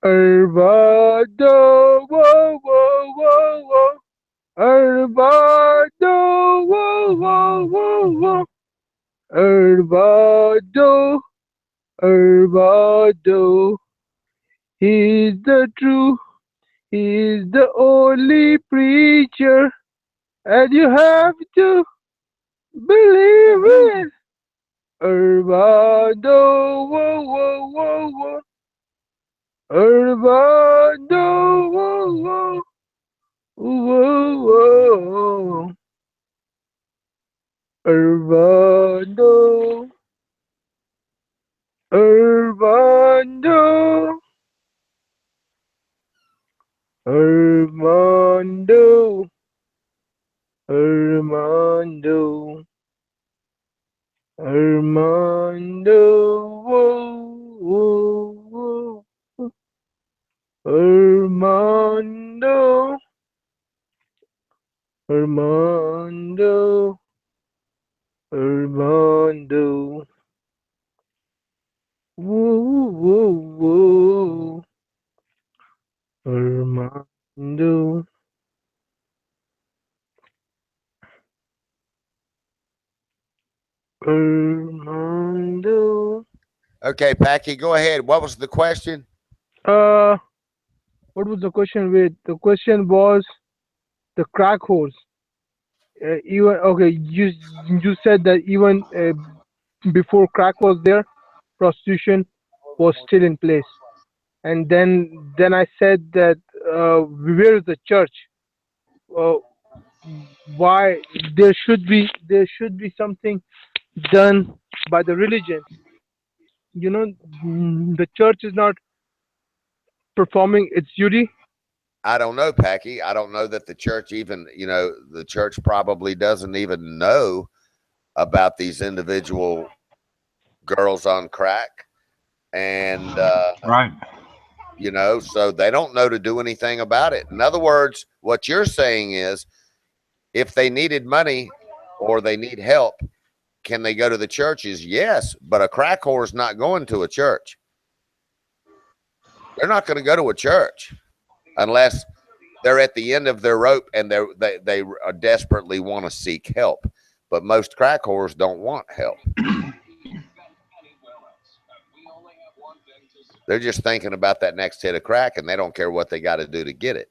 Arvado, whoa, whoa, whoa, whoa. Arvado, whoa, whoa, whoa, whoa. Arvado, Arvado. He's the true, he's the only preacher, and you have to believe it. Arvado, whoa, whoa, whoa, whoa. Arvado, whoa, whoa, whoa, whoa. Arvado, Armando, Armando, Armando, Armando, whoa, whoa, whoa. Armando, Armando, Armando, whoa, whoa, whoa. Armando, Armando. Okay, Packy, go ahead. What was the question? Uh, what was the question? Wait, the question was the crack horse. Even okay, you said that even before crack was there, prostitution was still in place. And then I said that where is the church? Uh, why there should be something done by the religion. The church is not performing its duty. I don't know, Packy. I don't know that the church even, the church probably doesn't even know about these individual girls on crack. And, Right. so they don't know to do anything about it. In other words, what you're saying is if they needed money or they need help, can they go to the churches? Yes, but a crack whore is not going to a church. They're not going to go to a church unless they're at the end of their rope and they desperately want to seek help. But most crack whores don't want help. They're just thinking about that next hit of crack, and they don't care what they got to do to get it.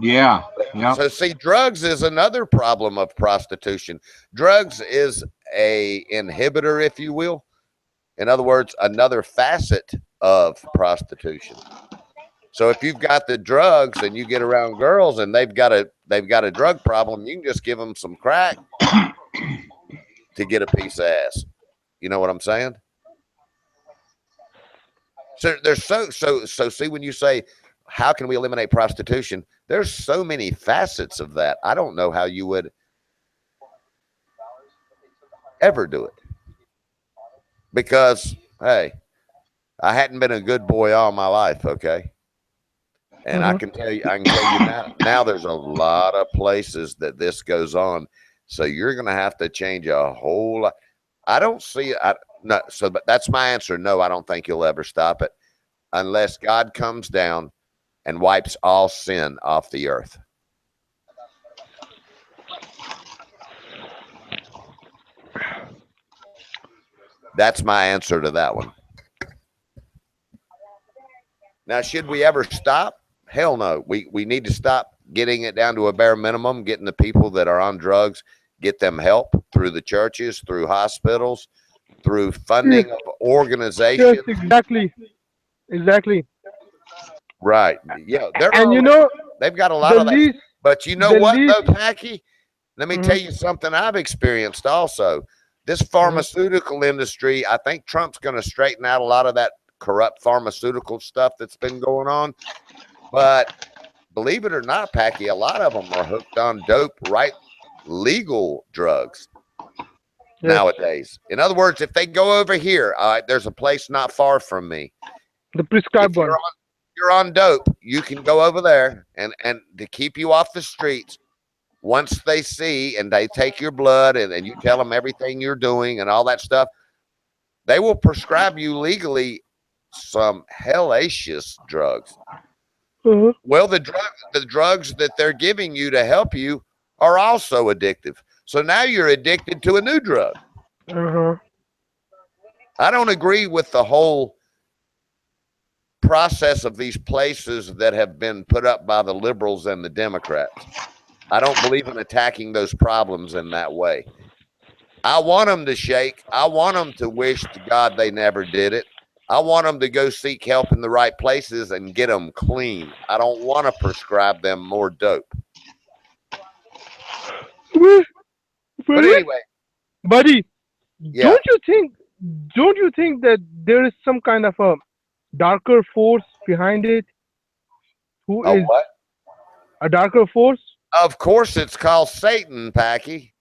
Yeah. Yeah. So see, drugs is another problem of prostitution. Drugs is a inhibitor, if you will. In other words, another facet of prostitution. So if you've got the drugs and you get around girls and they've got a drug problem, you can just give them some crack to get a piece of ass. You know what I'm saying? So there's so see when you say how can we eliminate prostitution? There's so many facets of that. I don't know how you would ever do it. Because hey, I hadn't been a good boy all my life, okay? And Hmm. I can tell you now there's a lot of places that this goes on. So you're going to have to change a whole lot. I don't see I no so but that's my answer. No, I don't think you'll ever stop it unless God comes down and wipes all sin off the earth. That's my answer to that one. Now, should we ever stop? Hell no. We need to stop getting it down to a bare minimum, getting the people that are on drugs, get them help through the churches, through hospitals, through Yes, funding of yes, organizations. exactly, exactly. Right. Yeah, And they've got a lot the of that. least, But you know the what least. though, Packy? Let me tell Hmm. you something I've experienced also. This Hmm. pharmaceutical industry, I think Trump's going to straighten out a lot of that corrupt pharmaceutical stuff that's been going on. But believe it or not, Packy, a lot of them are hooked on dope, right? Legal drugs Yes, nowadays. In other words, if they go over here, all right, there's a place not far from me. the prescribed If one. you're on dope, you can go over there and to keep you off the streets. Once they see and they take your blood and you tell them everything you're doing and all that stuff, they will prescribe you legally some hellacious drugs. Uh-huh. Well, the drugs that they're giving you to help you are also addictive. So now you're addicted to a new drug. Uh-huh. I don't agree with the whole process of these places that have been put up by the liberals and the Democrats. I don't believe in attacking those problems in that way. I want them to shake. I want them to wish to God they never did it. I want them to go seek help in the right places and get them clean. I don't want to prescribe them more dope. Well, But well, anyway, buddy, yeah. don't you think don't you think that there is some kind of a darker force behind it? Who A is what? a darker force? Of course, it's called Satan, Packy.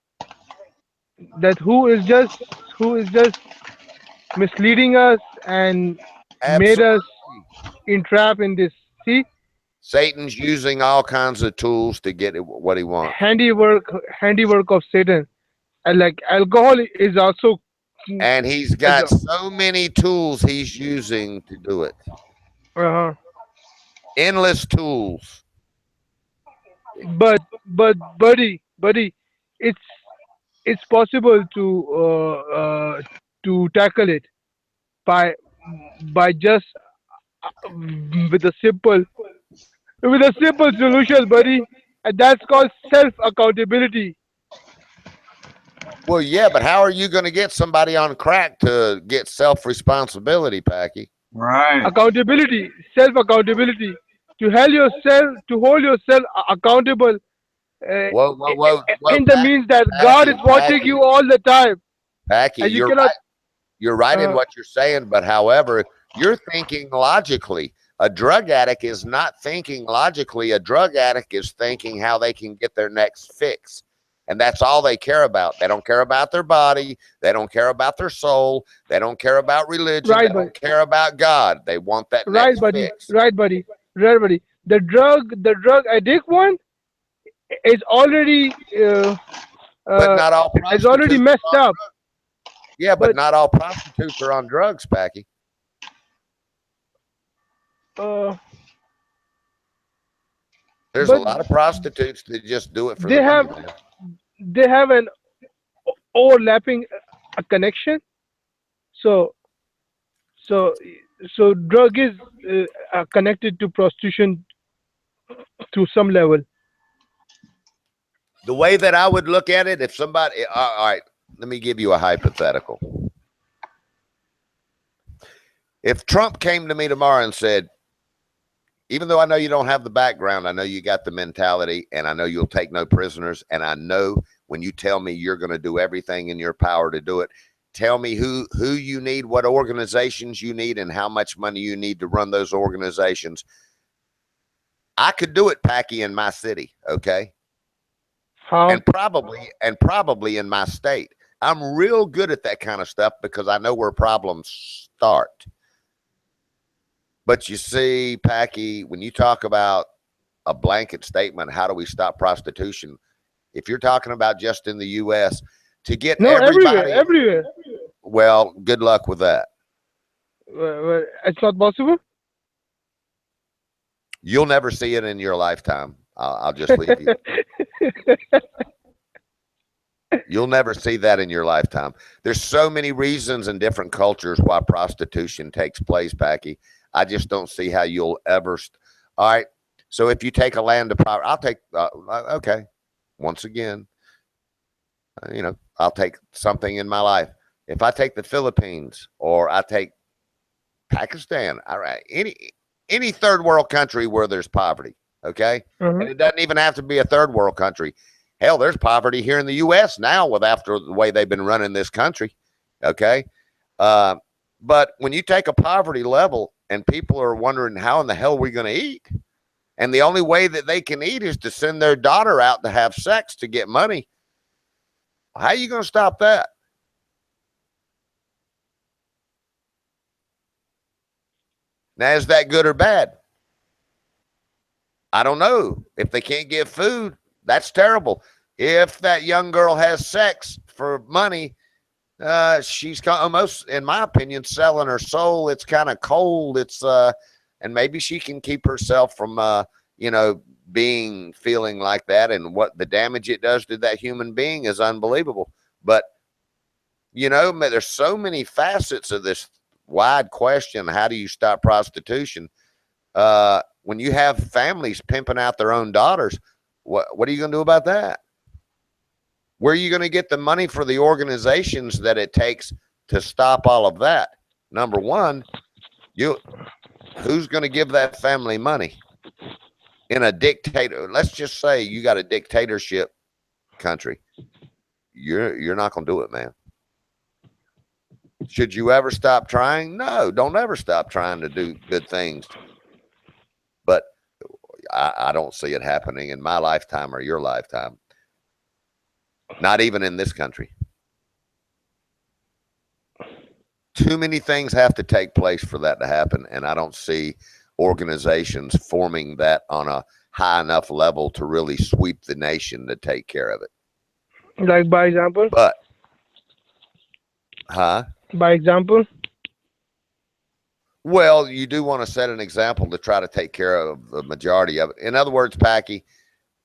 That who is just misleading us and made us Absolutely. entrap in this, see, Satan's using all kinds of tools to get what he wants. handiwork of Satan. And like alcohol is also And he's as got so many tools he's using to do it. uh, Endless tools. but buddy, it's it's possible to tackle it by just uh, with a simple solution, buddy, and that's called self accountability. Well, yeah, but how are you going to get somebody on crack to get self-responsibility, Packy? Right. Accountability, self accountability, to hold yourself accountable, uh, Whoa, in the means that God is Packy, watching Packy, you all the time, Packy, and you you're cannot. right. You're right in Uh, what you're saying, but however, you're thinking logically. A drug addict is not thinking logically. A drug addict is thinking how they can get their next fix. And that's all they care about. They don't care about their body. They don't care about their soul. They don't care about religion. They right, buddy. don't care about God. They want that Right, next buddy. fix. Right, buddy. Right, buddy. The drug addict one is already But not all is already prostitutes are messed on up. drugs. Yeah, but But not all prostitutes are on drugs, Packy. uh, There's a but lot of prostitutes that just do it for they the money, have man. an overlapping a connection. So so drug is connected to prostitution to some level. The way that I would look at it, if somebody, all right, let me give you a hypothetical. If Trump came to me tomorrow and said, even though I know you don't have the background, I know you got the mentality, and I know you'll take no prisoners, and I know when you tell me you're going to do everything in your power to do it, tell me who you need, what organizations you need, and how much money you need to run those organizations. I could do it, Packy, in my city, okay? How? And probably in my state. I'm real good at that kind of stuff because I know where problems start. But you see, Packy, when you talk about a blanket statement, how do we stop prostitution? If you're talking about just in the U.S., to get No, everywhere, everybody, everywhere. well, good luck with that. It's not possible. You'll never see it in your lifetime. I'll just leave you. You'll never see that in your lifetime. There's so many reasons in different cultures why prostitution takes place, Packy. I just don't see how you'll ever. All right. So if you take a land of power, I'll take. Okay. Once again, I'll take something in my life. If I take the Philippines or I take Pakistan, all right, any third world country where there's poverty, okay, Uh-huh. and it doesn't even have to be a third world country. Hell, there's poverty here in the U.S. now with after the way they've been running this country, okay. But when you take a poverty level and people are wondering how in the hell are we going to eat, and the only way that they can eat is to send their daughter out to have sex to get money, how are you going to stop that? Now, is that good or bad? I don't know. If they can't get food, that's terrible. If that young girl has sex for money, She's almost, in my opinion, selling her soul. It's kind of cold. And maybe she can keep herself from, you know, being feeling like that. And what the damage it does to that human being is unbelievable. But, you know, there's so many facets of this wide question. How do you stop prostitution? When you have families pimping out their own daughters, what are you going to do about that? Where are you going to get the money for the organizations that it takes to stop all of that? Number one, who's going to give that family money in a dictator? Let's just say you got a dictatorship country. You're not going to do it, man. Should you ever stop trying? No, don't ever stop trying to do good things. But I don't see it happening in my lifetime or your lifetime. Not even in this country. Too many things have to take place for that to happen, and I don't see organizations forming that on a high enough level to really sweep the nation to take care of it. Like by example? But, huh? By example? Well, you do want to set an example to try to take care of the majority of it. In other words, Packy,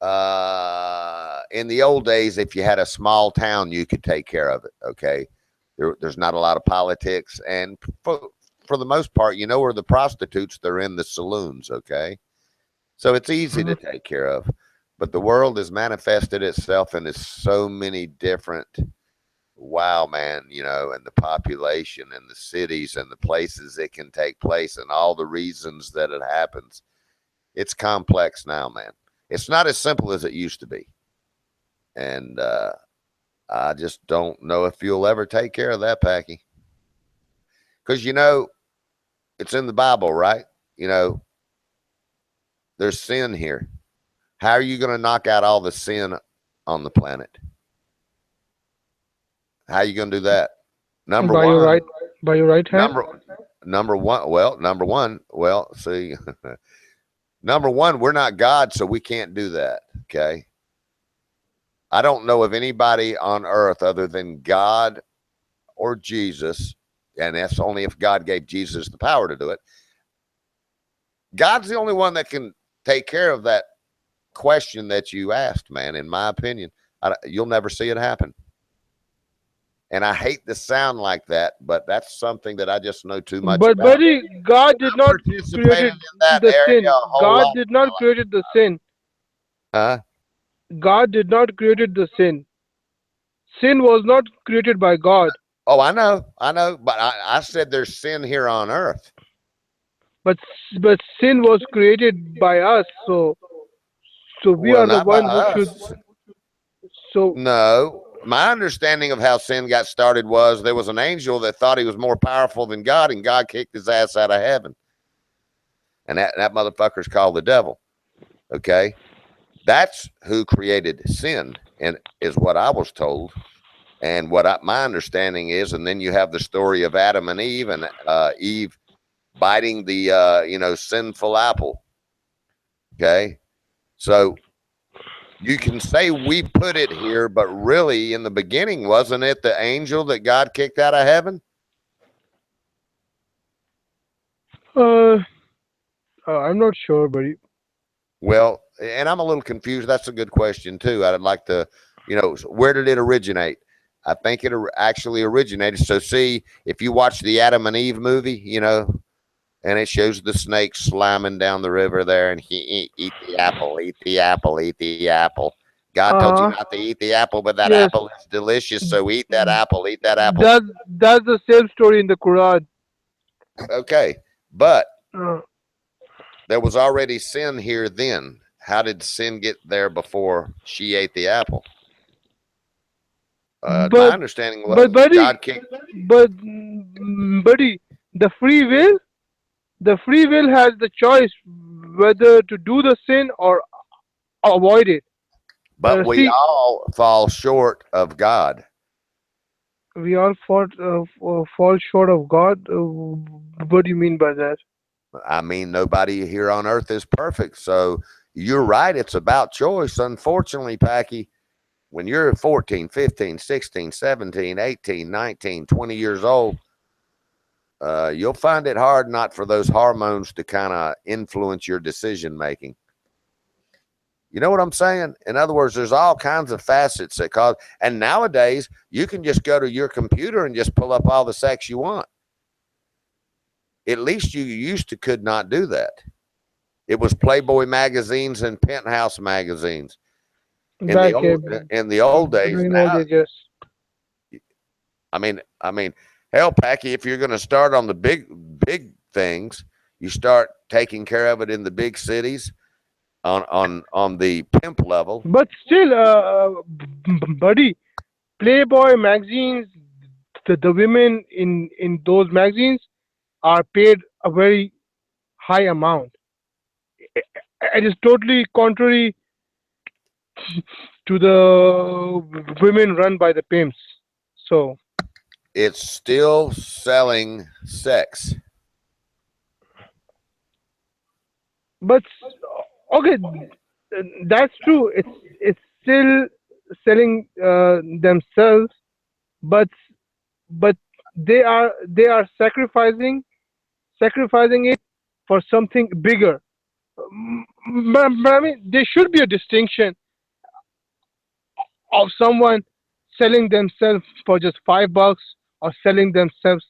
in the old days, if you had a small town, you could take care of it. Okay. There's not a lot of politics. And for the most part, you know where the prostitutes, they're in the saloons. Okay. So it's easy to take care of. But the world has manifested itself into so many different, wow, man, you know, and the population and the cities and the places it can take place and all the reasons that it happens. It's complex now, man. It's not as simple as it used to be. And I just don't know if you'll ever take care of that, Packy. Because, you know, it's in the Bible, right? You know, there's sin here. How are you going to knock out all the sin on the planet? How are you going to do that? Number By one. your right, by your right hand? Number one. Well, see, number one, we're not God, so we can't do that. Okay. I don't know of anybody on earth other than God or Jesus, and that's only if God gave Jesus the power to do it. God's the only one that can take care of that question that you asked, man, in my opinion. You'll never see it happen. And I hate to sound like that, but that's something that I just know too much But about. buddy, God did I not participated created in that the area sin. a whole God lot. did not created the sin. Huh? God did not created the sin. Sin was not created by God. Oh, I know, but I said there's sin here on earth. But but sin was created by us. So we Well, are the not by one who should. us. So No, my understanding of how sin got started was there was an angel that thought he was more powerful than God, and God kicked his ass out of heaven. And that motherfucker's called the devil. Okay, that's who created sin, and is what I was told. And what my understanding is, and then you have the story of Adam and Eve biting the sinful apple. Okay, so you can say we put it here, but really, in the beginning, wasn't it the angel that God kicked out of heaven? uh, I'm not sure, buddy. Well, and I'm a little confused. That's a good question too. I'd like to, where did it originate? I think it actually originated. So, see, if you watch the Adam and Eve movie, and it shows the snake slamming down the river there, and he eat the apple, eat the apple, eat the apple. God told you Uh, not to eat the apple, but that yes, apple is delicious. So eat that apple, eat that apple. that's the same story in the Quran. Okay, but Uh, there was already sin here then. How did sin get there before she ate the apple? My but understanding was but buddy, God kicked. buddy, the free will has the choice whether to do the sin or avoid it. But we See, all fall short of God. we all fall short of God. What do you mean by that? I mean, nobody here on earth is perfect. So you're right. It's about choice. Unfortunately, Packy, when you're 14, 15, 16, 17, 18, 19, 20 years old, you'll find it hard not for those hormones to kind of influence your decision making. You know what I'm saying? In other words, there's all kinds of facets that cause, and nowadays you can just go to your computer and just pull up all the sex you want. At least you used to could not do that. It was Playboy magazines and Penthouse magazines Back in the old days. during old Now, ages. I mean, hell, Packy, if you're going to start on the big things, you start taking care of it in the big cities on the pimp level. But still, buddy, Playboy magazines, the women in those magazines are paid a very high amount. It is totally contrary to the women run by the pimps. So, It's still selling sex. but okay, that's true. It's still selling themselves, but but they are sacrificing it for something bigger. But I mean, there should be a distinction of someone selling themselves for just $5 or selling themselves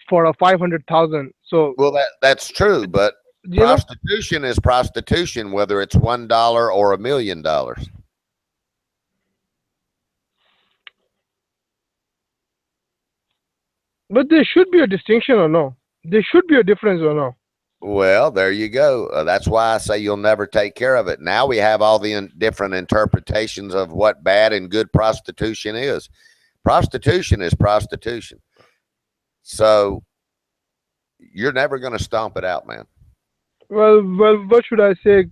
for a 500,000. So Well, that's true, but you know, prostitution is prostitution, whether it's $1 or $1,000,000. but there should be a distinction or no? There should be a difference or no? Well, there you go. That's why I say you'll never take care of it. Now we have all the different interpretations of what bad and good prostitution is. Prostitution is prostitution. So you're never going to stomp it out, man. Well, what should I say?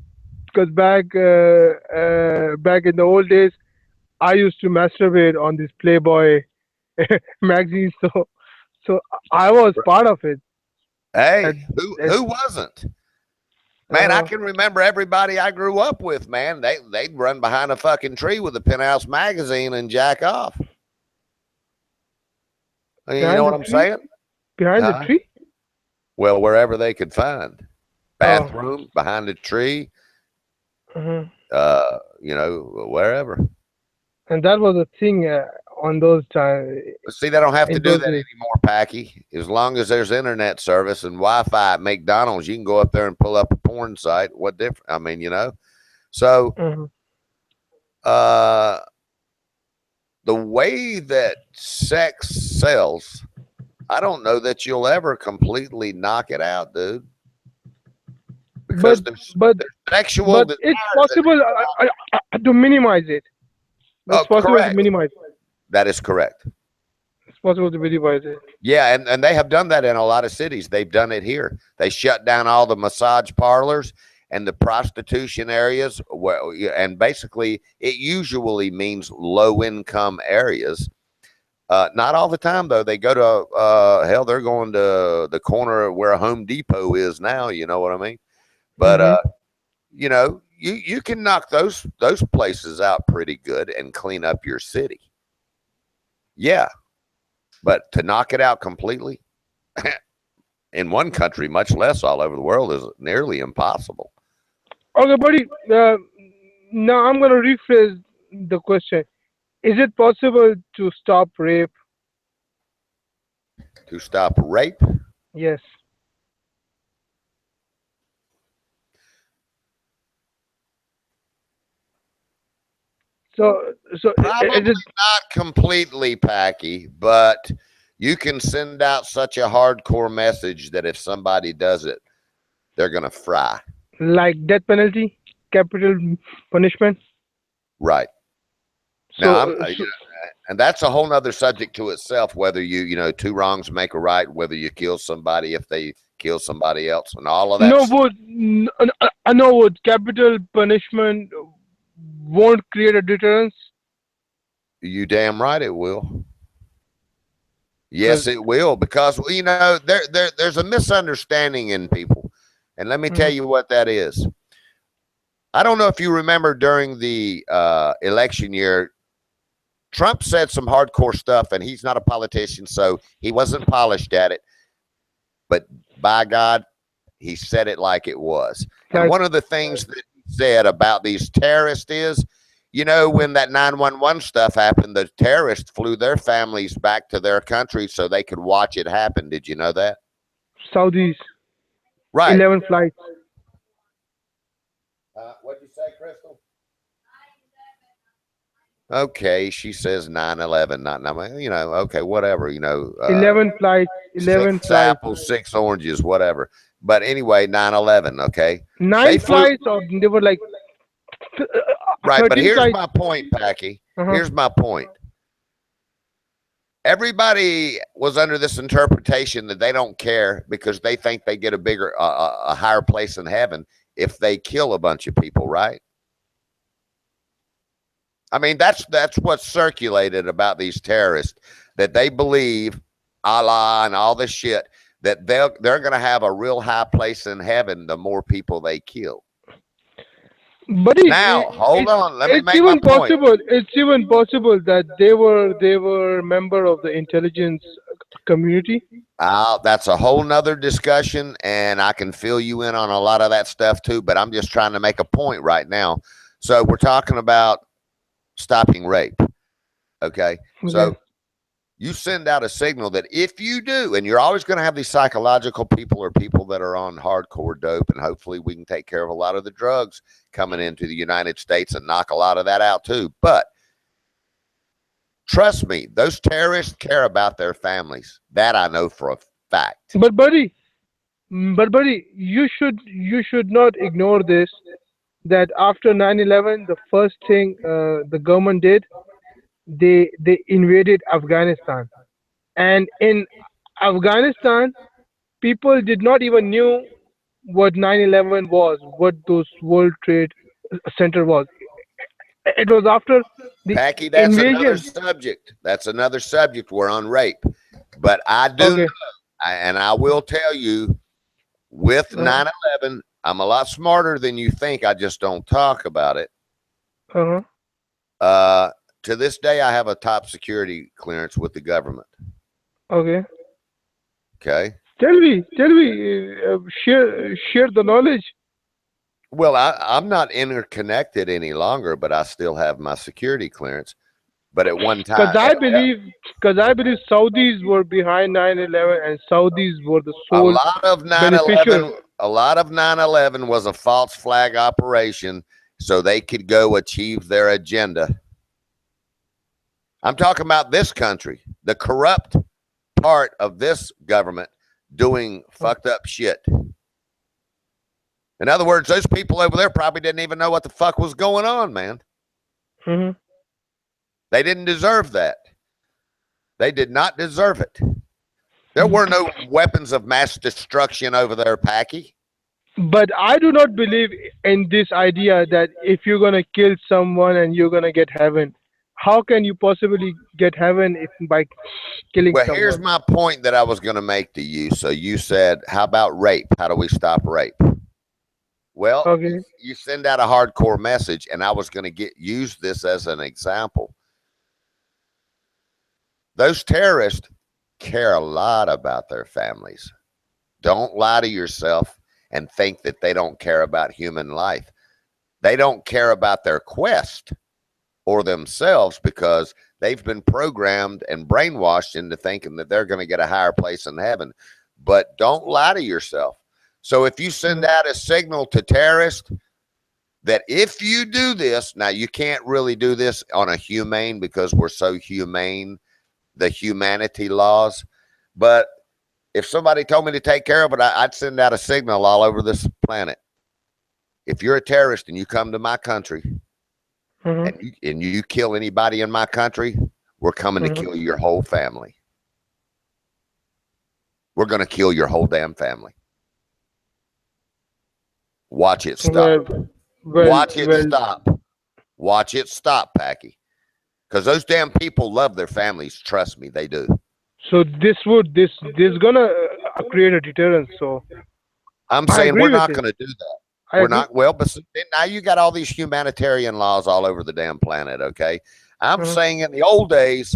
Because back in the old days, I used to masturbate on this Playboy magazine, so I was part of it. Hey, And, who wasn't? Man, I uh, can remember everybody I grew up with, man. They'd run behind a fucking tree with a Penthouse magazine and jack off. You know behind what the I'm tree, saying? behind the Huh? tree. Well, wherever they could find. Oh, Bathroom, behind a tree, uh wherever. and that was a thing on those time But see, they don't have to in do those that days. anymore, Packy. As long as there's internet service and Wi-Fi at McDonald's, you can go up there and pull up a porn site. What different? I mean, So, Uh uh, the way that sex sells, I don't know that you'll ever completely knock it out, dude. But Because but there's sexual but desires it's that possible to minimize it. It's possible to correct. minimize. That is correct. It's possible to minimize it. Yeah, and they have done that in a lot of cities. They've done it here. They shut down all the massage parlors and the prostitution areas, and basically it usually means low income areas. Not all the time though. They go to hell. They're going to the corner where a Home Depot is now. You know what I mean? But Hmm. you can knock those places out pretty good and clean up your city. Yeah, but to knock it out completely in one country, much less all over the world, is nearly impossible. Okay, buddy. Now I'm gonna rephrase the question. Is it possible to stop rape? To stop rape, Yes. So is probably it not completely, Packy, but you can send out such a hardcore message that if somebody does it, they're going to fry. like death penalty, capital punishment? Right. Now, So, so and that's a whole nother subject to itself, whether two wrongs make a right, whether you kill somebody if they kill somebody else, and all of that. no, I know would capital punishment won't create a deterrence You damn right it will. because Yes, it will, because there's a misunderstanding in people, and let me tell you what that is. I don't know if you remember during the election year, Trump said some hardcore stuff, and he's not a politician, so he wasn't polished at it. But by God, he said it like it was. And Like one of the things that he said about these terrorists is, you know, when that 911 stuff happened, the terrorists flew their families back to their country so they could watch it happen. Did you know that? Saudis, Right. 11 flights. What'd you say, Crystal? Okay, she says 9/11, not 9. You know, okay, whatever. You know, 11 flights. 11 six flights. apples, six oranges, whatever. But anyway, 9/11. Okay, they 9 flew. flights, or they were like Right, but 13 here's flights. my point, Packy. Uh-huh. Here's my point. Everybody was under this interpretation that they don't care because they think they get a bigger, a higher place in heaven if they kill a bunch of people, right? I mean, that's what's circulated about these terrorists, that they believe Allah and all this shit, that they're going to have a real high place in heaven the more people they kill. But Now, hold on, let me it's make my even point. possible. It's even possible that they were member of the intelligence community. That's a whole nother discussion, and I can fill you in on a lot of that stuff too, but I'm just trying to make a point right now. So we're talking about stopping rape. Okay. Okay. So you send out a signal that if you do, and you're always going to have these psychological people or people that are on hardcore dope, and hopefully we can take care of a lot of the drugs coming into the United States and knock a lot of that out too. But trust me, those terrorists care about their families. That I know for a fact. But buddy, you should not ignore this. That after 9/11, the first thing the government did, they invaded Afghanistan, and in Afghanistan, people did not even knew what 9/11 was, what those World Trade Center was. It was after the Packy, that's another invasion. subject. That's another subject. We're on rape. But I do know, Okay. and I will tell you, with Uh, 9/11, I'm a lot smarter than you think. I just don't talk about it. uh-huh. To this day, I have a top security clearance with the government. Okay. Okay. Tell me, share the knowledge. Well, I'm not interconnected any longer, but I still have my security clearance. But at one Because time, I believe, because I believe Saudis were behind 9/11, and Saudis were the a sole lot of beneficiary. 9/11, a lot of 9/11 was a false flag operation so they could go achieve their agenda. I'm talking about this country, the corrupt part of this government doing fucked up shit. In other words, those people over there probably didn't even know what the fuck was going on, man. Hmm. They didn't deserve that. They did not deserve it. There were no weapons of mass destruction over there, Packy. But I do not believe in this idea that if you're gonna kill someone and you're gonna get heaven. How can you possibly get heaven if by killing Well, here's someone? my point that I was going to make to you. So you said, how about rape? How do we stop rape? Well, Okay. you send out a hardcore message, and I was going to use this as an example. Those terrorists care a lot about their families. Don't lie to yourself and think that they don't care about human life. They don't care about their quest or themselves because they've been programmed and brainwashed into thinking that they're going to get a higher place in heaven. But don't lie to yourself. So if you send out a signal to terrorists that if you do this, now you can't really do this on a humane because we're so humane, the humanity laws. But if somebody told me to take care of it, I'd send out a signal all over this planet. If you're a terrorist and you come to my country Hmm. and you kill anybody in my country, we're coming to Hmm. kill your whole family. We're going to kill your whole damn family. Watch it stop. Watch it Well. stop. Watch it stop, Packy. Because those damn people love their families. Trust me, they do. So this gonna create a deterrence. So I'm I saying agree we're with not it. going to do that. I We're agree. not well, but now you got all these humanitarian laws all over the damn planet. Okay, I'm Uh-huh. saying in the old days,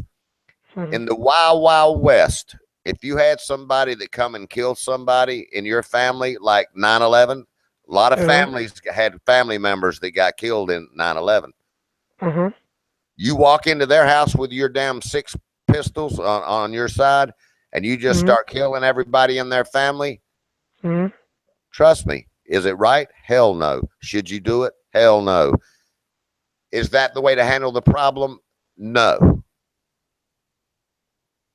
Uh-huh. in the wild wild west, if you had somebody that come and killed somebody in your family, like 9/11, a lot of Uh-huh. families had family members that got killed in 9/11. Uh-huh. You walk into their house with your damn six pistols on your side, and you just Uh-huh. start killing everybody in their family. Uh-huh. Trust me. Is it right? Hell no. Should you do it? Hell no. Is that the way to handle the problem? No.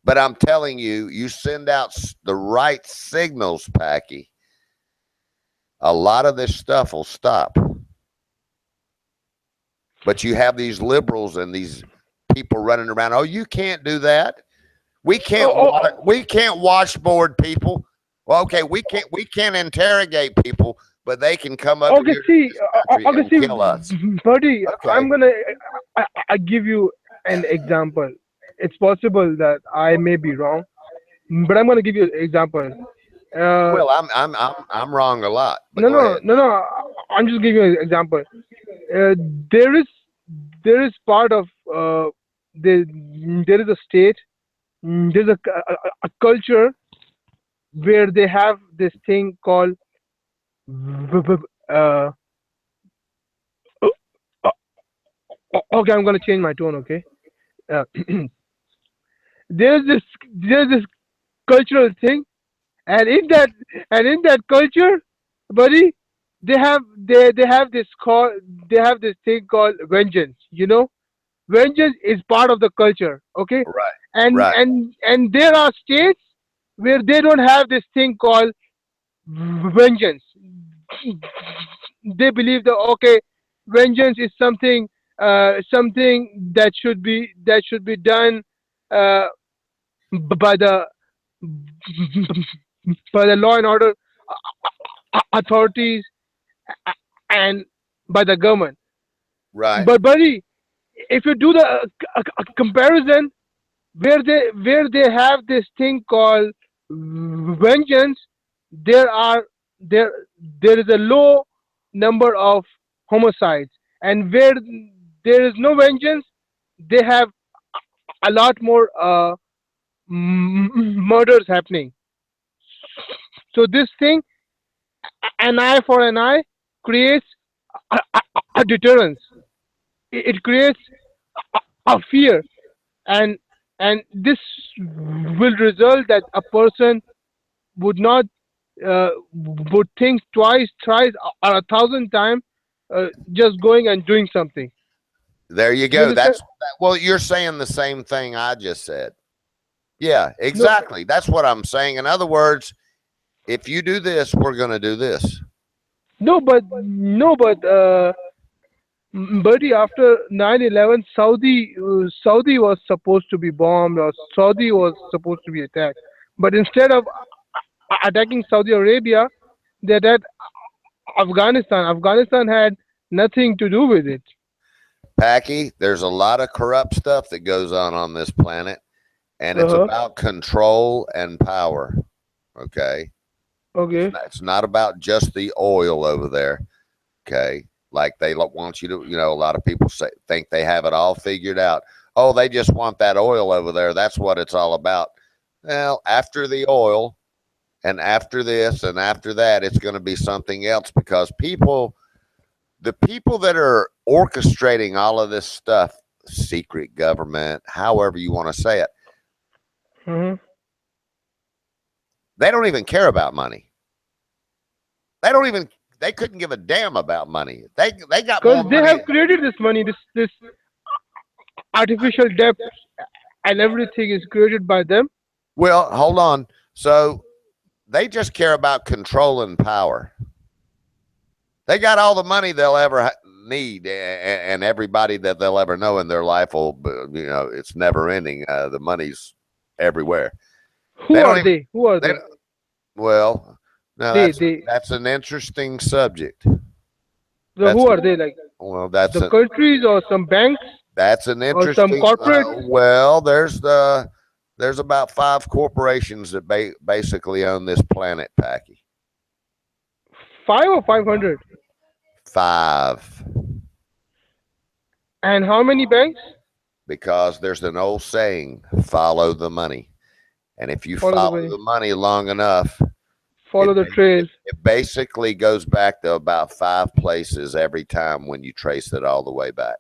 But I'm telling you, you send out the right signals, Packy, a lot of this stuff will stop. But you have these liberals and these people running around. Oh, you can't do that. Oh, oh, We can't washboard people. Well, okay, we can't interrogate people, but they can come over okay, here to see, this country okay, and see, kill us. buddy, Okay. I'm gonna I give you an example. It's possible that I may be wrong, but I'm gonna give you an example. Uh, Well, I'm wrong a lot, but no, go no, ahead. no, no. I'm just giving you an example. Uh, there is there is part of there there is a state, there's a culture where they have this thing called uh, okay, I'm gonna change my tone. Okay, uh, there's this there's this cultural thing, and in that culture, buddy, they have this call they have this thing called vengeance. Vengeance is part of the culture. Okay, Right. and Right. there are states where they don't have this thing called vengeance. They believe that, okay, vengeance is something that should be done uh, by the by the law and order authorities and by the government. Right. But buddy, if you do the comparison, where they have this thing called vengeance, there are there there is a low number of homicides, and where there is no vengeance, they have a lot more murders happening. So this thing, an eye for an eye, creates a deterrence. It creates a fear, and this will result that a person would not would think twice, thrice, or a thousand times just going and doing something. There you You go. understand? Well, you're saying the same thing I just said. Yeah, No, exactly. That's what I'm saying. In other words, if you do this, we're going to do this. no, but buddy, after 9/11, Saudi was supposed to be bombed, or Saudi was supposed to be attacked. But instead of attacking Saudi Arabia, they attacked Afghanistan. Afghanistan had nothing to do with it. Packy, there's a lot of corrupt stuff that goes on this planet, and Uh it's huh. about control and power. Okay. Okay. It's not about just the oil over there. Okay. Like they want you to, a lot of people think they have it all figured out. Oh, they just want that oil over there. That's what it's all about. Well, after the oil and after this and after that, it's going to be something else because the people that are orchestrating all of this stuff, secret government, however you want to say it, Mhm. they don't even care about money. They don't even they couldn't give a damn about money. They got Because more they money. have created this money, this artificial debt, and everything is created by them. Well, hold on. So they just care about control and power. They got all the money they'll ever need, and everybody that they'll ever know in their life will, it's never ending. The money's everywhere. Who They don't are even. they? Who are They they? don't, well, no, They. that's an interesting subject. So That's who are they? Like well, that's the a countries or some banks that's an or some interesting. corporates? Well, there's about five corporations that basically own this planet, Packy. 5 or 500? 5. And how many banks? Because there's an old saying, follow the money. And if you Follow the follow money. the money long enough, Follow the trail. it basically goes back to about 5 places every time when you trace it all the way back.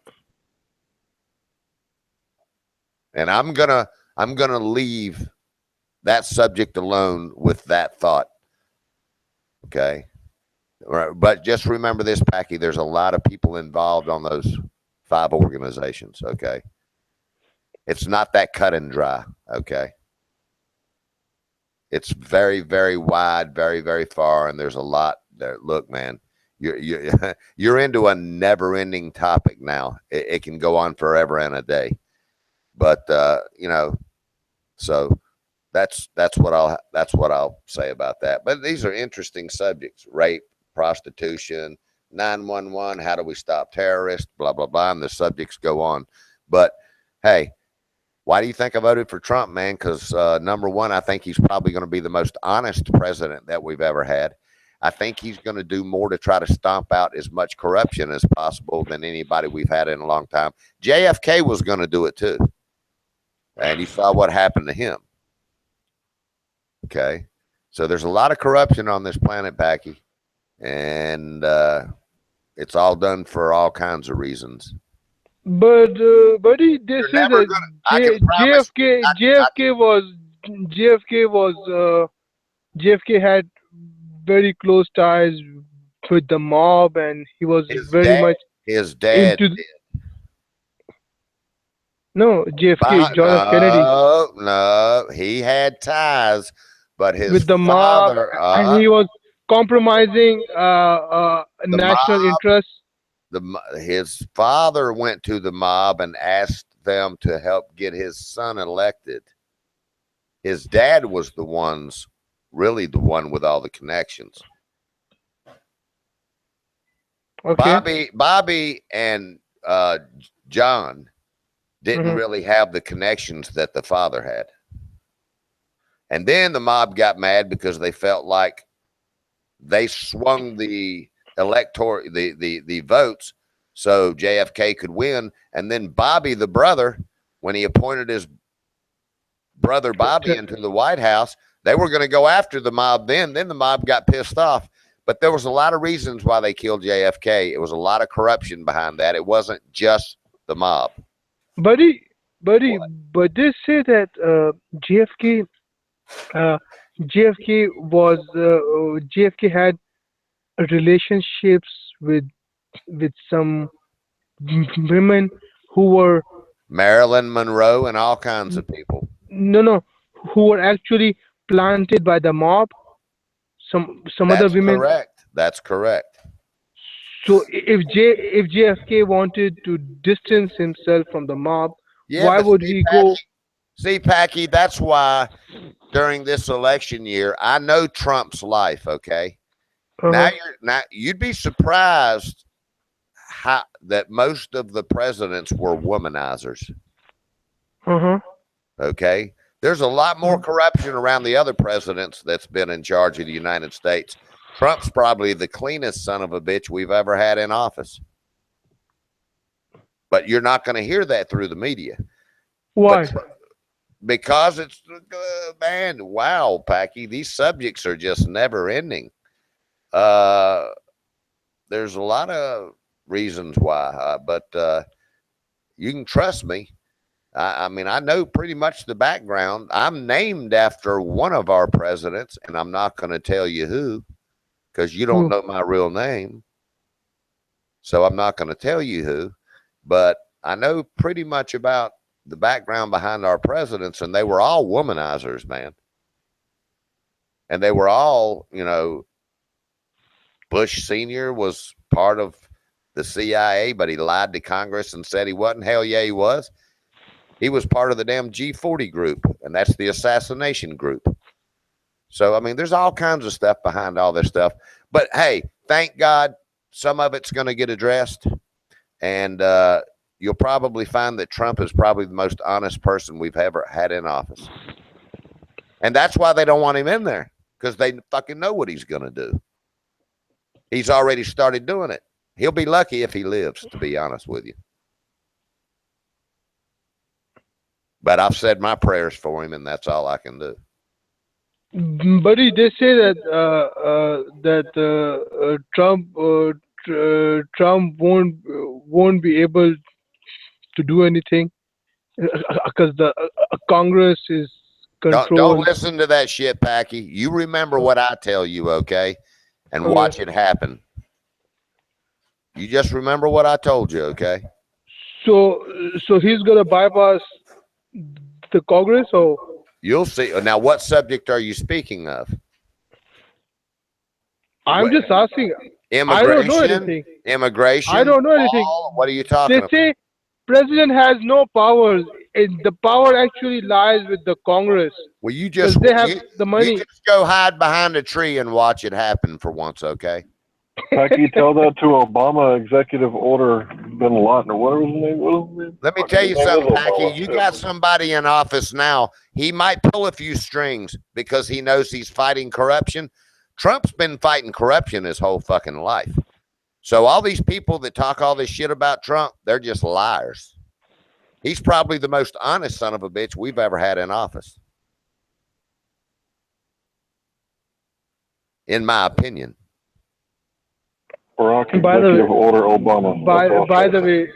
And I'm gonna leave that subject alone with that thought. Okay. Right. But just remember this, Packy, there's a lot of people involved on those 5 organizations. Okay. It's not that cut and dry. Okay. It's very, very wide, very, very far, and there's a lot there. Look, man, you're you're into a never-ending topic now. It can go on forever and a day, but so that's what I'll say about that. But these are interesting subjects: rape, prostitution, 911. How do we stop terrorists? Blah blah blah. And the subjects go on. But hey, why do you think I voted for Trump, man? Because number one, I think he's probably going to be the most honest president that we've ever had. I think he's going to do more to try to stomp out as much corruption as possible than anybody we've had in a long time. JFK was going to do it too. And you saw what happened to him. Okay. So there's a lot of corruption on this planet, Packy. And it's all done for all kinds of reasons. But buddy, they You're say never that going to, I can promise. JFK had very close ties with the mob, and he was His very dad, much his dad into no JFK, John F. Kennedy, no, he had ties, but his with the mob, father, and he was compromising the national mob, interests. his father went to the mob and asked them to help get his son elected. His dad was really the one with all the connections. Okay. Bobby and John didn't Hmm. really have the connections that the father had. And then the mob got mad because they felt like they swung the the votes so JFK could win. And then Bobby, the brother, when he appointed his brother Bobby into the White House, they were going to go after the mob then. Then the mob got pissed off. But there was a lot of reasons why they killed JFK. It was a lot of corruption behind that. It wasn't just the mob. Buddy, buddy, What? but they say that JFK, uh, JFK had relationships with some women who were Marilyn Monroe and all kinds of people. no, who were actually planted by the mob. Some other That's women. correct. That's correct. So if JFK wanted to distance himself from the mob, Yeah, why but would he go? Packy, that's why during this election year, I know Trump's life, okay? Uh Now you'd be surprised how that most of the presidents were womanizers. huh. Okay. There's a lot more corruption around the other presidents that's been in charge of the United States. Trump's probably the cleanest son of a bitch we've ever had in office. But you're not going to hear that through the media. Why? But because it's, man, wow, Packy, these subjects are just never ending. There's a lot of reasons why, but you can trust me. I mean, I know pretty much the background. I'm named after one of our presidents, and I'm not going to tell you who because you don't Who? know my real name. So I'm not going to tell you who, but I know pretty much about the background behind our presidents, and they were all womanizers, man. And they were all, Bush Sr. was part of the CIA, but he lied to Congress and said he wasn't. Hell yeah, he was. He was part of the damn G40 group, and that's the assassination group. So, I mean, there's all kinds of stuff behind all this stuff. But hey, thank God some of it's going to get addressed. And you'll probably find that Trump is probably the most honest person we've ever had in office. And that's why they don't want him in there, because they fucking know what he's going to do. He's already started doing it. He'll be lucky if he lives, to be honest with you. But I've said my prayers for him, and that's all I can do. Buddy, they say that Trump won't be able to do anything because the Congress is Don't controlled. listen to that shit, Packy. You remember what I tell you, okay? And Okay. watch it happen. You just remember what I told you, okay? So he's gonna bypass the Congress, or You'll see. Now, what subject are you speaking of? I'm just asking. I don't know Immigration? anything. Immigration? I don't know anything. Law? What are you talking They about? say president has no powers. The power actually lies with the Congress Well, you because just they have you, the you money. just go hide behind a tree and watch it happen for once, okay? Packy, tell that to Obama Executive Order Bin Laden or whatever his name was. Let me tell you something, Packy. You got somebody in office now. He might pull a few strings because he knows he's fighting corruption. Trump's been fighting corruption his whole fucking life. So all these people that talk all this shit about Trump, they're just liars. He's probably the most honest son of a bitch we've ever had in office, in my opinion. Barack By the way- Executive Order Obama. By the way,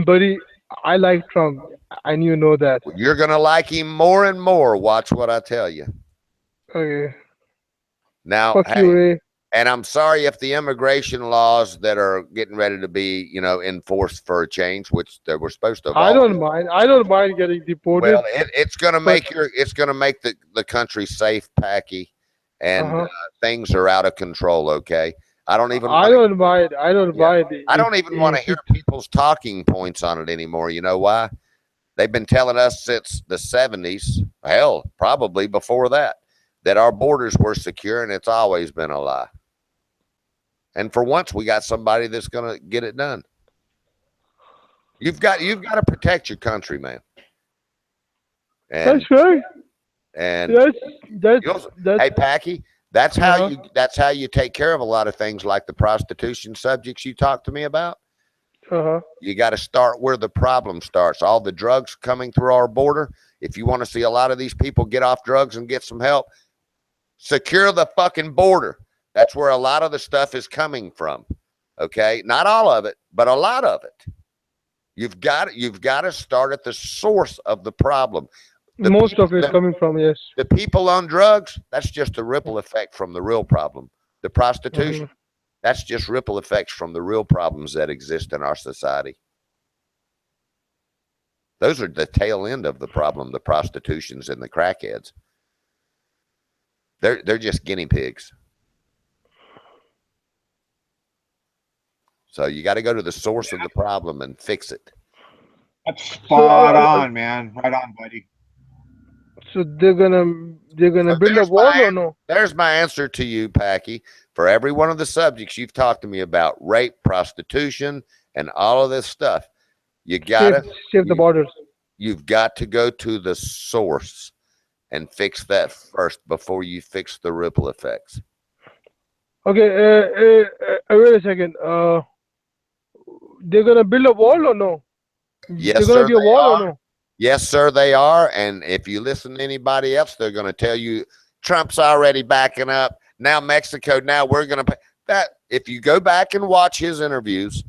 buddy, I like Trump, and you know that. You're going to like him more and more. Watch what I tell you. Okay. Now, Fuck hey, you, Ray. and I'm sorry if the immigration laws that are getting ready to be, enforced for a change, which they were supposed to. I don't mind. I don't mind getting deported. Well, it's going to make the country safe, Packy, and things are out of control. Okay, I don't even mind. I don't mind. I don't even want to hear people's talking points on it anymore. You know why? They've been telling us since the 70s, hell, probably before that our borders were secure, and it's always been a lie. And for once, we got somebody that's going to get it done. You've got to protect your country, man. And, that's right. And That's hey, Packy, that's how you take care of a lot of things like the prostitution subjects you talked to me about. You got to start where the problem starts. All the drugs coming through our border. If you want to see a lot of these people get off drugs and get some help, secure the fucking border. That's where a lot of the stuff is coming from. Okay, not all of it, but a lot of it. You've got to start at the source of the problem. Most of it coming from, yes. The people on drugs, that's just a ripple effect from the real problem. The prostitution, that's just ripple effects from the real problems that exist in our society. Those are the tail end of the problem, the prostitutions and the crackheads. They're just guinea pigs. So you got to go to the source of the problem and fix it. That's spot on, man. Right on, buddy. So they're gonna build a wall or no? There's my answer to you, Packy. For every one of the subjects you've talked to me about, rape, prostitution, and all of this stuff, you gotta save the borders. You've got to go to the source and fix that first before you fix the ripple effects. Okay, wait a second. They're gonna build a wall or no? Yes, There's gonna be a wall or no? Yes, sir, they are. And if you listen to anybody else, they're going to tell you Trump's already backing up. Now Mexico, now we're going to pay that. If you go back and watch his interviews,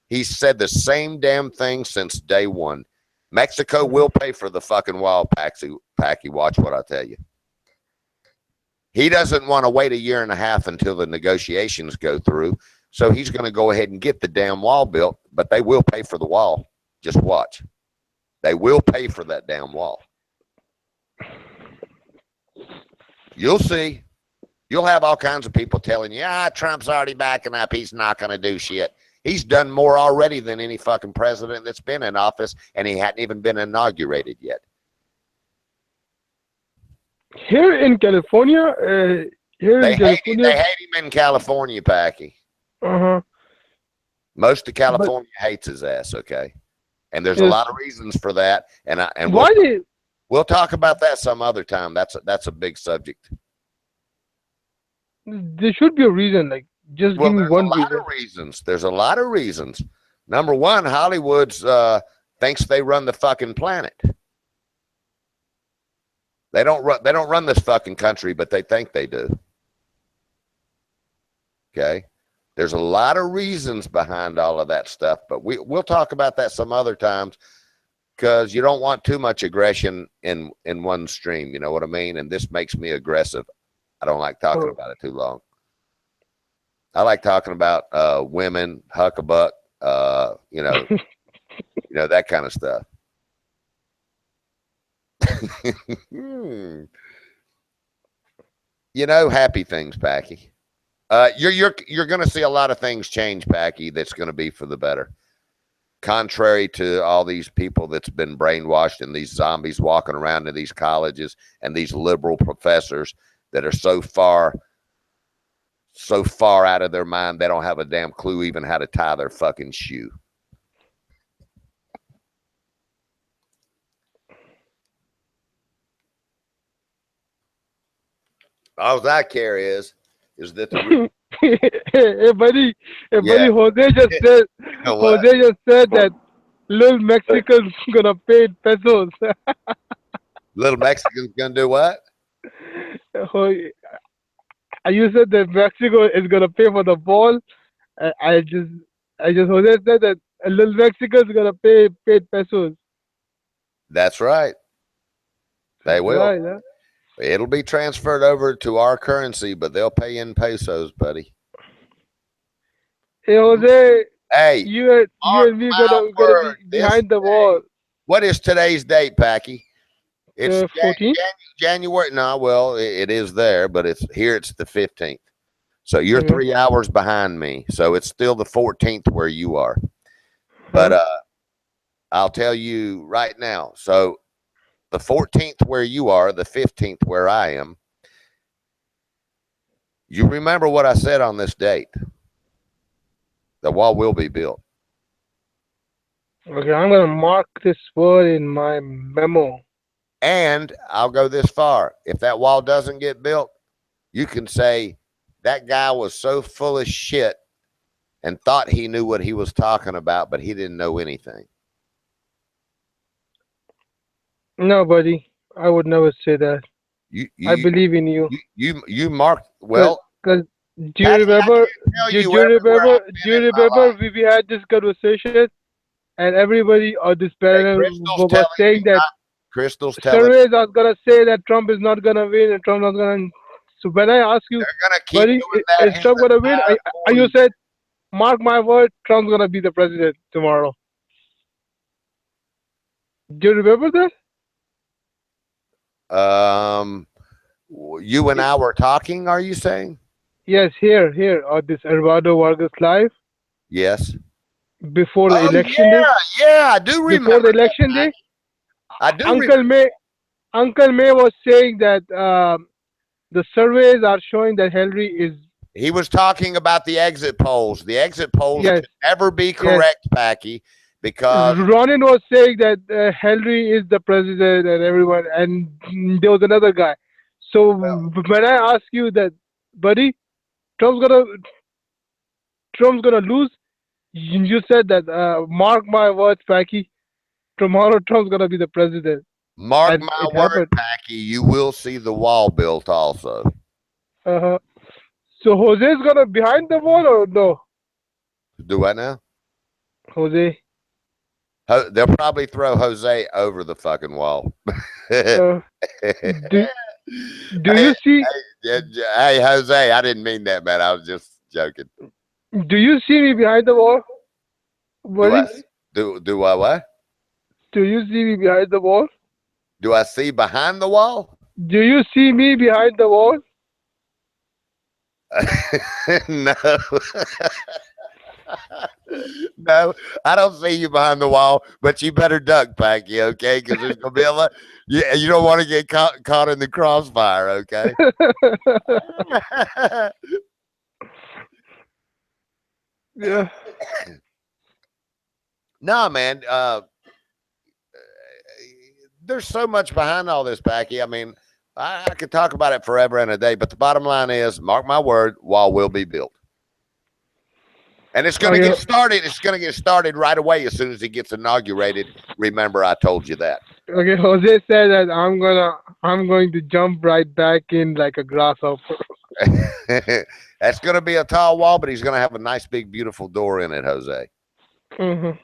he's said the same damn thing since day one. Mexico will pay for the fucking wall, Packy. Watch what I tell you. He doesn't want to wait a year and a half until the negotiations go through. So he's going to go ahead and get the damn wall built, but they will pay for the wall. Just watch. They will pay for that damn wall. You'll see. You'll have all kinds of people telling you, Trump's already backing up. He's not going to do shit. He's done more already than any fucking president that's been in office, and he hadn't even been inaugurated yet. Here in California, they hate him in California, Packy. Most of California hates his ass, okay? And there's a lot of reasons for that. And we'll talk about that some other time. That's a big subject. There should be a reason. Like Just Well, give me there's a one lot reason. of reasons. There's a lot of reasons. Number one, Hollywood's thinks they run the fucking planet. They don't run this fucking country, but they think they do. Okay. There's a lot of reasons behind all of that stuff, but we'll talk about that some other times because you don't want too much aggression in one stream. You know what I mean? And this makes me aggressive. I don't like talking Oh. about it too long. I like talking about women, huckabuck, you know, that kind of stuff. You know, happy things, Packy. You're going to see a lot of things change, Packy. That's going to be for the better. Contrary to all these people that's been brainwashed and these zombies walking around in these colleges and these liberal professors that are so far out of their mind they don't have a damn clue even how to tie their fucking shoe. All I care is that the Hey buddy, yeah. Jose just said, You know what? Jose just said that little Mexican's gonna pay in pesos. Little Mexican's gonna do what? You said that Mexico is gonna pay for the ball. I just Jose said that a little Mexican's gonna pay pesos. That's right. They will. Right, huh? It'll be transferred over to our currency, but they'll pay in pesos, buddy. Hey Jose, Hey, you mark and me my gonna be word, this behind the wall. what is today's date, Packy? It's 14th. January. No, well, it is there, but it's here. It's the 15th. So you're Okay. 3 hours behind me. So it's still the 14th where you are. But I'll tell you right now. So the 14th where you are, the 15th where I am. You remember what I said on this date? The wall will be built. Okay, I'm gonna mark this word in my memo. And I'll go this far. If that wall doesn't get built, you can say that guy was so full of shit and thought he knew what he was talking about, but he didn't know anything. No, buddy, I would never say that. I You believe in you. you marked well. Because do you Packy, remember? tell Do you you everywhere remember? I've Do been you in my remember life. we had this conversation and everybody on this Hey, panel Crystal's was telling saying you that not. Crystal's telling surveys are gonna say that Trump is not gonna win and Trump not gonna. So when I ask you, they're gonna keep buddy, doing that is his Trump gonna win? entire And you 40. said, mark my word, Trump's gonna be the president tomorrow. Do you remember that? You and I were talking, are you saying? Yes, here on this Eduardo Vargas live Yes. before the Oh election day. yeah, I do remember Before the that, election day, Packy. I do Uncle remember. May was saying that the surveys are showing that Hillary is He was talking about the exit polls. The exit polls yes, can never be yes. correct, Packy, because Ronin was saying that Hillary is the president and everyone, and there was another guy. So when I ask you that, buddy, Trump's gonna Trump's gonna lose, you said that mark my words, Packy. Tomorrow Trump's gonna be the president, mark and my it word, happened. Packy, you will see the wall built also. Uh-huh. So Jose's gonna behind the wall or no? Do what now? Jose. They'll probably throw Jose over the fucking wall. Uh, do do Hey, you see hey, Jose, I didn't mean that, man. I was just joking. do you see me behind the wall, Do I buddy? do I what? Do you see me behind the wall? Do I see behind the wall? Do you see me behind the wall? No. No, I don't see you behind the wall, but you better duck, Packy, okay? Because there's gonna be a lot. You don't want to get caught in the crossfire, okay? Yeah. No, man. There's so much behind all this, Packy. I mean, I could talk about it forever and a day, but the bottom line is, mark my word, wall will be built. And it's going to get started. It's going to get started right away as soon as he gets inaugurated. Remember, I told you that. Okay, Jose said that I'm going to jump right back in like a grasshopper. That's going to be a tall wall, but he's going to have a nice, big, beautiful door in it, Jose. Nice,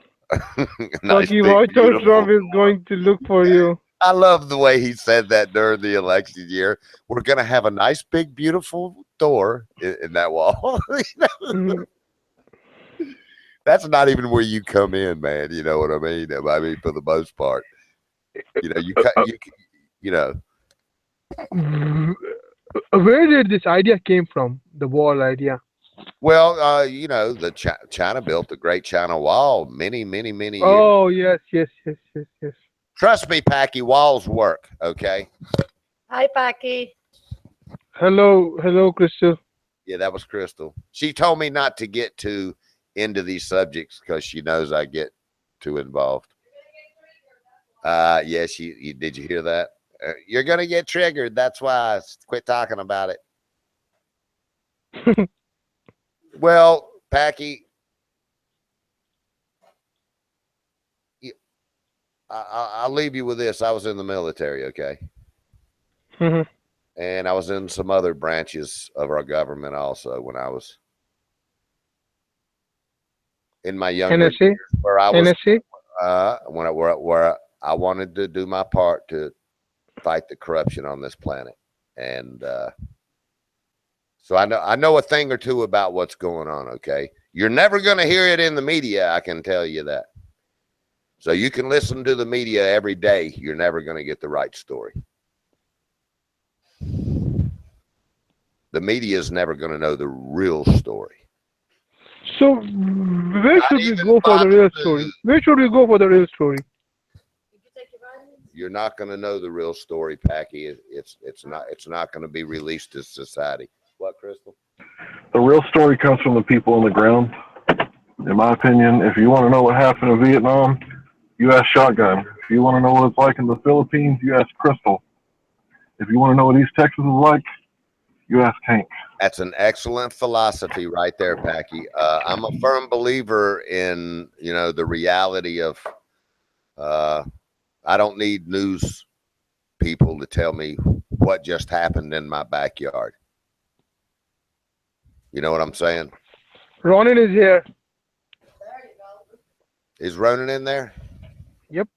Fucky, watch out, Trump is going to look for you. I love the way he said that during the election year. We're going to have a nice, big, beautiful door in that wall. That's not even where you come in, man. You know what I mean? I mean, for the most part, you know. Where did this idea came from? The wall idea. Well, the China built the Great China Wall many years. Oh, yes. Trust me, Packy, walls work, okay? Hi, Packy. Hello, Crystal. Yeah, that was Crystal. She told me not to get too into these subjects because she knows I get too involved. Yeah, did you hear that? You're going to get triggered. That's why. Quit talking about it. Well, Packy, I'll leave you with this. I was in the military, okay? And I was in some other branches of our government also when I was in my younger years, where I was where I wanted to do my part to fight the corruption on this planet. And so I know a thing or two about what's going on, okay? You're never going to hear it in the media, I can tell you that. So you can listen to the media every day. You're never going to get the right story. The media is never going to know the real story. So where should we go for the real story? Where should we go for the real story? You're not going to know the real story, Packy. It's not going to be released to society. What, Crystal? The real story comes from the people on the ground. In my opinion, if you want to know what happened in Vietnam, you ask Shotgun. If you want to know what it's like in the Philippines, you ask Crystal. If you want to know what East Texas is like, you ask Hank. That's an excellent philosophy right there, Packy. I'm a firm believer in, the reality of, I don't need news people to tell me what just happened in my backyard. You know what I'm saying? Ronan is here. Is Ronan in there? Yep.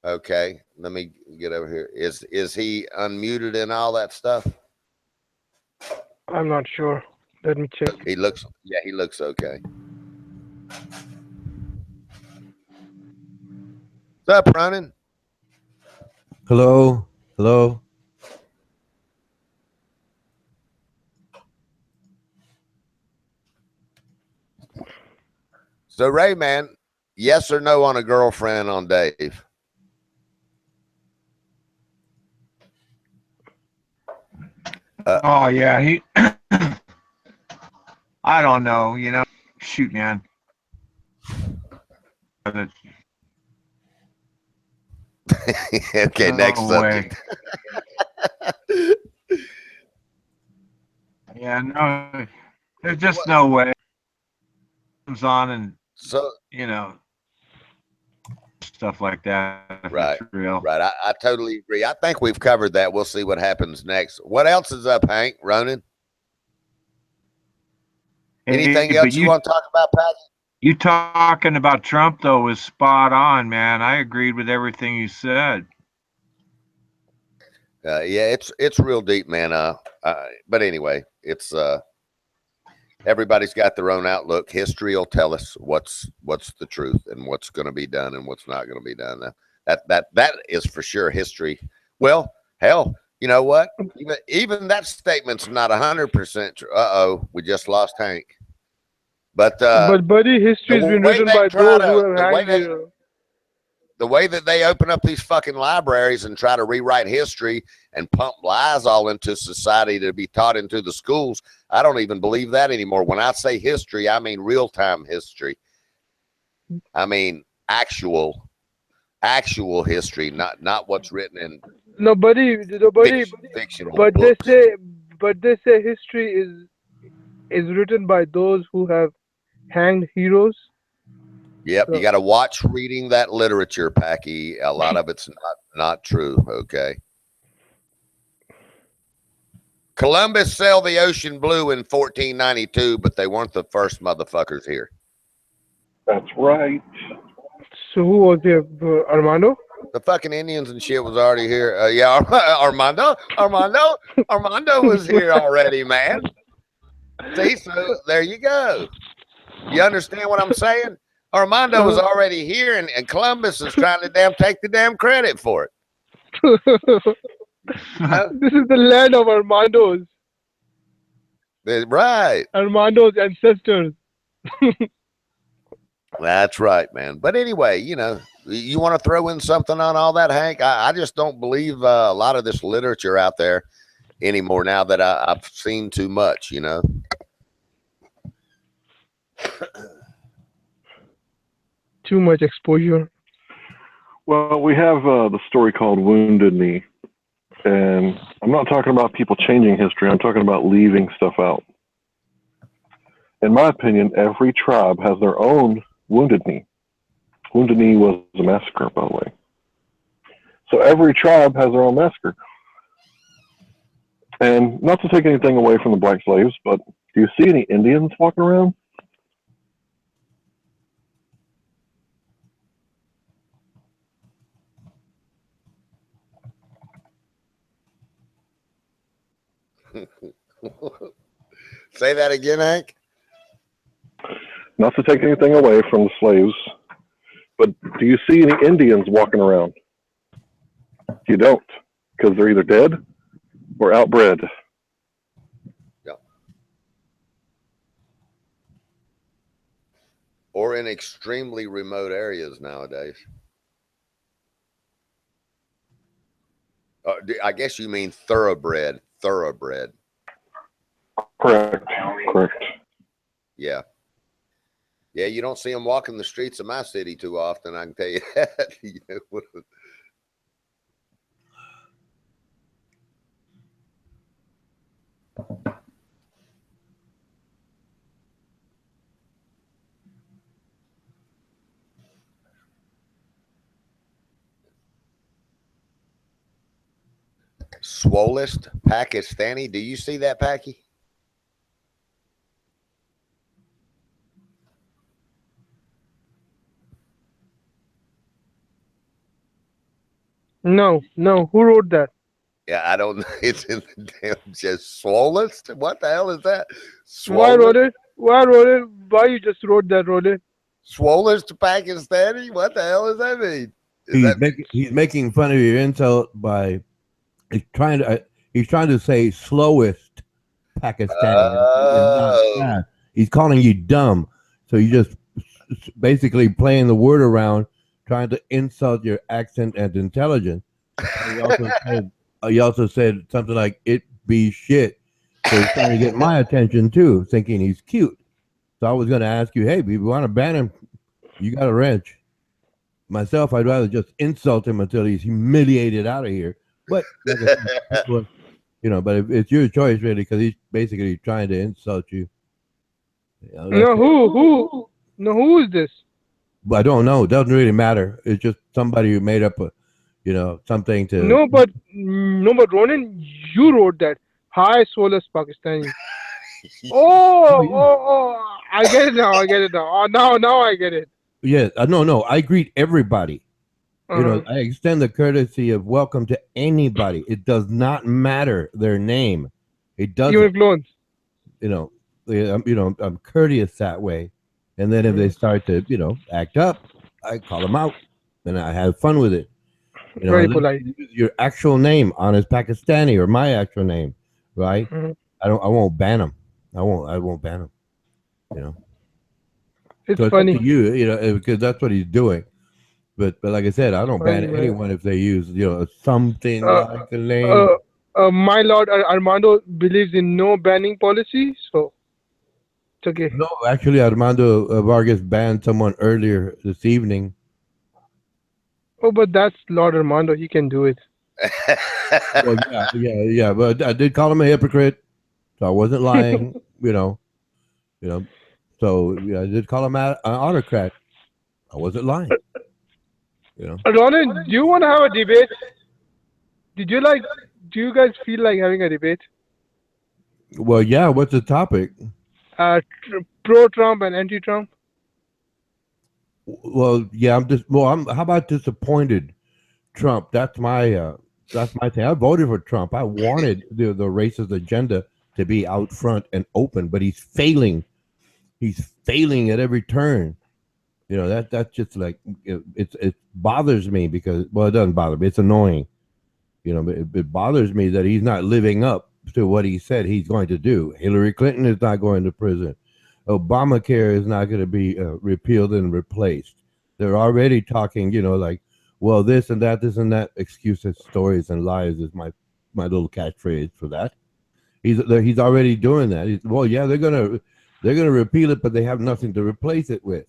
Okay, let me get over here. Is he unmuted and all that stuff? I'm not sure. Let me check. He looks okay. What's up, Ronan? Hello. So, Ray, man, yes or no on a girlfriend on Dave? Oh yeah, he. I don't know. Shoot, man. Okay, next subject. Yeah, no, there's just no way. Comes on and so stuff like that. Right, real. Right. I totally agree. I think we've covered that. We'll see what happens next. What else is up, Hank? Ronan? Anything else you want to talk about, Pat? You talking about Trump though was spot on, man. I agreed with everything you said. Yeah, it's real deep, man. But anyway, it's everybody's got their own outlook. History will tell us what's the truth and what's going to be done and what's not going to be done. That is for sure history. Well, hell, you know what? Even that statement's not 100% true. We just lost Hank. But buddy, history's been written by those who have hanged. The way that they open up these fucking libraries and try to rewrite history and pump lies all into society to be taught into the schools, I don't even believe that anymore. When I say history, I mean real-time history. I mean actual history, not what's written in fictional books. But they say history is written by those who have hanged heroes. Yep, you got to watch reading that literature, Packy. A lot of it's not true. Okay. Columbus sailed the ocean blue in 1492, but they weren't the first motherfuckers here. That's right. So who was there? Armando? The fucking Indians and shit was already here. Yeah, Armando was here already, man. See, so there you go. You understand what I'm saying? Armando was already here, and Columbus is trying to take the damn credit for it. This is the land of Armandos. Right. Armando's ancestors. That's right, man. But anyway, you want to throw in something on all that, Hank? I just don't believe a lot of this literature out there anymore now that I've seen too much, Too much exposure. Well, we have the story called Wounded Knee. And I'm not talking about people changing history. I'm talking about leaving stuff out. In my opinion, every tribe has their own Wounded Knee. Wounded Knee was a massacre, by the way. So every tribe has their own massacre. And not to take anything away from the black slaves, but do you see any Indians walking around? Say that again, Hank. Not to take anything away from the slaves, but do you see any Indians walking around? You don't, because they're either dead or outbred. Yeah. Or in extremely remote areas nowadays. I guess you mean thoroughbred. Thoroughbred. Correct. Yeah. Yeah, you don't see them walking the streets of my city too often, I can tell you that. Swollest Pakistani. Do you see that, Packy? No. Who wrote that? Yeah, I don't know. It's in the damn just Swollest. What the hell is that? Why wrote it? Why you just wrote that, Roland? Swollest Pakistani? What the hell does that mean? He's making fun of your insult by he's trying to say slowest Pakistani. He's calling you dumb. So you just basically playing the word around, trying to insult your accent and intelligence. And he also said something like "it be shit." So he's trying to get my attention too, thinking he's cute. So I was going to ask you, hey, if you want to ban him, you got a wrench. Myself, I'd rather just insult him until he's humiliated out of here. But like I said, but it's your choice really, because he's basically trying to insult you. Who is this? But I don't know. It doesn't really matter. It's just somebody who made up something to. No, but Ronan, you wrote that. Hi, Soulless Pakistani. I get it now. Now I get it. Yes, no. I greet everybody. I extend the courtesy of welcome to anybody. It does not matter their name. It doesn't. Even clones. I'm courteous that way. And then if they start to, act up, I call them out, and I have fun with it. Very polite. Your actual name, Honest Pakistani, or my actual name, right? Mm-hmm. I won't ban them. I won't ban them. It's so funny. It's up to you, because that's what he's doing. But like I said, I don't ban anyone if they use, something like the name. My Lord Armando believes in no banning policy, so it's okay. No, actually, Armando Vargas banned someone earlier this evening. Oh, but that's Lord Armando. He can do it. Well, yeah. But I did call him a hypocrite, so I wasn't lying. So I did call him an autocrat. I wasn't lying. Ronan, do you want to have a debate? Did you like? Do you guys feel like having a debate? Well, yeah. What's the topic? Pro-Trump and anti-Trump. Well, yeah. How about disappointed Trump? That's my thing. I voted for Trump. I wanted the racist agenda to be out front and open, but he's failing. He's failing at every turn. That's just like it bothers me because, well, it doesn't bother me. It's annoying. It bothers me that he's not living up to what he said he's going to do. Hillary Clinton is not going to prison. Obamacare is not going to be repealed and replaced. They're already talking, like, well, this and that, excuses, stories, and lies is my little catchphrase for that. He's already doing that. Well, yeah, they're gonna repeal it, but they have nothing to replace it with.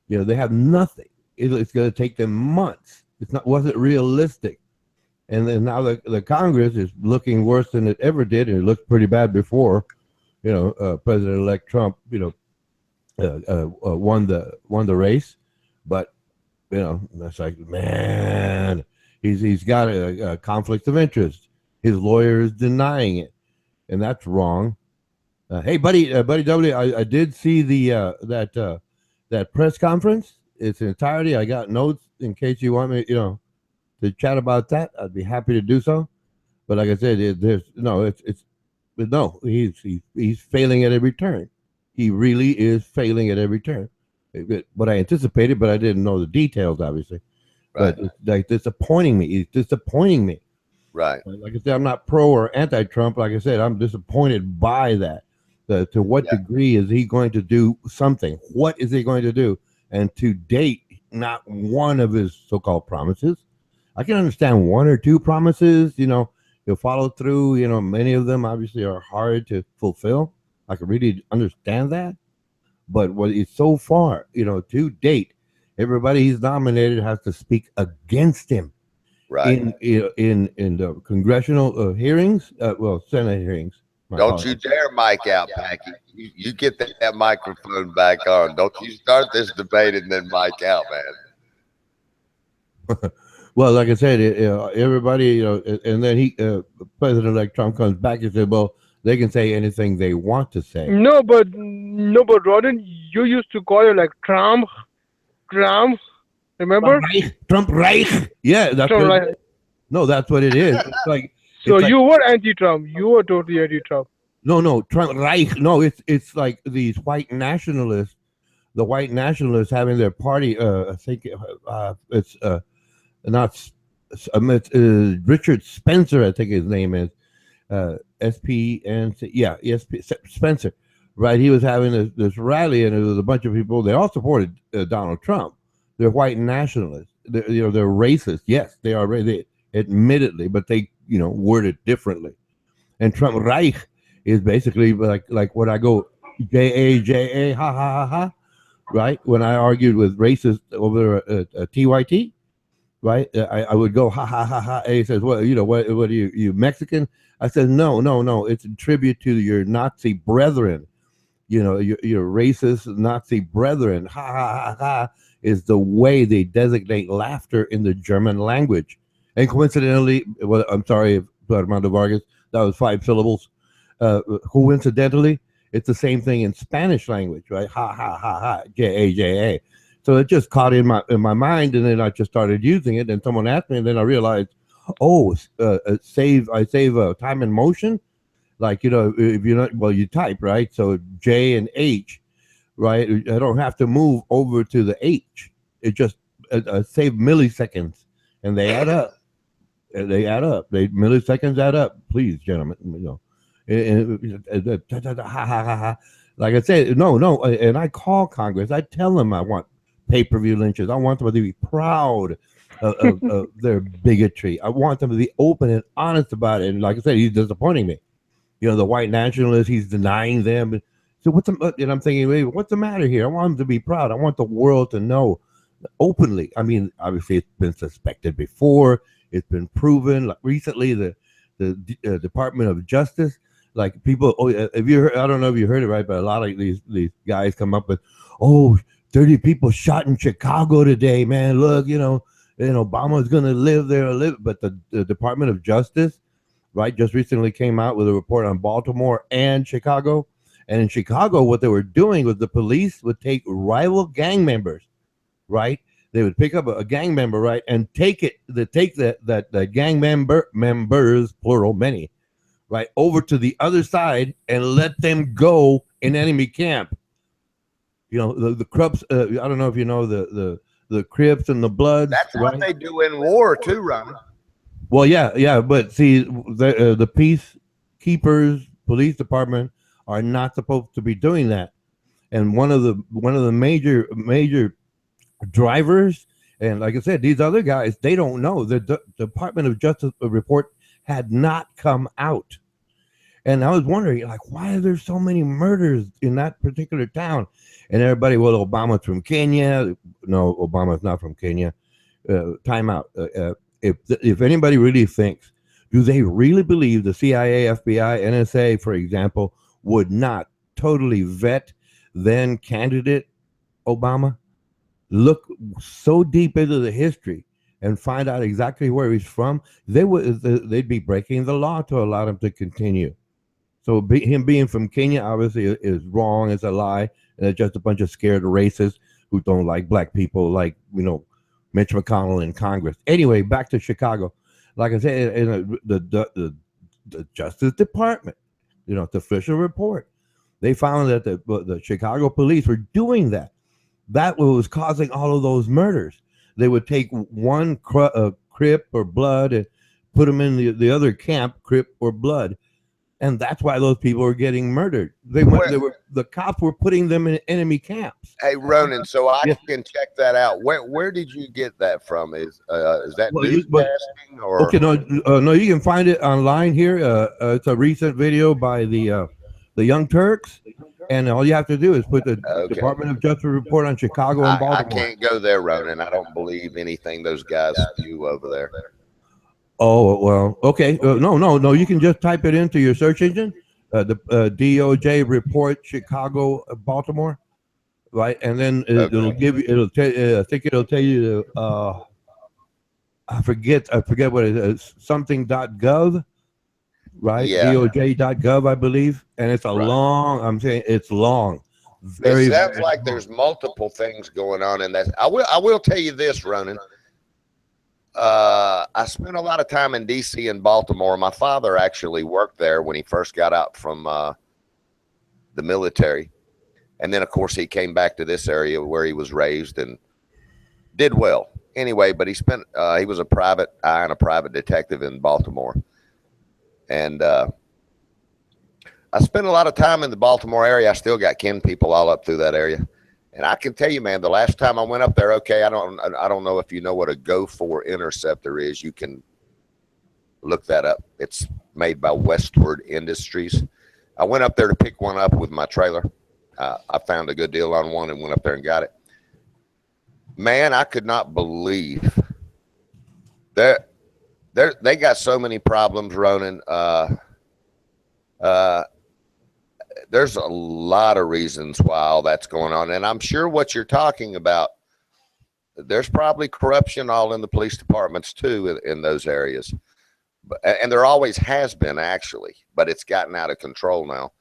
They have nothing. It's going to take them months. Wasn't realistic. And then now the Congress is looking worse than it ever did, and it looked pretty bad before. President-elect Trump, won the race, but that's like, man, he's got a conflict of interest. His lawyer is denying it, and that's wrong. Hey, buddy W, I did see the that press conference. Its entirety. I got notes in case you want me, to chat about that. I'd be happy to do so. But like I said, he's failing at every turn. He really is failing at every turn. What I anticipated, but I didn't know the details, obviously. Right. But it's like disappointing me. He's disappointing me. Right. Like I said, I'm not pro or anti-Trump. Like I said, I'm disappointed by that. To what degree is he going to do something? What is he going to do? And to date, not one of his so-called promises. I can understand one or two promises, he'll follow through. Many of them obviously are hard to fulfill. I can really understand that. But what is so far, to date, everybody he's nominated has to speak against him. Right. In the congressional hearings, Senate hearings. Don't you dare mic out, Packy. You get that microphone back on. Don't you start this debate and then mic out, man. Well, like I said, everybody, and then President-elect Trump comes back and says, well, they can say anything they want to say. No, but Ronan, you used to call it like Trump, remember? Trump Reich. Yeah, that's Trump what Reich. No, that's what it is. It's like so you were anti-Trump. You were totally anti-Trump. No, Trump Reich. No, it's like these white nationalists. The white nationalists having their party. I think it's not. It's Richard Spencer. I think his name is SPNC. Yeah, Spencer. Right, he was having this rally, and it was a bunch of people. They all supported Donald Trump. They're white nationalists. They're racist. Yes, they are. Admittedly, but they word it differently. And Trump Reich is basically like when I go JA ha ha ha ha, right? When I argued with racists over TYT, right? I would go ha ha ha ha. And he says, well, what are you Mexican? I said, no. It's a tribute to your Nazi brethren. Your racist Nazi brethren. Ha ha ha ha is the way they designate laughter in the German language. And coincidentally, well, I'm sorry, Armando Vargas, that was 5 syllables. Coincidentally, it's the same thing in Spanish language, right? Ha ha ha ha, J-A. So it just caught in my mind, and then I just started using it. And someone asked me, and then I realized, I save time and motion. Like if you're not, well, you type, right? So J and H, right? I don't have to move over to the H. It just save milliseconds, and they add up. Milliseconds add up. Please, gentlemen, like I said, no. And I call Congress. I tell them I want pay-per-view lynches. I want them to be proud of their bigotry. I want them to be open and honest about it. And like I said, he's disappointing me. The white nationalists, he's denying them. So and I'm thinking, wait, what's the matter here? I want them to be proud. I want the world to know openly. I mean, obviously, it's been suspected before. It's been proven. Like recently, the Department of Justice, like people. Oh, if you heard, I don't know if you heard it right, but a lot of these guys come up with, oh, 30 people shot in Chicago today, man. Look, and Obama's gonna live there, but the Department of Justice, right, just recently came out with a report on Baltimore and Chicago. And in Chicago, what they were doing was the police would take rival gang members, right? They would pick up a gang member, right, and take that gang members, plural, many, right, over to the other side and let them go in enemy camp. The Crips. I don't know if you know the Crips and the Bloods. That's right? what they do in war too, Ron. Well, yeah, but see, the peacekeepers, police department are not supposed to be doing that. And one of the major drivers, and like I said, these other guys, they don't know. The Department of Justice report had not come out. And I was wondering, like, why are there so many murders in that particular town? And everybody, well, Obama's from Kenya. No, Obama's not from Kenya. Time out. If anybody really thinks, do they really believe the CIA, FBI, NSA, for example, would not totally vet then candidate Obama? Look so deep into the history and find out exactly where he's from. They'd be breaking the law to allow him to continue. So him being from Kenya obviously is wrong. It's a lie, and it's just a bunch of scared racists who don't like black people, like Mitch McConnell in Congress. Anyway, back to Chicago. Like I said, in the Justice Department, the official report, they found that the Chicago police were doing that. That was causing all of those murders. They would take one Crip or Blood and put them in the other camp, Crip or Blood. And that's why those people were getting murdered. The cops were putting them in enemy camps. Hey, Ronan, so I can check that out. Where did you get that from? Is that newscasting or? Okay, no, you can find it online here. It's a recent video by the Young Turks, and all you have to do is put the Department of Justice report on Chicago and Baltimore. I can't go there, Ronan. I don't believe anything those guys do over there. Oh, well, okay. No. You can just type it into your search engine, the DOJ report Chicago, Baltimore, right? And then it'll give you. I think it'll tell you. I forget what it is. Something.gov, right? Yeah. DOJ.gov, I believe. And it's long. I'm saying it's long. It sounds like there's multiple things going on in that. I will tell you this, Ronan. I spent a lot of time in DC and Baltimore. My father actually worked there when he first got out from the military. And then, of course, he came back to this area where he was raised and did well. Anyway, but he was a private eye and a private detective in Baltimore. And I spent a lot of time in the Baltimore area. I still got kin people all up through that area. And I can tell you, man, the last time I went up there, okay, I don't know if you know what a Go4 interceptor is. You can look that up. It's made by Westward Industries. I went up there to pick one up with my trailer. I found a good deal on one and went up there and got it. Man, I could not believe that they got so many problems, Ronan. There's a lot of reasons why all that's going on. And I'm sure what you're talking about, there's probably corruption all in the police departments too in those areas. And there always has been, actually, but it's gotten out of control now.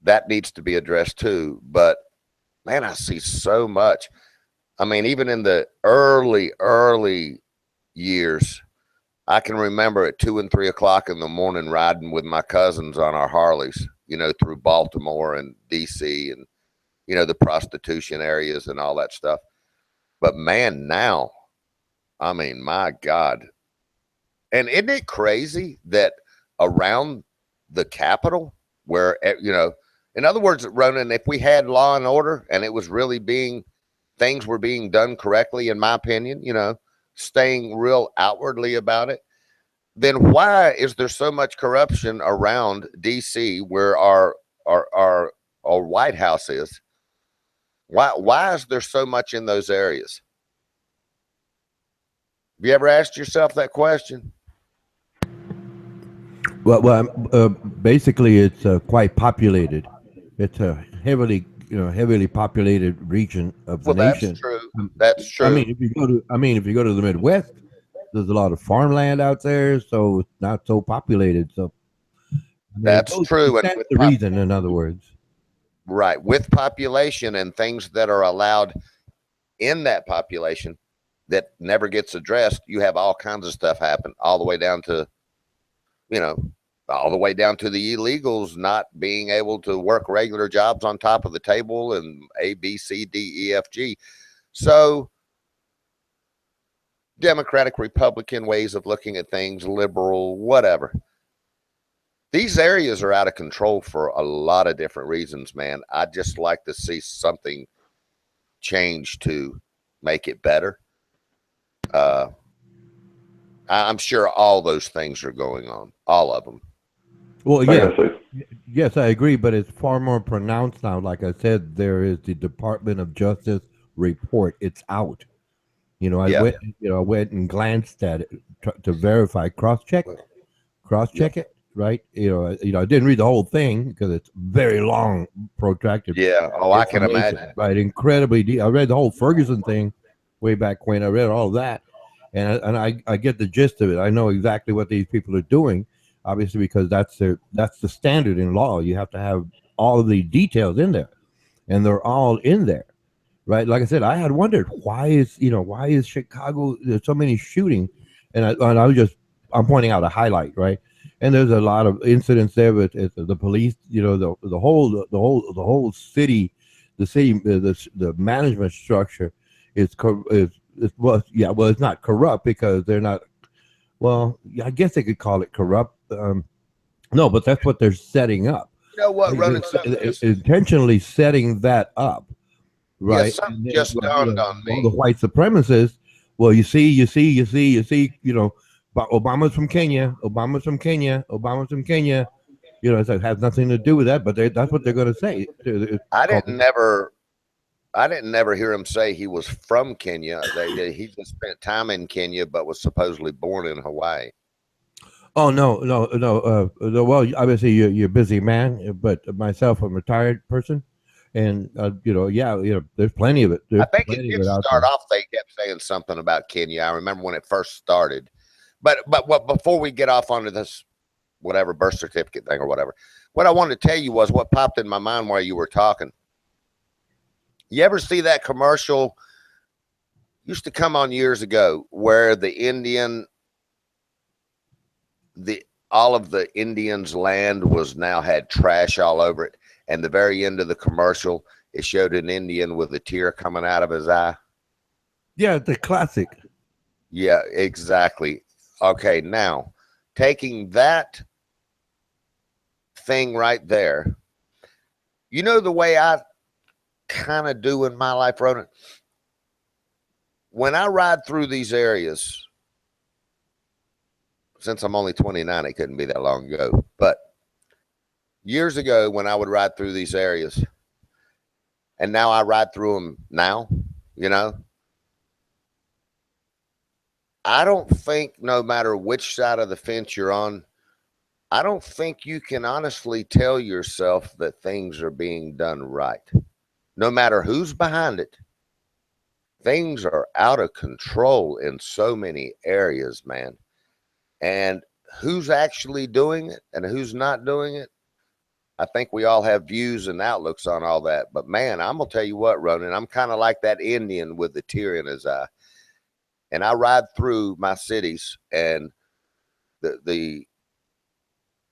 That needs to be addressed too. But man, I see so much. I mean, even in the early years, I can remember at 2 and 3 o'clock in the morning riding with my cousins on our Harleys, through Baltimore and DC and, the prostitution areas and all that stuff. But man, now, I mean, my God. And isn't it crazy that around the Capitol where, in other words, Ronan, if we had law and order and it was really things were being done correctly, in my opinion, staying real outwardly about it, then why is there so much corruption around DC where our White House is? Why is there so much in those areas? Have you ever asked yourself that question? Basically, it's quite populated. It's a heavily populated region of the Well, that's nation. true. Um, That's I mean, true. if you go to the Midwest, there's a lot of farmland out there, so it's not so populated. So, I mean, That's true. And that's with the reason. In other words, right, with population and things that are allowed in that population that never gets addressed, you have all kinds of stuff happen, all the way down to, you know, all the way down to the illegals not being able to work regular jobs on top of the table and A, B, C, D, E, F, G. So Democratic, Republican ways of looking at things, liberal, whatever. These areas are out of control for a lot of different reasons, man. I'd just like to see something change to make it better. I'm sure all those things are going on, all of them. well, I yeah, gotta say, yes, I agree, but it's far more pronounced now. Like I said, there is the Department of Justice report. It's out. Yeah. I went and glanced at it to verify, cross Yeah. check it, right? I didn't read the whole thing because it's very long, protracted Yeah. Oh, I can information, imagine. right? Incredibly deep. I read the whole Ferguson thing way back when. I read all of that, and I get the gist of it. I know exactly what these people are doing, obviously, because that's the standard in law. You have to have all of the details in there, and they're all in there, right? Like I said, I had wondered why is Chicago, there's so many shooting, and I was just, I'm pointing out a highlight, right? And there's a lot of incidents there with the police, the whole city, the management structure is well, it's not corrupt because they're not, well, yeah, I guess they could call it corrupt. No, but that's what they're setting up. You know what, They're Ronan? Something just, intentionally setting that up, yeah, right? something And then, just dawned on all the me. white supremacists. Well, you see. But Obama's from Kenya. Obama's from Kenya. Obama's from Kenya. It has nothing to do with that. But that's what they're going to say. It's I called, didn't never, I didn't never hear him say he was from Kenya. He just spent time in Kenya, but was supposedly born in Hawaii. oh no, no, no. No, well, obviously you're a busy man, but myself, I'm a retired person, and yeah, there's plenty of it. I There's think it plenty of did it out start there. off. They kept saying something about Kenya. I remember when it first started. But what before we get off onto this whatever birth certificate thing or whatever, what I wanted to tell you was what popped in my mind while you were talking. You ever see that commercial? Used to come on years ago where the all of the Indians' land was now had trash all over it, and the very end of the commercial, it showed an Indian with a tear coming out of his eye. Yeah, the classic. Yeah, exactly. Okay, now taking that thing right there, you know the way I kind of do in my life, Ronan? When I ride through these areas, since I'm only 29, it couldn't be that long ago, but years ago when I would ride through these areas, and now I ride through them now, you know, I don't think no matter which side of the fence you're on, I don't think you can honestly tell yourself that things are being done right. No matter who's behind it, things are out of control in so many areas, man. And who's actually doing it and who's not doing it, I think we all have views and outlooks on all that. But man, I'm going to tell you what, Ronan, I'm kind of like that Indian with the tear in his eye. And I ride through my cities and the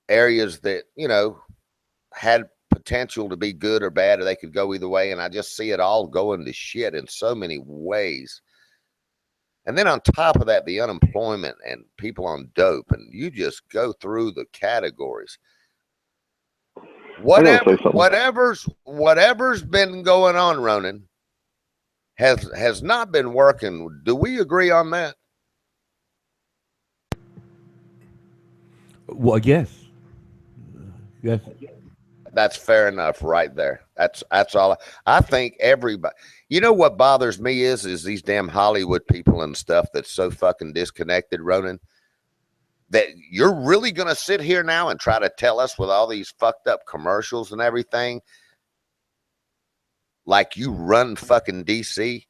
areas that, had potential to be good or bad, or they could go either way. And I just see it all going to shit in so many ways. And then on top of that, the unemployment and people on dope, and you just go through the categories. I gotta say something. Whatever's been going on, Ronan, has not been working. Do we agree on that? Well, yes, yes. That's fair enough right there. That's all. I think everybody, you know what bothers me is these damn Hollywood people and stuff that's so fucking disconnected, Ronan. that you're really going to sit here now and try to tell us with all these fucked up commercials and everything, like you run fucking DC?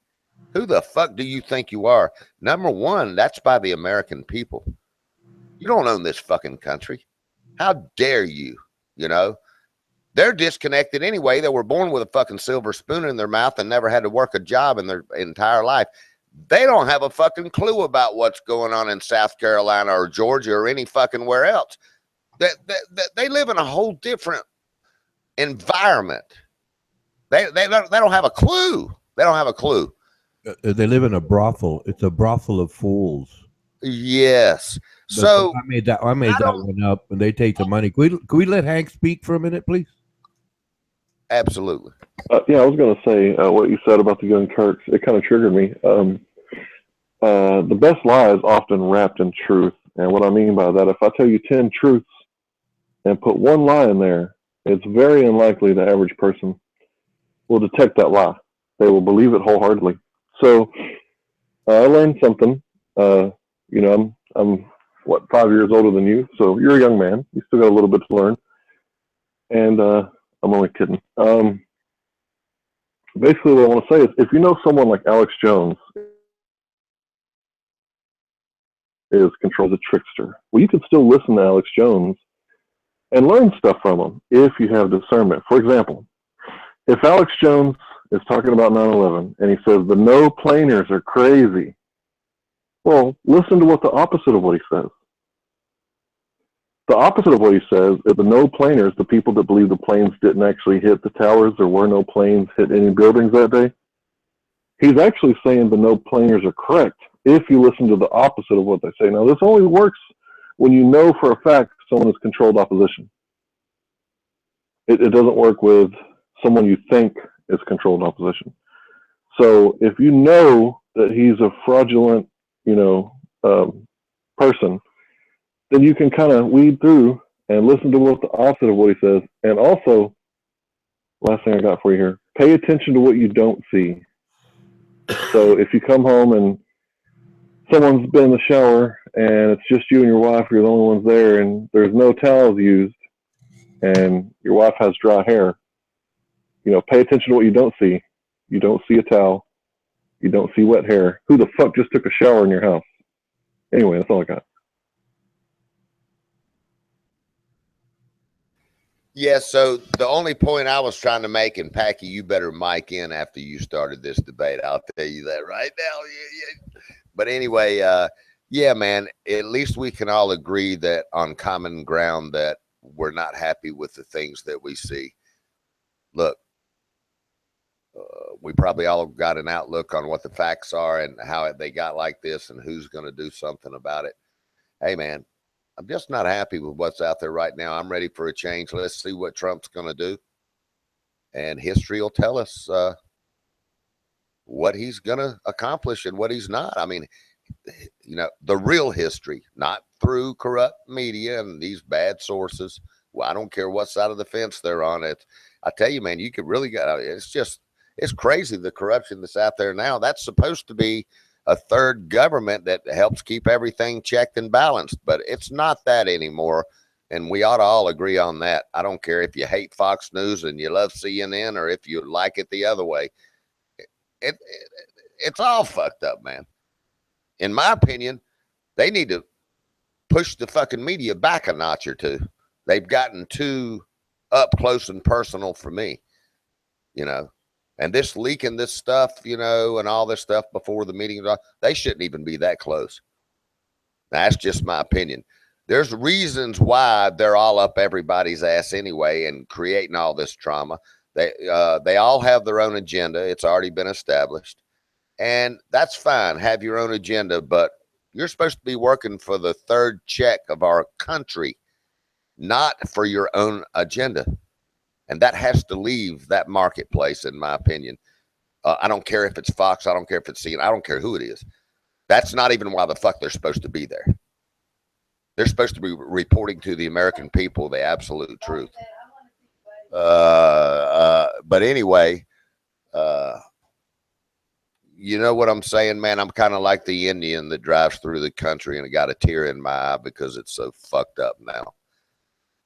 Who the fuck do you think you are? Number one, that's by the American people. You don't own this fucking country. How dare you? You know, they're disconnected anyway. They were born with a fucking silver spoon in their mouth and never had to work a job in their entire life. They don't have a fucking clue about what's going on in South Carolina or Georgia or any fucking where else. They live in a whole different environment. They don't have a clue. They don't have a clue. They live in a brothel. It's a brothel of fools. Yes. But So I made that one up, and they take the money. Can we let Hank speak for a minute, please? absolutely. Yeah, I was going to say what you said about the Young Turks. It kind of triggered me. The best lie is often wrapped in truth. And what I mean by that, if I tell you 10 truths and put one lie in there, it's very unlikely the average person will detect that lie. They will believe it wholeheartedly. So I learned something. You know, I'm what, 5 years older than you, so you're a young man. You still got a little bit to learn. And I'm only kidding. Basically, what I want to say is, if you know someone like Alex Jones is controlled a trickster, well, you can still listen to Alex Jones and learn stuff from him if you have discernment. For example, if Alex Jones is talking about 9/11 and he says the no planers are crazy, well, listen to what the opposite of what he says. The opposite of what he says is the no planers, the people that believe the planes didn't actually hit the towers, there were no planes hit any buildings that day. He's actually saying the no planers are correct if you listen to the opposite of what they say. Now, this only works when you know for a fact someone is controlled opposition. It doesn't work with someone you think is controlled opposition. So if you know that he's a fraudulent, person, then you can kind of weed through and listen to what the opposite of what he says. And also, last thing I got for you here, pay attention to what you don't see. So if you come home and someone's been in the shower and it's just you and your wife, you're the only ones there, and there's no towels used, and your wife has dry hair, pay attention to what you don't see. You don't see a towel. You don't see wet hair. Who the fuck just took a shower in your house? Anyway, that's all I got. Yeah, so the only point I was trying to make, and Packy, you better mic in after you started this debate. I'll tell you that right now. Yeah. But anyway, yeah, man, at least we can all agree that on common ground that we're not happy with the things that we see. Look, we probably all got an outlook on what the facts are and how they got like this and who's going to do something about it. Hey, man, I'm just not happy with what's out there right now. I'm ready for a change. Let's see what Trump's going to do. And history will tell us what he's going to accomplish and what he's not. I mean, the real history, not through corrupt media and these bad sources. Well, I don't care what side of the fence they're on. I tell you, man, you could really get, it's crazy the corruption that's out there now. That's supposed to be a third government that helps keep everything checked and balanced, but it's not that anymore. And we ought to all agree on that. I don't care if you hate Fox News and you love CNN or if you like it the other way. It's all fucked up, man. In my opinion, they need to push the fucking media back a notch or two. They've gotten too up close and personal for me, and this leaking this stuff, and all this stuff before the meeting, they shouldn't even be that close. That's just my opinion. There's reasons why they're all up everybody's ass anyway and creating all this trauma. They all have their own agenda. It's already been established. And that's fine. Have your own agenda, but you're supposed to be working for the third check of our country, not for your own agenda. And that has to leave that marketplace, in my opinion. I don't care if it's Fox. I don't care if it's CNN. I don't care who it is. That's not even why the fuck they're supposed to be there. They're supposed to be reporting to the American people the absolute truth. But anyway, You know what I'm saying, man? I'm kind of like the Indian that drives through the country and I got a tear in my eye because it's so fucked up now.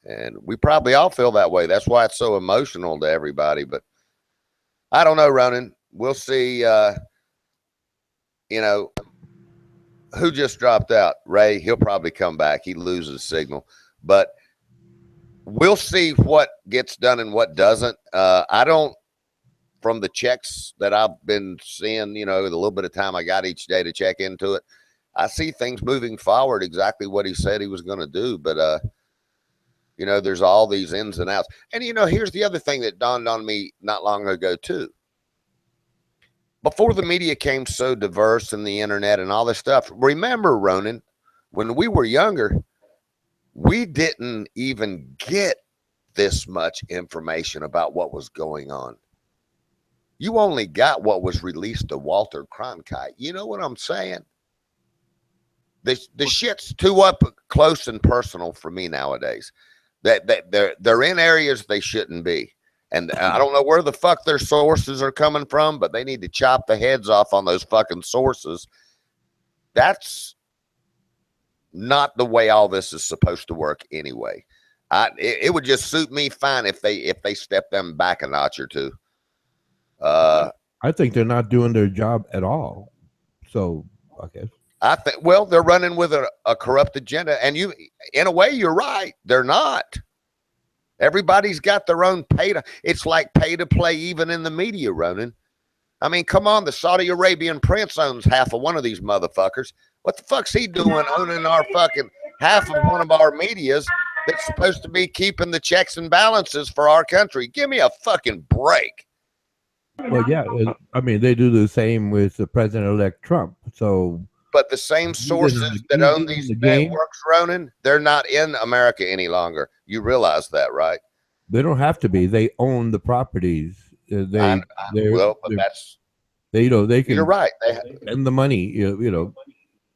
And we probably all feel that way. That's why it's so emotional to everybody. But I don't know, Ronan. We'll see. You know, who just dropped out? Ray, he'll probably come back. He loses signal. But we'll see what gets done and what doesn't. I don't, from the checks that I've been seeing, you know, the little bit of time I got each day to check into it, I see things moving forward exactly what he said he was going to do. But, you know, there's all these ins and outs. And, you know, here's the other thing that dawned on me not long ago, too. Before the media came so diverse and the internet and all this stuff, remember, Ronan, when we were younger, we didn't even get this much information about what was going on. You only got what was released to Walter Cronkite. You know what I'm saying? The shit's too up close and personal for me nowadays. That they're in areas they shouldn't be. And I don't know where the fuck their sources are coming from, but they need to chop the heads off on those fucking sources. That's not the way all this is supposed to work anyway. It would just suit me fine if they step them back a notch or two. I think they're not doing their job at all. So, okay. I think, well, they're running with a corrupt agenda. And you, in a way, you're right. They're not. Everybody's got their own it's like pay to play even in the media, Ronan. I mean, come on, the Saudi Arabian prince owns half of one of these motherfuckers. What the fuck's he doing owning our fucking half of one of our medias that's supposed to be keeping the checks and balances for our country? Give me a fucking break. Well, yeah, I mean, they do the same with the President-elect Trump. So, but the same sources that own these networks, Ronan, they're not in America any longer. You realize that, right? They don't have to be. They own the properties. But that's they can. You're right. They and the money. You know.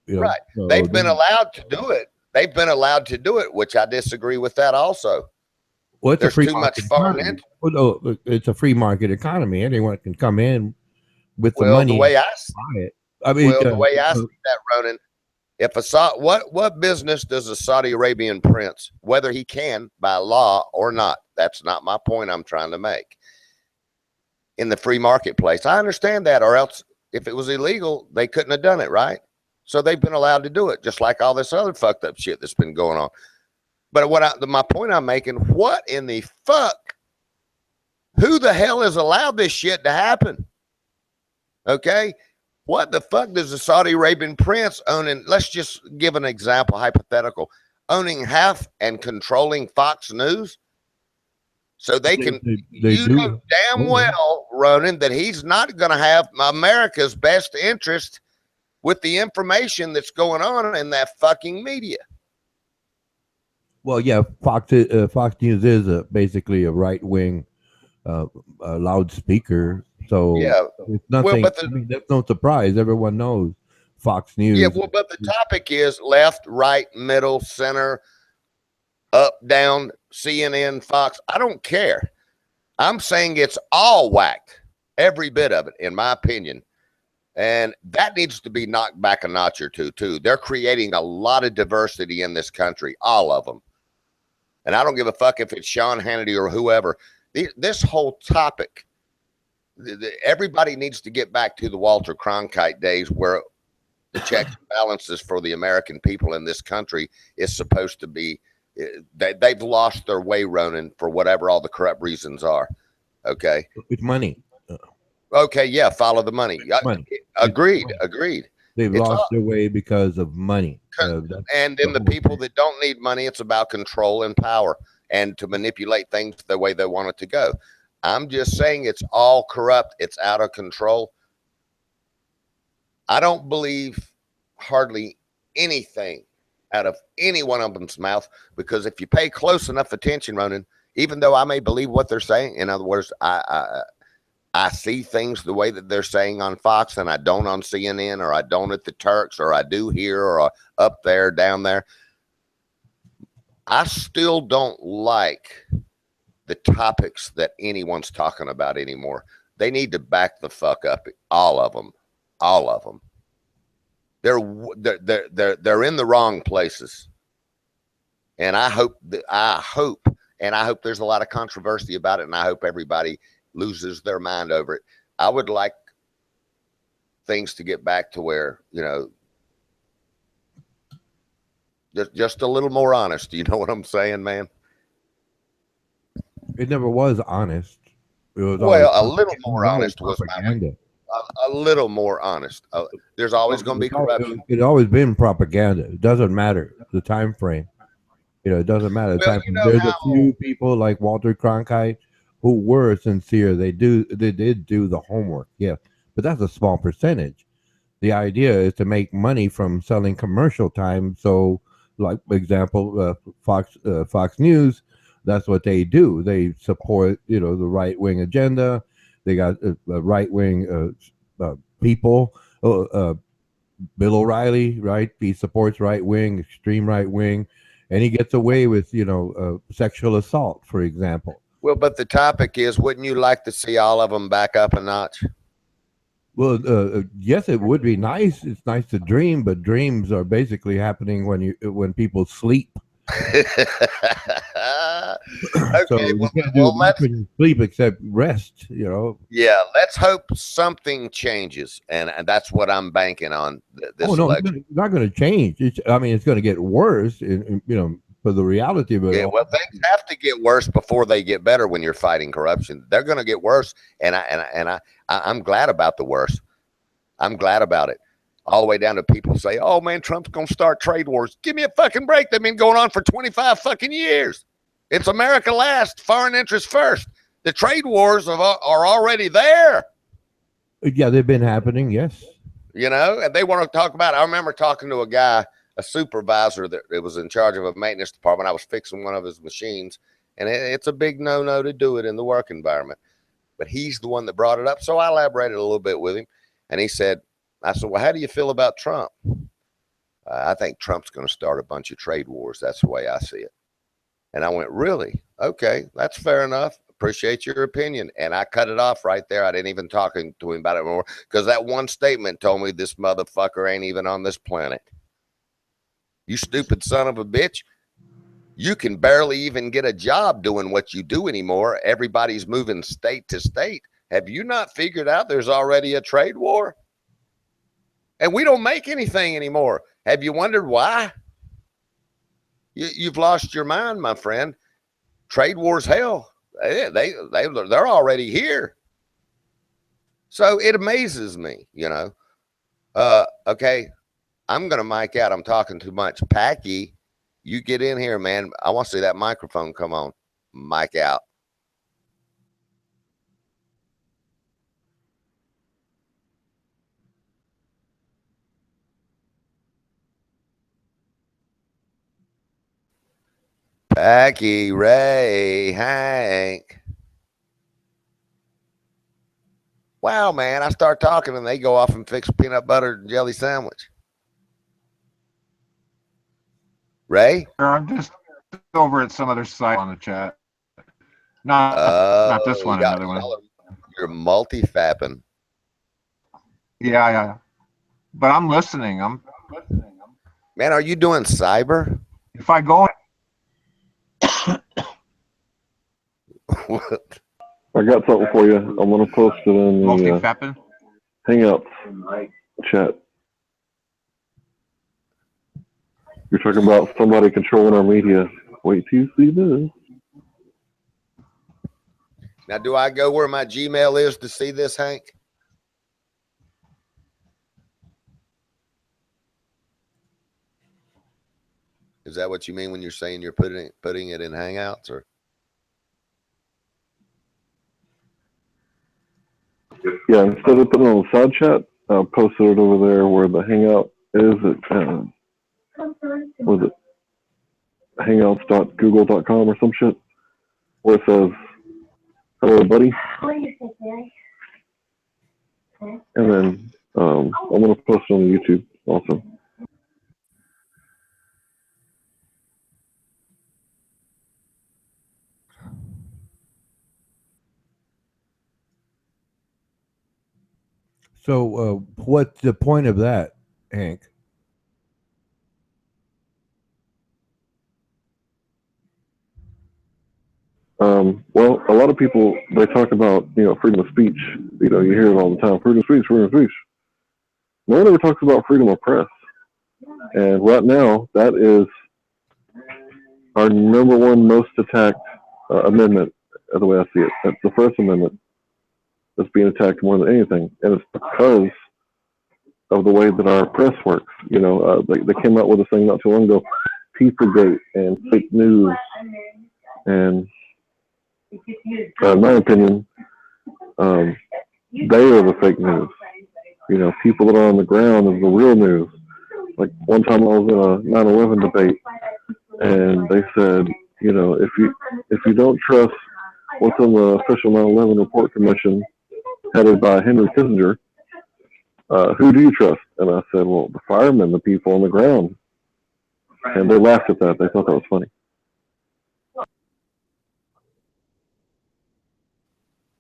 Right. So they've been allowed to do it. They've been allowed to do it, which I disagree with that also. Well, it's There's a free too market much foreign economy. Well, no, it's a free market economy. Anyone can come in with the money. The way I buy it. I mean, the way I see that, Ronan, if what business does a Saudi Arabian prince, whether he can by law or not, that's not my point I'm trying to make. In the free marketplace, I understand that, or else if it was illegal, they couldn't have done it, right? So they've been allowed to do it, just like all this other fucked up shit that's been going on. But my point I'm making, what in the fuck? Who the hell has allowed this shit to happen? Okay? What the fuck does the Saudi Arabian prince owning, let's just give an example, hypothetical, owning half and controlling Fox News? So they can, you know damn well, Ronan, that he's not going to have America's best interest with the information that's going on in that fucking media. Well, yeah, Fox News is basically a right-wing loudspeaker. So yeah, it's nothing. I mean, that's no surprise. Everyone knows Fox News. Yeah, well, but the topic is left, right, middle, center, up, down, CNN, Fox. I don't care. I'm saying it's all whacked, every bit of it, in my opinion. And that needs to be knocked back a notch or two, too. They're creating a lot of diversity in this country, all of them. And I don't give a fuck if it's Sean Hannity or whoever. This whole topic, everybody needs to get back to the Walter Cronkite days where the checks and balances for the American people in this country is supposed to be. They've lost their way, Ronan, for whatever all the corrupt reasons are. Okay? With money. Okay, yeah, follow the money. Agreed. They've lost their way because of money. And then the people that don't need money, it's about control and power and to manipulate things the way they want it to go. I'm just saying it's all corrupt. It's out of control. I don't believe hardly anything out of any one of them's mouth, because if you pay close enough attention, Ronan, even though I may believe what they're saying, in other words, I see things the way that they're saying on Fox and I don't on CNN, or I don't at the Turks, or I do here, or up there, down there. I still don't like the topics that anyone's talking about anymore. They need to back the fuck up, all of them. All of them. They're in the wrong places. And I hope there's a lot of controversy about it, and I hope everybody loses their mind over it. I would like things to get back to where, just a little more honest. You know what I'm saying, man? It never was honest. It was a little more honest was propaganda. A little more honest. There's always going to be corruption. It's always been propaganda. It doesn't matter the time frame. It doesn't matter the time frame. There's a few people like Walter Cronkite who were sincere. They did do the homework, yeah, but that's a small percentage. The idea is to make money from selling commercial time. So, like example, Fox News, that's what they do. They support the right wing agenda. They got right wing people. Bill O'Reilly, right? He supports right wing, extreme right wing, and he gets away with sexual assault, for example. Well, but the topic is, wouldn't you like to see all of them back up a notch? Well, yes, it would be nice. It's nice to dream, but dreams are basically happening when people sleep. Okay, so you can't do much when you sleep except rest. Yeah, let's hope something changes, and that's what I'm banking on. This election. It's not going to change. It's going to get worse. For the reality of it. Yeah, well, things have to get worse before they get better. When you're fighting corruption, they're going to get worse, and I'm glad about the worst. I'm glad about it. All the way down to people say, "Oh man, Trump's going to start trade wars." Give me a fucking break. They've been going on for 25 fucking years. It's America last, foreign interest first. The trade wars are already there. Yeah, they've been happening. Yes. And they want to talk about it. I remember talking to a guy, a supervisor that was in charge of a maintenance department. I was fixing one of his machines, and it's a big no-no to do it in the work environment. But he's the one that brought it up, so I elaborated a little bit with him, and I said, well, how do you feel about Trump? I think Trump's going to start a bunch of trade wars. That's the way I see it. And I went, really? Okay, that's fair enough. Appreciate your opinion. And I cut it off right there. I didn't even talk to him about it more, because that one statement told me this motherfucker ain't even on this planet. You stupid son of a bitch. You can barely even get a job doing what you do anymore. Everybody's moving state to state. Have you not figured out there's already a trade war? And we don't make anything anymore. Have you wondered why? You've lost your mind, my friend. Trade wars, hell, they're already here. So it amazes me, Okay, I'm going to mic out. I'm talking too much. Packy, you get in here, man. I want to see that microphone come on. Mic out. Packy, Ray, Hank. Wow, man. I start talking and they go off and fix a peanut butter and jelly sandwich. Ray? I'm just over at some other site on the chat. Not this one, another one. You're multi-fapping. Yeah. But I'm listening. Man, are you doing cyber? If I go... What? I got something for you. I'm going to post it in the Hangouts chat. You're talking about somebody controlling our media. Wait till you see this. Now, do I go where my Gmail is to see this, Hank? Is that what you mean when you're saying you're putting it in Hangouts, or? Yeah, instead of putting it on the side chat, I'll post it over there where the Hangout is. Was it hangouts.google.com or some shit? Where it says, "Hello, buddy." And then I'm going to post it on YouTube also. So, what's the point of that, Hank? Well, a lot of people, they talk about, freedom of speech. You hear it all the time. Freedom of speech, freedom of speech. No one ever talks about freedom of press. And right now, that is our number one most attacked amendment, the way I see it. That's the First Amendment that's being attacked more than anything. And it's because of the way that our press works. They came out with a thing not too long ago, Pizzagate and fake news. And in my opinion, they are the fake news. People that are on the ground is the real news. Like one time I was in a 9/11 debate, and they said, if you don't trust what's on the official 9/11 report commission headed by Henry Kissinger, who do you trust? And I said, well, the firemen, the people on the ground. And they laughed at that. They thought that was funny.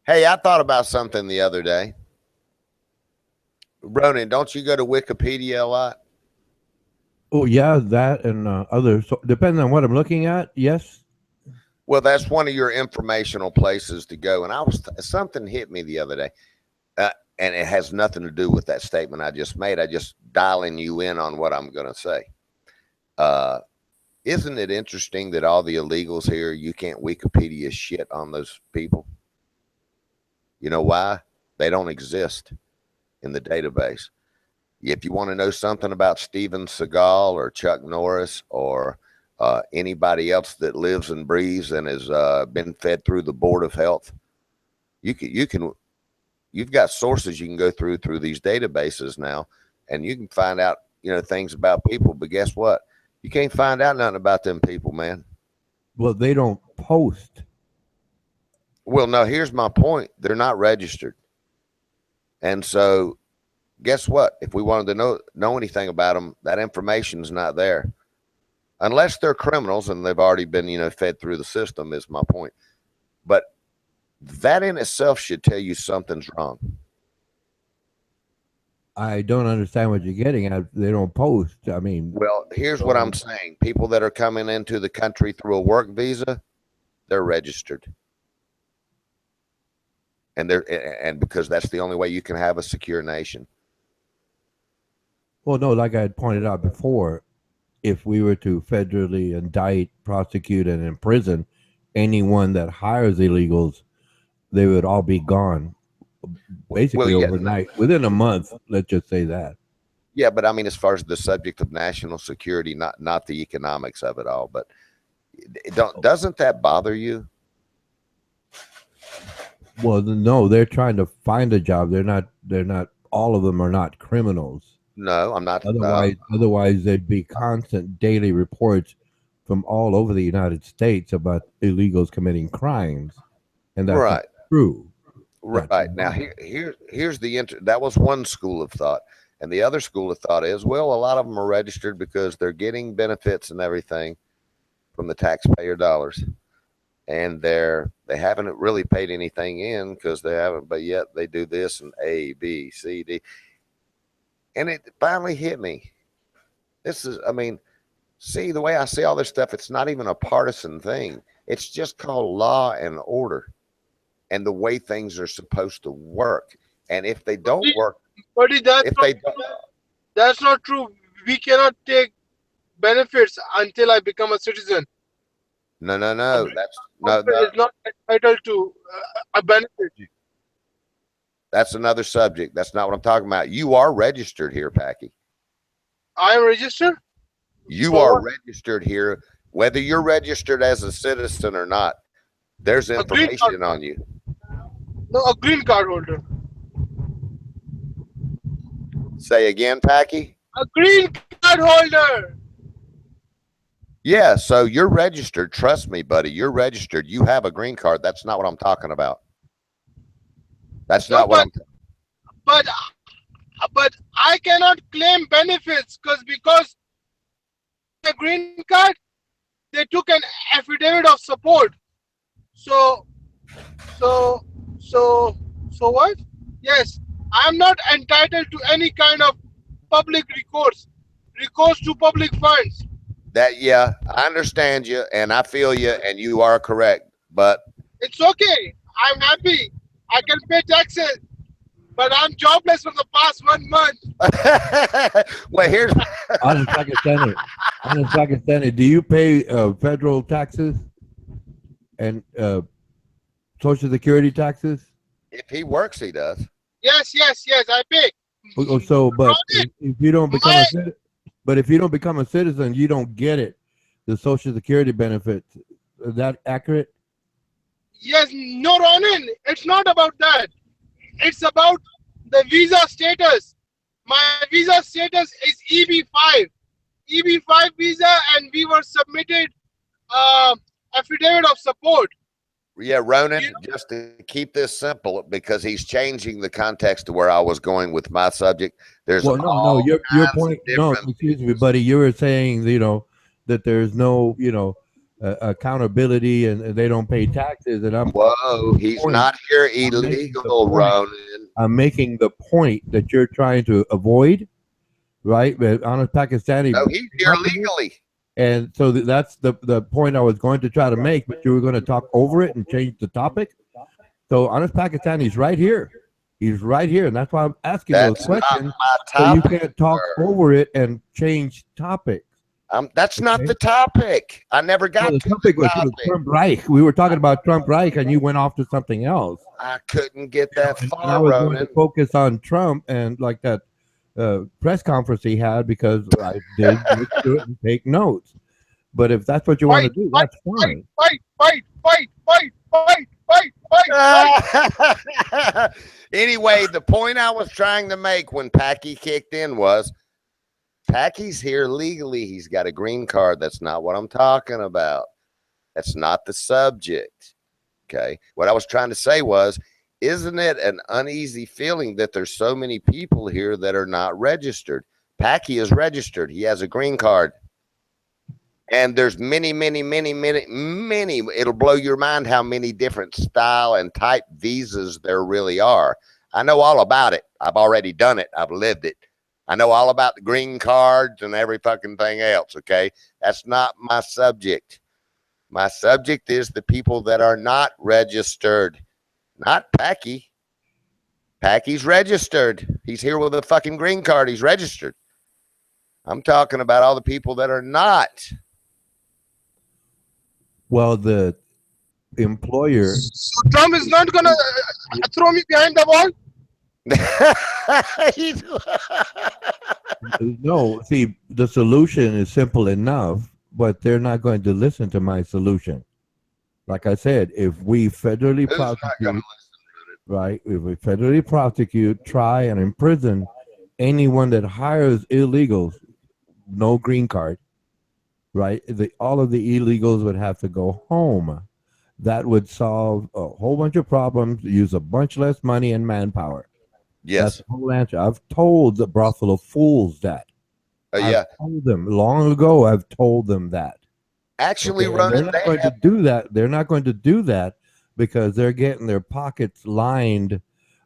Hey, I thought about something the other day. Ronan, don't you go to Wikipedia a lot? Oh yeah, that and others. So, depending on what I'm looking at, yes. Well, that's one of your informational places to go. And something hit me the other day, and it has nothing to do with that statement I just made. I just dialing you in on what I'm going to say. Isn't it interesting that all the illegals here, you can't Wikipedia shit on those people? You know why? They don't exist in the database. If you want to know something about Steven Seagal or Chuck Norris or anybody else that lives and breathes and has been fed through the Board of Health, you've got sources you can go through these databases now, and you can find out things about people. But guess what? You can't find out nothing about them people, man. Well, they don't post. Well, no, here's my point. They're not registered. And so guess what? If we wanted to know anything about them, that information is not there. Unless they're criminals and they've already been, fed through the system, is my point. But that in itself should tell you something's wrong. I don't understand what you're getting at. They don't post. I mean, well, here's what I'm saying. People that are coming into the country through a work visa, they're registered. And because that's the only way you can have a secure nation. Well, no, like I had pointed out before, if we were to federally indict, prosecute, and imprison anyone that hires illegals, they would all be gone basically overnight, within a month. Let's just say that. Yeah, but I mean, as far as the subject of national security, not the economics of it all, but doesn't that bother you? Well, no, they're trying to find a job. They're not. All of them are not criminals. No, I'm not. Otherwise, there'd be constant daily reports from all over the United States about illegals committing crimes, and that's right. Not true. Right. Now, here's that was one school of thought, and the other school of thought is, well, a lot of them are registered because they're getting benefits and everything from the taxpayer dollars, and they haven't really paid anything in because they haven't, but yet they do this and A, B, C, D. And it finally hit me. See, the way I see all this stuff, it's not even a partisan thing. It's just called law and order and the way things are supposed to work. And if they don't work, that's not true. We cannot take benefits until I become a citizen. No. It's not entitled to a benefit. That's another subject. That's not what I'm talking about. You are registered here, Packy. I am registered? You are registered here. Whether you're registered as a citizen or not, there's information on you. No, a green card holder. Say again, Packy? A green card holder. Yeah, so you're registered. Trust me, buddy. You're registered. You have a green card. That's not what I'm talking about. That's not what I'm. But I cannot claim benefits because the green card, they took an affidavit of support. So what? Yes, I'm not entitled to any kind of public recourse to public funds. Yeah, I understand you and I feel you and you are correct. But It's okay. I'm happy. I can pay taxes, but I'm jobless for the past 1 month. well, here's Honest Pakistani, do you pay federal taxes and Social Security taxes? if he works, he does. Yes, I pay. So, but Ronnie, if you don't become my, a citizen, but if you don't become a citizen, you don't get it. The Social Security benefits. Is that accurate? yes, no, Ronan, it's not about that. It's about the visa status. My visa status is EB5. EB5 visa, and we were submitted affidavit of support. Yeah, Ronan, You just to keep this simple, because he's changing the context to where I was going with my subject. There's Well, no. all Your kinds point. of No, different. excuse me, buddy. You were saying that there's no accountability and they don't pay taxes, and Whoa, he's point. not here I'm making the illegal, point. Ronan. I'm making the point that you're trying to avoid, right? But honest Pakistani, No, he's here legally. and so that's the point I was going to try to make, but you were going to talk over it and change the topic. So honest Pakistani is right here. He's right here, and that's why I'm asking those That's not questions. my So you topic. can't talk sir. over it and change topics. That's not Okay. the topic. I never got No, the to topic the was topic. Trump Reich. We were talking about Trump Reich, and you went off to something else. I couldn't get that And I far, was going to Ronan. focus on Trump and like that press conference he had because I did look through it and take notes. But if that's what you want to do, that's fine. Fight. Anyway, the point I was trying to make when Packy kicked in was Packy's here legally. He's got a green card. That's not what I'm talking about. That's not the subject. Okay. What I was trying to say was, isn't it an uneasy feeling that there's so many people here that are not registered? Packy is registered. He has a green card. And there's many. It'll blow your mind how many different style and type visas there really are. I know all about it. I've already done it. I've lived it. I know all about the green cards and every fucking thing else. Okay. That's not my subject. My subject is the people that are not registered, not Packy. Packy's registered. He's here with a fucking green card. He's registered. I'm talking about all the people that are not. Well, the employer. So Trump is not gonna throw me behind the wall. No, see, the solution is simple enough, but they're not going to listen to my solution. Like I said, if we federally Who's not gonna prosecute, right? If we federally prosecute, try and imprison anyone that hires illegals, no green card, right? All of the illegals would have to go home. That would solve a whole bunch of problems, use a bunch less money and manpower. Yes. That's the whole answer. I've told the brothel of fools that. Yeah. I've told them long ago. I've told them that. Actually, Okay, Ronan, they're not going to do that. They're not going to do that because they're getting their pockets lined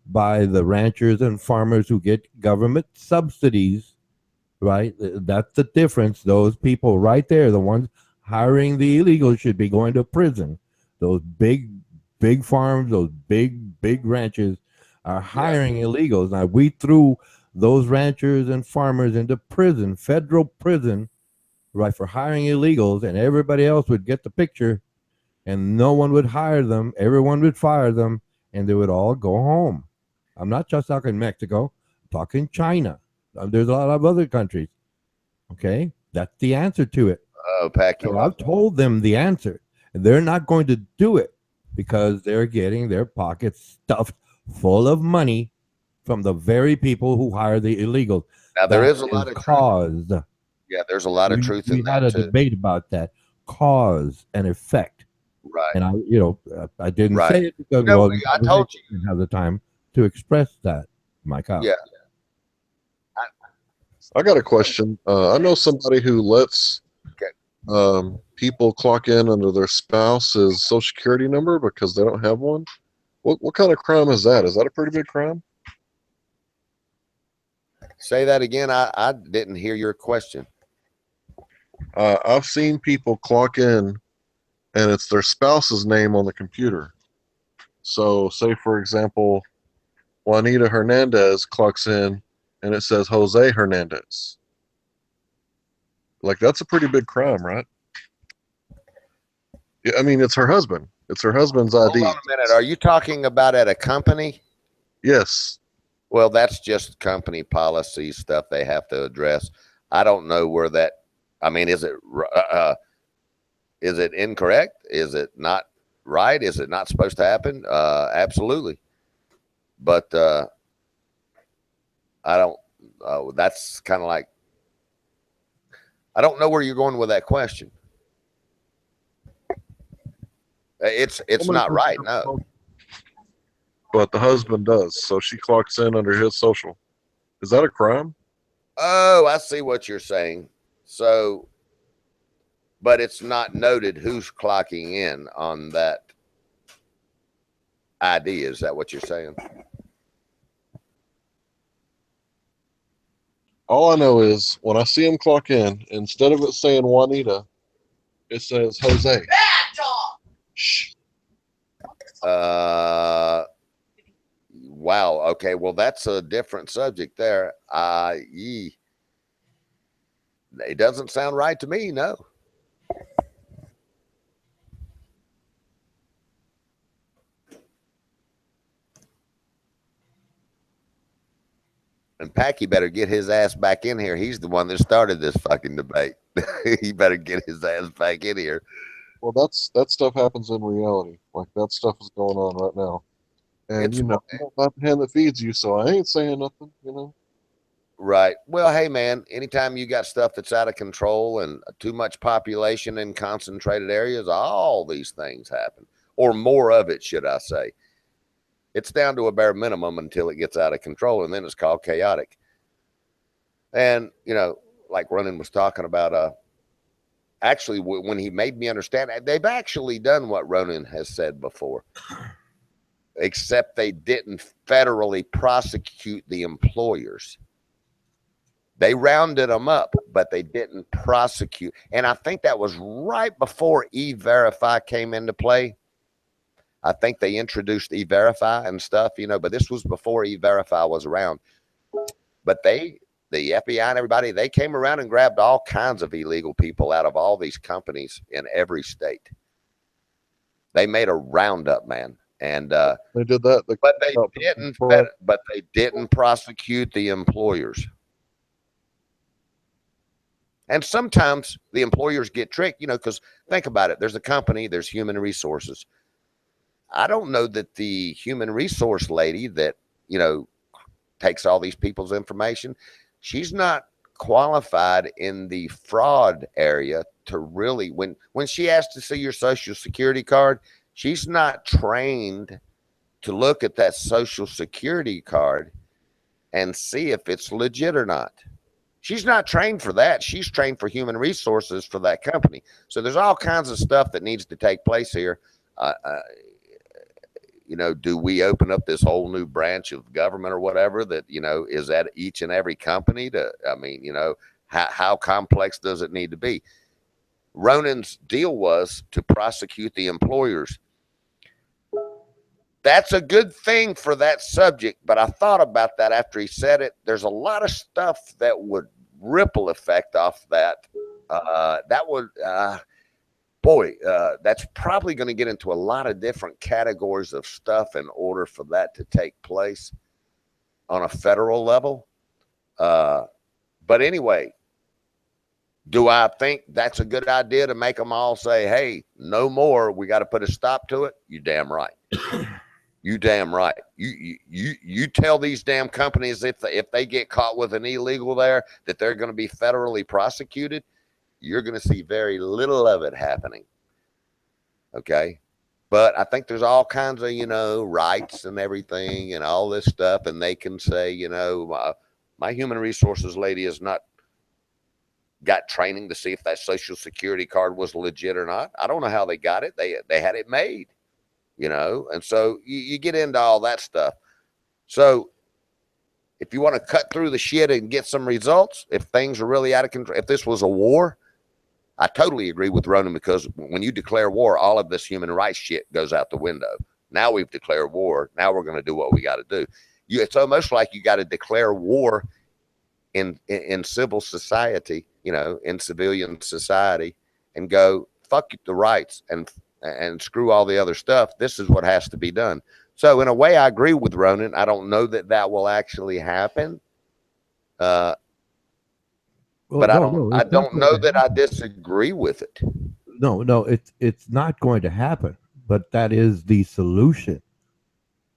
by the ranchers and farmers who get government subsidies, right? That's the difference. Those people right there, the ones hiring the illegals, should be going to prison. Those big farms, those big ranches are hiring illegals. Now, we threw those ranchers and farmers into prison, federal prison, right, for hiring illegals, and everybody else would get the picture, and no one would hire them. Everyone would fire them, and they would all go home. I'm not just talking Mexico, I'm talking China. There's a lot of other countries. Okay, that's the answer to it. Oh, Packy. So I've told them the answer, and they're not going to do it because they're getting their pockets stuffed full of money from the very people who hire the illegals. Now there That is a lot of truth. cause. Yeah, there's a lot of truth We in had that a too. debate about that cause and effect, Right. and I didn't Right. say it because No, well, I told you. didn't have the time to express that, Mike. Yeah. I got a question. I know somebody who lets people clock in under their spouse's social security number because they don't have one. What kind of crime is that? Is that a pretty big crime? Say that again. I didn't hear your question. I've seen people clock in and it's their spouse's name on the computer. So, say for example, Juanita Hernandez clocks in and it says Jose Hernandez. Like, that's a pretty big crime, right? Yeah, I mean, it's her husband. It's her husband's ID. Hold on a minute. Are you talking about at a company? Yes. Well, that's just company policy stuff they have to address. I don't know where that. I mean, is it incorrect? Is it not right? Is it not supposed to happen? Absolutely. But I don't. That's kind of like. I don't know where you're going with that question. It's not right. No. But the husband does, so she clocks in under his social. Is that a crime? Oh, I see what you're saying. So, but it's not noted who's clocking in on that ID. Is that what you're saying? All I know is when I see him clock in, instead of it saying Juanita, it says Jose. Shh. Wow. Okay. Well, that's a different subject there. It doesn't sound right to me. No. And Packy better get his ass back in here. He's the one that started this fucking debate. He better get his ass back in here. Well, that stuff happens in reality. Like, that stuff is going on right now. And It's you know, I'm not the hand that feeds you, so I ain't saying nothing. You know. right. Well, hey man, anytime you got stuff that's out of control and too much population in concentrated areas, all these things happen, or more of it, should I say. It's down to a bare minimum until it gets out of control, and then it's called chaotic. And, you know, like Ronan was talking about, actually, when he made me understand, they've actually done what Ronan has said before, except they didn't federally prosecute the employers. They rounded them up, but they didn't prosecute. And I think that was right before E-Verify came into play. I think they introduced E-Verify and stuff, you know, but this was before E-Verify was around. But the FBI and everybody, they came around and grabbed all kinds of illegal people out of all these companies in every state. They made a roundup, man. And They did that. but they didn't prosecute the employers. And sometimes the employers get tricked, you know, because think about it. There's a company, there's human resources. I don't know that the human resource lady that, you know, takes all these people's information, she's not qualified in the fraud area to really, when she asks to see your social security card, she's not trained to look at that social security card and see if it's legit or not. She's not trained for that. She's trained for human resources for that company. So there's all kinds of stuff that needs to take place here. You know, do we open up this whole new branch of government or whatever that, you know, is at each and every company to, I mean, you know, how complex does it need to be? Ronan's deal was to prosecute the employers. That's a good thing for that subject, but I thought about that after he said it. There's a lot of stuff that would ripple effect off that. That would, that's probably going to get into a lot of different categories of stuff in order for that to take place on a federal level. But anyway, do I think that's a good idea to make them all say, hey, no more, we got to put a stop to it? You damn right. You damn right. You tell these damn companies if they get caught with an illegal there that they're going to be federally prosecuted. You're going to see very little of it happening. Okay. But I think there's all kinds of, you know, rights and everything and all this stuff. And they can say, you know, my human resources lady has not got training to see if that social security card was legit or not. I don't know how they got it. They had it made, you know, and so you get into all that stuff. So if you want to cut through the shit and get some results, if things are really out of control, if this was a war, I totally agree with Ronan, because when you declare war, all of this human rights shit goes out the window. Now we've declared war. Now we're going to do what we got to do. It's almost like you got to declare war in civil society, in civilian society, and go, fuck the rights and screw all the other stuff. This is what has to be done. So in a way, I agree with Ronan. I don't know that will actually happen. But I don't know that I disagree with it. No, it's not going to happen. But that is the solution.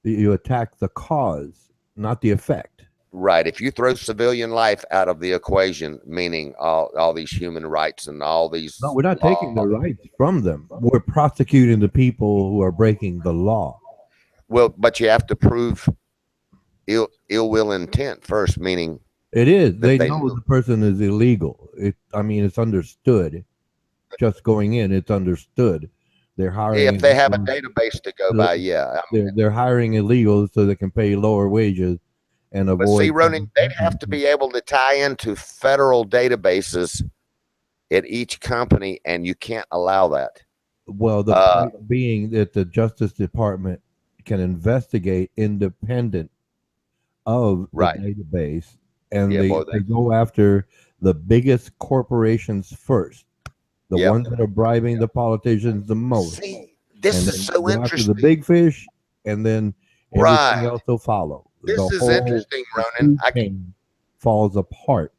You attack the cause, not the effect. Right. If you throw civilian life out of the equation, meaning all these human rights and all these. No, we're not taking the rights from them. We're prosecuting the people who are breaking the law. Well, but you have to prove ill will intent first, meaning. It is. They know the person is illegal. It's understood. Just going in, it's understood. They're hiring. If they have a database to go by, yeah. They're hiring illegals so they can pay lower wages and avoid. But see, Ronan, they'd have to be able to tie into federal databases at each company, and you can't allow that. Well, the point being that the Justice Department can investigate independent of the database, and they go after the biggest corporations first. The ones that are bribing the politicians the most. See, this is so interesting. The big fish, and then everything else will follow. This is interesting, Ronan. Falls apart.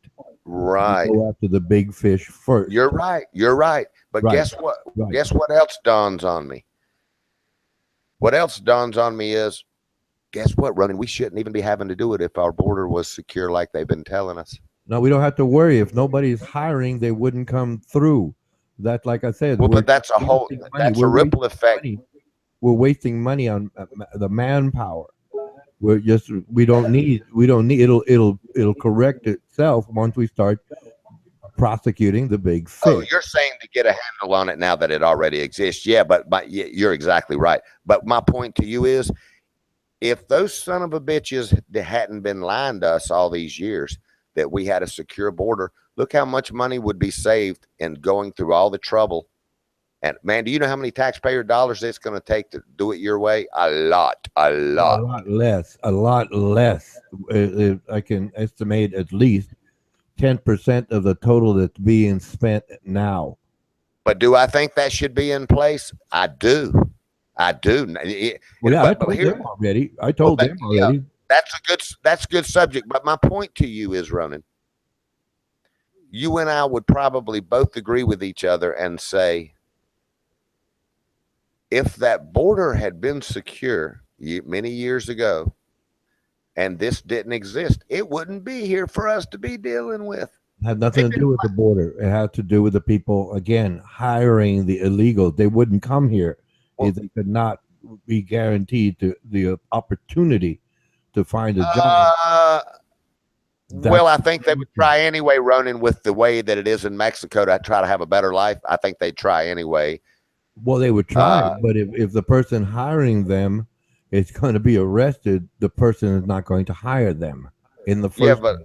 Right. You go after the big fish first. You're right. But guess what? Guess what else dawns on me? What else dawns on me is, guess what, Ronan? We shouldn't even be having to do it if our border was secure like they've been telling us. No, we don't have to worry. If nobody's hiring, they wouldn't come through. That, like I said, well, but that's a ripple effect. We're wasting money on the manpower. We don't need it'll correct itself once we start prosecuting the big fish. Oh, you're saying to get a handle on it now that it already exists. Yeah, but you're exactly right. But my point to you is, if those son of a bitches that hadn't been lying to us all these years that we had a secure border, look how much money would be saved in going through all the trouble. And man, do you know how many taxpayer dollars it's going to take to do it your way? A lot less. I can estimate at least 10% of the total that's being spent now. But do I think that should be in place? I do. I told them already. Yeah, that's a good subject. But my point to you is, Ronan, you and I would probably both agree with each other and say, if that border had been secure many years ago and this didn't exist, it wouldn't be here for us to be dealing with. It had nothing to do with the border. It had to do with the people, again, hiring the illegals. They wouldn't come here if they could not be guaranteed the opportunity to find a job. Well, I think they would try anyway, Ronan, with the way that it is in Mexico to try to have a better life. I think they'd try anyway. Well, they would try, but if the person hiring them is going to be arrested, the person is not going to hire them in the first place.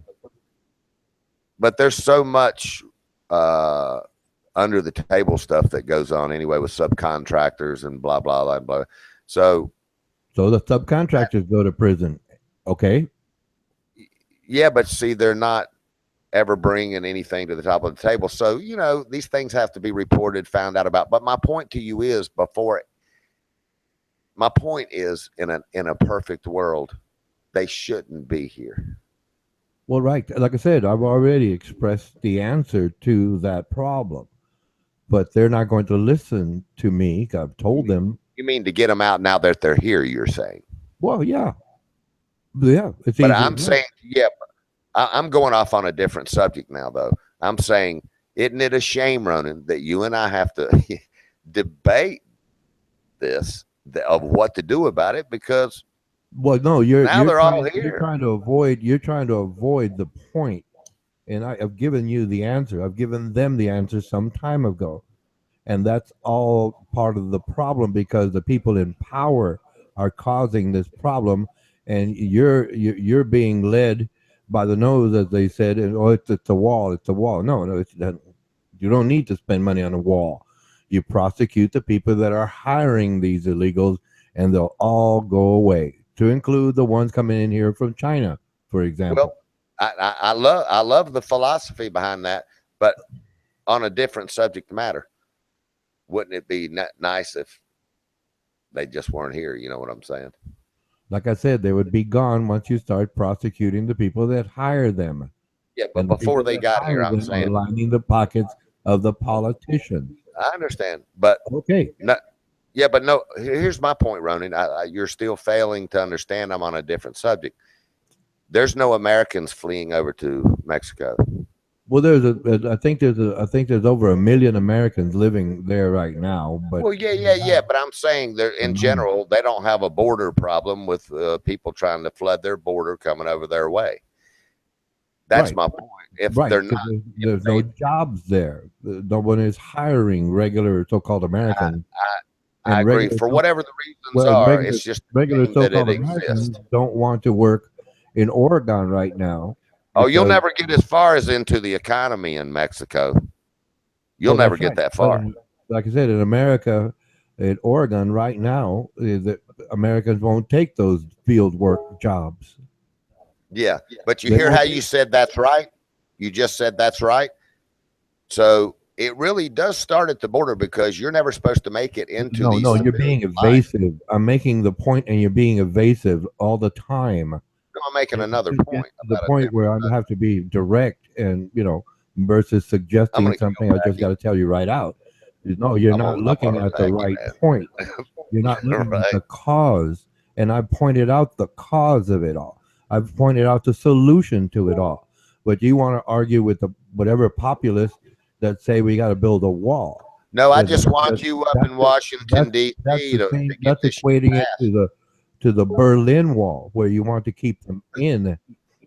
But there's so much under the table stuff that goes on anyway with subcontractors and blah, blah, blah, blah. So the subcontractors go to prison. Okay. Yeah, but see, they're not ever bringing anything to the top of the table. So, these things have to be reported, found out about. But my point to you is, in a perfect world, they shouldn't be here. Well, right. Like I said, I've already expressed the answer to that problem, but they're not going to listen to me. I've told them. You mean to get them out now that they're here, you're saying? Well, yeah. Yeah. But I'm saying, I'm going off on a different subject now, though. I'm saying, isn't it a shame, Ronan, that you and I have to debate this of what to do about it? Because they're all here. You're trying to avoid the point, and I've given you the answer. I've given them the answer some time ago, and that's all part of the problem, because the people in power are causing this problem, and you're being led by the nose, as they said, and oh, it's a wall, it's a wall. No, no, it's that. You don't need to spend money on a wall. You prosecute the people that are hiring these illegals, and they'll all go away, to include the ones coming in here from China, for example. Well, I love the philosophy behind that, but on a different subject matter, wouldn't it be nice if they just weren't here? You know what I'm saying? Like I said, they would be gone once you start prosecuting the people that hire them. Yeah, but And the before people they that got hire here, I'm them are saying lining the pockets of the politicians. I understand, but Okay. no, yeah, but no. Here's my point, Ronan. You're still failing to understand. I'm on a different subject. There's no Americans fleeing over to Mexico. Well, I think there's over 1 million Americans living there right now, but Well, yeah. But I'm saying they're in Mhm. general, they don't have a border problem with people trying to flood their border coming over their way. That's Right, my point. If right, they're not, because if there's no they, jobs there. No one is hiring regular so-called Americans, I and agree. For whatever the reasons well, are, it's just a regular shame that it so-called Americans exists. don't want to work in Oregon right now Oh, you'll because never get as far as into the economy in Mexico. You'll well, never that's get right. that But far. like I said, in America, in Oregon right now, the Americans won't take those field work jobs. Yeah. But you They hear won't how take. you said that's right? You just said that's right. So it really does start at the border because you're never supposed to make it into No, these no, you're civilian being lines. evasive. I'm making the point, and you're being evasive all the time. No, I'm making And another to get point to the about a point where different I subject. have to be direct, and versus I'm suggesting gonna kill something, I just got Packy. to tell you right out. No, you're not I'm gonna looking hurt at the Packy, right man. point. You're not looking at Right. the cause. And I pointed out the cause of it all. I've pointed out the solution to it all. But you want to argue with the whatever populists that say we got to build a wall. No, I Yeah, just want you up in Washington that's D.C. the to same. get That's this shit equating it passed. to the Berlin Wall, where you want to keep them in,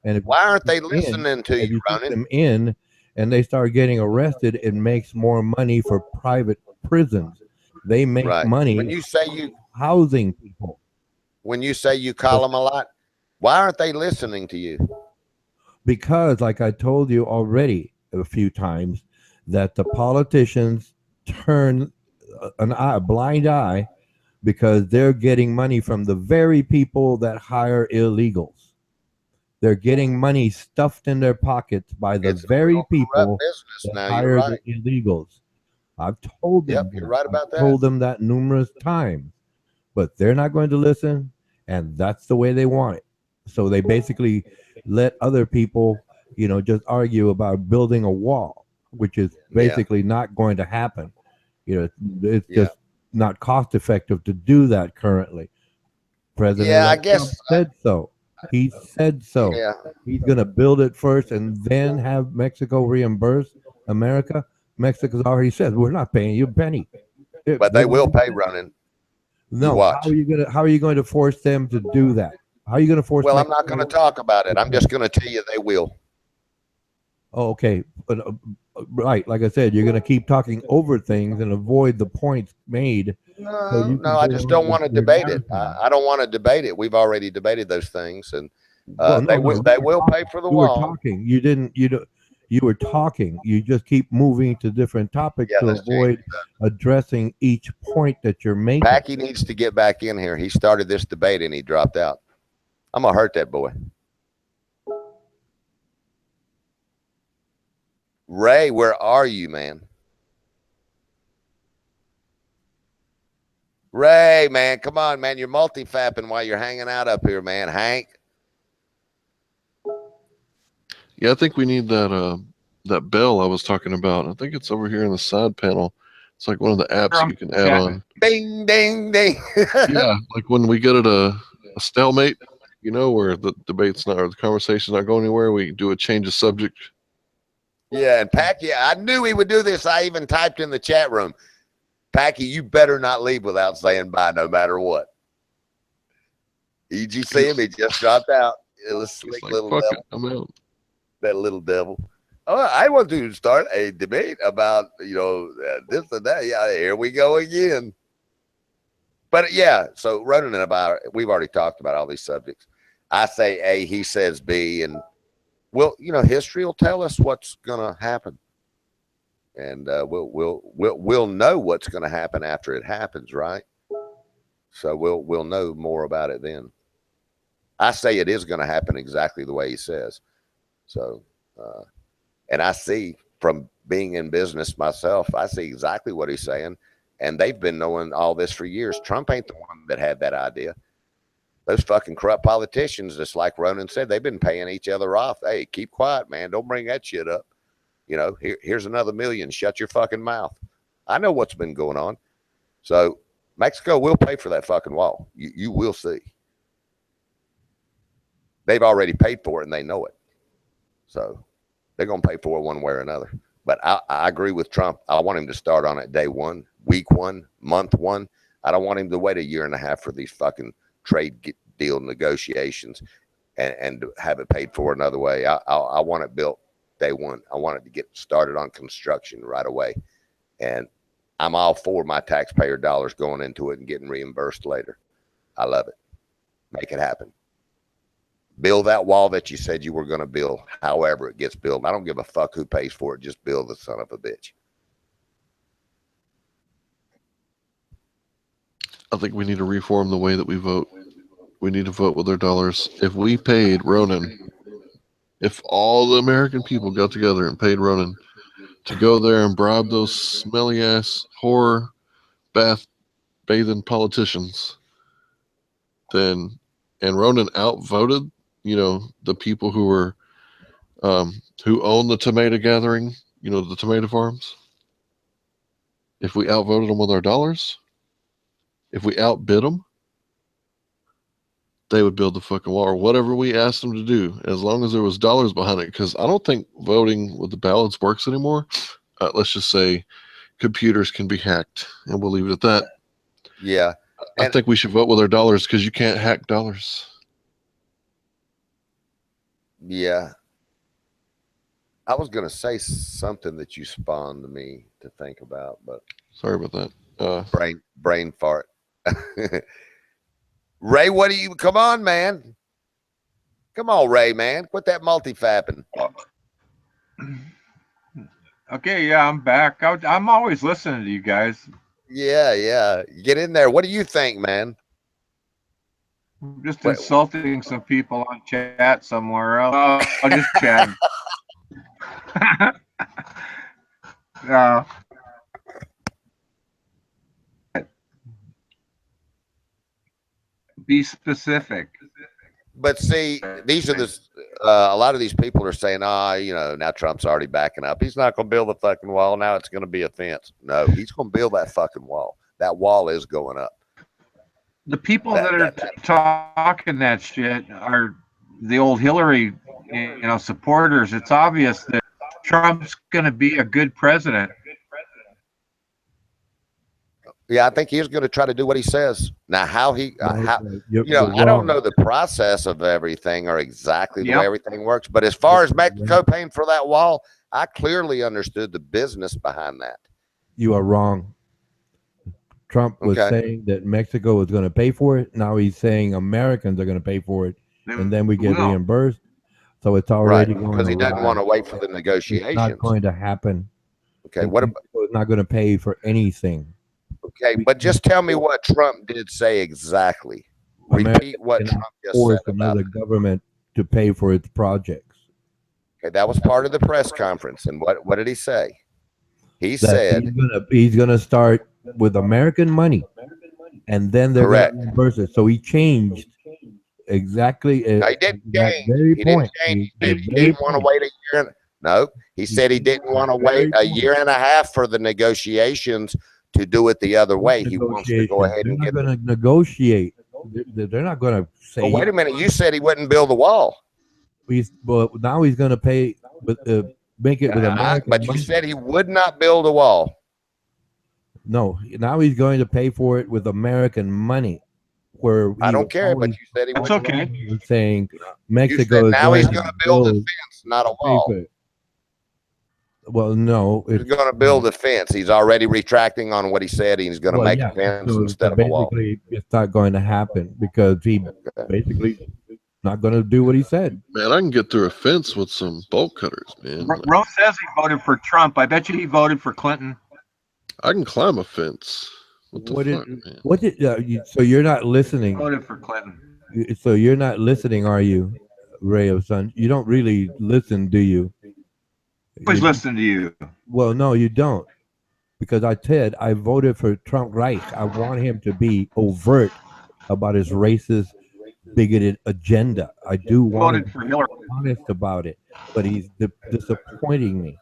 and Why aren't they listening to if you, you keep Ronan? them in, and they start getting arrested, it makes more money for private prisons. They make Right. money housing people. When you say you call So them a lot, why aren't they listening to you? because, like I told you already a few times, that the politicians turn a blind eye because they're getting money from the very people that hire illegals. They're getting money stuffed in their pockets by the It's a very real corrupt people business that now. You're hire the right. illegals. I've told Yep, them you're that. right I've about that. told them that numerous times, but they're not going to listen, and that's the way they want it. So they basically let other people, just argue about building a wall, which is Yeah. basically not going to happen. It's Yeah. just not cost effective to do that currently. Yeah, I President-elect Trump guess. said so. He said so. Yeah. He's going to build it first and then have Mexico reimburse America. Mexico's already said we're not paying you a penny. But they will pay, Ronan. You No, watch. how are you going to force them to do that? How are you going to force Well, I'm not going to Mexico? talk about it. I'm just going to tell you they will. Oh, okay, but right, like I said, you're going to keep talking over things and avoid the points made, so No, you no, can I go just on don't with want to your debate it. narrative. I don't want to debate it. We've already debated those things, and Well, no, no, they will pay for the you were wall. talking. You didn't. You don't. You were talking. You just keep moving to different topics Yeah, to let's change avoid addressing each point that you're making. Packy needs to get back in here. He started this debate and he dropped out. I'm gonna hurt that boy. Ray, where are you, man? Ray, man, come on, man. You're multi-fapping while you're hanging out up here, man. Hank. Yeah, I think we need that bell I was talking about. I think it's over here in the side panel. It's like one of the apps you can add on. Ding, ding, ding. Yeah, like when we get at a stalemate, where the debate's not or the conversation's not going anywhere, we do a change of subject. Yeah, and Packy, I knew he would do this. I even typed in the chat room, Packy, you better not leave without saying bye no matter what. Did you see him? He just dropped out. It was slick Like, little fuck devil. it, I'm out. That little devil. Oh, I want to start a debate about, this and that. Yeah, here we go again. But yeah, so Ronan and I, we've already talked about all these subjects. I say A, he says B, and history will tell us what's going to happen, and we'll know what's going to happen after it happens, right? So we'll know more about it then. I say it is going to happen exactly the way he says. So, and I see from being in business myself, I see exactly what he's saying, and they've been knowing all this for years. Trump ain't the one that had that idea. Those fucking corrupt politicians, just like Ronan said, they've been paying each other off. Hey, keep quiet, man. Don't bring that shit up. Here's another million. Shut your fucking mouth. I know what's been going on. So Mexico will pay for that fucking wall. You will see. They've already paid for it and they know it. So they're going to pay for it one way or another. But I agree with Trump. I want him to start on it day one, week one, month one. I don't want him to wait a year and a half for these fucking trade deal negotiations and have it paid for another way. I want it built day one. I want it to get started on construction right away. And I'm all for my taxpayer dollars going into it and getting reimbursed later. I love it. Make it happen. Build that wall that you said you were going to build, however it gets built. I don't give a fuck who pays for it. Just build the son of a bitch. I think we need to reform the way that we vote. We need to vote with our dollars. If we paid Ronan, if all the American people got together and paid Ronan to go there and bribe those smelly ass whore bath bathing politicians, and Ronan outvoted, the people who were who own the tomato gathering, the tomato farms. If we outvoted them with our dollars, if we outbid them, they would build the fucking wall or whatever we asked them to do, as long as there was dollars behind it. Because I don't think voting with the ballots works anymore. Let's just say computers can be hacked, and we'll leave it at that. Yeah. I think we should vote with our dollars because you can't hack dollars. Yeah. I was going to say something that you spawned me to think about, but sorry about that. Brain fart. Ray, come on, man. Come on, Ray, man. Quit that multi-fapping. Okay, yeah, I'm back. I'm always listening to you guys. Yeah. Get in there. What do you think, man? I'm just insulting some people on chat somewhere else. I'll just chat. Be specific. But see, these are a lot of these people are saying, now Trump's already backing up. He's not going to build the fucking wall. Now it's going to be a fence. No, he's going to build that fucking wall. That wall is going up. The people that are talking that shit are the old Hillary, supporters. It's obvious that Trump's going to be a good president. Yeah, I think he's going to try to do what he says. Now, how I don't know the process of everything or exactly the way everything works. But as far as Mexico paying for that wall, I clearly understood the business behind that. You are wrong. Trump was saying that Mexico was going to pay for it. Now he's saying Americans are going to pay for it, and then we get reimbursed. So it's already going because he doesn't want to wait for the negotiations. It's not going to happen. Okay, what about? Mexico is not going to pay for anything. Okay, but just tell me what Trump did say exactly. Repeat what Trump just said about another government to pay for its projects. Okay, that was part of the press conference. And what did he say? He said he's gonna start with American money, and then they're going to reimburse it. So he changed exactly. No, he didn't change. He didn't change. He didn't want to wait a year. No, he said he didn't want to wait a year and a half for the negotiations to do it the other way. He wants to go ahead and get. They're not going to negotiate. They're not going to say. Well, wait a minute. You said he wouldn't build the wall. Well, now he's going to pay. Make it with American but you said he would not build a wall. No, now he's going to pay for it with American money. Where I don't care, but you said he wouldn't. That's okay. He's saying Mexico is now he's going to build a fence, not a wall. Well, no, he's going to build a fence. He's already retracting on what he said. He's going to make a fence instead of a wall. It's not going to happen because he basically not going to do what he said. Man, I can get through a fence with some bolt cutters, man. Rome says he voted for Trump. I bet you he voted for Clinton. I can climb a fence. What the What fuck, did? man? What did? So you're not listening. Voted for Clinton. So you're not listening, are you, Ray of Sun? You don't really listen, do you? Always listen to you. Well, no, you don't. Because I said I voted for Trump Reich. I want him to be overt about his racist, bigoted agenda. I do want him Voted to for be Hillary. honest about it, but he's disappointing me.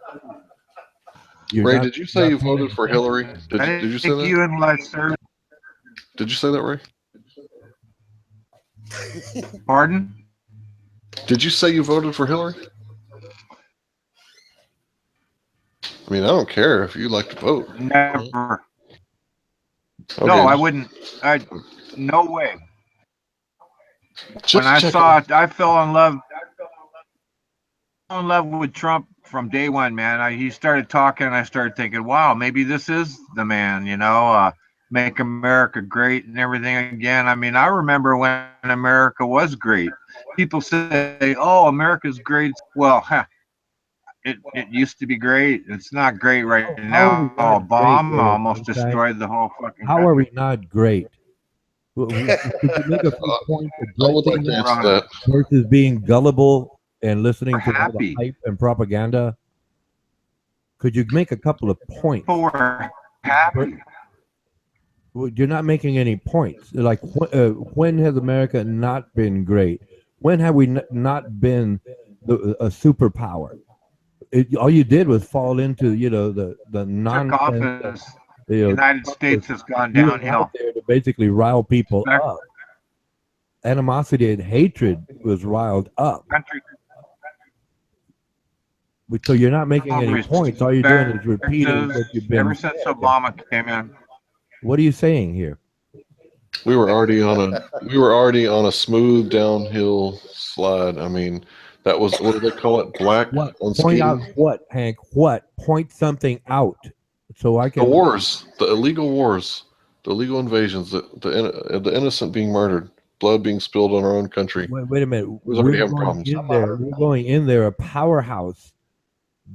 You're Ray, not- did you say you voted for Hillary? I Did you say think that? you and Les served. Did you say that, Ray? Pardon? Did you say you voted for Hillary? I mean, I don't care if you like to vote. Never. Okay, No, I wouldn't. No way. just When I checking. saw it, I fell in love with Trump from day one, man. He started talking, and I started thinking, wow, maybe this is the man, make America great and everything again. I mean, I remember when America was great. People say, oh, America's great. Well, it used to be great. It's not great right How are we now. not A bomb great, Ray? almost Okay. destroyed the whole fucking How country. are we not great? Could you make a few points I would like addressing to that answer that. versus being gullible and listening We're to all the happy. hype and propaganda? Could you make a couple of points? People were happy. Well, you're not making any points. Like, when has America not been great? When have we not been a superpower? All you did was fall into, the Took nonsense. office. The You know, United States has gone you were downhill. out there to basically rile people Back- up. Animosity and hatred was riled up. Country. So you're not making any points. All you're doing is repeating what you've been. Ever since Obama came in. What are you saying here? We were already on a smooth downhill slide. I mean, that was, what do they call it? Black What? on Point out skiing. what, Hank? What? Point something out so I The can. wars, the illegal wars, the illegal invasions, the innocent being murdered, blood being spilled on our own country. Wait a minute. was already We're having going problems. in there. We're going in there. A powerhouse.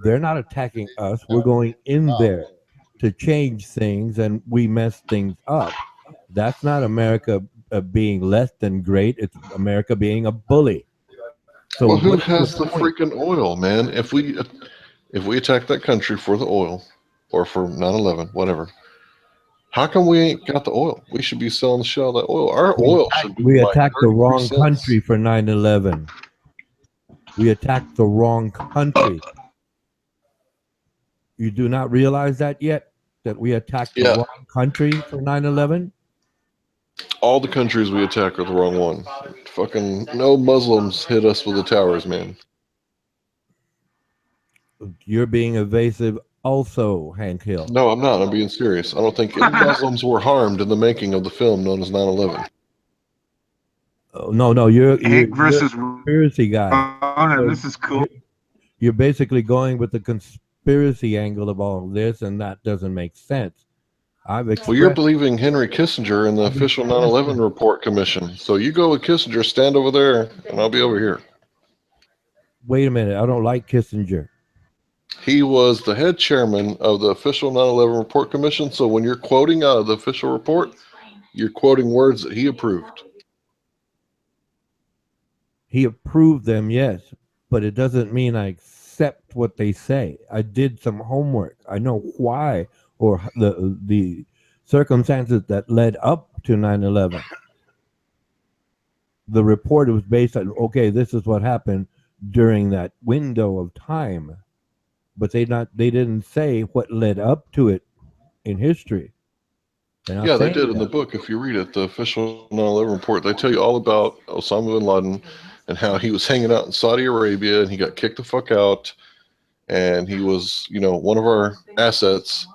They're not attacking us. We're going in there to change things, and we mess things up. That's not America being less than great. It's America being a bully. So Well, who what's has the point? freaking oil, man? If we attack that country for the oil, or for 9/11, whatever, how come we ain't got the oil? We should be selling the shit out of that oil. Our oil should be We like attacked the 33 wrong cents. country for 9/11. We attacked the wrong country. You do not realize that yet? That we attacked the Yeah. wrong country for 9/11? All the countries we attack are the wrong one. Fucking no Muslims hit us with the towers, man. You're being evasive also, Hank Hill. No, I'm not. I'm being serious. I don't think any Muslims were harmed in the making of the film known as 9/11. Oh, no, you're Hank versus a conspiracy guy. Ronan. This is cool. You're basically going with the conspiracy angle of all this, and that doesn't make sense. Well, you're believing Henry Kissinger in the official 9/11 report commission. So you go with Kissinger, stand over there, and I'll be over here. Wait a minute. I don't like Kissinger. He was the head chairman of the official 9/11 report commission. So when you're quoting out of the official report, you're quoting words that he approved. He approved them, yes, but it doesn't mean I accept what they say. I did some homework. I know why, or the circumstances that led up to 9/11. The report was based on, okay, this is what happened during that window of time, but they didn't say what led up to it in history. Yeah, they did in the book. If you read it, the official 9/11 report, they tell you all about Osama bin Laden and how he was hanging out in Saudi Arabia and he got kicked the fuck out, and he was, one of our assets,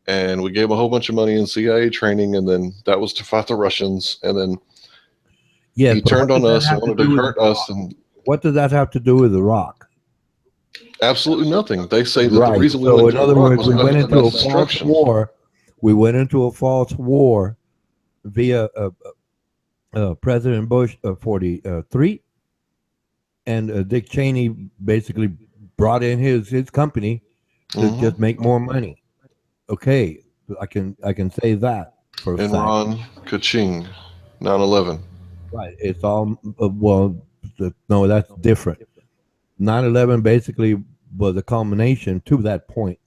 and we gave him a whole bunch of money in CIA training, and then that was to fight the Russians, and then he turned on us and wanted to hurt us. And what does that have to do with Iraq? Absolutely nothing. They say that the reason we so went in to other Iraq words, was we went into a false destruction. war. We went into a false war via President Bush 43, and Dick Cheney basically brought in his company to just make more money. Okay, I can say that for a fact. Enron, Kaching, 9/11. Right. It's all well. No, that's different. 9/11 basically was a culmination to that point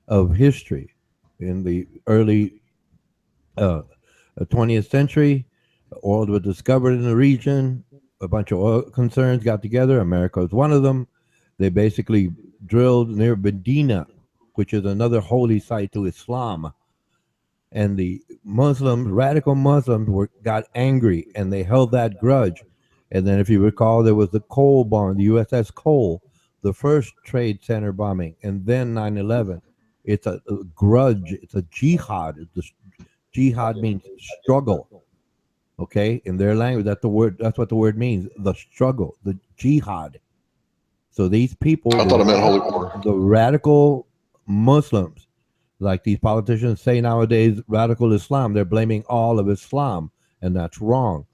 of history in the early uh, 20th century. Oil was discovered in the region. A bunch of oil concerns got together. America was one of them. They basically drilled near Medina, which is another holy site to Islam. And the Muslims, radical Muslims, got angry and they held that grudge. And then, if you recall, there was the Cole bomb, the USS Cole, the first Trade Center bombing, and then 9/11. It's a grudge. It's a jihad. Jihad means struggle. Okay, in their language, that's the word. That's what the word means. The struggle, the jihad. So these people, I thought it meant holy war. the radical Muslims, like these politicians say nowadays, radical Islam, they're blaming all of Islam, and that's wrong.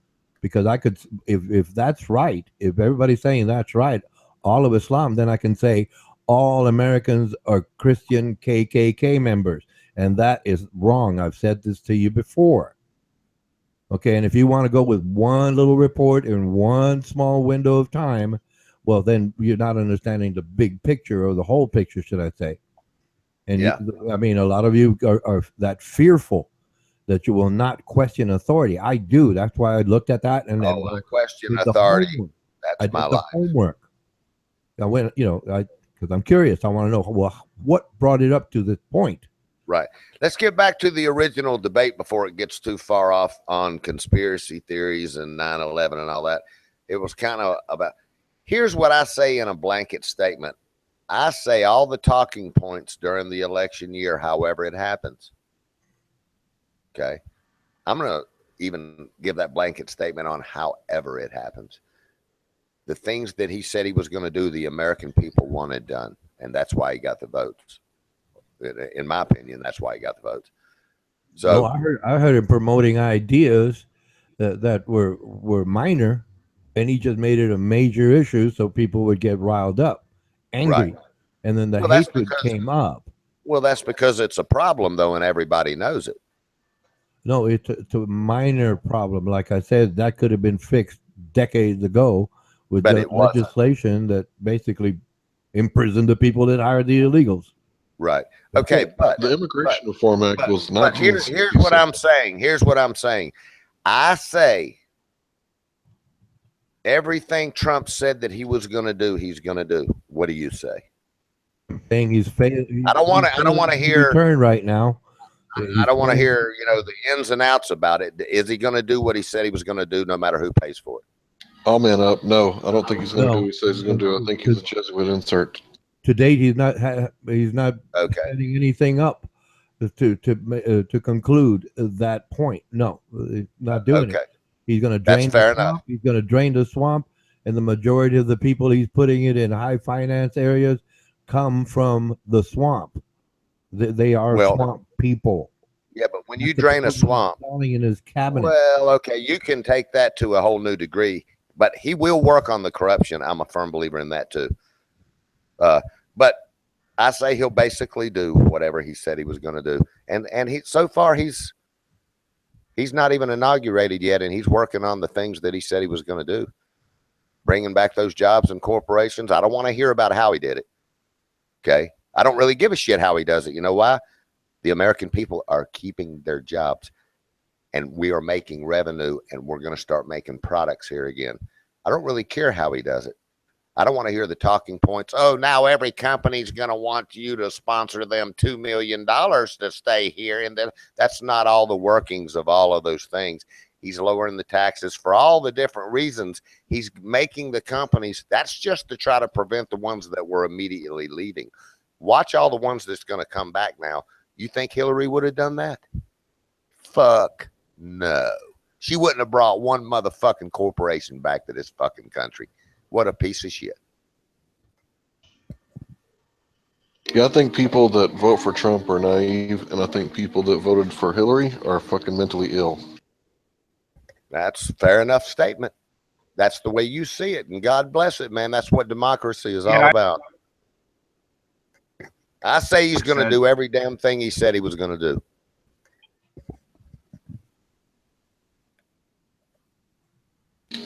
Because I could, if that's right, if everybody's saying that's right, all of Islam, then I can say all Americans are Christian KKK members, and that is wrong. I've said this to you before. Okay, and if you want to go with one little report in one small window of time, well, then you're not understanding the big picture or the whole picture, should I say? And Yeah. I mean, a lot of you are that fearful that you will not question authority. I do. That's why I looked at that and Oh, I question did the authority. homework. I That's did my the life. homework. I went, because I'm curious. I want to know, well, what brought it up to this point? Right. Let's get back to the original debate before it gets too far off on conspiracy theories and 9/11 and all that. It was kind of about, here's what I say in a blanket statement. I say all the talking points during the election year, however it happens. Okay. I'm going to even give that blanket statement on however it happens. The things that he said he was going to do, the American people wanted done. And that's why he got the votes. In my opinion, that's why he got the votes. So No, I heard him promoting ideas that were minor, and he just made it a major issue so people would get riled up, angry, right. and then the Well, that's hatred because came up. well, that's because it's a problem though, and everybody knows it. No, it's a minor problem. Like I said, that could have been fixed decades ago with But the it wasn't. legislation that basically imprisoned the people that hired the illegals. Right. Okay, but The Immigration Reform Act was here's what 1966. I'm saying. Here's what I'm saying. I say everything Trump said that he was going to do, he's going to do. What do you say? Saying he's failing. I don't want to hear turn right now. I don't want to hear, the ins and outs about it. Is he going to do what he said he was going to do no matter who pays for it? I'll man up. No, I don't think he's going to No. do what he says he's going to do. I think he's a Jesuit insert. To date, he's not Okay. setting anything up to conclude that point. No, he's not doing Okay. it. He's going to That's drain fair the swamp. enough. He's going to drain the swamp, and the majority of the people he's putting it in high finance areas come from the swamp. They are Well, swamp people. Yeah, but when you That's the drain a people swamp, falling in his cabinet. well, okay, you can take that to a whole new degree, but he will work on the corruption. I'm a firm believer in that too. But I say he'll basically do whatever he said he was going to do, and he so far he's not even inaugurated yet, and he's working on the things that he said he was going to do, bringing back those jobs and corporations. I don't want to hear about how he did it. Okay, I don't really give a shit how he does it. You know why? The American people are keeping their jobs, and we are making revenue, and we're going to start making products here again. I don't really care how he does it. I don't want to hear the talking points. Oh, now every company's going to want you to sponsor them $2 million to stay here. And then that's not all the workings of all of those things. He's lowering the taxes for all the different reasons. He's making the companies. That's just to try to prevent the ones that were immediately leaving. Watch all the ones that's going to come back now. You think Hillary would have done that? Fuck no. She wouldn't have brought one motherfucking corporation back to this fucking country. What a piece of shit. Yeah, I think people that vote for Trump are naive, and I think people that voted for Hillary are fucking mentally ill. That's a fair enough statement. That's the way you see it, and God bless it, man. That's what democracy is all about. I say he's going to do every damn thing he said he was going to do.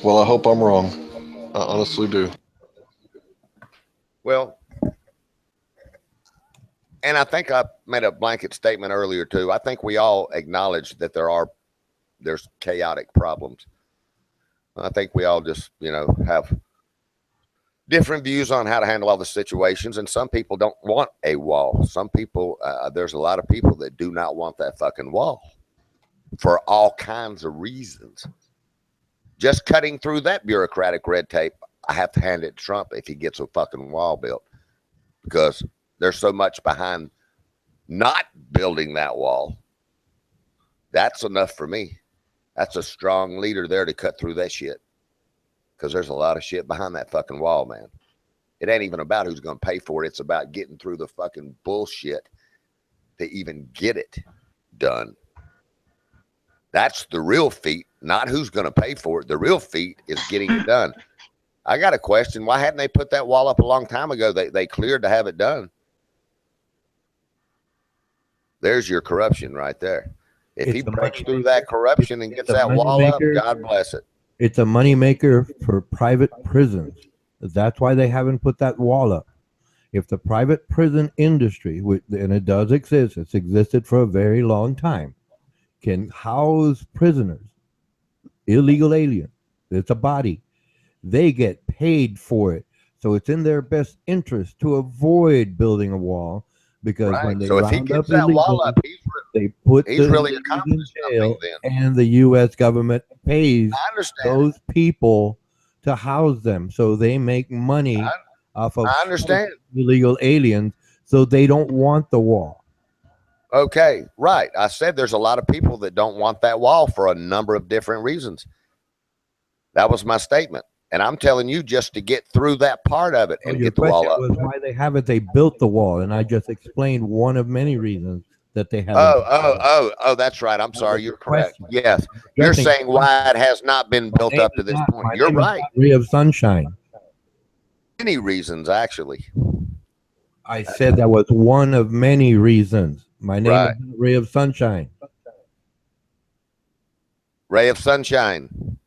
Well, I hope I'm wrong. I honestly do. Well, and I think I made a blanket statement earlier too. I think we all acknowledge that there's chaotic problems. I think we all just, have different views on how to handle all the situations. And some people don't want a wall. Some people, there's a lot of people that do not want that fucking wall for all kinds of reasons. Just cutting through that bureaucratic red tape, I have to hand it to Trump if he gets a fucking wall built, because there's so much behind not building that wall. That's enough for me. That's a strong leader there to cut through that shit, because there's a lot of shit behind that fucking wall, man. It ain't even about who's going to pay for it. It's about getting through the fucking bullshit to even get it done. That's the real feat, not who's going to pay for it. The real feat is getting it done. I got a question. Why hadn't they put that wall up a long time ago? They cleared to have it done. There's your corruption right there. If he breaks through that corruption and gets that wall up, God bless it. It's a moneymaker for private prisons. That's why they haven't put that wall up. If the private prison industry, and it does exist, it's existed for a very long time, can house prisoners, illegal aliens, it's a body, they get paid for it. So it's in their best interest to avoid building a wall, because when they round up illegals, they put the really in jail, and the U.S. government pays those people to house them. So they make money off of illegal aliens, so they don't want the wall. Okay, right. I said there's a lot of people that don't want that wall for a number of different reasons. That was my statement. And I'm telling you, just to get through that part of it and get the wall up. Was why they haven't they built the wall, and I just explained one of many reasons that they haven't. Oh, that's right. I'm sorry. You're correct. Yes. You're saying why it has not been built up to this point. You're right. Ray of sunshine. Many reasons, actually. I said that was one of many reasons. My name is Ray of Sunshine. Ray of Sunshine.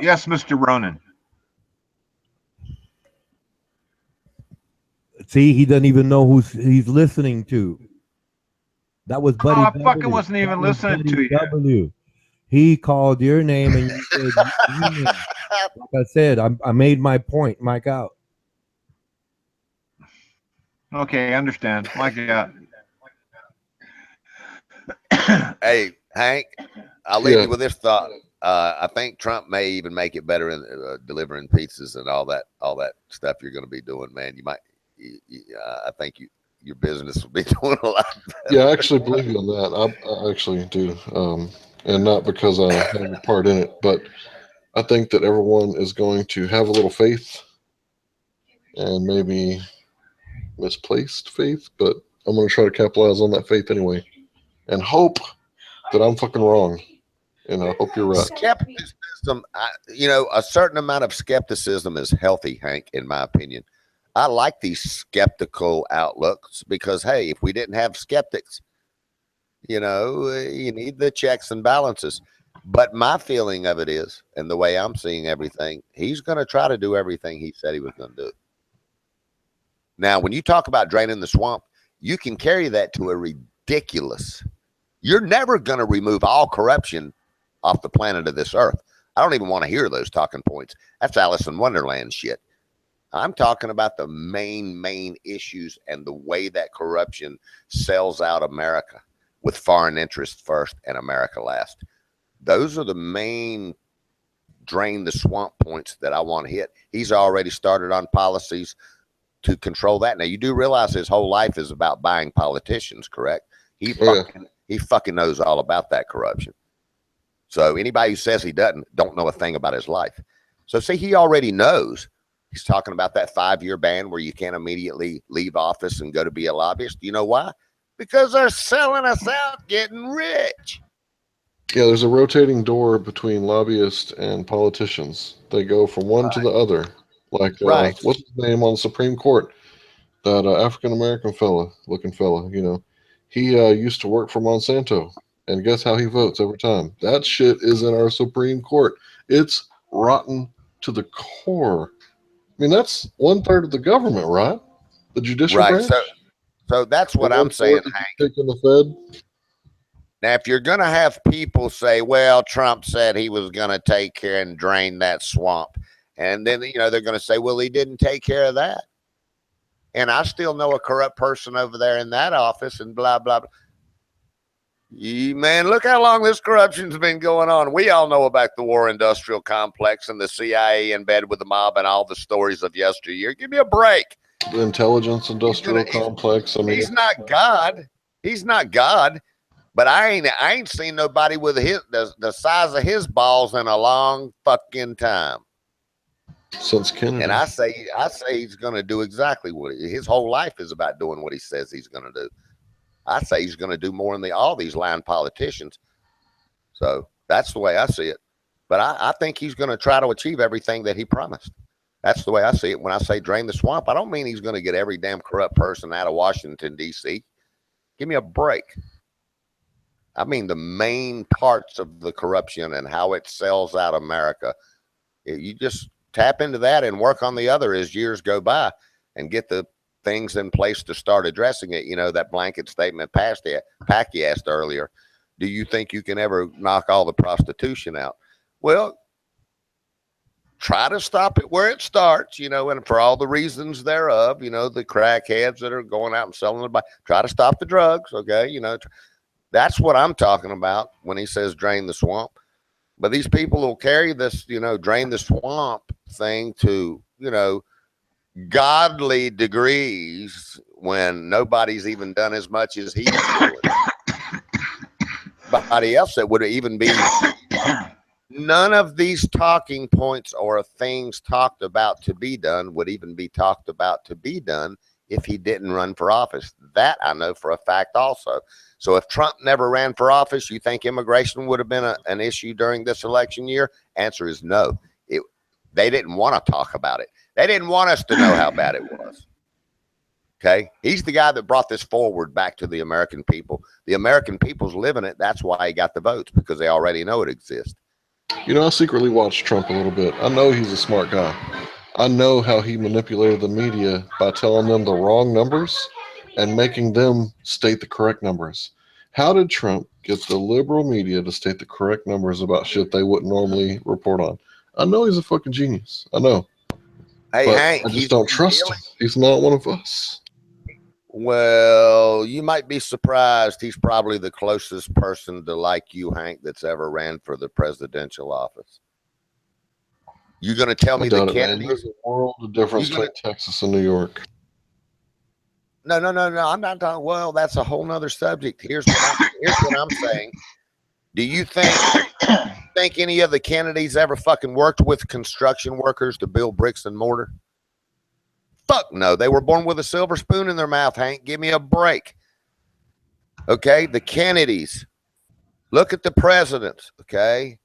Yes, Mr. Ronan. See, he doesn't even know who he's listening to. That was Buddy. I fucking wasn't even listening to you. W. He called your name and you said, like I said, I made my point. Mike out. Okay, I understand. Mike out. Hey, Hank, I'll leave you with this thought. I think Trump may even make it better in delivering pizzas and all that stuff you're going to be doing, man. You might, I think your business will be doing a lot better. Yeah, I actually believe you on that. I actually do, and not because I have a part in it, but I think that everyone is going to have a little faith, and maybe misplaced faith, but I'm going to try to capitalize on that faith anyway, and hope that I'm fucking wrong. And I hope you're right. Skepticism, a certain amount of skepticism is healthy, Hank, in my opinion. I like these skeptical outlooks because, hey, if we didn't have skeptics, you need the checks and balances. But my feeling of it is, and the way I'm seeing everything, he's going to try to do everything he said he was going to do. Now, when you talk about draining the swamp, you can carry that to a ridiculous. You're never going to remove all corruption off the planet of this earth. I don't even want to hear those talking points. That's Alice in Wonderland shit. I'm talking about the main issues and the way that corruption sells out America with foreign interests first and America last. Those are the main drain the swamp points that I want to hit. He's already started on policies to control that. Now, you do realize his whole life is about buying politicians, correct? He fucking knows all about that corruption. So anybody who says he don't know a thing about his life. So see, he already knows. He's talking about that 5-year ban where you can't immediately leave office and go to be a lobbyist. You know why? because they're selling us out, getting rich. Yeah, there's a rotating door between lobbyists and politicians. They go from one to the other. Like, Right. what's his name on the Supreme Court? That African American looking fella, you know. He used to work for Monsanto. And guess how he votes every time? That shit is in our Supreme Court. It's rotten to the core. I mean, that's 1/3 of the government, right? The judicial Right. branch. So that's what And I'm saying, 1/4 that you Hank. take in the Fed. Now, if you're going to have people say, well, Trump said he was going to take care and drain that swamp, and then, you know, they're going to say, well, he didn't take care of that. And I still know a corrupt person over there in that office and blah, blah, blah. Man, look how long this corruption's been going on. We all know about the war industrial complex and the CIA in bed with the mob and all the stories of yesteryear. Give me a break. The intelligence industrial complex. I mean, He's not God. He's not God. But I ain't seen nobody with the size of his balls in a long fucking time. Since Kennedy. And I say he's going to do exactly what his whole life is about, doing what he says he's going to do. I say he's going to do more than all these lying politicians. So that's the way I see it. But I think he's going to try to achieve everything that he promised. That's the way I see it. When I say drain the swamp, I don't mean he's going to get every damn corrupt person out of Washington, D.C. Give me a break. I mean the main parts of the corruption and how it sells out America. You just tap into that and work on the other as years go by and get the things in place to start addressing it. You know, that blanket statement Packy asked earlier, do you think you can ever knock all the prostitution out? Well, try to stop it where it starts, you know, and for all the reasons thereof, you know, the crackheads that are going out and selling the try to stop the drugs, okay, you know. That's what I'm talking about when he says drain the swamp. But these people will carry this, you know, drain the swamp thing to, you know, godly degrees when nobody's even done as much as he's doing. Nobody else that would even be, none of these talking points or things talked about to be done would even be talked about to be done if he didn't run for office. That I know for a fact also. So if Trump never ran for office, you think immigration would have been an issue during this election year? Answer is no. They didn't want to talk about it. They didn't want us to know how bad it was. Okay? He's the guy that brought this forward back to the American people. The American people's living it. That's why he got the votes, because they already know it exists. You know, I secretly watched Trump a little bit. I know he's a smart guy. I know how he manipulated the media by telling them the wrong numbers and making them state the correct numbers. How did Trump get the liberal media to state the correct numbers about shit they wouldn't normally report on? I know he's a fucking genius. I know. Hey, but Hank, I just don't trust him. He's not one of us. Well, you might be surprised. He's probably the closest person to like you, Hank, that's ever ran for the presidential office. You're going to tell me the Kennedys? There's a world of difference between Texas and New York. No. I'm not talking. Well, that's a whole nother subject. Here's what I'm saying. Do you think any of the Kennedys ever fucking worked with construction workers to build bricks and mortar? Fuck no. They were born with a silver spoon in their mouth, Hank. Give me a break. Okay? The Kennedys. Look at the presidents, okay?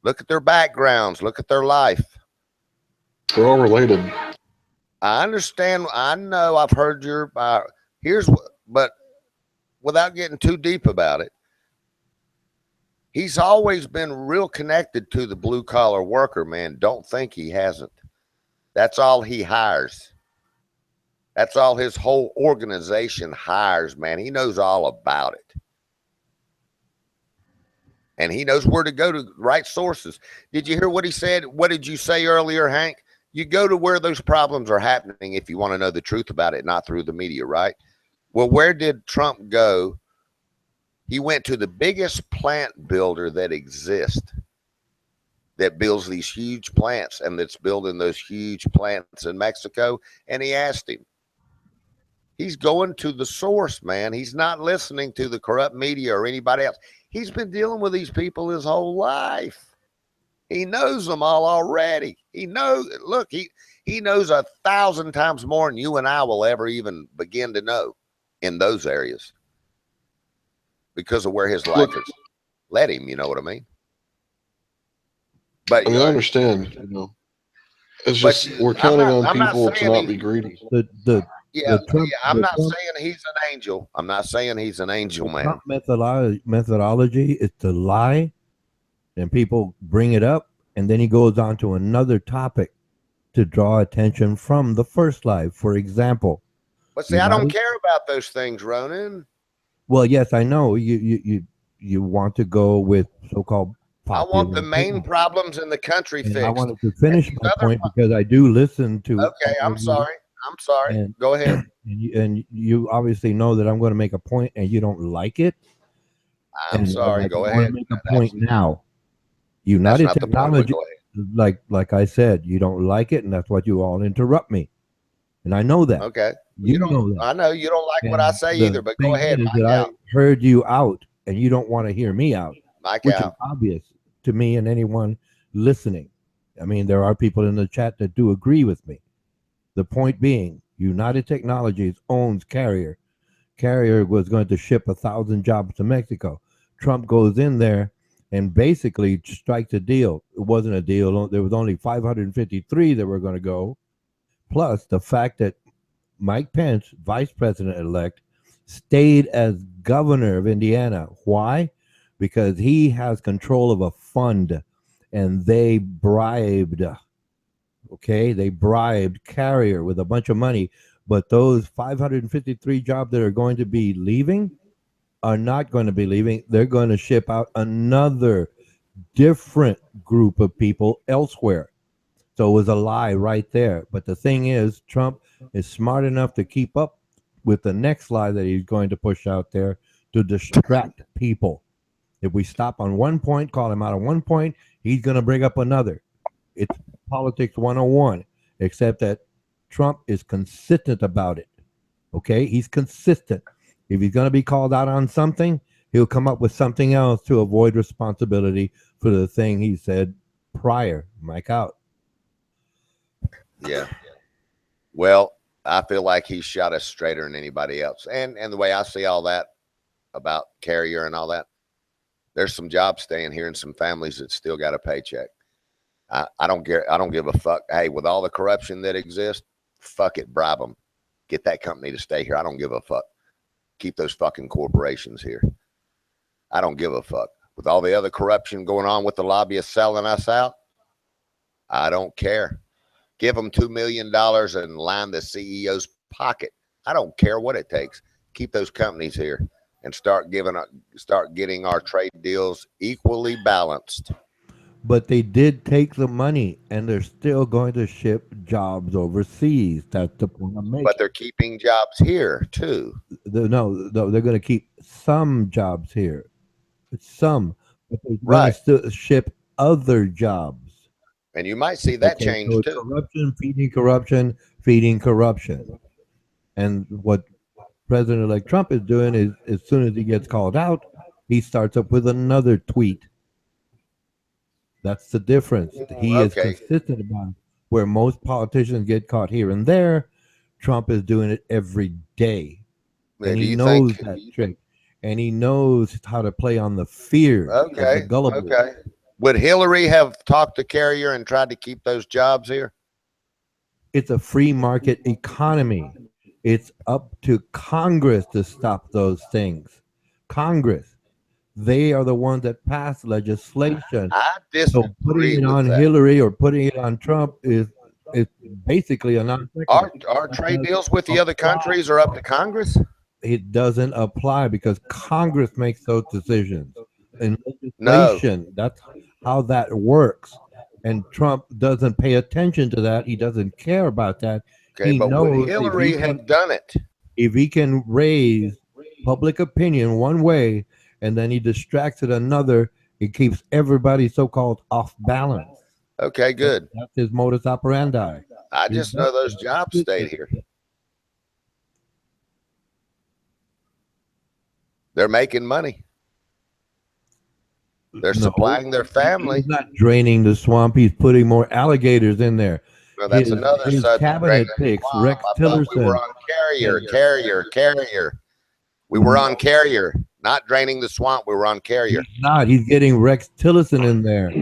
Look at their backgrounds. Look at their life. They're all related. I understand. I know. I've heard your. But without getting too deep about it, he's always been real connected to the blue collar worker, man. Don't think he hasn't. That's all he hires. That's all his whole organization hires, man. He knows all about it. And he knows where to go to the right sources. Did you hear what he said? What did you say earlier, Hank? You go to where those problems are happening if you want to know the truth about it, not through the media, right? Well, where did Trump go? He went to the biggest plant builder that exists, that builds these huge plants and that's building those huge plants in Mexico. And he asked him. He's going to the source, man. He's not listening to the corrupt media or anybody else. He's been dealing with these people his whole life. He knows them all already. He knows, look, he knows 1,000 times more than you and I will ever even begin to know in those areas. because of where his life has led him. You know what I mean? But I mean, I understand. It's But just we're counting on I'm not people to saying not be greedy. I'm not saying he's an angel. I'm not saying he's an angel, man. Trump methodology is to lie, and people bring it up, and then he goes on to another topic to draw attention from the first lie. For example, But see, I don't care about those things, Ronan. well, yes, I know you want to go with so-called I want the popular main opinion. problems in the country And fixed. I wanted to finish And my these other point because I do listen to. Okay, I'm sorry. And, Go ahead. and you obviously know that I'm going to make a point, and you don't like it. I'm sorry. Go I ahead. want to make a point now. That's United not the point, but Technology, go ahead. like I said, you don't like it, and that's what you all interrupt me. And I know that. Okay. You don't know that. I know you don't like what I say the either, but go thing ahead, is Mike that I out. heard you out, and you don't want to hear me out, Mike which is out. obvious to me and anyone listening. I mean, there are people in the chat that do agree with me. The point being, United Technologies owns Carrier. Carrier was going to ship 1,000 jobs to Mexico. Trump goes in there and basically strikes a deal. It wasn't a deal. There was only 553 that were going to go. Plus the fact that Mike Pence, vice president-elect, stayed as governor of Indiana. Why? Because he has control of a fund, and they bribed, they bribed Carrier with a bunch of money. But those 553 jobs that are going to be leaving are not going to be leaving. They're going to ship out another different group of people elsewhere. So it was a lie right there. But the thing is, Trump is smart enough to keep up with the next lie that he's going to push out there to distract people. If we stop on one point, call him out on one point, he's going to bring up another. It's politics 101, except that Trump is consistent about it. Okay? He's consistent. If he's going to be called out on something, he'll come up with something else to avoid responsibility for the thing he said prior. Mike out. Yeah. Well, I feel like he shot us straighter than anybody else. And the way I see all that about Carrier and all that, there's some jobs staying here and some families that still got a paycheck. I don't give a fuck. Hey, with all the corruption that exists, fuck it, bribe them. Get that company to stay here. I don't give a fuck. Keep those fucking corporations here. I don't give a fuck. With all the other corruption going on with the lobbyists selling us out, I don't care. Give them $2 million and line the CEO's pocket. I don't care what it takes. Keep those companies here and start getting our trade deals equally balanced. But they did take the money, and they're still going to ship jobs overseas. That's the point I'm making. But they're keeping jobs here too. No, they're going to keep some jobs here. Some, but they're going Right. to still ship other jobs. And you might see that change so too. Corruption, feeding corruption. And what President-elect Trump is doing is, as soon as he gets called out, he starts up with another tweet. That's the difference. He is consistent about it. Where most politicians get caught here and there, Trump is doing it every day. And he knows that trick. And he knows how to play on the fear of the gullible. Okay. Would Hillary have talked to Carrier and tried to keep those jobs here? It's a free market economy. It's up to Congress to stop those things. Congress. They are the ones that pass legislation. I disagree. So putting it with on that. Hillary or putting it on Trump is basically a non-sequitur. Our trade deals with the other countries are up to Congress? It doesn't apply because Congress makes those decisions. In legislation, that's how that works. And Trump doesn't pay attention to that. He doesn't care about that. Okay, but would Hillary have done it? If he can raise public opinion one way and then he distracts it another, it keeps everybody so-called off balance. Okay, good. That's his modus operandi. I just know those jobs stayed here. They're making money. They're supplying their family. He's not draining the swamp. He's putting more alligators in there. Well, that's another his subject. cabinet picks, Rex Tillerson. We were on Carrier. We were on Carrier. not draining the swamp. We were on Carrier. He's not. He's getting Rex Tillerson in there,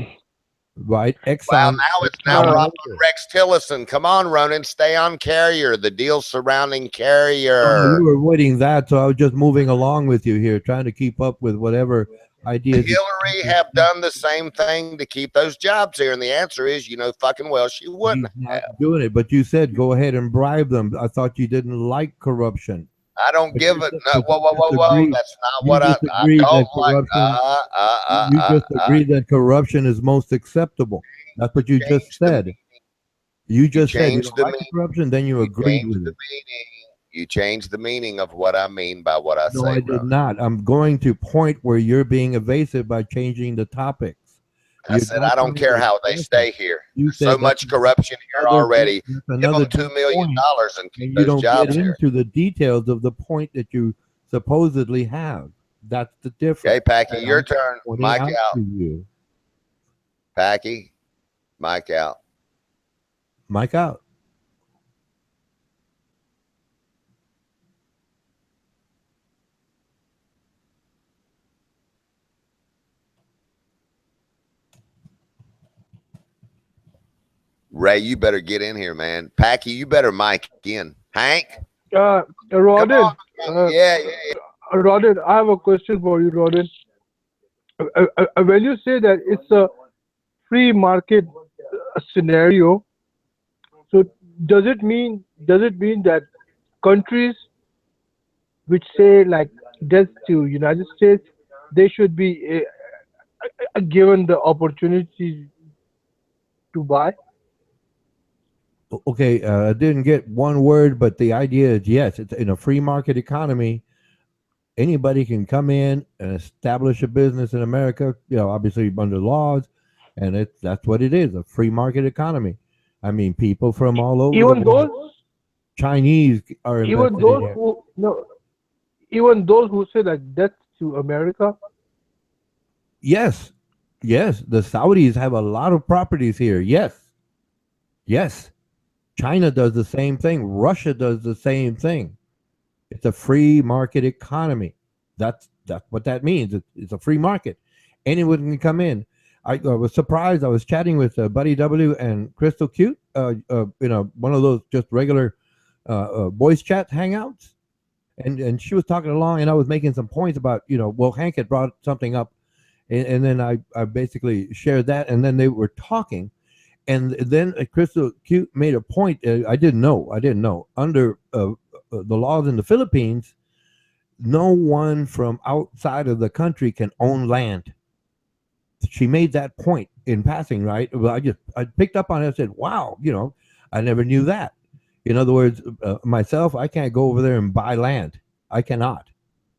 right? Well, Exxon. now it's now we're off on Rex Tillerson. Come on, Ronan, stay on Carrier. The deal surrounding Carrier. You were avoiding that, so I was just moving along with you here, trying to keep up with whatever ideas. Hillary have done the same thing to keep those jobs here, and the answer is, you know, fucking well, she wouldn't have. Doing it, but you said go ahead and bribe them. I thought you didn't like corruption. I don't But give you it. just- No, but whoa, whoa, you whoa, just whoa. agreed- That's not you what just I agreed don't that like. corruption- You just agreed that corruption is most acceptable. That's what you just said. You just said you changed don't the like meaning. corruption, then you agreed changed with the it. meaning. You changed the meaning of what I mean by what I No, say, I did brother. not. I'm going to point where you're being evasive by changing the topics. I You're said not I don't trying care to how they address stay it. here. You There's said so that's much corruption here another- already. that's Give another them $2 million point, and keep and you those don't jobs get here. into the details of the point that you supposedly have. That's the difference. Okay, Packy, And your I'm turn. pointing Mike out out. to you. Packy, Mike out. Mike out. Ray, you better get in here, man. Packy, you better mic in. Hank, Rodin, yeah. Rodin, I have a question for you, Rodin. When you say that it's a free market scenario, so does it mean that countries which say like death to United States, they should be given the opportunity to buy? Okay, I didn't get one word, but the idea is yes, it's in a free market economy. Anybody can come in and establish a business in America, obviously under laws, and that's what it is, a free market economy. I mean, people from all over Even the world, those, Chinese are even invested in those here. who no, even those who say like death to America. Yes, yes, the Saudis have a lot of properties here. Yes, yes. China does the same thing. Russia does the same thing. It's a free market economy. That's what that means. It's a free market. Anyone can come in. I was surprised. I was chatting with Buddy W and Crystal Cute. One of those just regular voice chat hangouts, and she was talking along, and I was making some points about well, Hank had brought something up, and then I basically shared that, and then they were talking. And then Crystal Cute made a point. I didn't know. Under the laws in the Philippines, no one from outside of the country can own land. She made that point in passing, right? Well, I picked up on it and said, wow, I never knew that. In other words, myself, I can't go over there and buy land. I cannot.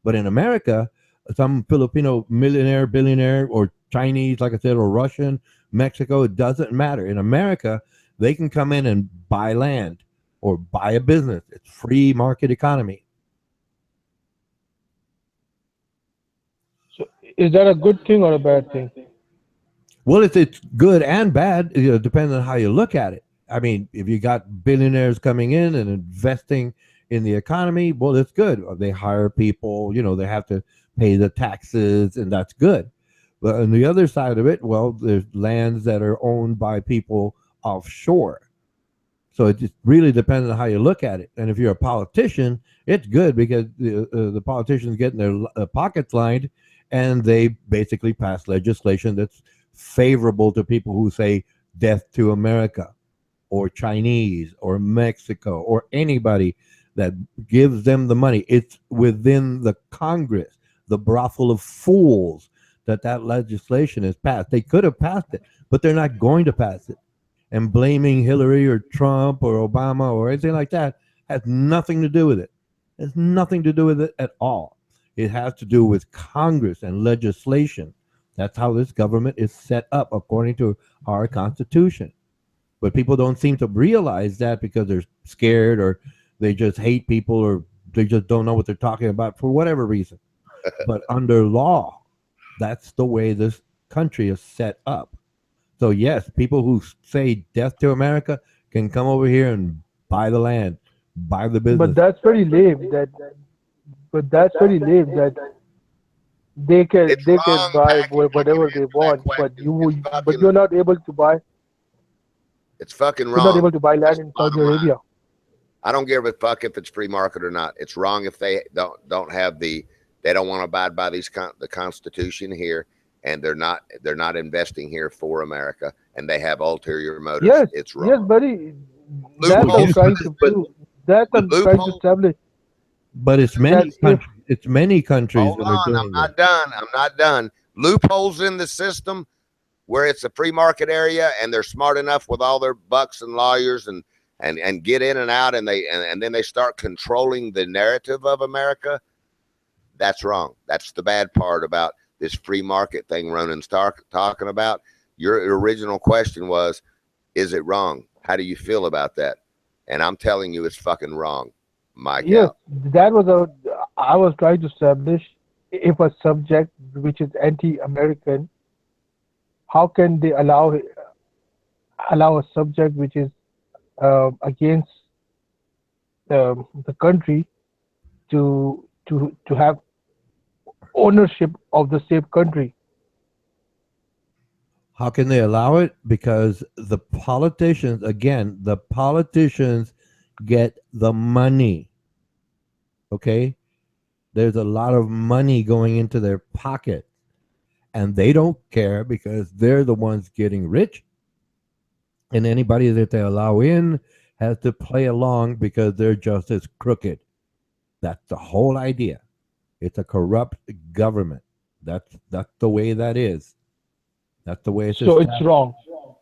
But in America, some Filipino millionaire, billionaire, or Chinese, like I said, or Russian, Mexico, it doesn't matter. In America, they can come in and buy land or buy a business. It's free market economy. So is that a good thing or a bad thing? Well, it's good and bad, depending on how you look at it. I mean, if you got billionaires coming in and investing in the economy, well, it's good. They hire people, they have to pay the taxes, and that's good. But on the other side of it, well, there's lands that are owned by people offshore. So it just really depends on how you look at it. And if you're a politician, it's good because the politicians getting their pockets lined, and they basically pass legislation that's favorable to people who say death to America or Chinese or Mexico or anybody that gives them the money. It's within the Congress, the brothel of fools, that legislation is passed. They could have passed it, but they're not going to pass it. And blaming Hillary or Trump or Obama or anything like that has nothing to do with it. It has nothing to do with it at all. It has to do with Congress and legislation. That's how this government is set up according to our Constitution. But people don't seem to realize that because they're scared or they just hate people or they just don't know what they're talking about for whatever reason. But under law, that's the way this country is set up. So yes, people who say death to America can come over here and buy the land, buy the business. But that's very lame. That they can It's they can wrong, buy Packy. I'll give whatever you an they answer to that want, but question. you're not able to buy. It's fucking You're not wrong. able to buy That's land the in Saudi bottom line. Arabia. I don't give a fuck if it's free market or not. It's wrong if they don't have they don't want to abide by the Constitution here, and they're not investing here for America, and they have ulterior motives. Yes, It's yes, wrong. buddy. That's Well, I'm yes, Loopholes, trying to but prove. That the I'm trying to loophole. establish but it's that many if countries. It's many countries Hold that are on, I'm doing this. not done. I'm not done. Loopholes in the system where it's a free market area, and they're smart enough with all their bucks and lawyers and get in and out, and and then they start controlling the narrative of America. That's wrong. That's the bad part about this free market thing Ronan's talking about. Your original question was, is it wrong? How do you feel about that? And I'm telling you, it's fucking wrong. Mike yes, out. that was a I was trying to establish if a subject which is anti-American, how can they allow a subject which is against the country to have ownership of the same country? How can they allow it? Because the politicians, again, the politicians get the money. Okay? There's a lot of money going into their pocket, and they don't care because they're the ones getting rich. And anybody that they allow in has to play along because they're just as crooked. That's the whole idea. It's a corrupt government. That's the way that is. That's the way it's So it's established. wrong.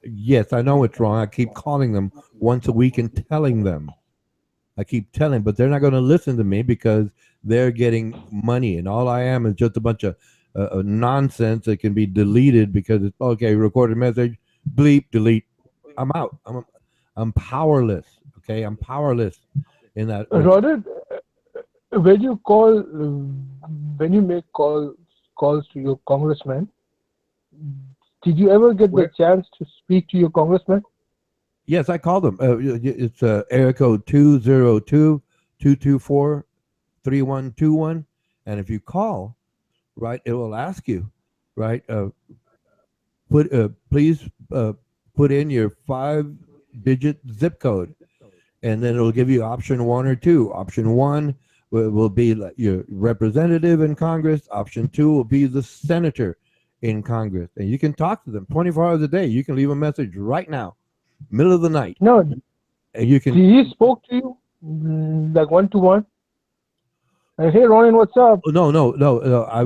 Yes, I know it's wrong. I keep calling them once a week and telling them. I keep telling, but they're not going to listen to me because they're getting money, and all I am is just a bunch of nonsense that can be deleted because it's okay. Recorded message, bleep, delete. I'm out. I'm powerless. Okay, I'm powerless in that. Ronald, when you when you make calls to your congressman, did you ever get the chance to speak to your congressman? Yes, I called them. It's area code 202-224-3121, and if you call, right, it will ask you, right, please put in your 5-digit zip code, and then it'll give you option 1 or 2. Option 1 will be like your representative in Congress. Option 2 will be the senator in Congress, and you can talk to them 24 hours a day. You can leave a message right now, middle of the night, No, and you can. he spoke to you like one to one. Hey, Ronan, what's up? No.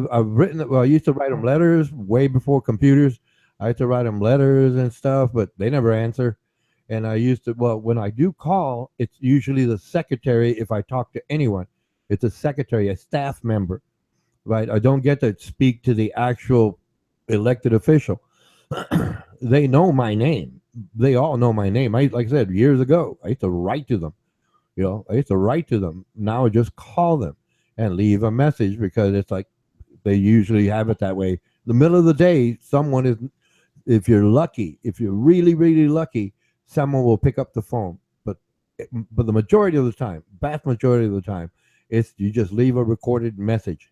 I've written. Well, I used to write them letters way before computers. I used to write them letters and stuff, but they never answer. And I used to. Well, when I do call, it's usually the secretary. If I talk to anyone, it's a secretary, a staff member, right? I don't get to speak to the actual elected official. They know my name. They all know my name. Like I said, years ago, I used to write to them. I used to write to them. Now I just call them and leave a message because it's like they usually have it that way. The middle of the day, someone is, if you're lucky, if you're really, really lucky, someone will pick up the phone. But the majority of the time, vast majority of the time, it's you just leave a recorded message.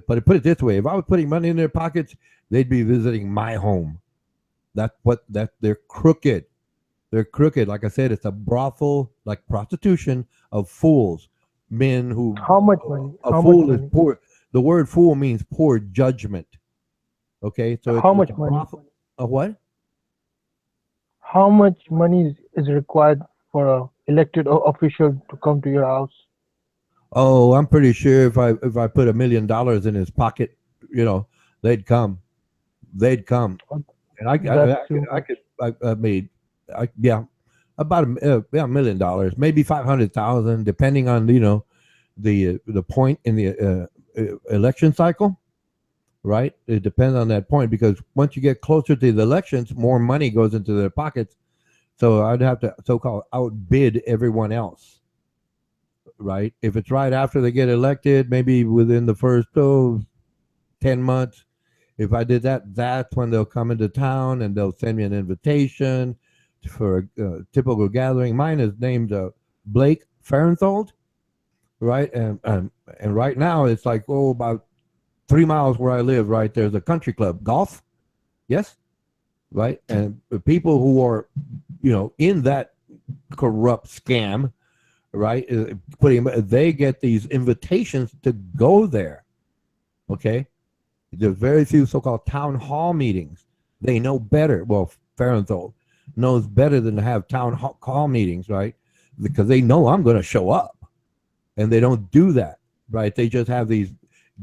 But put it this way: if I was putting money in their pockets, they'd be visiting my home. They're crooked. They're crooked. Like I said, it's a brothel, like prostitution of fools, men who. How much money? A How much fool is money? poor. The word fool means poor judgment. Okay, so How it's much a money? brothel. A what? How much money is required for a elected official to come to your house? Oh, I'm pretty sure if I put $1 million in his pocket, they'd come. They'd come, and That's too I much. could I made yeah, about $1 million, maybe 500,000, depending on the point in the election cycle, right? It depends on that point because once you get closer to the elections, more money goes into their pockets. So I'd have to so-called outbid everyone else, right? If it's right after they get elected, maybe within the first 10 months, if I did that, that's when they'll come into town and they'll send me an invitation for a typical gathering. Mine is named Blake Farenthold, right? And right now it's like about 3 miles where I live, right, there's a country club, golf, yes, right, and the people who are, in that corrupt scam, right, they get these invitations to go there. Okay, there's very few so-called town hall meetings. They know better. Well, Farenthold knows better than to have town hall meetings, right? Because they know I'm going to show up, and they don't do that, right? They just have these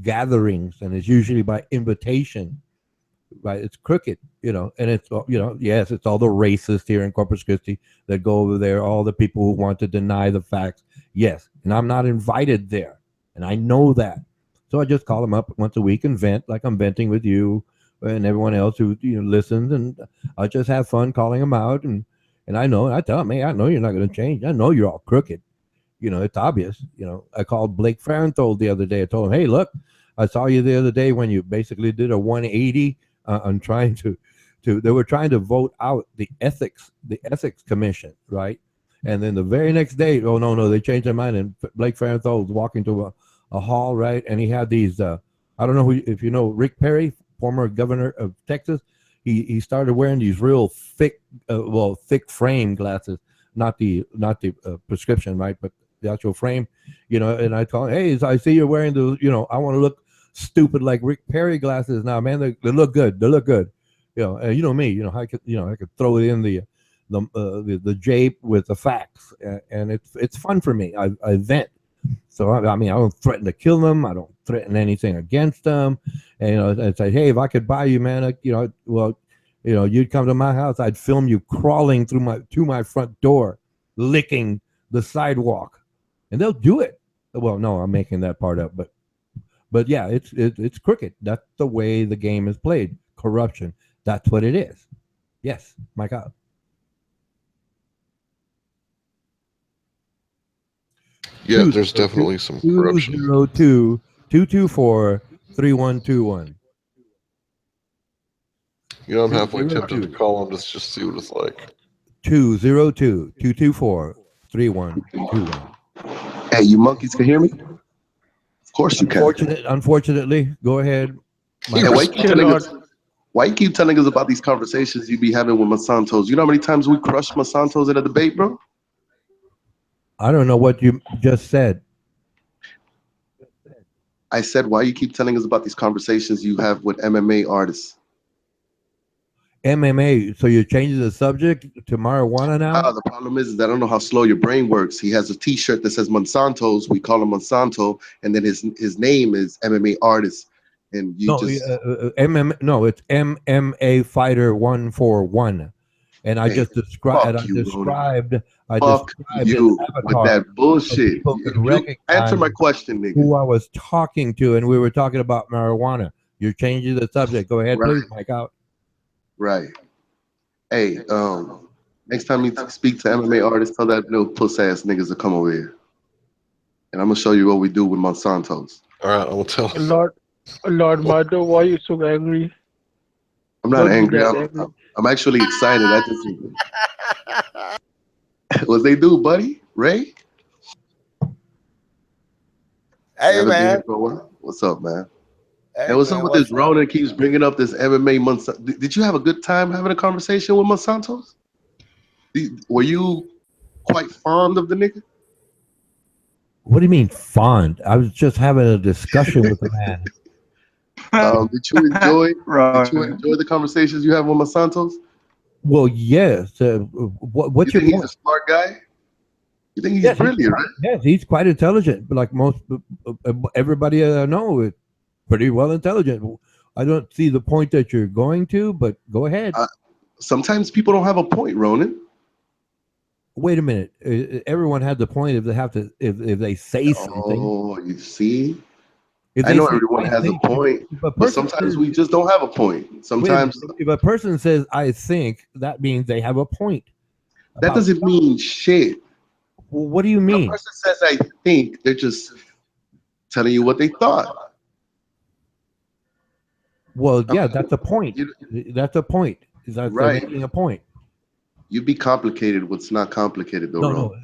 gatherings, and it's usually by invitation, right? It's crooked, and it's, yes, it's all the racists here in Corpus Christi that go over there, all the people who want to deny the facts. Yes, and I'm not invited there, and I know that. So I just call them up once a week and vent like I'm venting with you and everyone else who listens, and I just have fun calling them out, and I know, and I tell them, hey, I know you're not going to change. I know you're all crooked. It's obvious. I called Blake Farenthold the other day. I told him, hey, look, I saw you the other day when you basically did a 180 on trying to they were trying to vote out the ethics commission, right? And then the very next day, oh no, they changed their mind, and Blake Farenthold was walking to a hall, right? And he had these, I don't know if you know Rick Perry, former governor of Texas. He started wearing these real thick, thick frame glasses, not the prescription, right? But the actual frame, and I told him, hey, I see you're wearing the, I want to look stupid like Rick Perry glasses now, man. They look good. They look good. And me, I could throw it in the jape with the facts, and it's fun for me. I vent. So I don't threaten to kill them. I don't threaten anything against them. And I'd say, hey, if I could buy you, man, you'd come to my house. I'd film you crawling to my front door, licking the sidewalk, and they'll do it. Well, no, I'm making that part up, but yeah, it's crooked. That's the way the game is played. Corruption. That's what it is. Yes, my God. Yeah, there's definitely some corruption. 202-224-3121. I'm halfway tempted to call him to just see what it's like. 202-224-3121. Hey, you monkeys can hear me? Of course you can. Unfortunately, go ahead. Hey, why you keep telling us about these conversations you be having with Monsantos? You know how many times we crushed Monsantos in a debate, bro? I don't know what you just said. I said, why you keep telling us about these conversations you have with MMA artists? MMA, so you're changing the subject to marijuana now? The problem is that I don't know how slow your brain works. He has a T-shirt that says Monsantos. We call him Monsanto, and then his name is MMA artist. And you it's MMA Fighter 141. And I just described. You with that bullshit. Answer my question, nigga. Who I was talking to, and we were talking about marijuana. You're changing the subject. Go ahead, please, Mike out. Right. Hey, next time you speak to MMA artists, tell that little puss ass niggas to come over here, and I'm gonna show you what we do with Monsantos. All right, I will tell. Lord Mato, why are you so angry? I'm not angry. I'm actually excited. What they do, buddy? Ray? Hey, man. What's up, man? Hey, what's up with this Ronan keeps bringing up this MMA Monsanto? Did you have a good time having a conversation with Monsantos? Were you quite fond of the nigga? What do you mean fond? I was just having a discussion with the man. Did you enjoy the conversations you have with Monsantos? Well, yes. What's your point? He's a smart guy? You think he's brilliant, right? Yes, he's quite intelligent. But like most everybody I know is pretty well intelligent. I don't see the point that you're going to, but go ahead. Sometimes people don't have a point, Ronan. Wait a minute. Everyone had the point if they say something. Oh, you see? I know everyone has a point, but sometimes we just don't have a point. Sometimes if a person says "I think," that means they have a point. That doesn't mean shit. Well, what do you mean? If a person says "I think," they're just telling you what they thought. Well, yeah, that's a point. That's a point. That's right. Making a point. You be complicated. What's not complicated, though? No,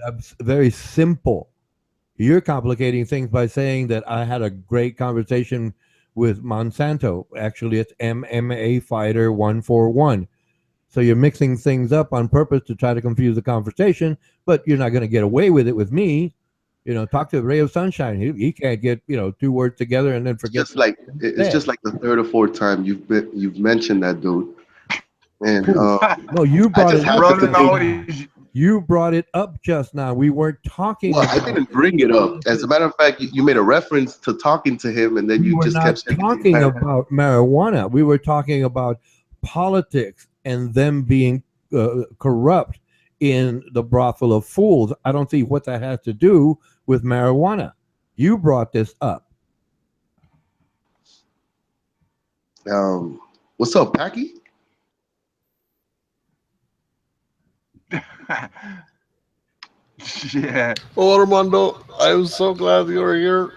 very simple. You're complicating things by saying that I had a great conversation with Monsanto. Actually, it's MMA Fighter 141. So you're mixing things up on purpose to try to confuse the conversation, but you're not going to get away with it with me. You know, talk to Ray of Sunshine. He can't get, you know, two words together and then forget. It's just like the third or fourth time you've mentioned that dude. And no, you brought it up. Ronan always. You brought it up just now. We weren't talking well, about I didn't bring it up. As a matter of fact, you made a reference to talking to him, and then we you were just not kept talking about marijuana. We were talking about politics and them being corrupt in the brothel of fools. I don't see what that has to do with marijuana. You brought this up. What's up, Packy? Yeah. Oh, Armando, I'm so glad you were here.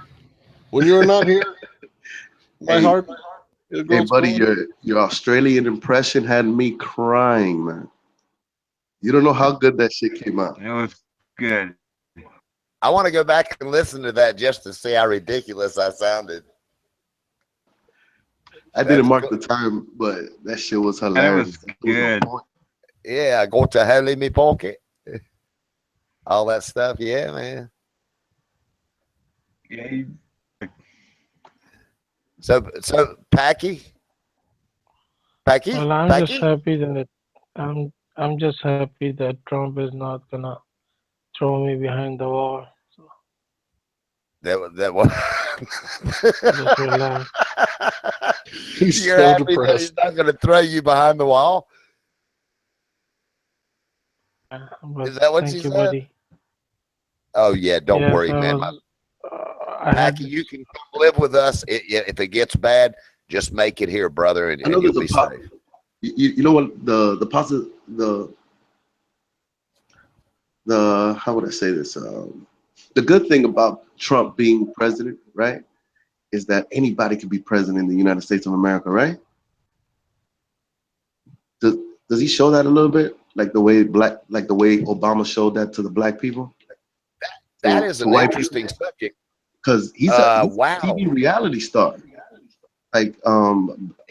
When you're not here, my heart. Hey, buddy, your Australian impression had me crying, man. You don't know how good that shit came out. It was good. I want to go back and listen to that just to see how ridiculous I sounded. I didn't mark the time, but that shit was hilarious. It was good. Yeah, I go to hell in me pocket. All that stuff. Yeah, man. Yeah. So Packy. Well, I'm just happy that I'm just happy that Trump is not gonna throw me behind the wall. So that was. just relax. He's You're so happy that depressed. he's not going to throw you behind the wall. But Is that what thank you you, said? buddy. Oh yeah, don't Yes, worry, I man. was, I had Packy, you can come live with us. If it gets bad, just make it here, brother, and you'll be safe. You know what the how would I say this? The good thing about Trump being president, right, is that anybody can be president in the United States of America, right? Does he show that a little bit, like the way Obama showed that to the black people? That is an interesting subject because he's a wow. TV reality star. Like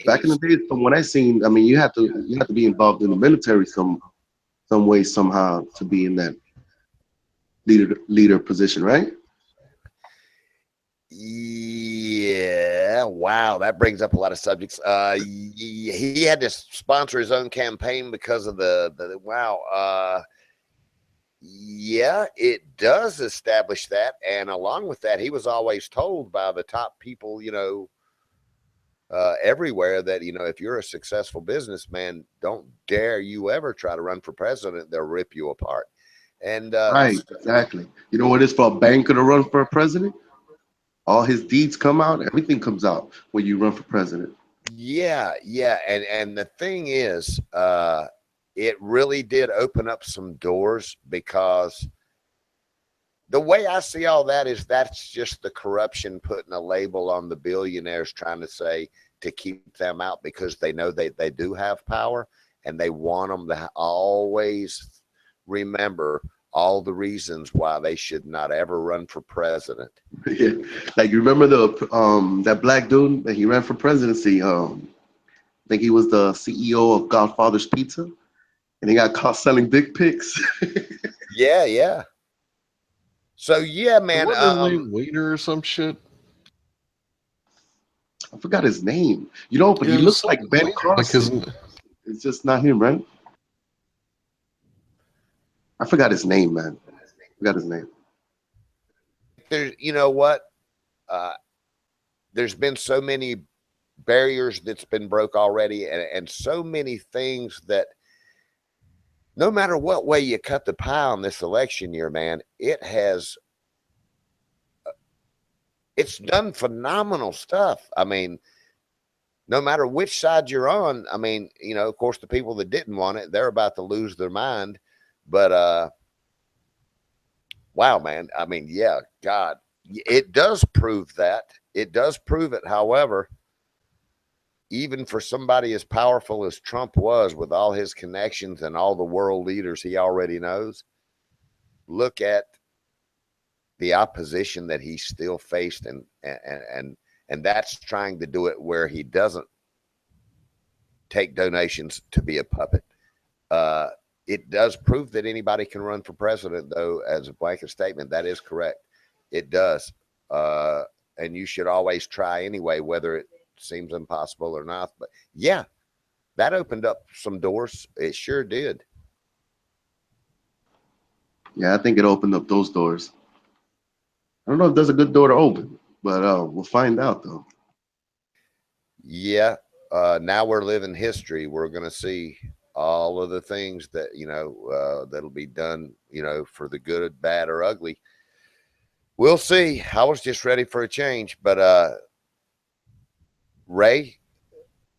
back in the days, from what I seen, I mean, you have to be involved in the military some way somehow to be in that leader position, right? Yeah, wow, that brings up a lot of subjects. He had to sponsor his own campaign because of the wow. Yeah, it does establish that, and along with that, he was always told by the top people, you know, everywhere that, you know, if you're a successful businessman, don't dare you ever try to run for president. They'll rip you apart. And right, exactly. You know what it's for a banker to run for president? All his deeds come out. Everything comes out when you run for president. Yeah, and the thing is, it really did open up some doors, because the way I see all that is that's just the corruption putting a label on the billionaires, trying to say to keep them out, because they know they do have power, and they want them to always remember all the reasons why they should not ever run for president. Yeah. Like, you remember that black dude that he ran for presidency? I think he was the CEO of Godfather's Pizza, and he got caught selling dick pics. Yeah. So yeah, man. Wasn't his name Waiter or some shit? I forgot his name. You know, but he looks like Ben Carson. Like it's just not him, right? I forgot his name, man. I forgot his name. You know what? There's been so many barriers that's been broke already, and so many things that no matter what way you cut the pie on this election year, man, it's done phenomenal stuff. I mean, no matter which side you're on, I mean, you know, of course, the people that didn't want it, they're about to lose their mind. But wow, man. I mean, yeah, God, it does prove that. It does prove it. However, even for somebody as powerful as Trump was, with all his connections and all the world leaders he already knows, look at the opposition that he still faced and and that's trying to do it where he doesn't take donations to be a puppet. It does prove that anybody can run for president, though, as a blanket statement. That is correct. It does. And you should always try anyway, whether it seems impossible or not. But yeah, that opened up some doors. It sure did. Yeah, I think it opened up those doors. I don't know if there's a good door to open, but we'll find out though. Yeah. Now we're living history. We're going to see all of the things that, that'll be done, for the good, bad, or ugly. We'll see. I was just ready for a change. But Ray,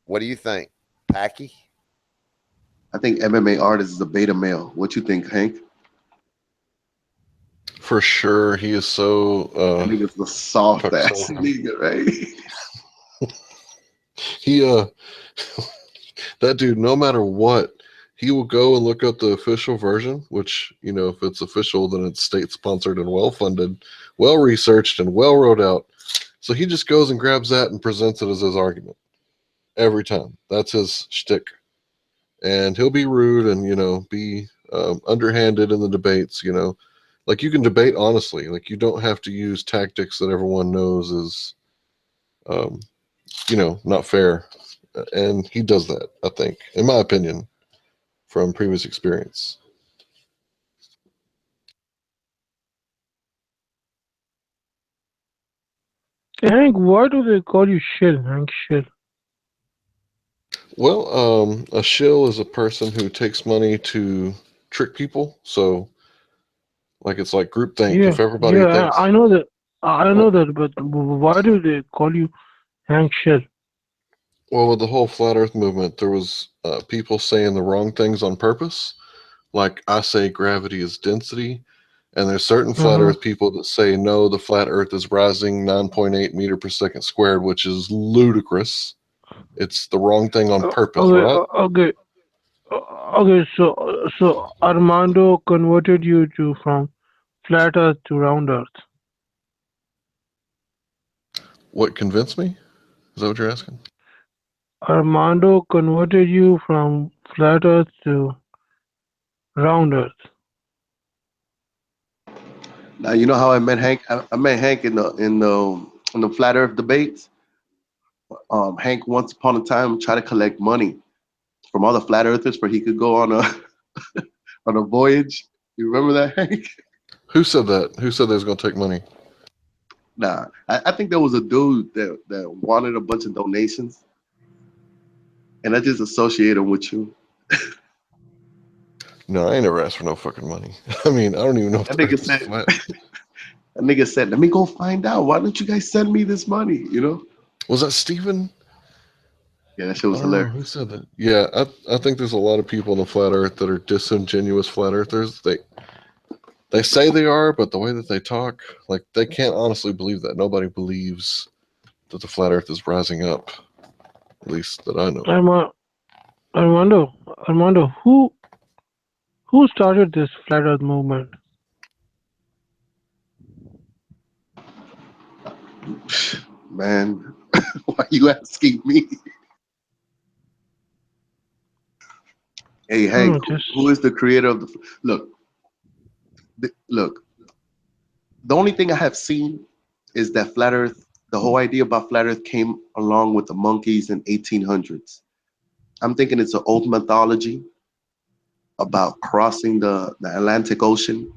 what do you think? Packy? I think MMA artist is a beta male. What you think, Hank? For sure, he is so. I think it's the soft ass so- nigga, right? He that dude, no matter what, he will go and look up the official version, which, if it's official, then it's state sponsored and well funded, well researched, and well wrote out. So he just goes and grabs that and presents it as his argument every time. That's his shtick. And he'll be rude and, be underhanded in the debates, Like, you can debate honestly. Like, you don't have to use tactics that everyone knows is, not fair. And he does that, I think, in my opinion, from previous experience. Hank, why do they call you Shill, Hank Shill? Well, a shill is a person who takes money to trick people. So, like, it's like groupthink. Yeah, If everybody yeah, thinks, I know that. I oh, know that, but why do they call you Hank Shill? well, with the whole flat Earth movement, there was people saying the wrong things on purpose. Like, I say gravity is density, and there's certain flat Uh-huh. Earth people that say no, the flat Earth is rising 9.8 meter per second squared, which is ludicrous. It's the wrong thing on purpose, Okay, right? okay. So Armando converted you to from flat Earth to round Earth. What convinced me? Is that what you're asking? Armando converted you from flat Earth to round Earth. Now you know how I met Hank. I met Hank in the flat Earth debates. Hank once upon a time tried to collect money from all the flat earthers for he could go on a on a voyage. You remember that, Hank? Who said that? Who said they was going to take money? Nah, I think there was a dude that wanted a bunch of donations, and I just associate him with you. No, I ain't never asked for no fucking money. I mean, I don't even know if That the nigga earth is said, flat. that nigga said, let me go find out. Why don't you guys send me this money? You know? Was that Steven? Yeah, that shit I was don't know hilarious. who said that. Yeah, I think there's a lot of people on the flat earth that are disingenuous flat earthers. They say they are, but the way that they talk, like, they can't honestly believe that. Nobody believes that the flat earth is rising up, at least that I know. Armando, Armando, who started this flat Earth movement? Man, why you asking me? Hey, Hank, No, just who is the creator of the? Look, look. The only thing I have seen is that flat Earth. The whole idea about flat Earth came along with the monkeys in 1800s. I'm thinking it's an old mythology about crossing the Atlantic Ocean,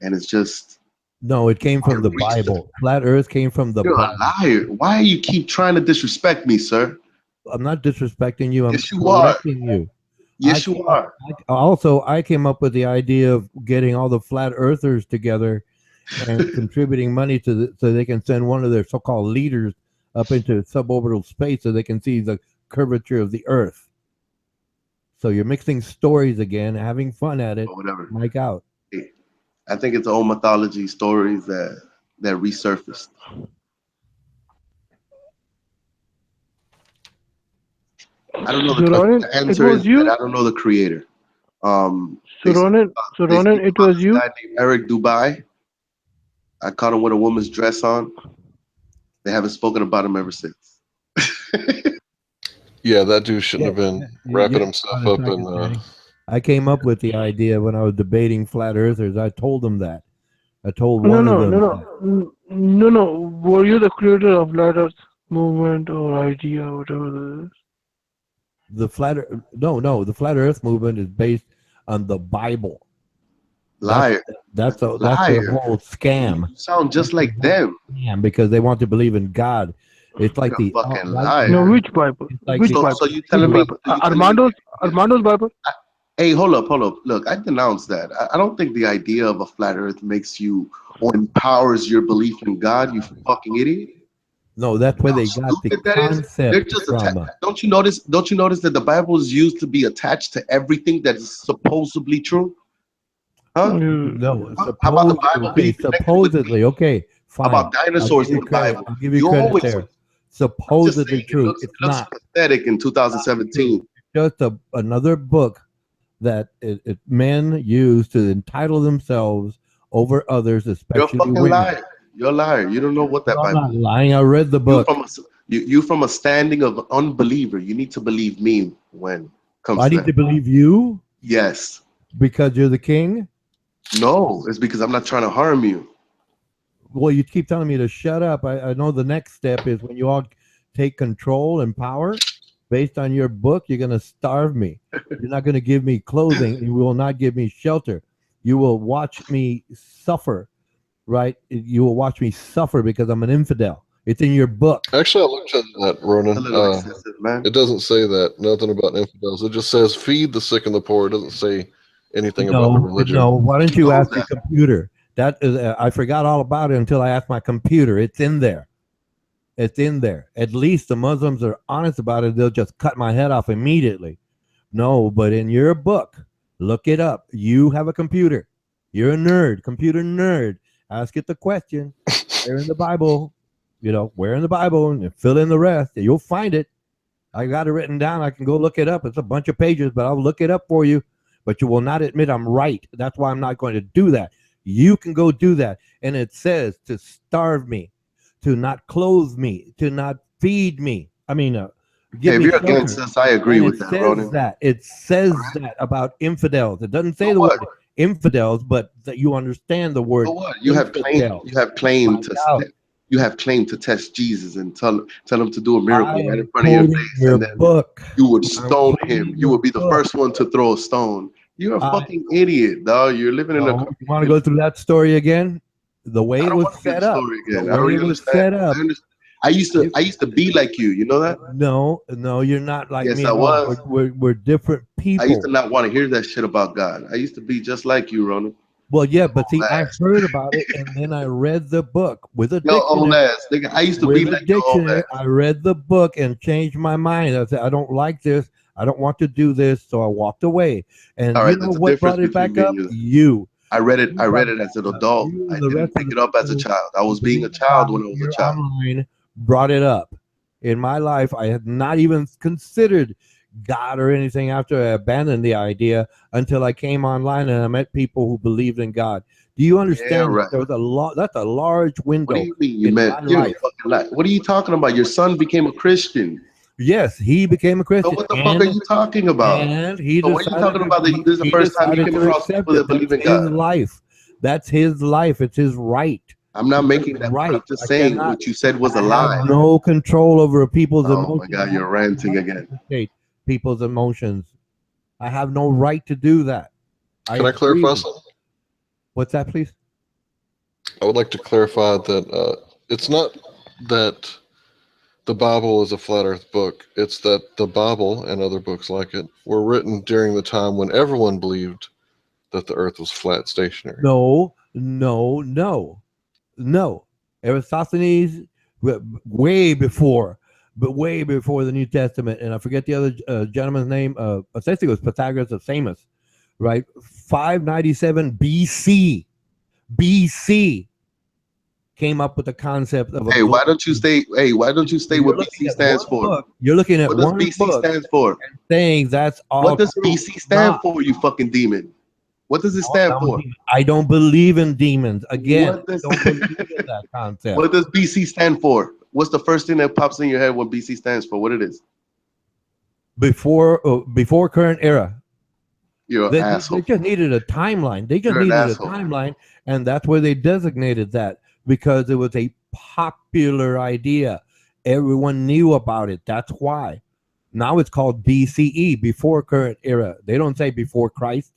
and it's just No, it came from the reached. Bible. Flat Earth came from the You're a Bible. liar. Why you keep trying to disrespect me, sir? I'm not disrespecting you. I'm Yes, you are. correcting you. Yes, you are. I came up with the idea of getting all the flat earthers together and contributing money so they can send one of their so-called leaders up into suborbital space so they can see the curvature of the Earth. So you're mixing stories again, having fun at it. Or whatever. Mike out. I think it's old mythology stories that resurfaced. I don't know so Ronan, the it answer was is that you. I don't know the creator. So They speak Ronan, so they Ronan, speak it about was this you. guy named Eric Dubai. I caught him with a woman's dress on. They haven't spoken about him ever since. Yeah, that dude shouldn't have been wrapping yeah, himself hold up on a in. second, Danny. I came up with the idea when I was debating flat earthers. I told them that. I told No, one of no, them no, that no, no, no. Were you the creator of Flat Earth movement or idea, or whatever that is? the the flat earth movement is based on the Bible. Liar. That's a Liar. whole scam. You sound just like them. Scam because they want to believe in God. It's like You're a the fucking right liar. No, which Bible? It's like Which the Bible? So you Which telling me? Bible? So you telling me? Armando's Bible? Hey, hold up, hold up. Look, I denounce that. I don't think the idea of a flat Earth makes you or empowers your belief in God. You fucking idiot. no. That's where How they got the stupid that is. They're concept just from. Don't you notice? Don't you notice that the Bible is used to be attached to everything that is supposedly true? Huh? No, How about the Bible being connected with supposedly. Okay, How fine. about dinosaurs in the Credit. Bible? I'll give you You credit always. there. I'm just Supposedly saying, true. it It's looks not. pathetic in True. 2017. Just another book that men use to entitle themselves over others, You're a especially fucking women. liar. You're a liar. You don't know what that No, I'm Bible not is. lying. I read the You book. from a you from a standing of unbeliever. You need to believe me when it comes I to need to that. believe you Yes. because you're the king. No, it's because I'm not trying to harm you. Well, you keep telling me to shut up. I know the next step is when you all take control and power based on your book, you're going to starve me. You're not going to give me clothing. You will not give me shelter. You will watch me suffer, right? You will watch me suffer because I'm an infidel. It's in your book. Actually, I looked at that, Ronan. A little excessive, man. It doesn't say that. Nothing about infidels. It just says feed the sick and the poor. It doesn't say anything about the religion. No, why don't Who you knows ask your that? computer? That is, I forgot all about it until I asked my computer. It's in there. It's in there. At least the Muslims are honest about it. They'll just cut my head off immediately. No, but in your book, look it up. You have a computer. You're a nerd, computer nerd. Ask it the question. Where in the Bible? Where in the Bible? And fill in the rest. You'll find it. I got it written down. I can go look it up. It's a bunch of pages, but I'll look it up for you. But you will not admit I'm right. That's why I'm not going to do that. You can go do that. And it says to starve me, to not clothe me, to not feed me. I mean, give Hey, if me you're shelter. against us, I agree And with it that, says Ronan. that. It says that about infidels. It doesn't say So the what? word infidels, but that you understand the word So what? You have infidel. claimed Find out. you have claimed to test Jesus and tell him to do a miracle I right in am front of your quoting face, your and then book. you would I'm stone him. quoting You your would be the book. first one to throw a stone. You're a fucking idiot, dog. You're living in a. No, you want to go through that story again? The way I it don't was want to hear set the up. story The again. I way don't it was understand. set up. I used to be like you. You know that? No, you're not like Yes, me I at all. was. We're different I used people. to not want to hear that shit about God. I used to be just like you, Ronan. Well, yeah, but see, I Ass. heard about it and then I read the book with a Your old dictionary. ass, nigga. I used to be With a like your old dictionary, ass. I read the book and changed my mind. I said, I don't like this. I don't want to do this. So I walked away. And All you right, know there's a what difference brought it between back me and up? you. You. I read it. You I brought read it it as an back up. adult. You I and the didn't rest of pick the it up as a people child. I who was being a believe child God when I was a here child. online brought it up. In my life, I had not even considered God or anything after I abandoned the idea until I came online and I met people who believed in God. Do you Yeah, understand right. that there was that's a large What do window you mean you in met? my You're a life? fucking lie. What are you talking about? Your son became a Christian. Yes, he became a So Christian, what the fuck are you talking about? and he So what are you decided talking about? That to this is the he first time you decided came to across accept people that it. believe That's in his God. life. That's his life. It's his right. I'm not It's his making that point. right. I'm just I saying cannot. what you said was a I have lie. no control over people's Oh my emotions. God, you're I ranting cannot again. dictate people's emotions. I have no right to do that. Can I agree. clarify something? What's that, please? I would like to clarify that it's not that the Bible is a flat earth book. It's that the Bible and other books like it were written during the time when everyone believed that the earth was flat, stationary. No. Aristophanes, way before, but way before the New Testament. And I forget the other gentleman's name. I think it was Pythagoras of Samos, right? 597 BC. BC came up with the concept of a. Hey, why don't you stay? Hey, why don't you stay You're what looking BC at stands one for? book. You're looking at What does one BC book stands for? saying that's all. What does true. BC stand Not. for? You fucking demon. What does it No, stand for? I don't believe in demons. Again, What does I don't believe in that concept. what does BC stand for? what's the first thing that pops in your head when BC stands for? What it is? Before current era. You're an They asshole. just needed a timeline. They just You're an needed a asshole. timeline, and that's where they designated that because it was a popular idea. Everyone knew about it. That's why. Now it's called BCE, before current era. They don't say before Christ.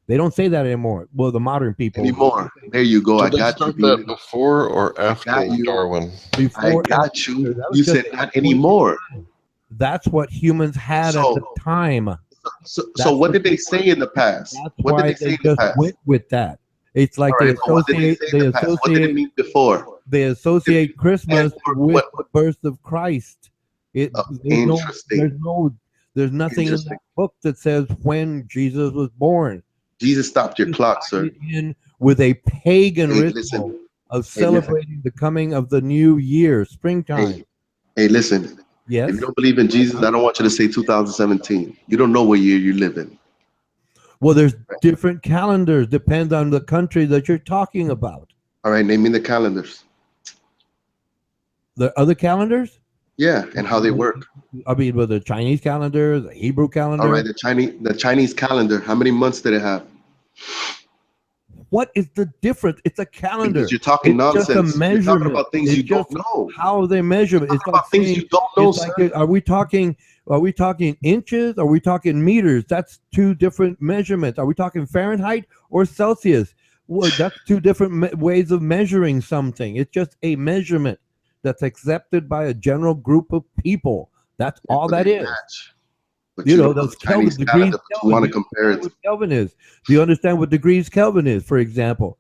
They don't say that anymore. Well, the modern people. Anymore. There you go. I Did they got you, start that dude. before or after got you. Darwin? Before I got you. that was You just said a not point in anymore. time. That's what humans had at the time. So That's what did they say in the past? That's What why did they say in they the just past? went with that. It's like All they right, but what did they associate say in the past? What did it mean before? they associate Christmas for with what? the birth of Christ. There's Interesting. there's nothing in Interesting. that book that says when Jesus was born. Jesus stopped your clock, sir. In with a pagan Hey, ritual listen. of celebrating the coming of the new year, springtime. Hey, listen. Yes. If you don't believe in Jesus, I don't want you to say 2017. You don't know what year you live in. Well, there's different calendars, depend on the country that you're talking about. All right, name me the calendars. The other calendars? Yeah, and how they work. I mean, with the Chinese calendar, the Hebrew calendar. All right, the Chinese calendar. How many months did it have? What is the difference? It's a calendar. Because you're talking nonsense. Just a measurement. You're talking about things it's you don't know. How they measure it. It's like about things saying, you don't know, it's sir. like, are we talking inches? Are we talking meters? That's two different measurements. Are we talking Fahrenheit or Celsius? Well, that's two different ways of measuring something. It's just a measurement that's accepted by a general group of people. That's all that is. But you know, those Kelvin degrees. You want to compare it? What Kelvin is. Do you understand what degrees Kelvin is, for example?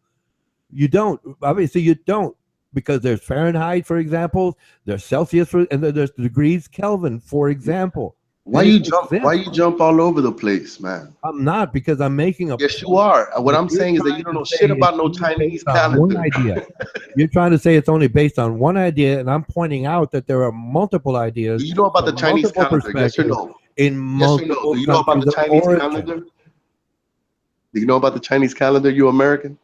You don't. Obviously, you don't, because there's Fahrenheit, for example. There's Celsius, and there's degrees Kelvin, for example. Why you jump all over the place, man? I'm not, because I'm making a. Yes, you are. What I'm saying is that you don't know shit about no Chinese calendar. One idea. You're trying to say it's only based on one idea, and I'm pointing out that there are multiple ideas. Do you know about the Chinese calendar? Yes or no? In multiple Do you know about the Chinese calendar? Do you know about the Chinese calendar? You American?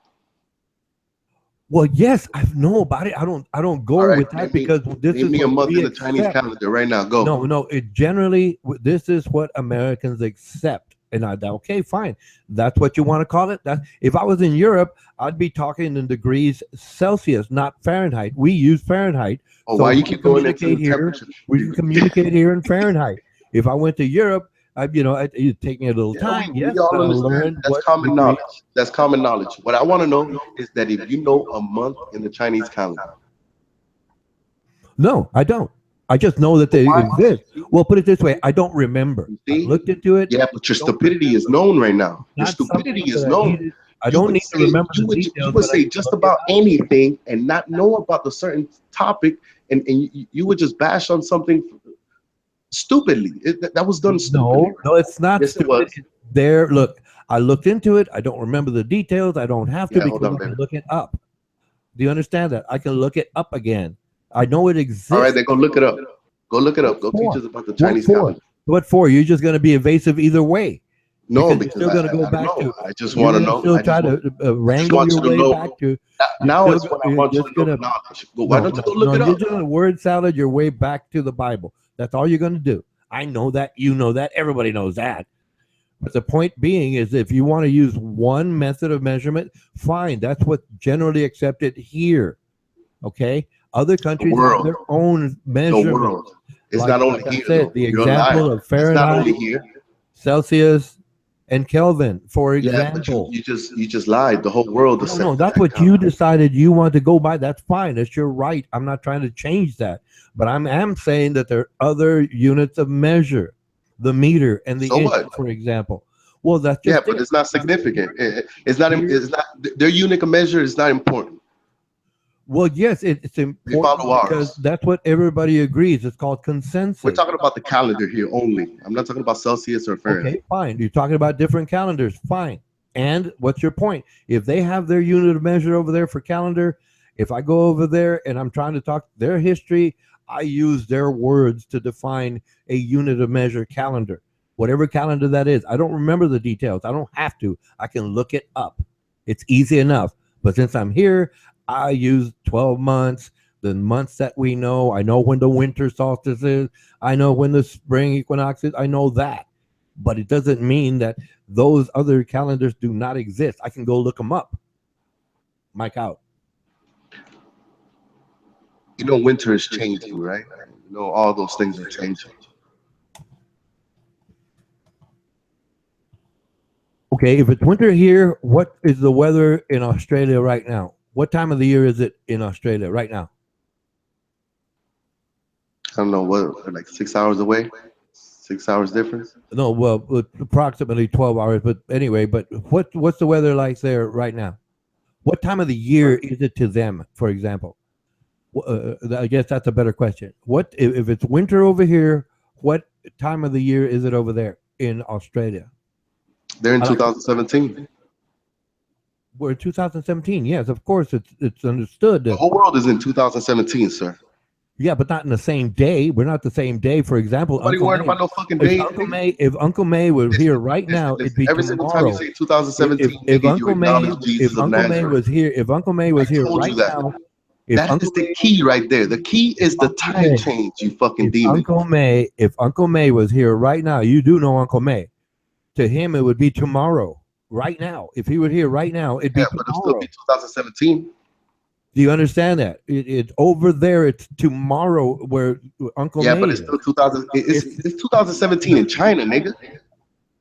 Well, yes, I know about it. I don't go with that because this is me a month in the Chinese calendar right now. Go. No. It generally, this is what Americans accept, and okay, fine. That's what you want to call it. That if I was in Europe, I'd be talking in degrees Celsius, not Fahrenheit. We use Fahrenheit. Oh, so why you keep going into here? We can communicate here in Fahrenheit. If I went to Europe, it'd take me a little time. Yes, but I learned that's common knowledge. That's common knowledge. What I want to know is that if you know a month in the Chinese calendar. No, I don't. I just know that they exist. Well, put it this way: I don't remember. I looked into it. Yeah, but your stupidity is known right now. Your stupidity is known. I don't need to remember the details. You would say just about anything and not know about the certain topic, and you would just bash on something stupidly. That was done stupidly. No, it's not yes, stupid. There, look, I looked into it. I don't remember the details. I don't have to because I can look it up. Do you understand that? I can look it up again. I know it exists. All right, then go look it up. Go look it up. Go teach us about the Chinese calendar. What for? You're just going to be evasive either way. No, because you're still going to go back to. I just want to know. Still try to wrangle your way back to. Now it's when I want you to know knowledge. Why don't you go look it up? You're just going to word salad your way back to the Bible. That's all you're going to do. I know that. You know that. Everybody knows that. But the point being is, if you want to use one method of measurement, fine. That's what's generally accepted here. Okay? Other countries have their own measurement. The world. It's not only here. Said, the example of Fahrenheit, it's not only here. Celsius, and Kelvin, for example. Yeah, you just lied. The whole world is no, that's what you decided you want to go by. That's fine. That's your right. I'm not trying to change that. But I am saying that there are other units of measure, the meter and the inch, for example. Well, that's just but it's not significant. It's not. Their unit of measure is not important. Well, yes, it's important because that's what everybody agrees. It's called consensus. We're talking about the calendar here only. I'm not talking about Celsius or Fahrenheit. Okay, fine. You're talking about different calendars. Fine. And what's your point? If they have their unit of measure over there for calendar, if I go over there and I'm trying to talk their history, I use their words to define a unit of measure calendar, whatever calendar that is. I don't remember the details. I don't have to. I can look it up. It's easy enough. But since I'm here, I use 12 months, the months that we know. I know when the winter solstice is. I know when the spring equinox is. I know that. But it doesn't mean that those other calendars do not exist. I can go look them up. Mike out. You know, winter is changing, right? You know, all those things are changing. Okay, if it's winter here, what is the weather in Australia right now? What time of the year is it in Australia right now? I don't know what, like 6 hours away, 6 hours difference. No, well, approximately 12 hours. But anyway, but what's the weather like there right now? What time of the year is it to them, for example? I guess that's a better question. What if it's winter over here? What time of the year is it over there in Australia? They're in 2017. We're in 2017. Yes, of course, it's understood. The whole world is in 2017, sir. Yeah, but not in the same day. We're not the same day. For example, Nobody Uncle worried May, about no fucking day. if Uncle May was here right now, it'd be every single time tomorrow. you say 2017, If nigga, you Uncle May, acknowledge Jesus if of Uncle May Nazareth. was here, if Uncle May was I here told right you that. now, if That Uncle is the key right there. The key is the time change, you fucking demon. if Uncle May was here right now, you do know Uncle May. To him, it would be tomorrow. Right now, if he were here right now, it'd be Yeah, but it'll still tomorrow. be 2017. Do you understand that? It's over there. It's tomorrow where Uncle Yeah, May but it's is. still 2000. It's 2017 in China, nigga.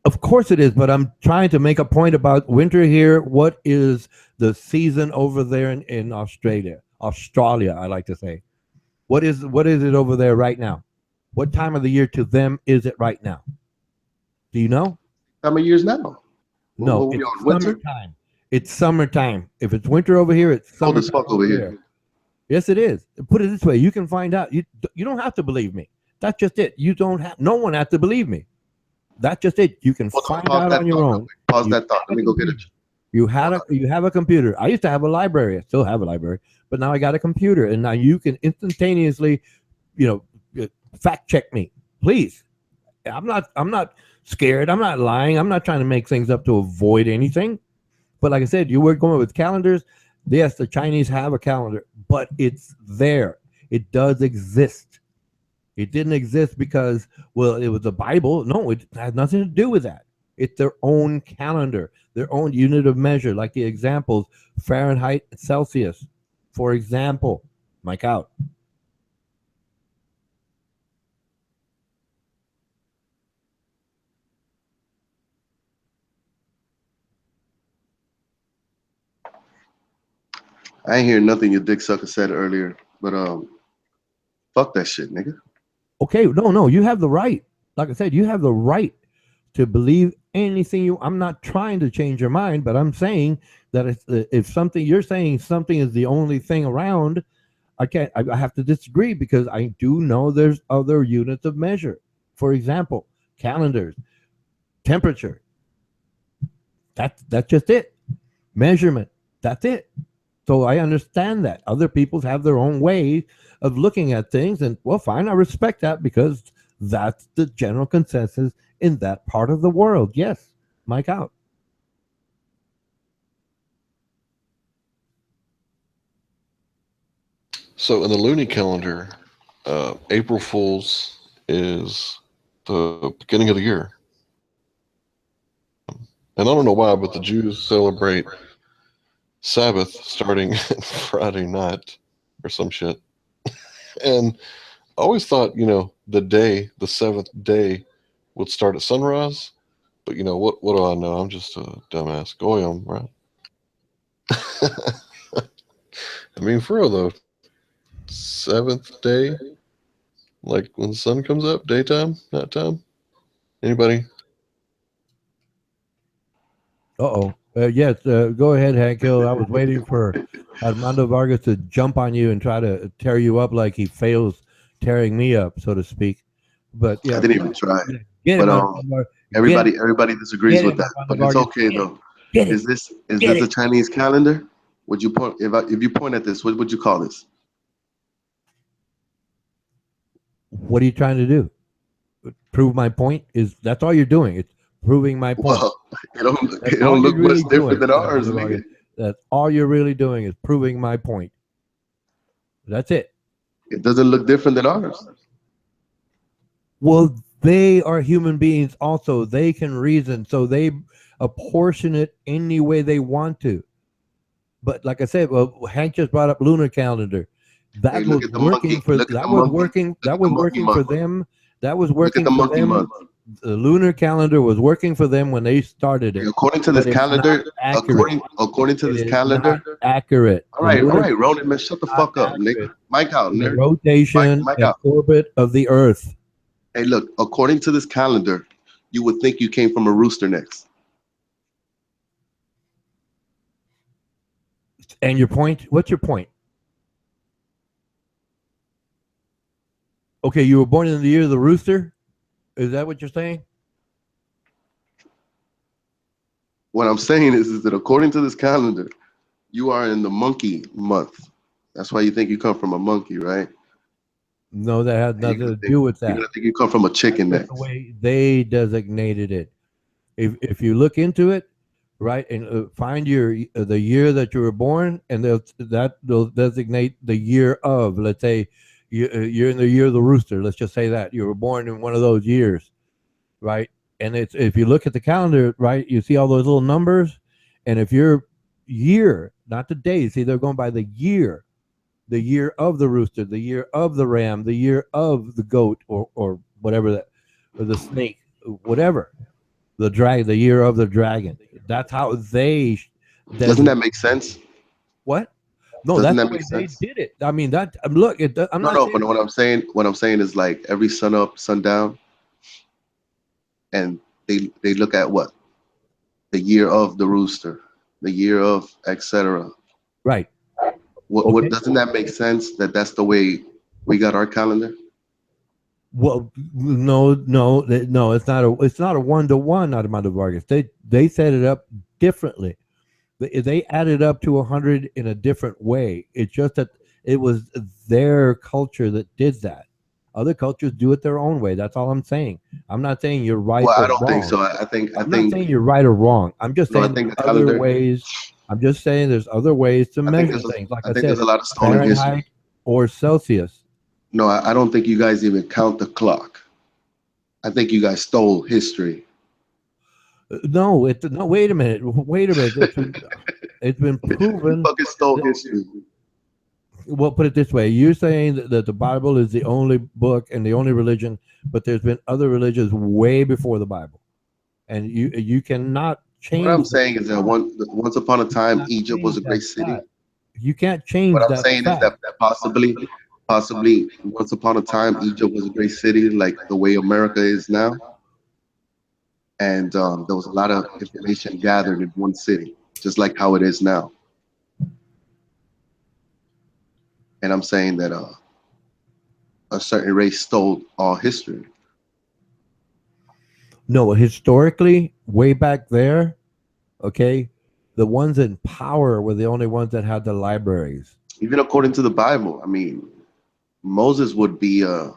Of course it is, but I'm trying to make a point about winter here. What is the season over there in Australia? Australia, I like to say. What is it over there right now? What time of the year to them is it right now? Do you know? How many years now? No, What we it's on, winter? summertime. It's summertime. If it's winter over here, it's Cold as summertime fuck over here. Yes, it is. Put it this way: you can find out. You don't have to believe me. That's just it. You don't have. No one has to believe me. That's just it. You can Hold on, find pause out that on your thought real own. quick. Pause You that thought. have Let a me go get computer. it. You have a computer. I used to have a library. I still have a library, but now I got a computer, and now you can instantaneously, fact check me, please. I'm not scared. I'm not lying. I'm not trying to make things up to avoid anything. But like I said, you were going with calendars. Yes, the Chinese have a calendar, but it's there. It does exist. It didn't exist because, well, it was the Bible. No, it had nothing to do with that. It's their own calendar, their own unit of measure, like the examples, Fahrenheit, Celsius, for example. Mike out. I ain't hear nothing your dick sucker said earlier, but fuck that shit, nigga. Okay, no, you have the right. Like I said, you have the right to believe anything you. I'm not trying to change your mind, but I'm saying that if something you're saying something is the only thing around, I can't. I have to disagree because I do know there's other units of measure. For example, calendars, temperature. That's just it. Measurement. That's it. So I understand that other people have their own way of looking at things, and well, fine, I respect that because that's the general consensus in that part of the world. Yes, Mike out. So in the Looney calendar, April Fool's is the beginning of the year. And I don't know why, but the Jews celebrate Sabbath starting Friday night or some shit. And I always thought, the seventh day would start at sunrise. But what do I know? I'm just a dumbass. Goyim, right? I mean, for real though, seventh day, like when the sun comes up, daytime, nighttime. Anybody? Yes, go ahead, Hank Hill. I was waiting for Armando Vargas to jump on you and try to tear you up like he fails tearing me up, so to speak. But yeah, I didn't even try. Get But him, everybody disagrees with that. But it's Vargas. okay though. Get it. Is this a Chinese calendar? Would you point if you point at this? What would you call this? What are you trying to do? Prove my point? That's all you're doing. It's proving my point. Well, it don't look much different than ours, nigga. That's all you're really doing is proving my point. That's it. It doesn't look different than ours. Well, they are human beings also. They can reason, so they apportion it any way they want to. But like I said, well, Hank just brought up lunar calendar. That Hey, was look at the working monkey. for Look at that the was monkey. working Look that at the was monkey working for month. them. That was Look at working the for monkey them. month. The lunar calendar was working for them when they started it. According to this But it's not calendar, accurate. according to It this is calendar. not accurate. All The right, lunar Ronan, man, shut the not fuck up, nigga. accurate. Mike out, The nigga. rotation Mike and out. orbit of the Earth. Hey, look, according to this calendar, you would think you came from a rooster next. And your point? What's your point? Okay, you were born in the year of the rooster? Is that what you're saying? What I'm saying is that according to this calendar, you are in the monkey month. That's why you think you come from a monkey, right? No, that had And you're nothing gonna to think, do with you're that. gonna think you come from a chicken That's next. the way they designated it. If you look into it, right, and find the year that you were born, and they'll designate the year of. Let's say you're in the year of the rooster. Let's just say that you were born in one of those years, right? And it's if you look at the calendar, right, you see all those little numbers, and if your year, not the day, see they're going by the year of the rooster, the year of the ram, the year of the goat, or whatever that, or the snake, whatever, the year of the dragon. That's how they. Doesn't that make sense? What? No, Doesn't that's the that way make they sense? did it. I mean, that look. I'm No, not no, saying but what I'm saying is like every sun up, sundown, and they look at what? The year of the rooster, the year of etc. right. What Okay. doesn't that make sense that that's the way we got our calendar? Well, no. It's not a. It's not a 1-to-1, Armando Vargas. They set it up differently. They added up to 100 in a different way. It's just that it was their culture that did that. Other cultures do it their own way. That's all I'm saying. I'm not saying you're right Well, I or don't think wrong. so. I think I'm not saying you're right or wrong. I'm just no, I saying think there's the other calendar. ways. I'm just saying there's other ways to I think measure there's things. Like I I think there's said, a lot of stolen history. Fahrenheit or Celsius. No, I don't think you guys even count the clock. I think you guys stole history. No, wait a minute. Wait a minute. It's been You proven. fucking stole history. Well, put it this way: you're saying that the Bible is the only book and the only religion, but there's been other religions way before the Bible, and you cannot change. What I'm saying is that once upon a time, cannot Egypt was a change great that city. fact. You can't change What I'm that saying is that fact. possibly, once upon a time, Egypt was a great city, like the way America is now. And there was a lot of information gathered in one city, just like how it is now. And I'm saying that a certain race stole all history. No, historically, way back there, okay, the ones in power were the only ones that had the libraries. Even according to the Bible, I mean, Moses would be a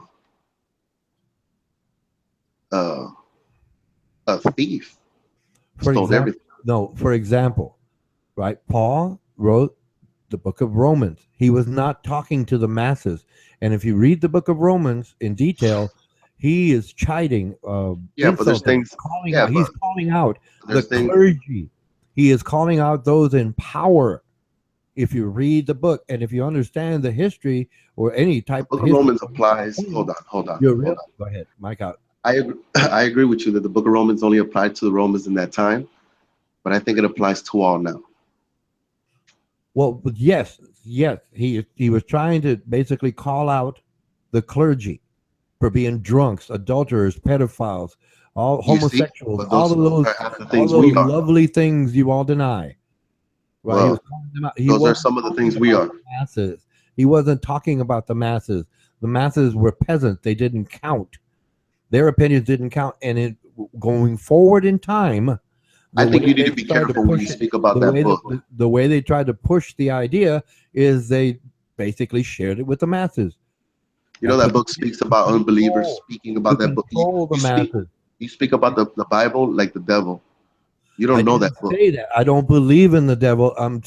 thief. Stole everything. For example, right? Paul wrote the book of Romans. He was not talking to the masses. And if you read the book of Romans in detail, he is chiding, Yeah, but there's insulting, things. calling Yeah, out. He's but calling out the there's things. clergy. He is calling out those in power. If you read the book and if you understand the history or any type The book of of history, Romans applies. Hold on. Go ahead, Mike out. I agree with you that the book of Romans only applied to the Romans in that time, but I think it applies to all now. Well, yes. He was trying to basically call out the clergy for being drunks, adulterers, pedophiles, all homosexuals, all of those, are the things all those we are. lovely things you all deny. Right? Well, He was calling them out. those are some of the things we are. Masses. He wasn't talking about the masses. The masses were peasants. They didn't count. Their opinions didn't count. And going forward in time, I think you need to be careful when you speak about that book. The way they tried to push the idea is they basically shared it with the masses. You know, that book speaks about unbelievers. Speaking about that book, you speak about the Bible like the devil. You don't know that book. Say that. I don't believe in the devil. I'm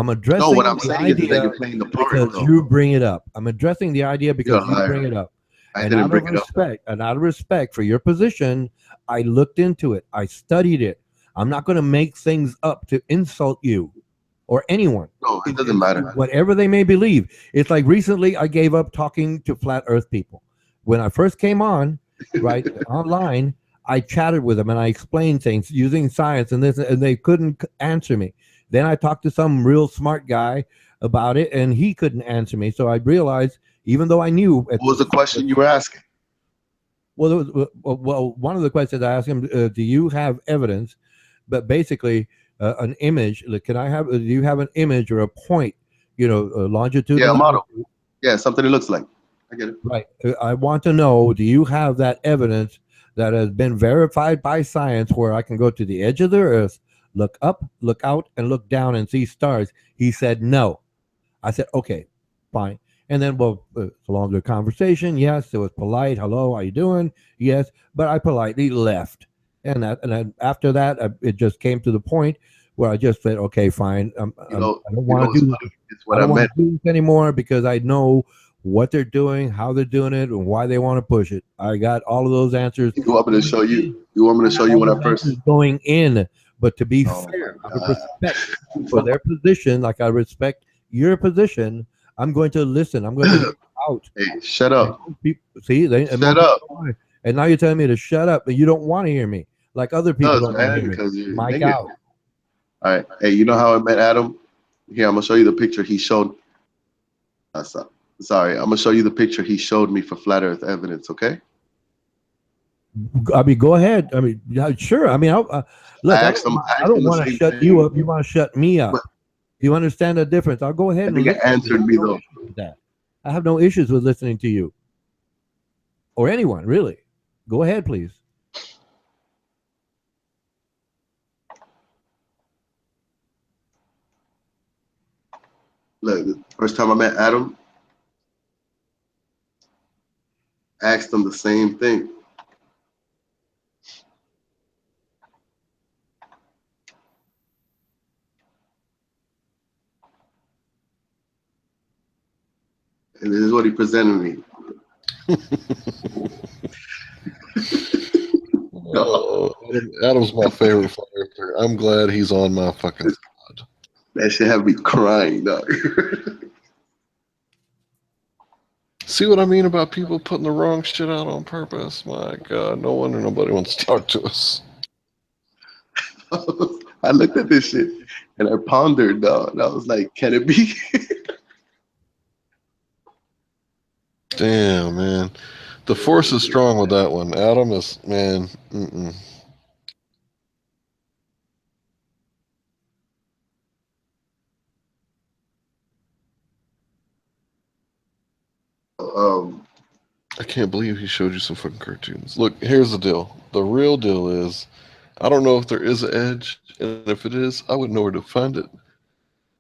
I'm No, addressing what I'm the saying is that idea you're playing the part, because though. you bring it up. I'm addressing the idea You're a because you bring liar. it up. I And didn't out bring of it up. respect, for your position, I looked into it. I studied it. I'm not going to make things up to insult you or anyone. No, it doesn't matter. Whatever they may believe. It's like recently I gave up talking to flat earth people. When I first came on, right, online, I chatted with them and I explained things using science and this, and they couldn't answer me. Then I talked to some real smart guy about it and he couldn't answer me. So I realized, even though I knew What was the question you were asking? well, one of the questions I asked him, do you have evidence? But basically, an image. Like, can I have? Do you have an image or a point? Longitude Yeah, and a model. latitude? Yeah, something it looks like. I get it. Right. I want to know. Do you have that evidence that has been verified by science, where I can go to the edge of the Earth, look up, look out, and look down and see stars? He said no. I said okay, fine. And then, well, it's a longer conversation. Yes, it was polite. Hello, how you doing? Yes, but I politely left. And then after that, it just came to the point where I just said, okay, fine. I don't want to do this. It's I what I don't want meant. to do this anymore because I know what they're doing, how they're doing it, and why they want to push it. I got all of those answers. You want me to show you? You want me to show you All when I those first? answers going in, but to be Oh fair, my out of God. respect for their position, like I respect your position, I'm going to listen. I'm going to hear out. Hey, shut And up. most people, see, Shut up. and now you're telling me to shut up, and you don't want to hear me, like other people Does, don't want to man, hear me. because you're Mike negative. out. All right. Hey, you know how I met Adam? Here, I'm gonna show you the picture he showed. Sorry, I'm gonna show you the picture he showed me for flat Earth evidence. Okay. I mean, go ahead. I mean, yeah, sure. I mean, look, I I asked don't, him. I I asked don't him the want to same shut you thing, up. You want to shut me but up. You understand the difference? I'll go ahead I and think it listen. I answered have me no though. issues with that. I have no issues with listening to you or anyone, really. Go ahead, please. Look, the first time I met Adam, I asked him the same thing. And this is what he presented me. Oh, Adam's my favorite flat earther. I'm glad he's on my fucking squad. That shit had me crying, dog. See what I mean about people putting the wrong shit out on purpose? My God, no wonder nobody wants to talk to us. I looked at this shit and I pondered, dog. And I was like, can it be? Damn, man. The force is strong with that one. Adam is, man, mm-mm. um, I can't believe he showed you some fucking cartoons. Look, here's the deal. The real deal is, I don't know if there is an edge, and if it is, I wouldn't know where to find it.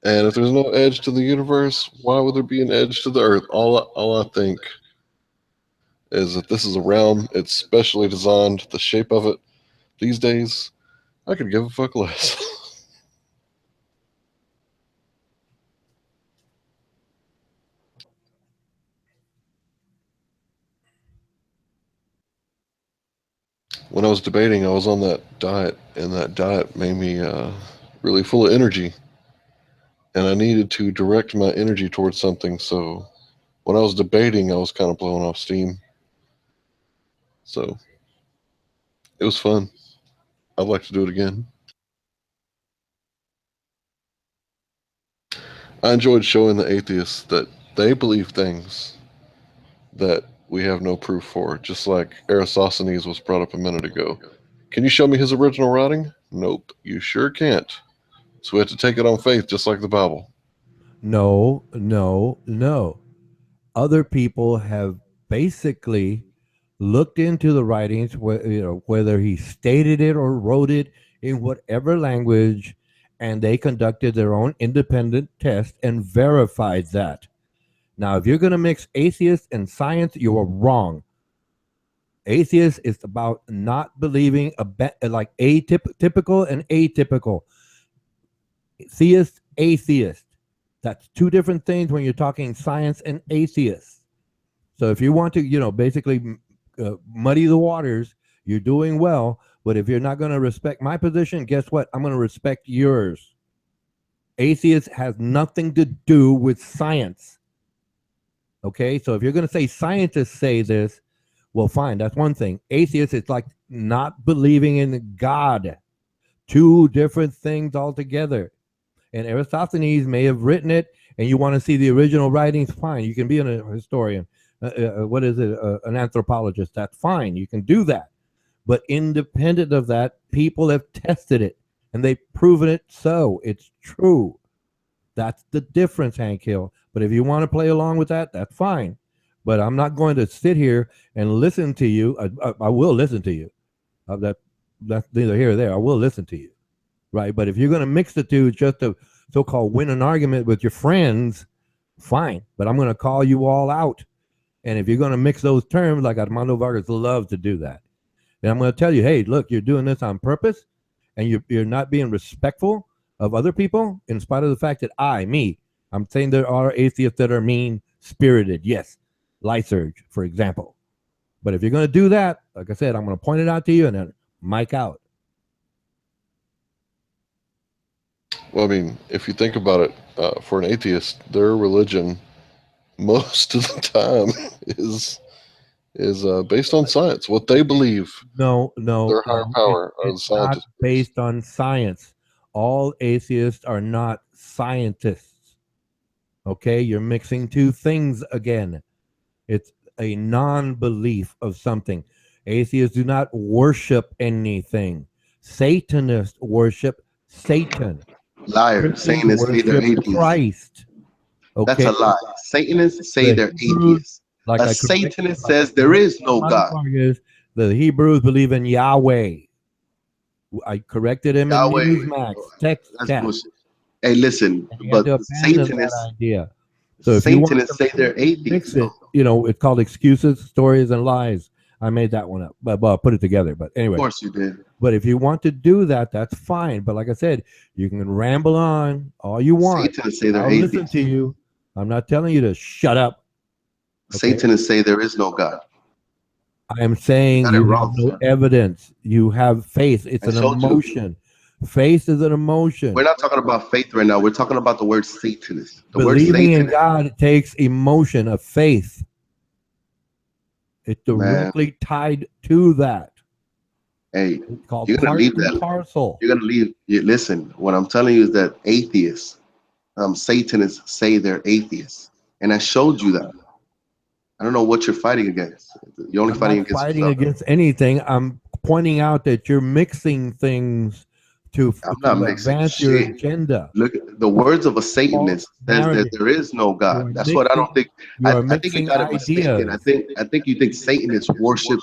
And if there's no edge to the universe, why would there be an edge to the Earth? All I think is that this is a realm. It's specially designed. The shape of it these days, I could give a fuck less. When I was debating, I was on that diet, and that diet made me really full of energy, and I needed to direct my energy towards something. So when I was debating, I was kind of blowing off steam. So it was fun. I'd like to do it again. I enjoyed showing the atheists that they believe things that we have no proof for, just like Aristophanes was brought up a minute ago. Can you show me his original writing? Nope, you sure can't. So we have to take it on faith, just like the Bible. No, no, no. Other people have basically looked into the writings, whether he stated it or wrote it in whatever language, and they conducted their own independent test and verified that. Now, if you're going to mix atheist and science, you are wrong. Atheist is about not believing like typical and atypical. Theist, atheist. That's two different things when you're talking science and atheists. So if you want to, basically muddy the waters, you're doing well. But if you're not going to respect my position, guess what? I'm going to respect yours. Atheist has nothing to do with science. Okay, so if you're going to say scientists say this, well, fine, that's one thing. Atheist is like not believing in God. Two different things altogether. And Aristophanes may have written it, and you want to see the original writings, fine. You can be a historian. An anthropologist. That's fine. You can do that. But independent of that, people have tested it, and they've proven it so. It's true. That's the difference, Hank Hill. But if you want to play along with that, that's fine. But I'm not going to sit here and listen to you. I will listen to you. That's neither here or there. I will listen to you. Right? But if you're going to mix the two just to so-called win an argument with your friends, fine. But I'm going to call you all out. And if you're going to mix those terms, like Armando Vargas loves to do that, then I'm going to tell you, hey, look, you're doing this on purpose, and you're not being respectful of other people, in spite of the fact that I'm saying there are atheists that are mean-spirited. Yes, Lyserge, for example. But if you're going to do that, like I said, I'm going to point it out to you and then mic out. Well, I mean, if you think about it, for an atheist, their religion most of the time is based on science. What they believe. No, their higher power are the it's scientists. not based on science. All atheists are not scientists. Okay, you're mixing two things again. It's a non-belief of something. Atheists do not worship anything. Satanists worship Satan. Liar. Satanists say they're atheists. Christ. Okay? That's a lie. Satanists say they're atheists. Like a Satanist says there is no God. The Hebrews believe in Yahweh. I corrected him Yahweh. in Newsmax. Text chat. Hey, listen, but Satanists, so if Satanists say they're atheists. It's called excuses, stories, and lies. I made that one up, but I put it together. But anyway, of course you did. But if you want to do that, that's fine. But like I said, you can ramble on all you want. Satanists say they're I'll atheists. listen to you. I'm not telling you to shut up. Okay? Satanists say there is no God. I am saying you have no evidence. You have faith. It's an emotion. Faith is an emotion. We're not talking about faith right now. We're talking about the word Satanist. The Believing in God takes emotion of faith. It's directly tied to that. Hey, it's called you're gonna leave that parcel. You're gonna leave. Listen, what I'm telling you is that atheists, Satanists say they're atheists, and I showed you that. I don't know what you're fighting against. You're only fighting against anything. I'm pointing out that you're mixing things to advance your agenda. Look, the words of a Satanist says that there is no God. That's what I don't think. I think you got it mistaken. I think you think Satanists worship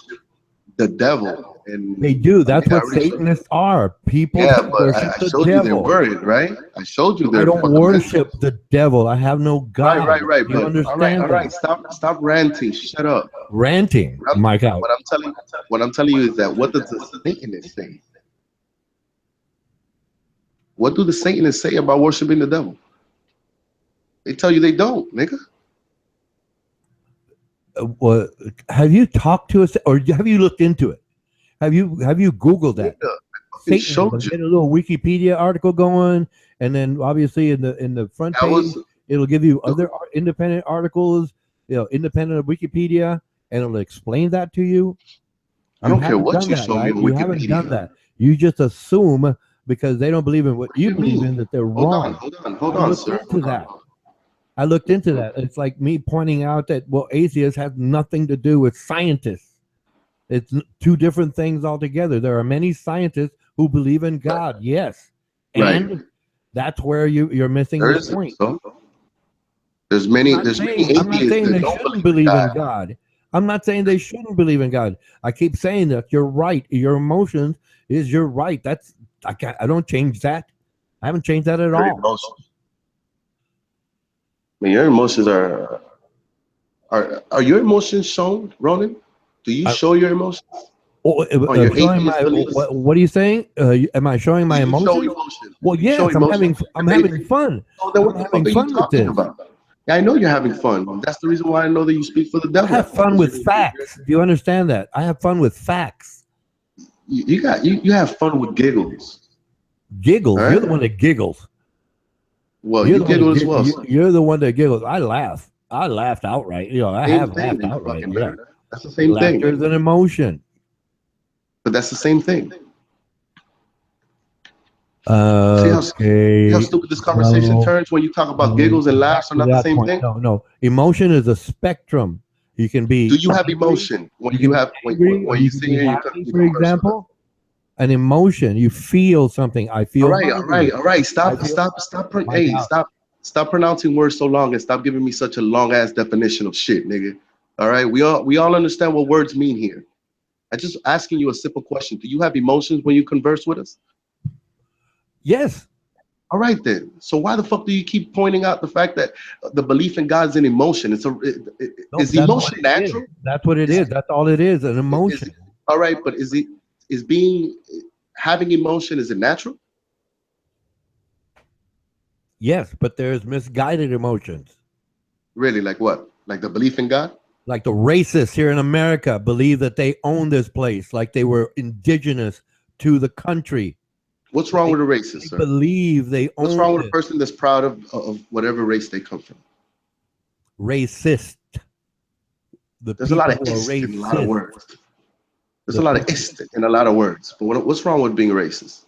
the devil. And they do. That's what Satanists are. People but I showed you their word, right? I showed you their. I don't worship the devil. I have no God. Right. You understand? All right. Stop ranting. Shut up. Ranting, Mike out. What I'm telling you is that what does the Satanist say? What do the Satanists say about worshiping the devil? They tell you they don't, nigga. Well, have you talked to us, or have you looked into it? Have you Googled that? Satan, get a little Wikipedia article going, and then obviously in the front page it'll give you other independent articles, independent of Wikipedia, and it'll explain that to you. I don't care what you show me. You haven't done that. You just assume because they don't believe in what you believe in that they're wrong. Hold on, sir. I looked into that. It's like me pointing out that atheists have nothing to do with scientists. It's two different things altogether. There are many scientists who believe in God, yes, and that's where you're missing the point. There's many atheists. I'm not saying they shouldn't believe in God. I'm not saying they shouldn't believe in God. I keep saying that you're right. Your emotions is you're right. I don't change that. I haven't changed that at all. I mean, your emotions are your emotions shown, Ronan? Do you show your emotions? What are you saying? Am I showing my emotions? Well, You show yes, emotion. I'm having fun. So then what I'm the fuck having are you fun with talking this. about? Yeah, I know you're having fun. That's the reason why I know that you speak for the I devil. have fun with facts. Do you understand that? I have fun with facts. You have fun with giggles. Giggles. All right? You're the one that giggles. Well, You're you the one giggle that as well. So you're the one that giggles. I laugh. I laughed outright. You know, I same have thing, laughed you outright. fucking Yeah. nerd. That's the same Laughter thing. is an emotion. But that's the same thing. See how Okay. stupid this conversation No, turns when you talk about no, giggles and back laughs are to not the that same point. thing? No. Emotion is a spectrum. You can be Do you have angry, emotion when you you can be have angry, or when you you can sit be here and happy, you for converse with us? example. An emotion. You feel something. I feel hungry. All right. I feel my Hey, God. stop pronouncing words so long and stop giving me such a long ass definition of shit, nigga. All right, we all understand what words mean here. I just asking you a simple question. Do you have emotions when you converse with us? Yes. All right then. So why the fuck do you keep pointing out the fact that the belief in God is an emotion? No, Is that's what emotion it is. natural? That's what it is. That's all it is. An Is emotion. all right, but is being having emotion, is it natural? Yes, but there's misguided emotions. Really, like what? Like the belief in God? Like the racists here in America believe that they own this place, like they were indigenous to the country. What's wrong They, with a they racist, sir? believe they What's own wrong with a it. person that's proud of whatever race they come from? Racist. The There's a lot of people who are ist in a lot of racist. words. There's The a lot of people. ist in a lot of words. But what's wrong with being racist?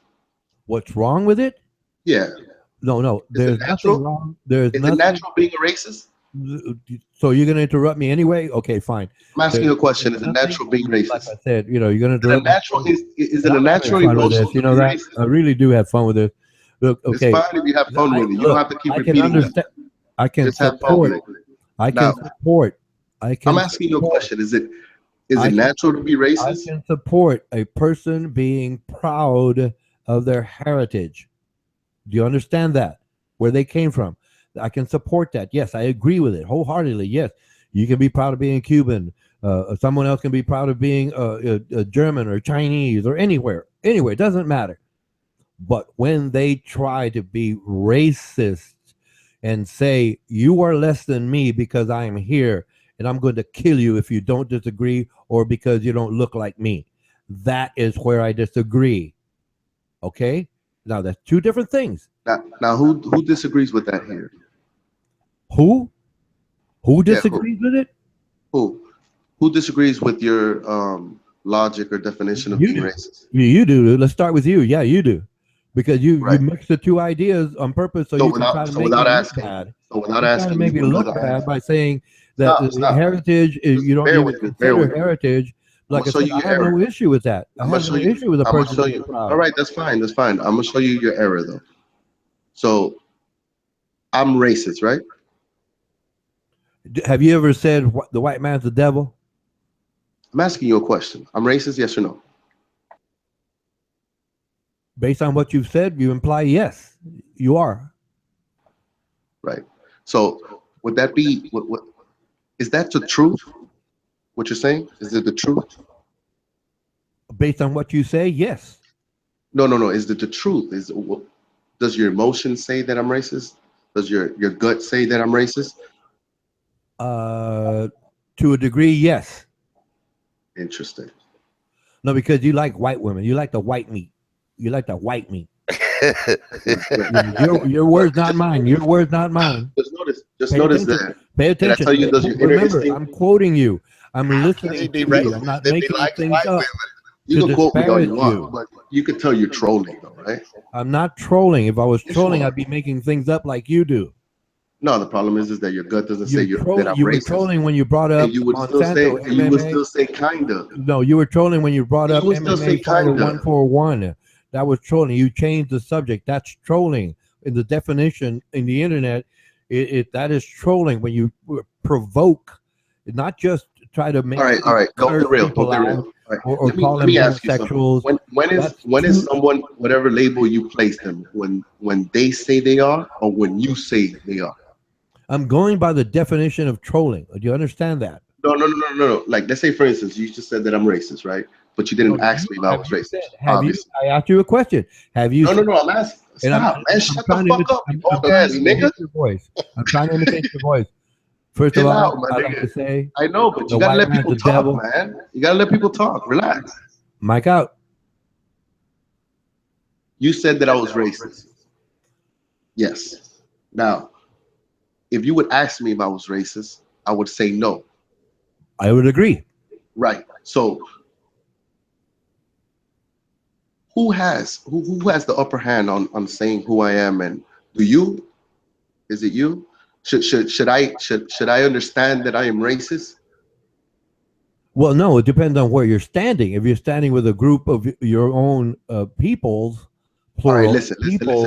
What's wrong with it? Yeah. No. Is it There's nothing natural? wrong. There's Is it nothing. natural being a racist? So you're going to interrupt me anyway? Okay, fine. I'm asking you a question. There's Is it nothing, natural being like racist? I said, you're going to Is it a interrupt me. natural is And it a I'm having natural fun with emotion this. You to know be that racist? I really do have fun with this. Look, It's okay. fine if you have fun with it. You don't have to keep I can repeating that. understand. I can Just have fun with support. it. I Now, can support. I can. I'm asking you a support- question. Is it I can- natural to be I racist? can support a person being proud of their heritage. Do you understand that? Where they came from. I can support that. Yes, I agree with it wholeheartedly. Yes, you can be proud of being Cuban. Someone else can be proud of being German or Chinese or anywhere. Anywhere, it doesn't matter. But when they try to be racist and say, you are less than me because I am here and I'm going to kill you if you don't disagree or because you don't look like me, that is where I disagree. Okay? Now, that's two different things. Now who disagrees with that here? Who? Who Yeah, disagrees with it? Who disagrees with your logic or definition of You being do. racist? You do. Let's start with you. Yeah, you do. Because you Right. mix the two ideas on purpose so you can try to make me look bad. So without You're trying to asking, make me you look will bad by saying that Stop. heritage is, you don't Bear even with me. consider heritage. Like I show said, you I your have no error. issue with that. I I'm have gonna no show you. issue with a I'm gonna person show being you. proud. All right, that's fine. I'm gonna show you your error though. So I'm racist, right? Have you ever said the white man's the devil? I'm asking you a question. I'm racist, yes or no? Based on what you've said, you imply yes, you are. Right. So would that be what is that the truth? What you're saying? Is it the truth? Based on what you say, yes. No. Is it the truth? Does your emotion say that I'm racist? Does your gut say that I'm racist? To a degree, yes. Interesting. No, because you like white women. You like the white meat. You like the white meat. Your words, not mine. Your words, not mine. Just notice that. Pay Did I attention. tell you does your inner Remember, instinct? I'm quoting you. I'm How can listening he be to you. I'm racist not if he making likes things white up women? You to can quote me all you disparage want, you. but you can tell you're trolling though, right? I'm not trolling. If I was Yes, trolling, you are. I'd be making things up like you do. No, the problem is that your gut doesn't say You that I'm were racist. trolling when you brought up And you would still Monsanto say, and you would MMA. still say kinda. No, you were trolling when you brought You up would still say MMA fighter kinda. 141. That was trolling. You changed the subject. That's trolling. In the definition in the internet, that is trolling when you provoke, not just try to make All right. Don't curse be real. people Don't be out real. All right. or Let call them me ask you something. homosexuals. When is someone whatever label you place them when they say they are or when you say they are? I'm going by the definition of trolling. Do you understand that? No. Like let's say for instance, you just said that I'm racist, right? but you didn't ask me if I was racist. Obviously. I asked you a question. Have you? No. I'm asking. Stop, man. Shut the fuck up, you old ass nigga. Your voice. I'm trying to imitate your voice. First of Chill all, out, my I nigga. like to say, I know, but the you gotta white let man's people the talk, devil. man. You gotta let people talk. Relax. Mike out. You said that I was racist. Yes. Now, if you would ask me if I was racist, I would say no. I would agree. Right. So who has the upper hand on saying who I am, and do you? Is it you? Should I understand that I am racist? Well, no, it depends on where you're standing. If you're standing with a group of your own peoples, plural, All right, listen.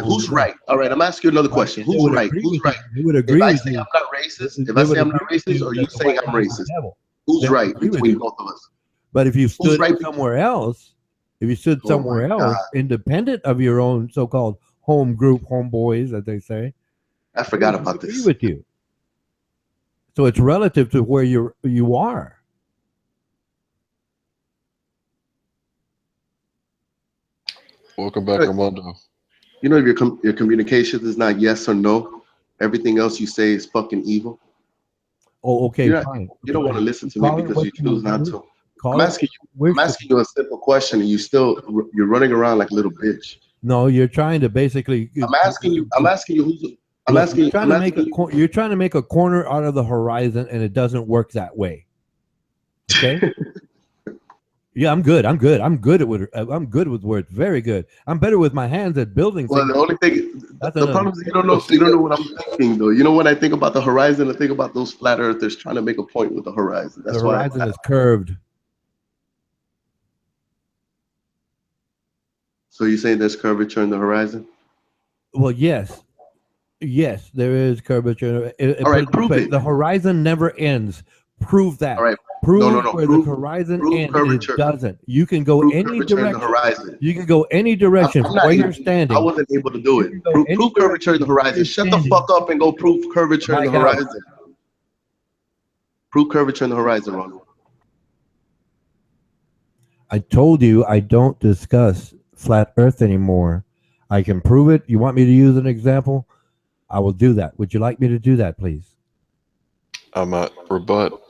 Who's right? All right, I'm asking you another question. Who's right? Who's right? They would agree If I with say you. I'm not racist, if I say I'm not racist, or you saying I'm racist, who's right between both of us? But if you stood right somewhere else, Oh my God. independent of your own so-called home group, homeboys, as they say, I forgot they would about agree this. with you. So it's relative to where you are. Welcome back, Armando. You know, if your communication is not yes or no, everything else you say is fucking evil. Oh, okay, fine. You don't want to listen to me because you choose not to. I'm asking you a simple question, and you're running around like a little bitch. No, you're trying to basically. I'm asking you who's. You're trying to make a corner out of the horizon, and it doesn't work that way. Okay. Yeah, I'm good. I'm good with words. Very good. I'm better with my hands at building Well, things. the only thing, the problem is you don't know what I'm thinking though. You know, when I think about the horizon, I think about those flat earthers trying to make a point with the horizon. That's the horizon is curved. So you're saying there's curvature in the horizon? Well, yes, there is curvature. All right, prove it. The horizon never ends. Prove that. All right. Prove where the horizon ends. It doesn't. You can go any direction. You can go any direction from where you're standing. I wasn't able to do it. Prove curvature in the horizon. Shut the fuck up and go prove curvature in the horizon. Prove curvature in the horizon, Ron. I told you I don't discuss flat Earth anymore. I can prove it. You want me to use an example? I will do that. Would you like me to do that, please? I'm at rebut.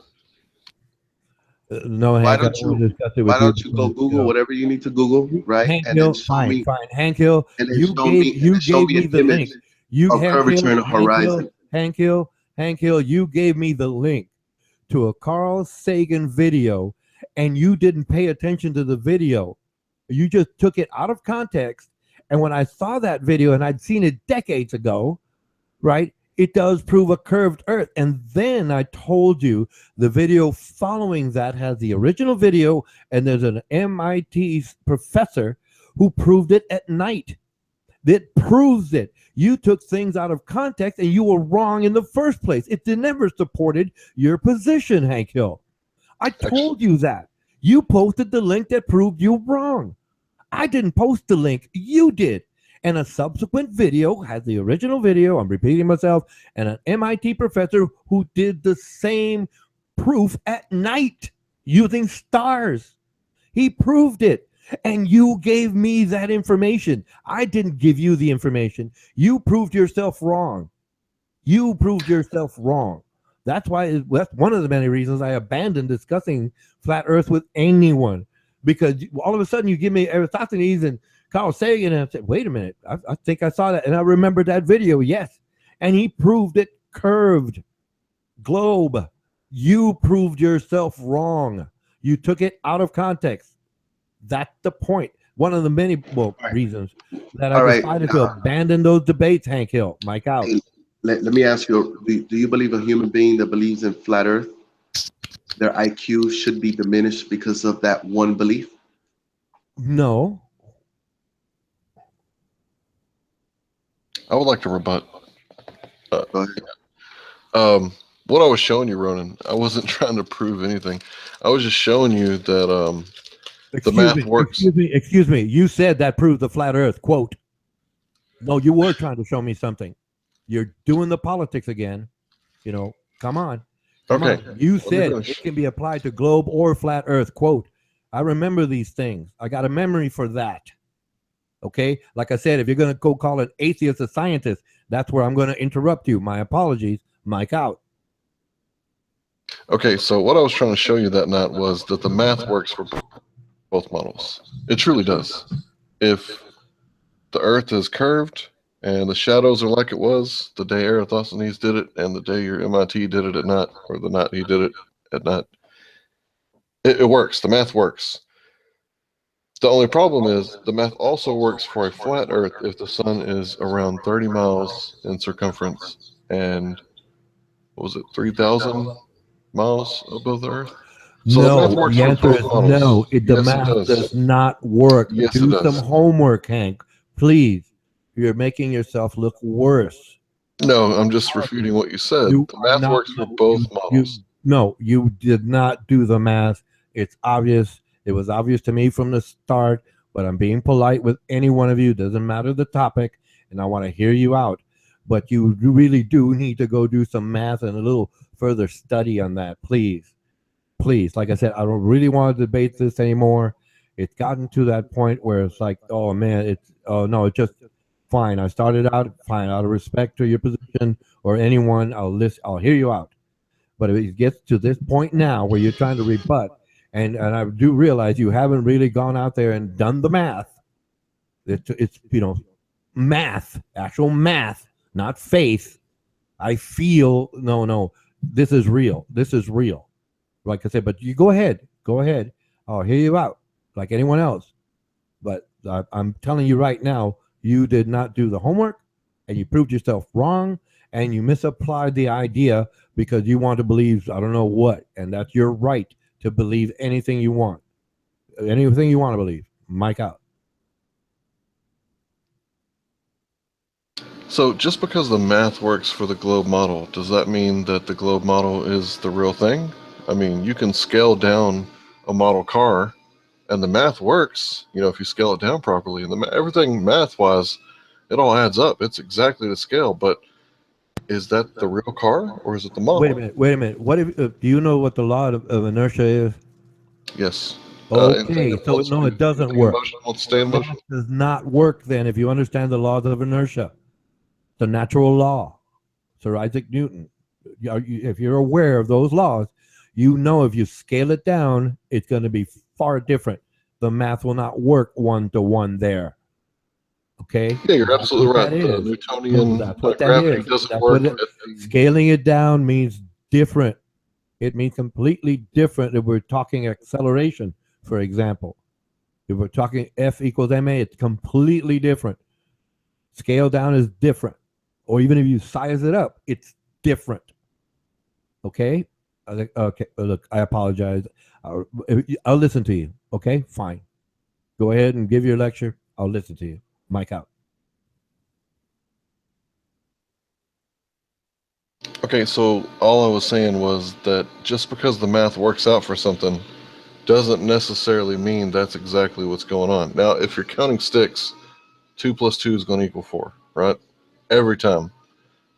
No, Hank, why don't you go Google whatever you need to Google, right? Hank and Hill, then show me. Fine. Hank Hill, you gave me the link. Curvature in the horizon. Hank Hill, you gave me the link to a Carl Sagan video, and you didn't pay attention to the video. You just took it out of context. And when I saw that video, and I'd seen it decades ago, right? It does prove a curved Earth. And then I told you the video following that has the original video, and there's an MIT professor who proved it at night. That proves it. You took things out of context, and you were wrong in the first place. It never supported your position, Hank Hill. I told you that. You posted the link that proved you wrong. I didn't post the link. You did. And a subsequent video has the original video, I'm repeating myself, and an MIT professor who did the same proof at night using stars. He proved it. And you gave me that information. I didn't give you the information. You proved yourself wrong. That's why that's one of the many reasons I abandoned discussing flat Earth with anyone. Because all of a sudden you give me Aristophanes and Carl Sagan, and I said, wait a minute, I think I saw that. And I remember that video, yes. And he proved it curved. Globe. You proved yourself wrong. You took it out of context. That's the point. One of the many reasons that I decided to abandon those debates, Hank Hill. Mike out. Hey, let me ask you, do you believe a human being that believes in flat Earth, their IQ should be diminished because of that one belief? No. I would like to rebut. Go ahead. What I was showing you, Ronan, I wasn't trying to prove anything. I was just showing you that the math works. Excuse me. You said that proved the flat Earth. Quote. No, you were trying to show me something. You're doing the politics again. Come on. Come on. You said it can be applied to globe or flat Earth. Quote. I remember these things. I got a memory for that. Okay? Like I said, if you're going to go call an atheist a scientist, that's where I'm going to interrupt you. My apologies. Mike out. Okay, so what I was trying to show you that night was that the math works for both models. It truly does. If the Earth is curved and the shadows are like it was the day Eratosthenes did it and the day your MIT did it at night, or the night he did it at night, it works. The math works. The only problem is the math also works for a flat Earth if the sun is around 30 miles in circumference and, what was it, 3,000 miles above the Earth? So the math No, works the for answer both is models. no. The Yes, it math does. does not work. Yes, it Do some does. homework, Hank. Please. You're making yourself look worse. No, I'm just refuting what you said. You The are math not. works for No, both you. models. No, you did not do the math. It's obvious. It was obvious to me from the start. But I'm being polite with any one of you. Doesn't matter the topic, and I want to hear you out. But you really do need to go do some math and a little further study on that, please. Please, like I said, I don't really want to debate this anymore. It's gotten to that point where it's like, oh man, oh no, it's just fine. I started out fine out of respect to your position or anyone. I'll listen. I'll hear you out. But if it gets to this point now where you're trying to rebut, and I do realize you haven't really gone out there and done the math. It's math, actual math, not faith. I feel no. This is real. This is real. Like I said, but you go ahead. Go ahead. I'll hear you out like anyone else. But I'm telling you right now, you did not do the homework and you proved yourself wrong and you misapplied the idea because you want to believe, I don't know what. And that's your right to believe anything you want. Anything you want to believe. Mike out. So just because the math works for the globe model, does that mean that the globe model is the real thing? I mean, you can scale down a model car and the math works, if you scale it down properly. And everything math-wise, it all adds up. It's exactly the scale. But is that the real car or is it the model? Wait a minute. What if do you know what the law of inertia is? Yes. Okay, so no, it doesn't work. Motion won't stay in motion. It does not work then if you understand the laws of inertia. The natural law. Sir Isaac Newton. If you're aware of those laws, you know if you scale it down, it's going to be far different. The math will not work one-to-one there. Okay? Yeah, you're absolutely right. That The is. Newtonian That's what that gravity is. doesn't That's work. what scaling it down means different. It means completely different if we're talking acceleration, for example. If we're talking F equals ma, it's completely different. Scale down is different. Or even if you size it up, it's different. Okay? Okay, look, I apologize. I'll listen to you. Okay? Fine. Go ahead and give your lecture. I'll listen to you. Mike out. Okay, so all I was saying was that just because the math works out for something doesn't necessarily mean that's exactly what's going on. Now, if you're counting sticks, 2 plus 2 is going to equal 4, right? Every time.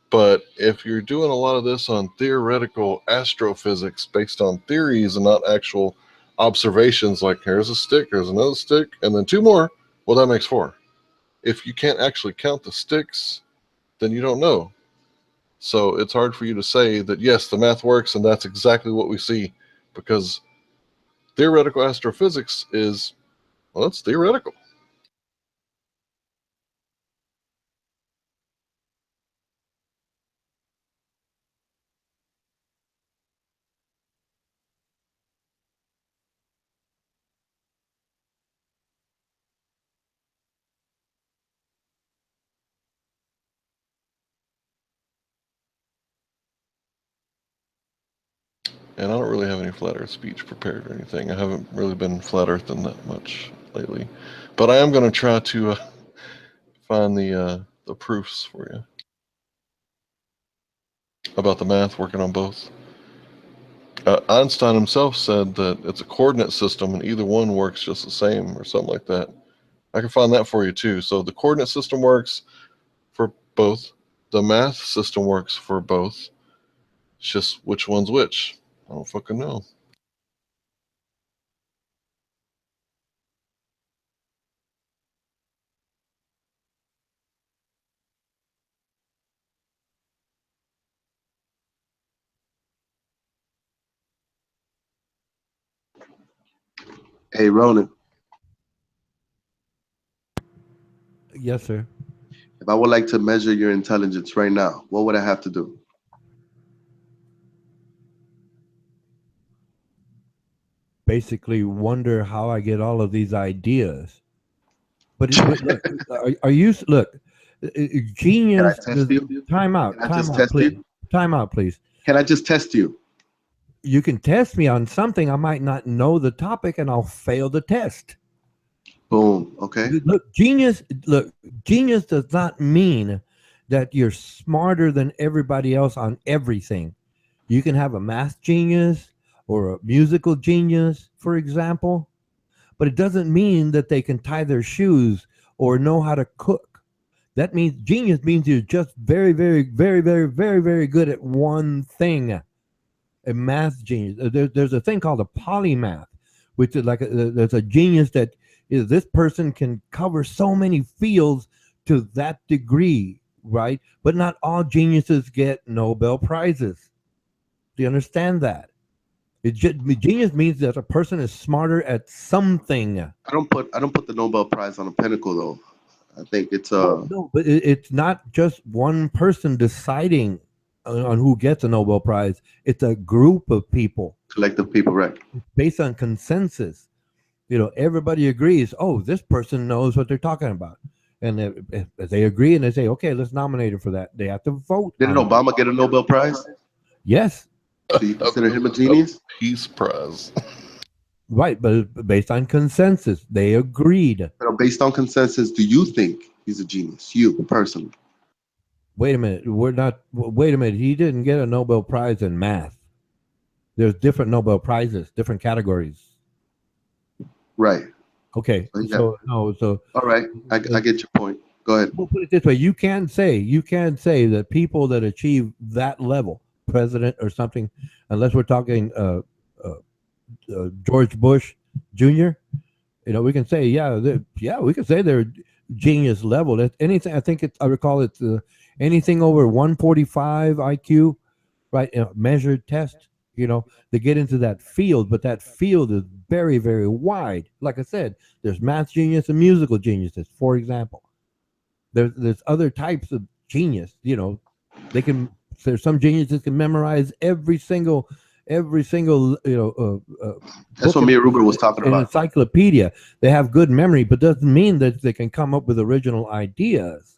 But if you're doing a lot of this on theoretical astrophysics based on theories and not actual observations, like here's a stick, here's another stick, and then 2 more, well, that makes 4. If you can't actually count the sticks, then you don't know. So it's hard for you to say that, yes, the math works and that's exactly what we see, because theoretical astrophysics is, well, it's theoretical. And I don't really have any flat earth speech prepared or anything. I haven't really been flat earthing that much lately. But I am going to try to find the proofs for you about the math working on both. Einstein himself said that it's a coordinate system and either one works just the same or something like that. I can find that for you too. So the coordinate system works for both. The math system works for both. It's just which one's which. I don't fucking know. Hey, Ronan, Yes, sir. if I would like to measure your intelligence right now, what would I have to do? Basically, wonder how I get all of these ideas. But look, are you look? Can I Genius. test you? Time Can out. I Time just out, test please. you? Time out, please. Can I just test you? You can test me on something. I might not know the topic, and I'll fail the test. Boom. Okay. Look, genius. Look, genius does not mean that you're smarter than everybody else on everything. You can have a math genius or a musical genius, for example, but it doesn't mean that they can tie their shoes or know how to cook. That means genius means you're just very, very, very, very, very, very good at one thing. A math genius. There's a thing called a polymath, which is like there's a genius that is this person can cover so many fields to that degree, right? But not all geniuses get Nobel Prizes. Do you understand that? Genius means that a person is smarter at something. I don't put the Nobel Prize on a pinnacle though. I think it's No, but it's not just one person deciding on who gets a Nobel Prize. It's a group of people collective people, right? based on consensus. Everybody agrees. Oh, this person knows what they're talking about, and if they agree and they say, okay, let's nominate him for that, they have to vote. Didn't Obama get a Nobel Prize? Yes, Do you consider him a genius? Peace Prize. right, but based on consensus, they agreed. Based on consensus, do you think he's a genius? You personally? Wait a minute, we're not. Wait a minute, he didn't get a Nobel Prize in math. There's different Nobel Prizes, different categories. Right. Okay, so no, so all right, I get your point. Go ahead. We'll put it this way: you can say that people that achieve that level, president or something, unless we're talking George Bush Jr. We can say we can say they're genius level. That's anything. I think I recall it's anything over 145 IQ, right? Measured test. They get into that field, but that field is very, very wide. Like I said, there's math genius and musical geniuses, for example. There's other types of genius. There's some geniuses can memorize every single That's what Mia Ruber was talking about. Encyclopedia. They have good memory, but doesn't mean that they can come up with original ideas.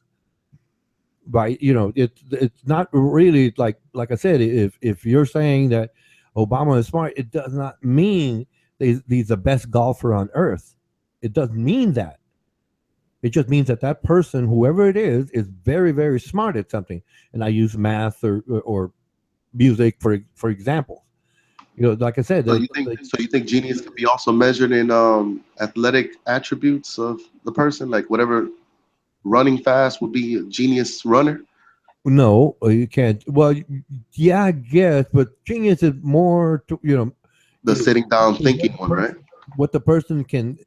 Right? It's not really like I said. If you're saying that Obama is smart, it does not mean he's the best golfer on earth. It doesn't mean that. It just means that person, whoever it is very, very smart at something. And I use math or music for example. Like I said. So you think genius can be also measured in athletic attributes of the person, like whatever running fast would be a genius runner? No, you can't. Well, yeah, I guess, but genius is more the sitting down thinking one, right? What the person can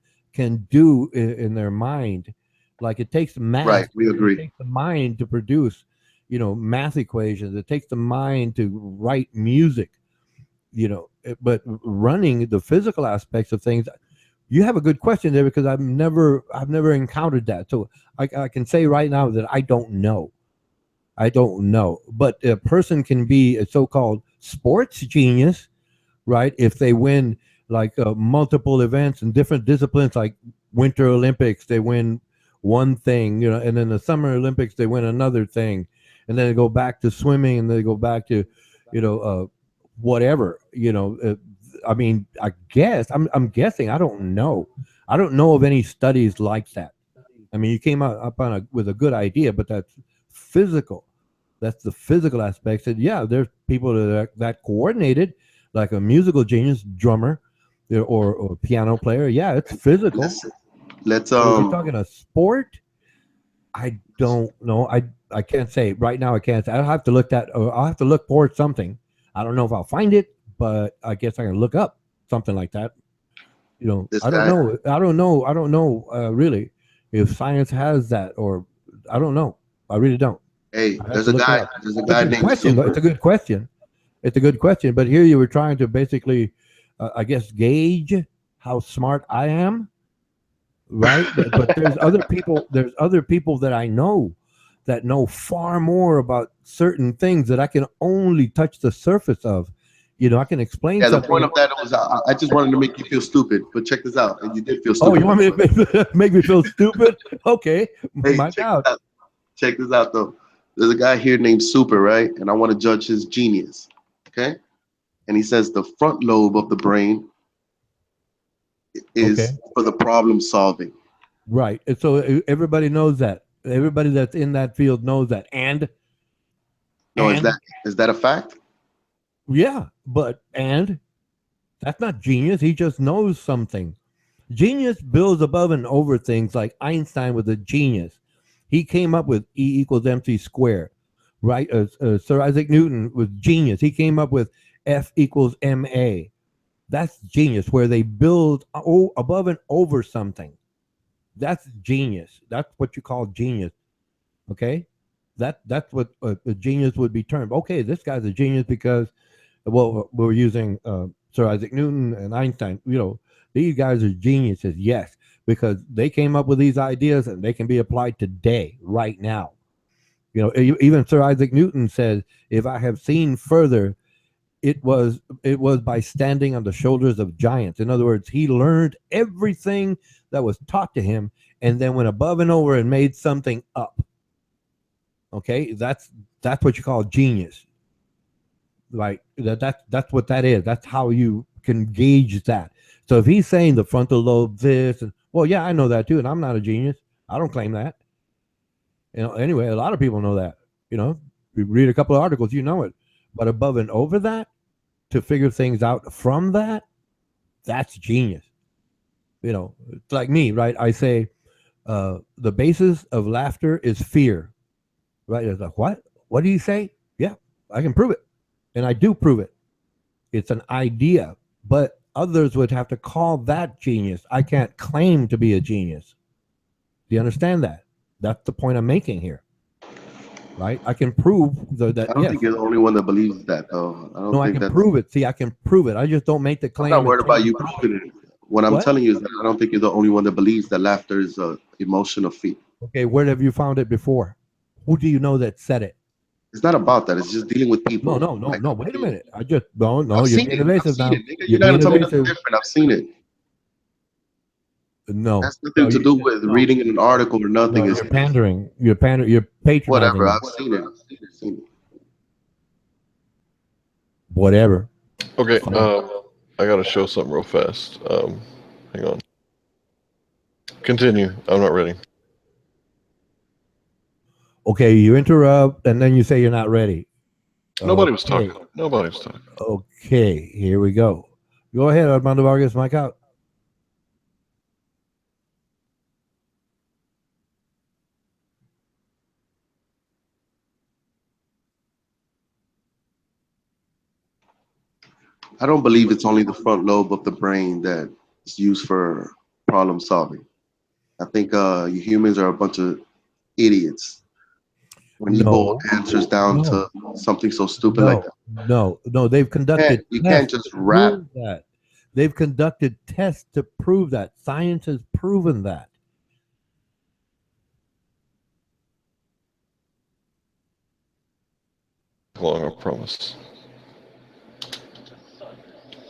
do in their mind. Like it takes math. Right, we agree. It takes the mind to produce, math equations. It takes the mind to write music, but running the physical aspects of things. You have a good question there because I've never encountered that. So I can say right now that I don't know. But a person can be a so-called sports genius, right? If they win like multiple events in different disciplines, like Winter Olympics, they win one thing, and then the Summer Olympics, they win another thing, and then they go back to swimming, and they go back to, whatever, I mean, I guess I'm guessing. I don't know of any studies like that. I mean, you came up with a good idea, but that's physical. That's the physical aspects. And yeah, there's people that coordinated, like a musical genius, drummer, or piano player. Yeah, it's physical. Let's we're talking a sport. I don't know. I can't say right now. I can't say. I'll have to look for something. I don't know if I'll find it, but I guess I can look up something like that. I don't know really if science has that, or I don't know. I really don't. Hey, there's a guy named Super. It's a good question. But here you were trying to basically, I guess, gauge how smart I am, right? But there's other people. There's other people that I know that know far more about certain things that I can only touch the surface of. I can explain Yeah, the something. point of that was I just wanted to make you feel stupid, but check this out, and you did feel Oh, stupid. you want me to make me feel stupid? Okay, Hey, my God. check this out though. There's a guy here named Super, right? And I want to judge his genius. Okay. And he says the front lobe of the brain is Okay. for the problem solving. Right. And so everybody knows that. Everybody that's in that field knows that. And No, is that a fact? yeah, and that's not genius. He just knows something. Genius builds above and over things like Einstein was a genius. He came up with E equals MC squared, right? Sir Isaac Newton was genius. He came up with F equals MA. That's genius, where they build above and over something. That's genius. That's what you call genius. Okay, that's what a genius would be termed. Okay, this guy's a genius because, well, we're using Sir Isaac Newton and Einstein. These guys are geniuses. Yes, because they came up with these ideas and they can be applied today, right now. Even Sir Isaac Newton said, "If I have seen further, it was by standing on the shoulders of giants." In other words, he learned everything that was taught to him and then went above and over and made something up. Okay, that's what you call genius, right? That's what that is. That's how you can gauge that. So if he's saying the frontal lobe this, and well, yeah, I know that too, and I'm not a genius. I don't claim that. Anyway, a lot of people know that. If you read a couple of articles, you know it. But above and over that, to figure things out from that, that's genius. It's like me, right? I say the basis of laughter is fear, right? It's like, what? What do you say? Yeah, I can prove it. And I do prove it. It's an idea, but others would have to call that genius. I can't claim to be a genius. Do you understand that? That's the point I'm making here. Right? I can prove that. I don't think you're the only one that believes that, though. I can prove it. See, I can prove it. I just don't make the claim. I'm not worried about you proving it. What I'm telling you is that I don't think you're the only one that believes that laughter is an emotion of fear. Okay, where have you found it before? Who do you know that said it? It's not about that. It's just dealing with people. No. Wait a minute. I just don't know. You're being evasive now. You're not gonna tell me nothing different. I've seen it. No, that's nothing to do with reading in an article or nothing. You're pandering. You're patronizing. Whatever. I've seen it. Whatever. Okay. I gotta show something real fast. Hang on. Continue. I'm not ready. Okay, you interrupt and then you say you're not ready. Nobody was talking. Nobody was talking. Okay, here we go. Go ahead, Armando Vargas, mic out. I don't believe it's only the front lobe of the brain that is used for problem solving. I think you humans are a bunch of idiots when you hold answers down to something so stupid like that. No, they've conducted. You can't just rap that. They've conducted tests to prove that. Science has proven that. Long, I promise.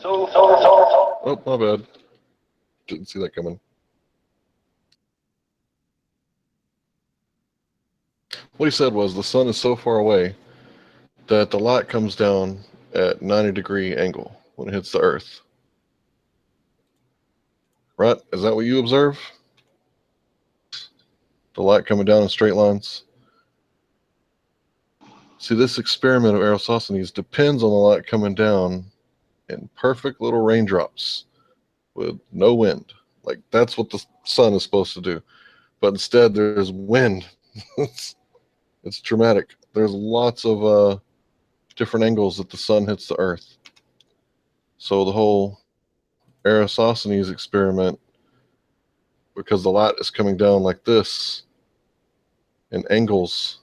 Oh, my bad. Didn't see that coming. What he said was the sun is so far away that the light comes down at 90-degree angle when it hits the earth. Right? Is that what you observe? The light coming down in straight lines? See, this experiment of Eratosthenes depends on the light coming down in perfect little raindrops with no wind. Like, that's what the sun is supposed to do. But instead, there's wind. It's dramatic. There's lots of different angles that the sun hits the earth. So the whole Eratosthenes experiment, because the light is coming down like this in angles,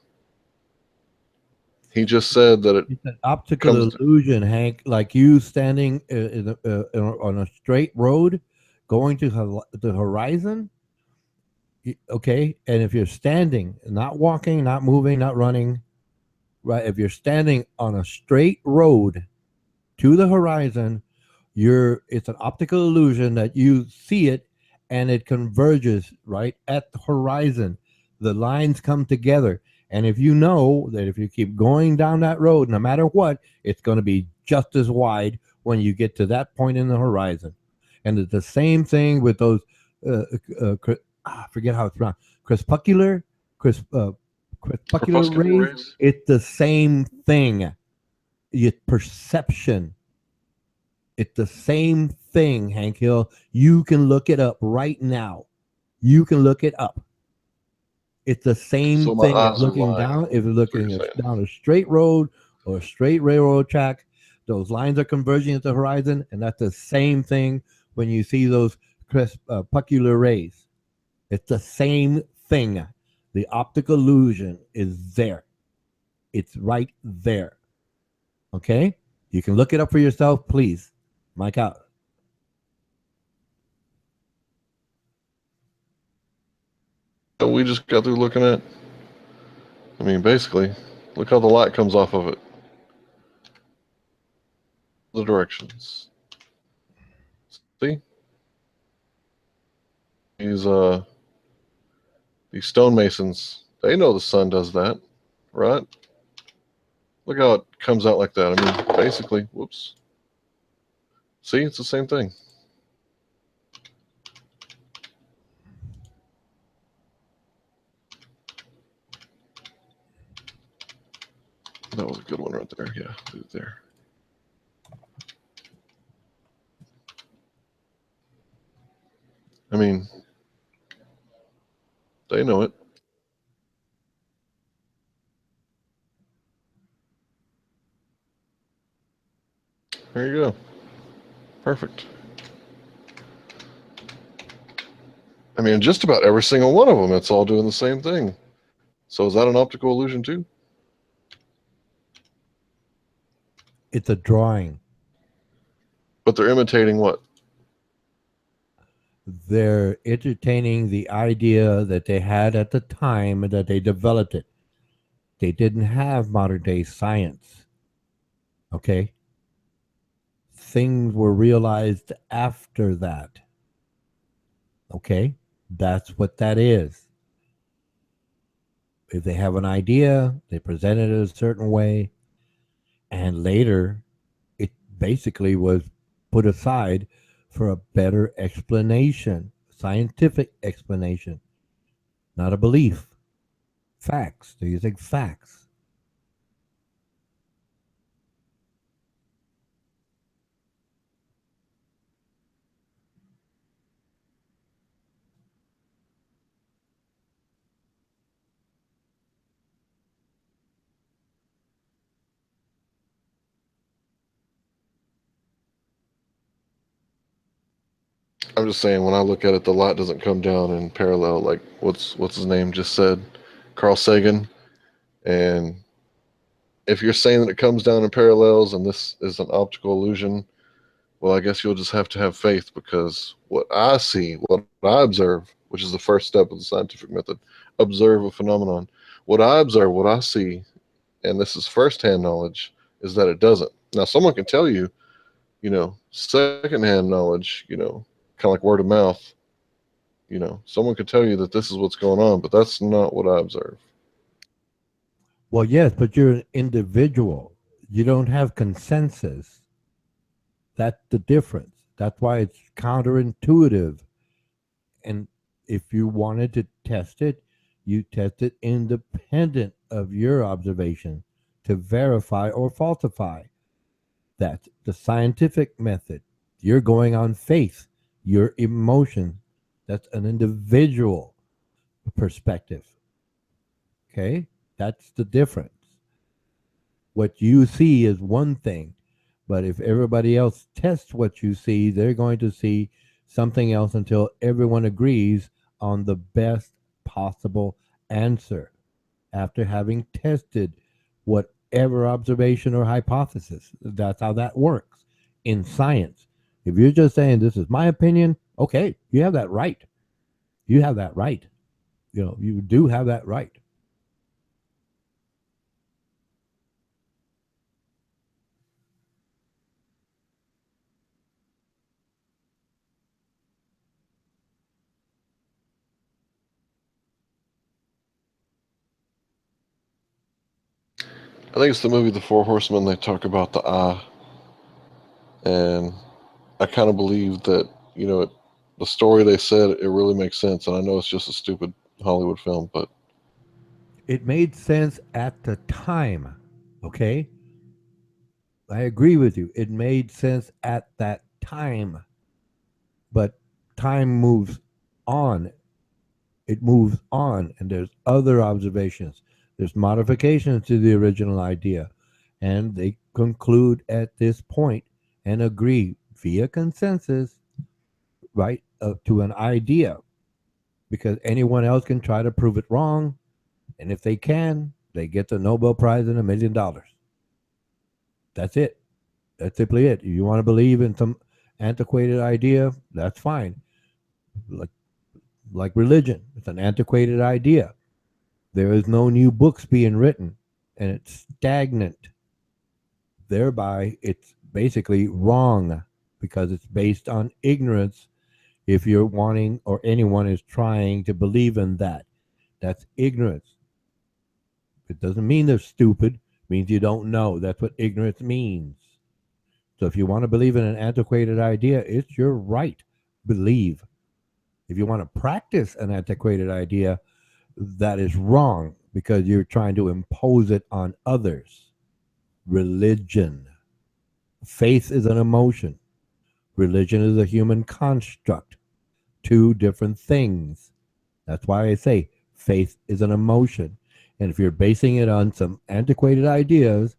he just said that it's an optical illusion, Hank. Like you standing on a straight road, going to the horizon, okay, and if you're standing, not walking, not moving, not running, right? If you're standing on a straight road to the horizon, it's an optical illusion that you see it and it converges right at the horizon. The lines come together. And if you know that if you keep going down that road, no matter what, it's going to be just as wide when you get to that point in the horizon. And it's the same thing with those, I forget how it's pronounced, crepuscular, crepuscular rays. It's the same thing. It's perception. It's the same thing, Hank Hill. You can look it up right now. You can look it up. It's the same thing as looking down. If you're looking down a straight road or a straight railroad track, those lines are converging at the horizon, and that's the same thing when you see those crepuscular rays. It's the same thing. The optical illusion is there. It's right there. Okay? You can look it up for yourself, please. Mike out. We just got through looking at, I mean, basically, look how the light comes off of it. The directions. See? These stonemasons, they know the sun does that, right? Look how it comes out like that. I mean, basically, whoops. See, it's the same thing. That was a good one right there. Yeah, leave it there. I mean, they know it. There you go. Perfect. I mean, just about every single one of them, it's all doing the same thing. So is that an optical illusion too? It's a drawing. But they're imitating what? They're entertaining the idea that they had at the time that they developed it. They didn't have modern day science. Okay? Things were realized after that. Okay? That's what that is. If they have an idea, they present it a certain way, and later it basically was put aside for a better explanation, scientific explanation, not a belief. Facts. They're using facts. I'm just saying, when I look at it, the light doesn't come down in parallel, like what's his name just said, Carl Sagan. And if you're saying that it comes down in parallels and this is an optical illusion, well, I guess you'll just have to have faith, because what I see, what I observe, which is the first step of the scientific method, observe a phenomenon. What I observe, what I see, and this is firsthand knowledge, is that it doesn't. Now, someone can tell you, secondhand knowledge, kind of like word of mouth, someone could tell you that this is what's going on, but that's not what I observe. Well, yes, but you're an individual. You don't have consensus. That's the difference. That's why it's counterintuitive. And if you wanted to test it, you test it independent of your observation to verify or falsify. That's the scientific method. You're going on faith, your emotion. That's an individual perspective. Okay? That's the difference. What you see is one thing, but if everybody else tests what you see, they're going to see something else until everyone agrees on the best possible answer after having tested whatever observation or hypothesis. That's how that works in science. If you're just saying this is my opinion, Okay, you have that right. You have that right. You do have that right. I think it's the movie The Four Horsemen. They talk about the eye, and I kind of believe that the story they said, it really makes sense. And I know it's just a stupid Hollywood film, but It made sense at the time. Okay, I agree with you. It made sense at that time, but time moves on. It moves on, and there's other observations. There's modifications to the original idea, and they conclude at this point and agree via consensus, right, to an idea, because anyone else can try to prove it wrong, and if they can, they get the Nobel Prize and $1 million. That's it. That's simply it. If you want to believe in some antiquated idea, that's fine. Like like religion, it's an antiquated idea. There is no new books being written, and it's stagnant. Thereby, it's basically wrong because it's based on ignorance. If you're wanting, or anyone is trying to believe in that, that's ignorance. It doesn't mean they're stupid. It means you don't know. That's what ignorance means. So if you want to believe in an antiquated idea, it's your right. Believe. If you want to practice an antiquated idea, that is wrong because you're trying to impose it on others. Religion. Faith is an emotion. Religion is a human construct. Two different things. That's why I say faith is an emotion. And if you're basing it on some antiquated ideas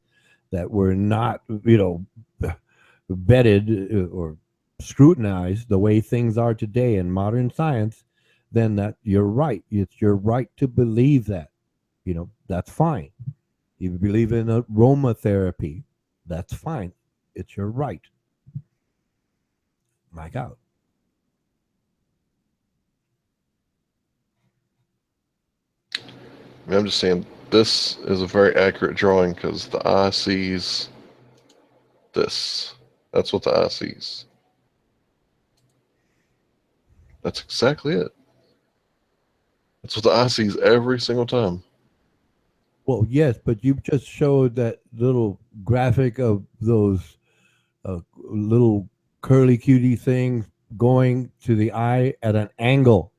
that were not, vetted or scrutinized the way things are today in modern science, then that you're right. It's your right to believe that. That's fine. You believe in aromatherapy, that's fine. It's your right. My God. I'm just saying this is a very accurate drawing because the eye sees this. That's what the eye sees. That's exactly it. That's what the eye sees every single time. Well, yes, but you just showed that little graphic of those little curly cutie things going to the eye at an angle.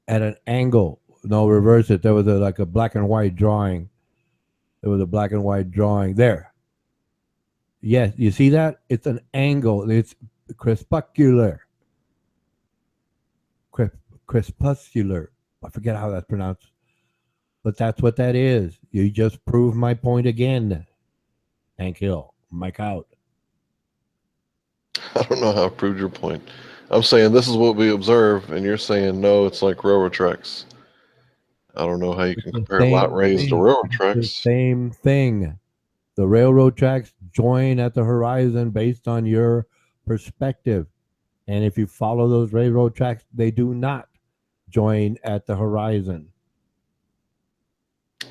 At an angle. No, reverse it. There was like a black and white drawing. There was a black and white drawing there. Yes, you see that? It's an angle. It's crepuscular. Crepuscular. I forget how that's pronounced. But that's what that is. You just proved my point again. Hank Hill. Mike out. I don't know how I proved your point. I'm saying this is what we observe, and you're saying no, it's like railroad tracks. I don't know how you can compare light rays to railroad The tracks. same thing. The railroad tracks join at the horizon based on your perspective. And if you follow those railroad tracks, they do not join at the horizon.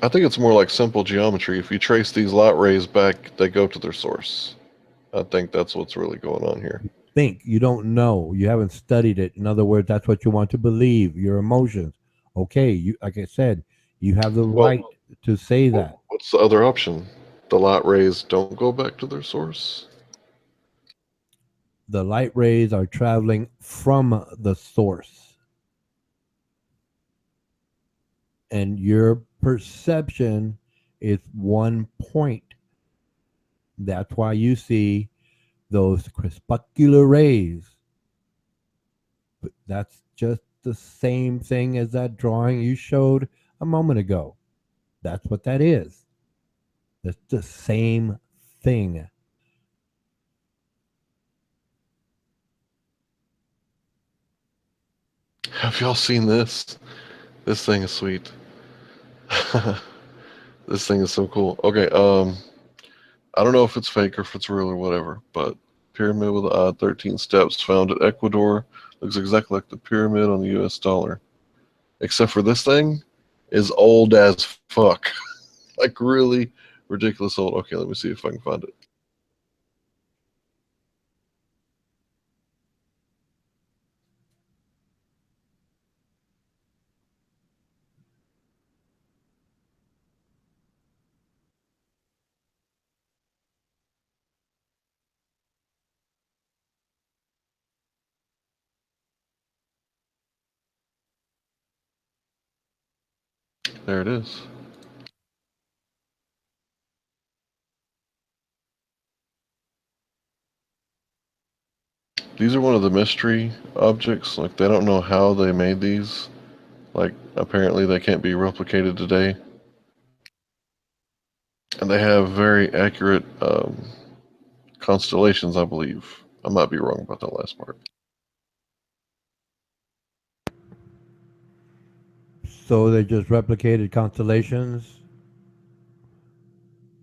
I think it's more like simple geometry. If you trace these light rays back, they go to their source. I think that's what's really going on here. Think. You don't know. You haven't studied it. In other words, that's what you want to believe. Your emotions. Okay, you, like I said, you have the right to say that. What's the other option? The light rays don't go back to their source? The light rays are traveling from the source. And your perception is one point. That's why you see those crepuscular rays. But that's just the same thing as that drawing you showed a moment ago. That's what that is. That's the same thing. Have y'all seen this? This thing is sweet. This thing is so cool. Okay, I don't know if it's fake or if it's real or whatever, but pyramid with 13 steps found at Ecuador. Looks exactly like the pyramid on the U.S. dollar, except for this thing is old as fuck, like really ridiculous old. Okay, let me see if I can find it. There it is. These are one of the mystery objects. Like, they don't know how they made these. Like, apparently they can't be replicated today. And they have very accurate constellations, I believe. I might be wrong about that last part. So they just replicated constellations.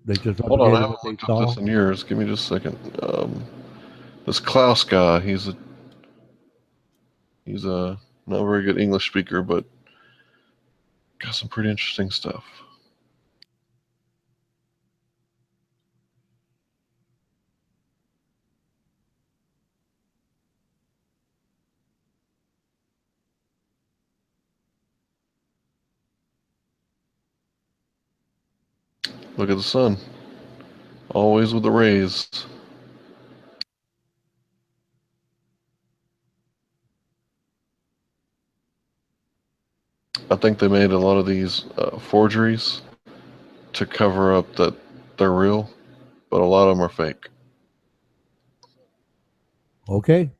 They just Hold on, I replicated haven't what they looked up saw. this in years. Give me just a second. This Klaus guy, he's a not very good English speaker, but got some pretty interesting stuff. Look at the sun. Always with the rays. I think they made a lot of these forgeries to cover up that they're real, but a lot of them are fake. Okay.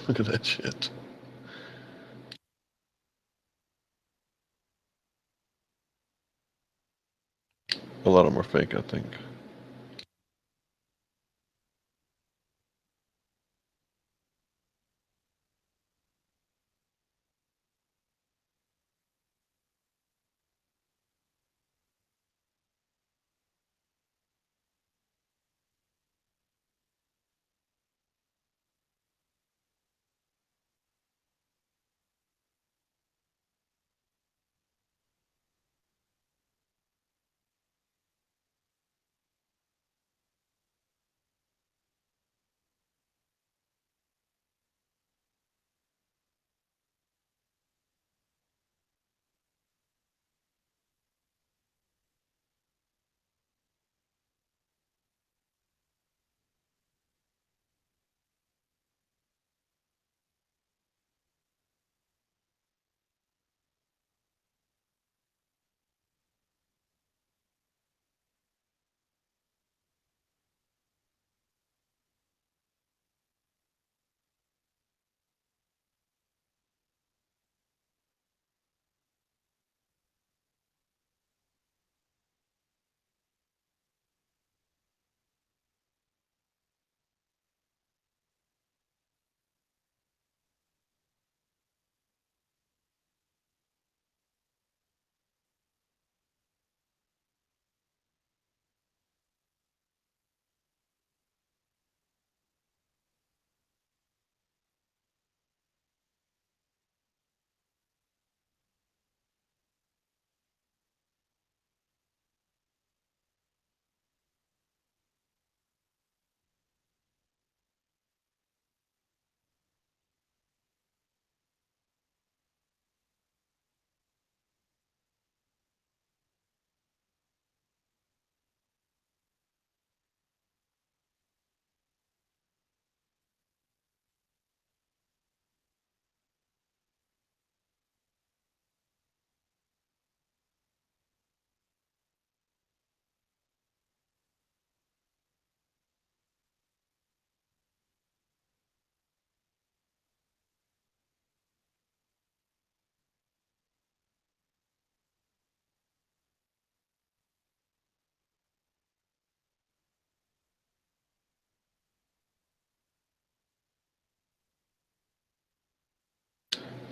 Look at that shit. A lot of them are fake, I think.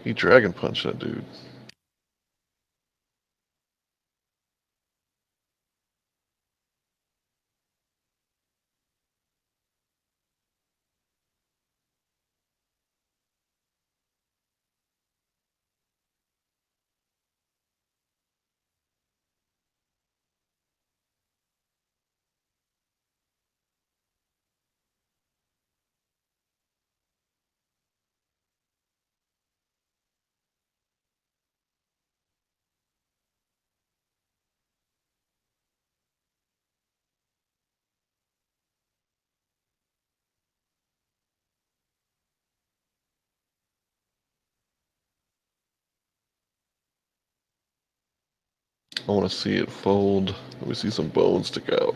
He dragon punched that dude. I want to see it fold. Let me see some bones stick out.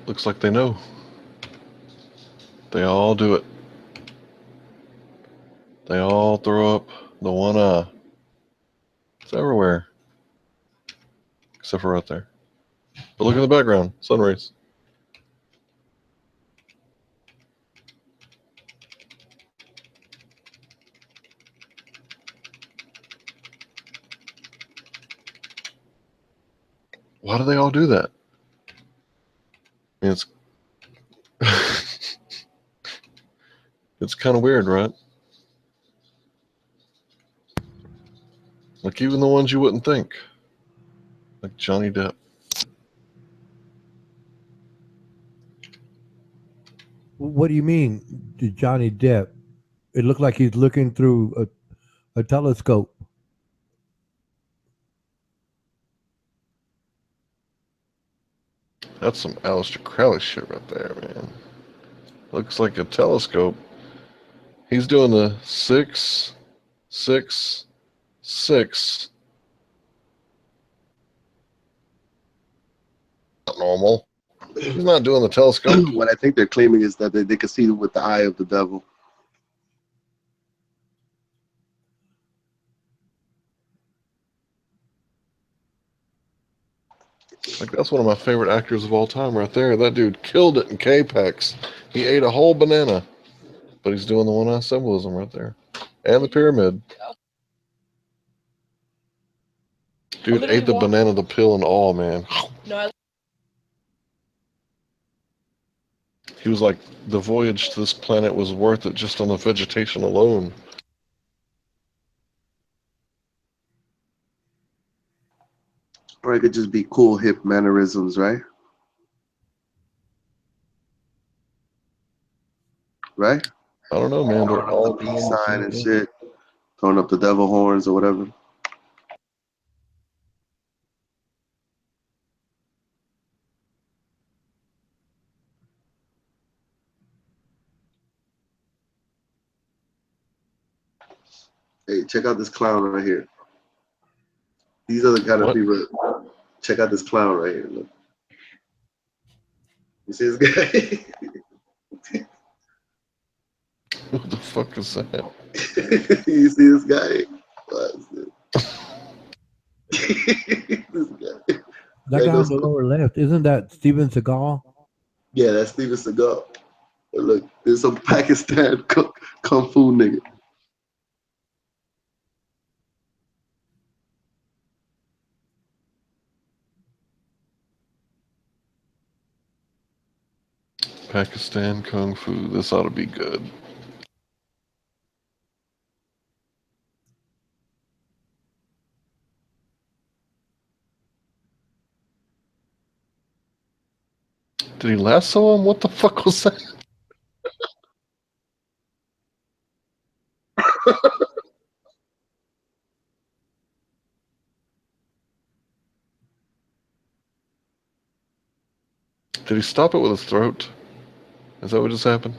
Looks like they know. They all do it. They all throw up the one eye. It's everywhere. Except for right there. But look in the background. Sun rays. Why do they all do that? I mean, it's it's kind of weird, right? Like even the ones you wouldn't think. Like Johnny Depp. What do you mean, Johnny Depp? It looked like he's looking through a telescope. That's some Aleister Crowley shit right there, man. Looks like a telescope. He's doing the 6, 6, 6. Not normal. He's not doing the telescope. What I think they're claiming is that they can see with the eye of the devil. Like that's one of my favorite actors of all time right there. That dude killed it in K-Pax. He ate a whole banana. But he's doing the one eye symbolism right there. And the pyramid. Dude ate the banana, the pill, and all, man. He was like, the voyage to this planet was worth it just on the vegetation alone. Or it could just be cool, hip mannerisms, right? Right? I don't know, man. They're all Throwing up the peace sign and shit. Throwing up the devil horns or whatever. Hey, check out this clown right here. These are the kind of What? people. Check out this clown right here. Look. You see this guy? What the fuck is that? You see this guy? What is this? This guy. That guy on the lower left, isn't that Steven Seagal? Yeah, that's Steven Seagal. Look, there's some Pakistan kung fu nigga. Pakistan Kung Fu. This ought to be good. Did he lasso him? What the fuck was that? Did he stop it with his throat? Is that what just happened?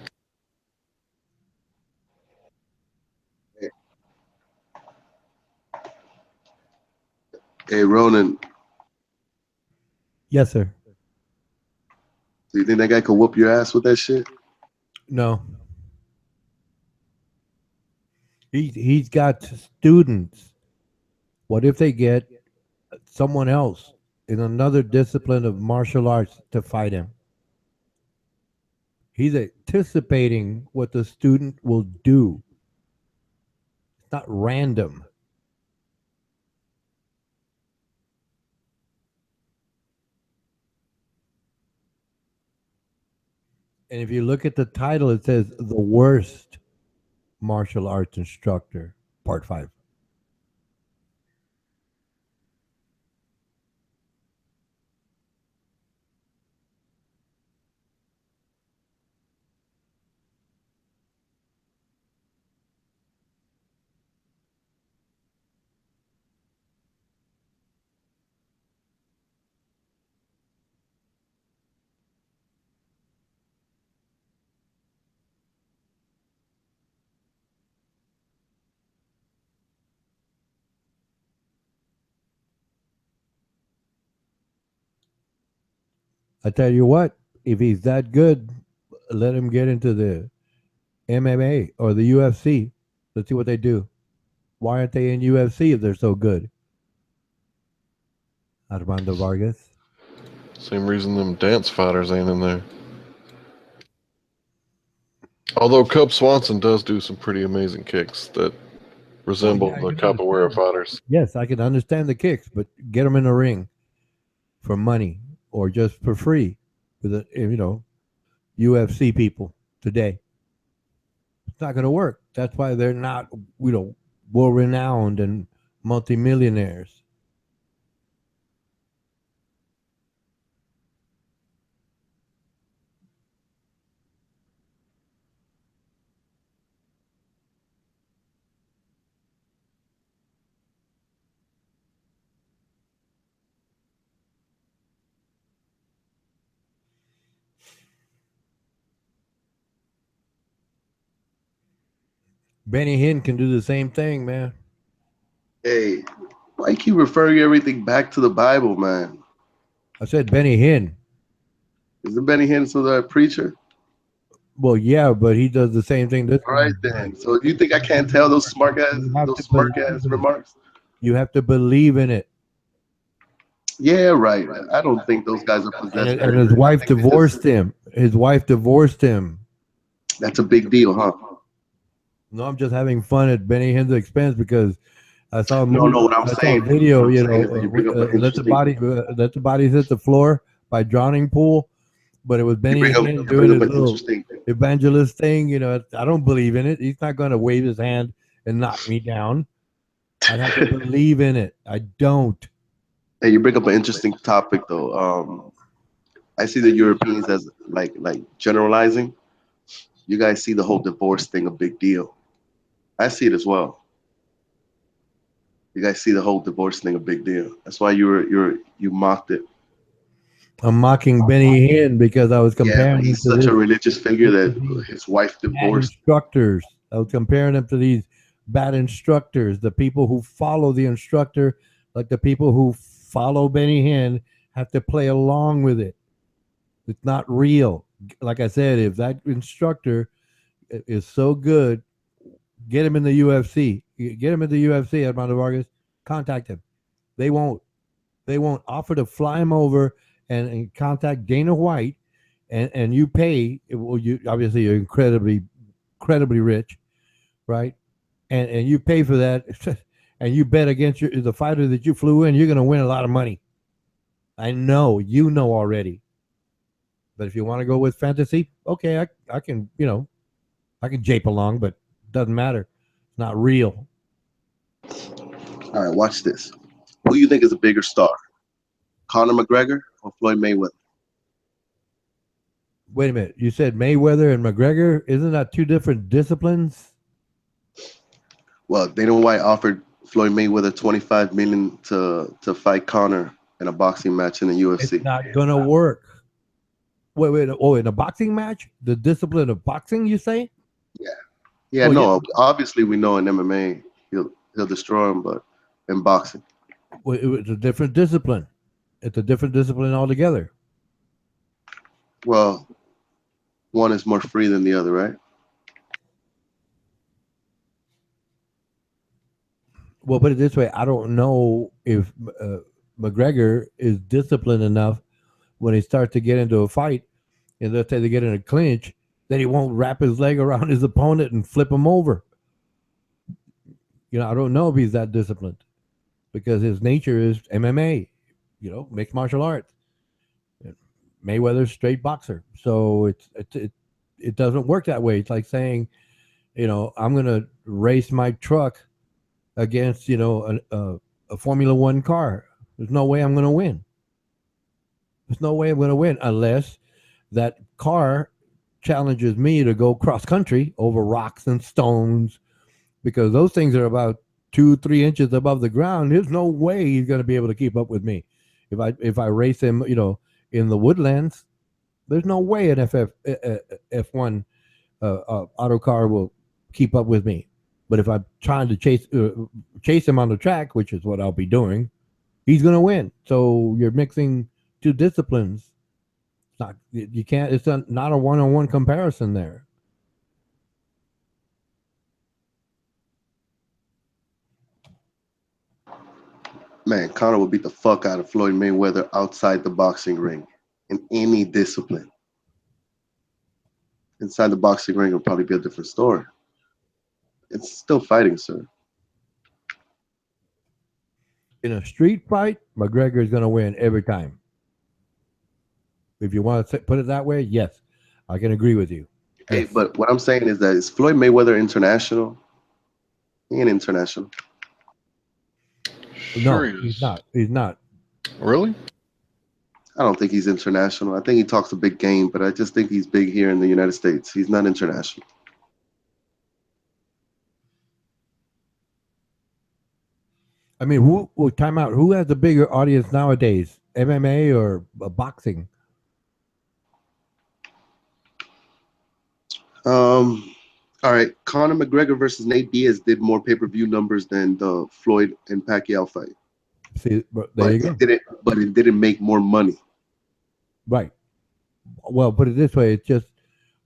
Hey, Ronan, Yes, sir. do you think that guy could whoop your ass with that shit? No. He's got students. What if they get someone else in another discipline of martial arts to fight him? He's anticipating what the student will do. It's not random. And if you look at the title, it says The Worst Martial Arts Instructor, Part 5. I tell you what, if he's that good, let him get into the MMA or the UFC. Let's see what they do. Why aren't they in UFC if they're so good? Armando Vargas. Same reason them dance fighters ain't in there. Although Cub Swanson does do some pretty amazing kicks that resemble the capoeira fighters. Yes, I can understand the kicks, but get them in the ring for money or just for free with the UFC people today. It's not going to work. That's why they're not world renowned and multimillionaires. Benny Hinn can do the same thing, man. Hey, why you keep referring everything back to the Bible, man? I said Benny Hinn. Isn't Benny Hinn still a preacher? Well, yeah, but he does the same thing. All right, then. So do you think I can't tell those smart ass remarks? You have to believe in it. Yeah, right. I don't think those guys are possessed. And his wife divorced him. His wife divorced him. That's a big deal, huh? No, I'm just having fun at Benny Hinn's expense because I saw a what I'm saying. saw a video. Let the bodies hit the floor by drowning pool, but it was Benny Hinn doing his little evangelist thing. I don't believe in it. He's not going to wave his hand and knock me down. I'd have to believe in it. I don't. Hey, you bring up an interesting topic, though. I see the Europeans as like generalizing. You guys see the whole divorce thing a big deal. I see it as well. You guys see the whole divorce thing a big deal. That's why you mocked it. I'm mocking Benny Hinn because I was comparing. He's such a religious figure that his wife divorced instructors. I was comparing him to these bad instructors. The people who follow the instructor, like the people who follow Benny Hinn, have to play along with it. It's not real. Like I said, if that instructor is so good, get him in the UFC. Get him in the UFC, Armando Vargas. Contact him. They won't. They won't offer to fly him over and contact Dana White, and you pay. Well, you obviously you're incredibly rich, right? And you pay for that, and you bet against the fighter that you flew in. You're going to win a lot of money. I know you know already. But if you want to go with fantasy, okay, I can I can jape along, but it doesn't matter. It's not real. All right, watch this. Who do you think is a bigger star, Conor McGregor or Floyd Mayweather? Wait a minute. You said Mayweather and McGregor. Isn't that two different disciplines? Well, Dana White offered Floyd Mayweather 25 million to fight Conor in a boxing match in the It's UFC. not gonna work. Wait. Oh, in a boxing match, the discipline of boxing, you say? Yeah, yeah, Oh yeah. no. Obviously, we know in MMA he'll destroy him, but in boxing, Well, it's a different discipline. It's a different discipline altogether. well, one is more free than the other, right? Well, put it this way: I don't know if McGregor is disciplined enough when he starts to get into a fight, and let's say they get in a clinch, that he won't wrap his leg around his opponent and flip him over. I don't know if he's that disciplined because his nature is MMA, mixed martial arts. Mayweather's straight boxer, so it doesn't work that way. It's like saying, I'm gonna race my truck against a Formula One car. There's no way I'm gonna win. There's no way I'm gonna win unless that car challenges me to go cross country over rocks and stones because those things are about 2-3 inches above the ground. There's no way he's going to be able to keep up with me. If I race him, in the woodlands, there's no way an F1 auto car will keep up with me. But if I'm trying to chase him on the track, which is what I'll be doing, he's going to win. So you're mixing two disciplines. It's not you can't. It's not a one-on-one comparison there. Man, Conor will beat the fuck out of Floyd Mayweather outside the boxing ring in any discipline. Inside the boxing ring will probably be a different story. It's still fighting, sir. In a street fight, McGregor is going to win every time. If you want to put it that way, yes, I can agree with you. Hey, Yes. but what I'm saying is that is Floyd Mayweather international? He ain't international. No, Sure he he's is. not. He's not. Really? I don't think he's international. I think he talks a big game, but I just think he's big here in the United States. He's not international. I mean, time out. Who has the bigger audience nowadays, MMA or boxing? All right. Conor McGregor versus Nate Diaz did more pay-per-view numbers than the Floyd and Pacquiao fight, See, there you go. But it didn't make more money. Right. Well, put it this way. It's just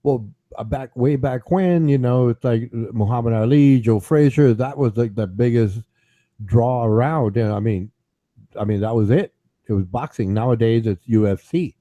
way back when, it's like Muhammad Ali, Joe Frazier. That was like the biggest draw around. And I mean that was it. It was boxing. Nowadays, it's UFC.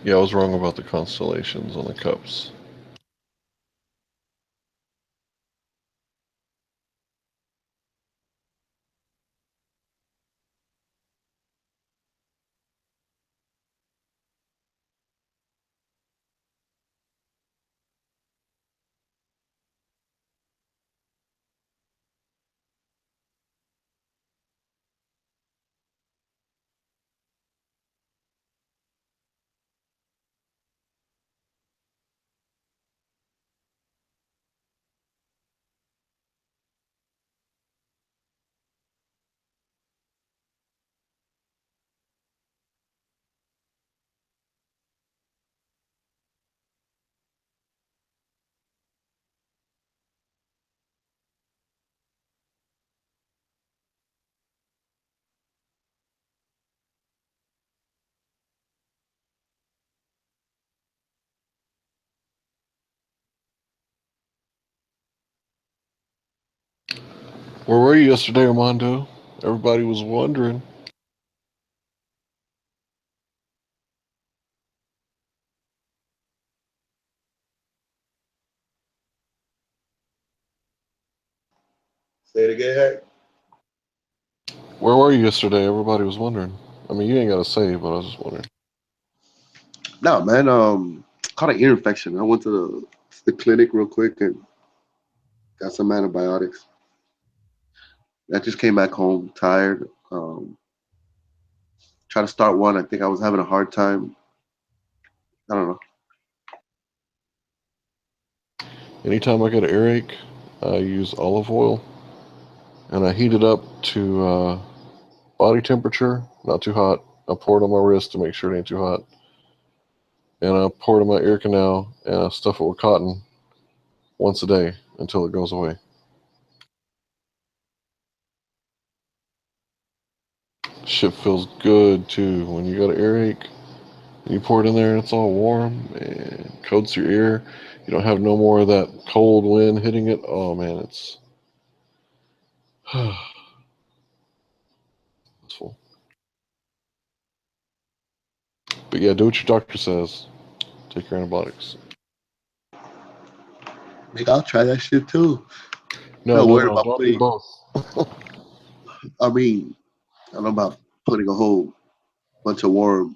Yeah, I was wrong about the constellations on the cups. Where were you yesterday, Armando? Everybody was wondering. Say it again, Harry. Where were you yesterday? Everybody was wondering. I mean, you ain't got to say, but I was just wondering. No, man. Caught an ear infection. I went to the clinic real quick and got some antibiotics. I just came back home tired. Try to start one. I think I was having a hard time. I don't know. Anytime I get an earache, I use olive oil and I heat it up to body temperature, not too hot. I pour it on my wrist to make sure it ain't too hot. And I pour it in my ear canal and I stuff it with cotton once a day until it goes away. Shit feels good too. When you got an earache, you pour it in there and it's all warm and coats your ear. You don't have no more of that cold wind hitting it. Oh man, it's peaceful. But yeah, do what your doctor says. Take your antibiotics. Maybe I'll try that shit too. No, Not no, worried no. about Don't do putting. both. I mean, I don't know about putting a whole bunch of warm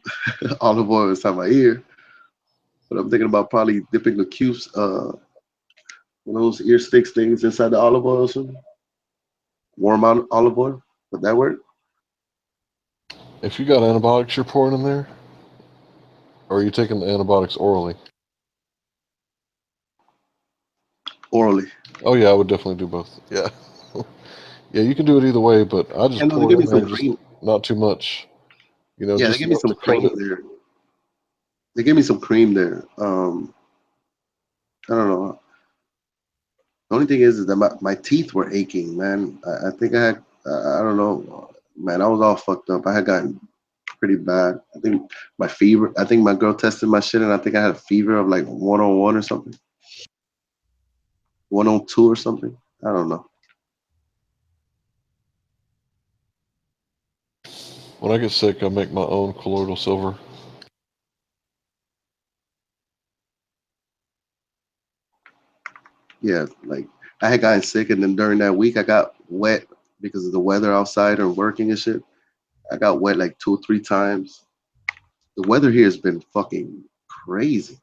olive oil inside my ear, but I'm thinking about probably dipping the cubes, one of those ear sticks things inside the olive oil or something. Warm olive oil. Would that work? If you got antibiotics you're pouring in there, or are you taking the antibiotics orally? Orally. Oh yeah, I would definitely do both. Yeah. Yeah, you can do it either way, but I just And they pour it give in me there some just cream. not too much. Yeah, they Just give me enough some to coat cream it. there. They gave me some cream there. I don't know. The only thing is that my teeth were aching, man. I think I had, I don't know, man. I was all fucked up. I had gotten pretty bad. I think my fever. I think my girl tested my shit, and I think I had a fever of like 101 or something, 102 or something. I don't know. When I get sick, I make my own colloidal silver. Yeah, like I had gotten sick, and then during that week, I got wet because of the weather outside or working and shit. I got wet like 2 or 3 times. The weather here has been fucking crazy.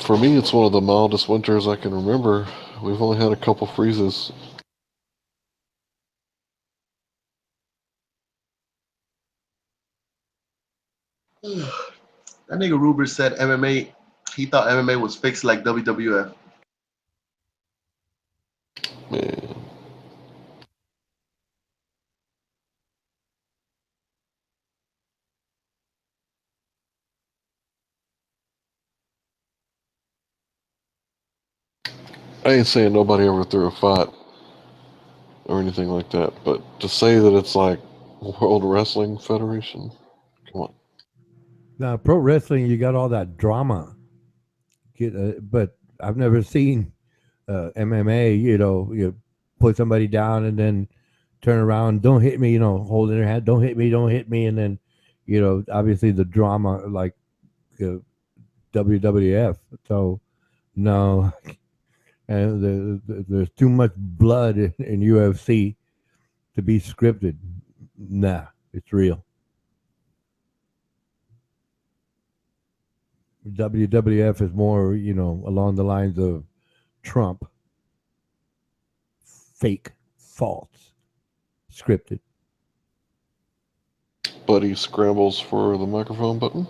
For me, it's one of the mildest winters I can remember. We've only had a couple freezes. That nigga Ruber said MMA. He thought MMA was fixed like WWF. Man, I ain't saying nobody ever threw a fight or anything like that, but to say that it's like World Wrestling Federation, come on. Now, pro wrestling, you got all that drama. But I've never seen MMA. put somebody down and then turn around, don't hit me, holding their hand, don't hit me, and then, obviously the drama like uh, WWF. So no, and there's too much blood in UFC to be scripted. Nah, it's real. WWF is more, along the lines of Trump, fake, false, scripted. Buddy scrambles for the microphone button.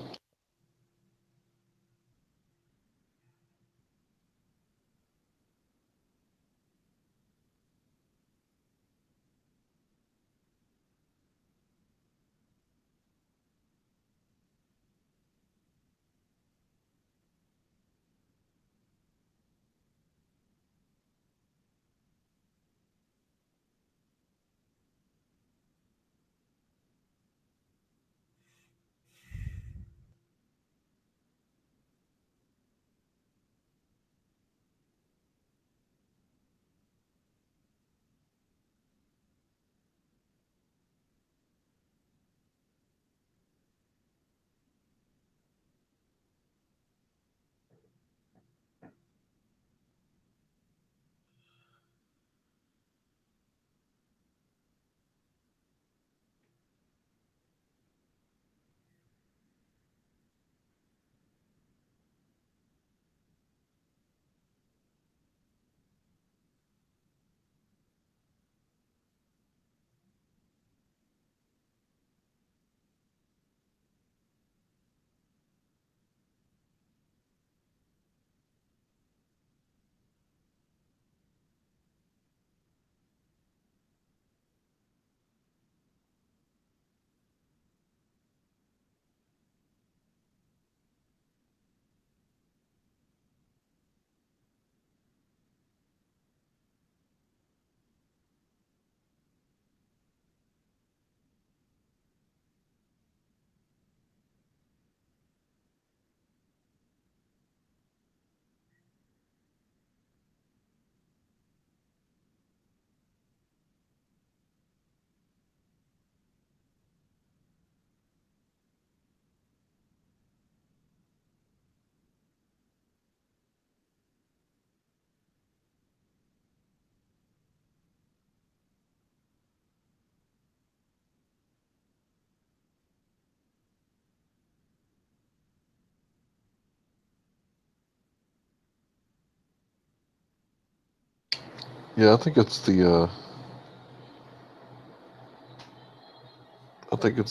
Yeah, I think it's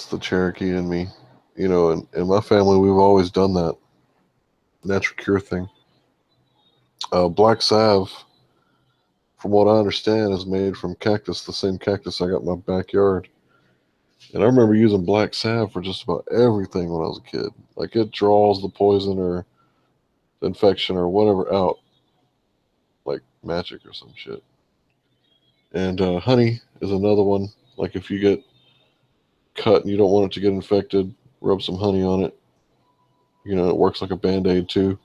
the Cherokee in me. In my family, we've always done that natural cure thing. Black salve, from what I understand, is made from cactus, the same cactus I got in my backyard. And I remember using black salve for just about everything when I was a kid. Like it draws the poison or the infection or whatever out, like magic or some shit. And honey is another one. Like if you get cut and you don't want it to get infected, rub some honey on it. It works like a band aid too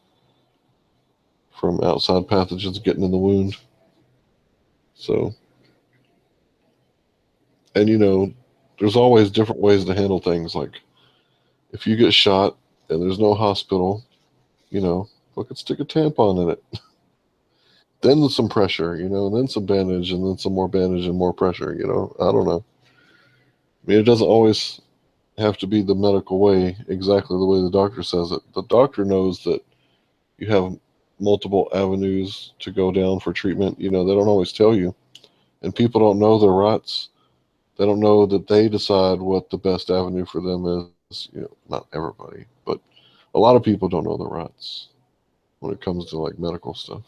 from outside pathogens getting in the wound. So, and there's always different ways to handle things. Like if you get shot and there's no hospital, fucking stick a tampon in it. Then some pressure, and then some bandage, and then some more bandage and more pressure. I don't know. I mean, it doesn't always have to be the medical way, exactly the way the doctor says it. The doctor knows that you have multiple avenues to go down for treatment. They don't always tell you, and people don't know their rights. They don't know that they decide what the best avenue for them is. Not everybody, but a lot of people don't know their rights when it comes to like medical stuff.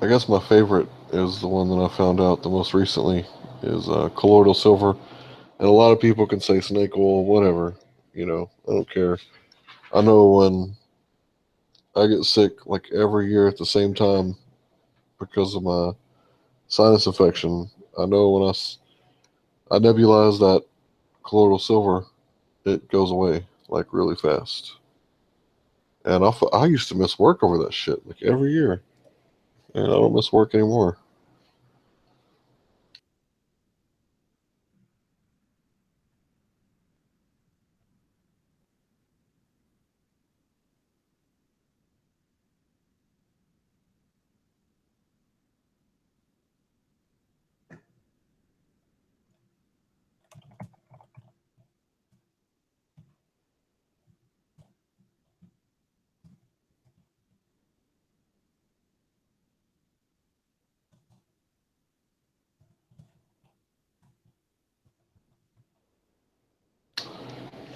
I guess my favorite is the one that I found out the most recently is colloidal silver. And a lot of people can say snake oil, whatever. You know, I don't care. I know when I get sick like every year at the same time because of my sinus infection, I know when I nebulize that colloidal silver, it goes away like really fast. And I used to miss work over that shit like every year. And I don't miss work anymore.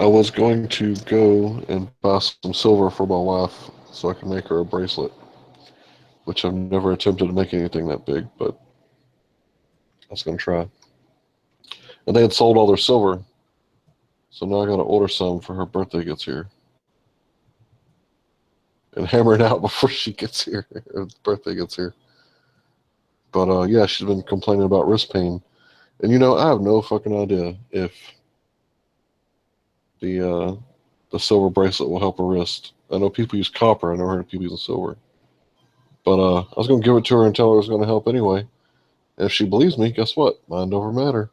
I was going to go and buy some silver for my wife so I can make her a bracelet, which I've never attempted to make anything that big, but I was going to try. And they had sold all their silver, so now I got to order some for her birthday gets here and hammer it out before she gets here, or the birthday gets here. But yeah, she's been complaining about wrist pain, and you know I have no fucking idea if the the silver bracelet will help her wrist. I know people use copper. I never heard of people using silver. But I was going to give it to her and tell her it was going to help anyway. And if she believes me, guess what? Mind over matter.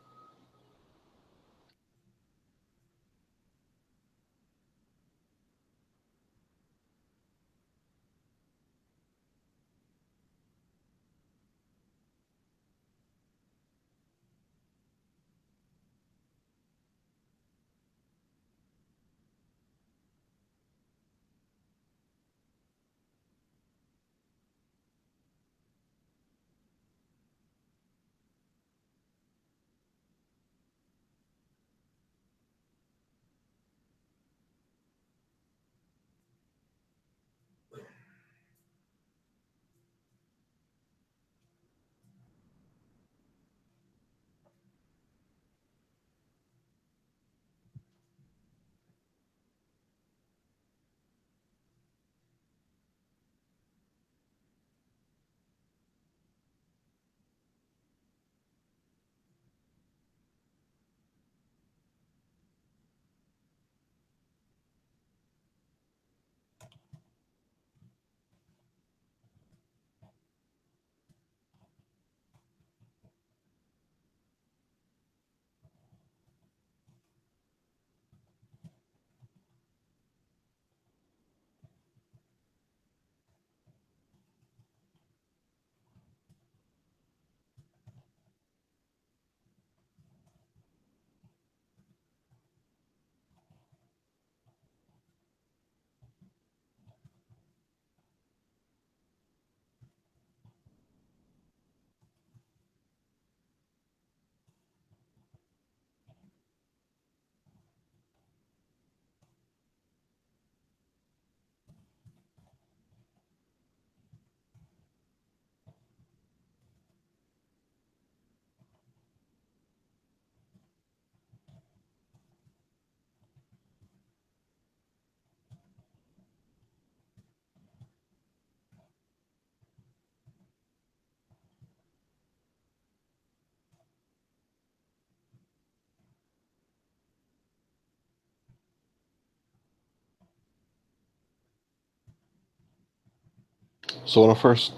So when I first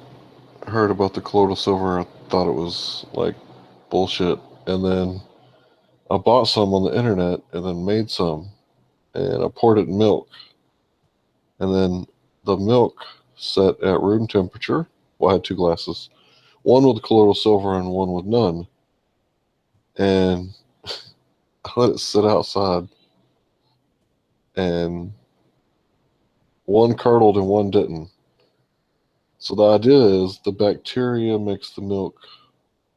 heard about the colloidal silver, I thought it was like bullshit. And then I bought some on the internet and then made some. And I poured it in milk. And then the milk set at room temperature. Well, I had 2 glasses. One with colloidal silver and one with none. And I let it sit outside. And one curdled and one didn't. So the idea is the bacteria makes the milk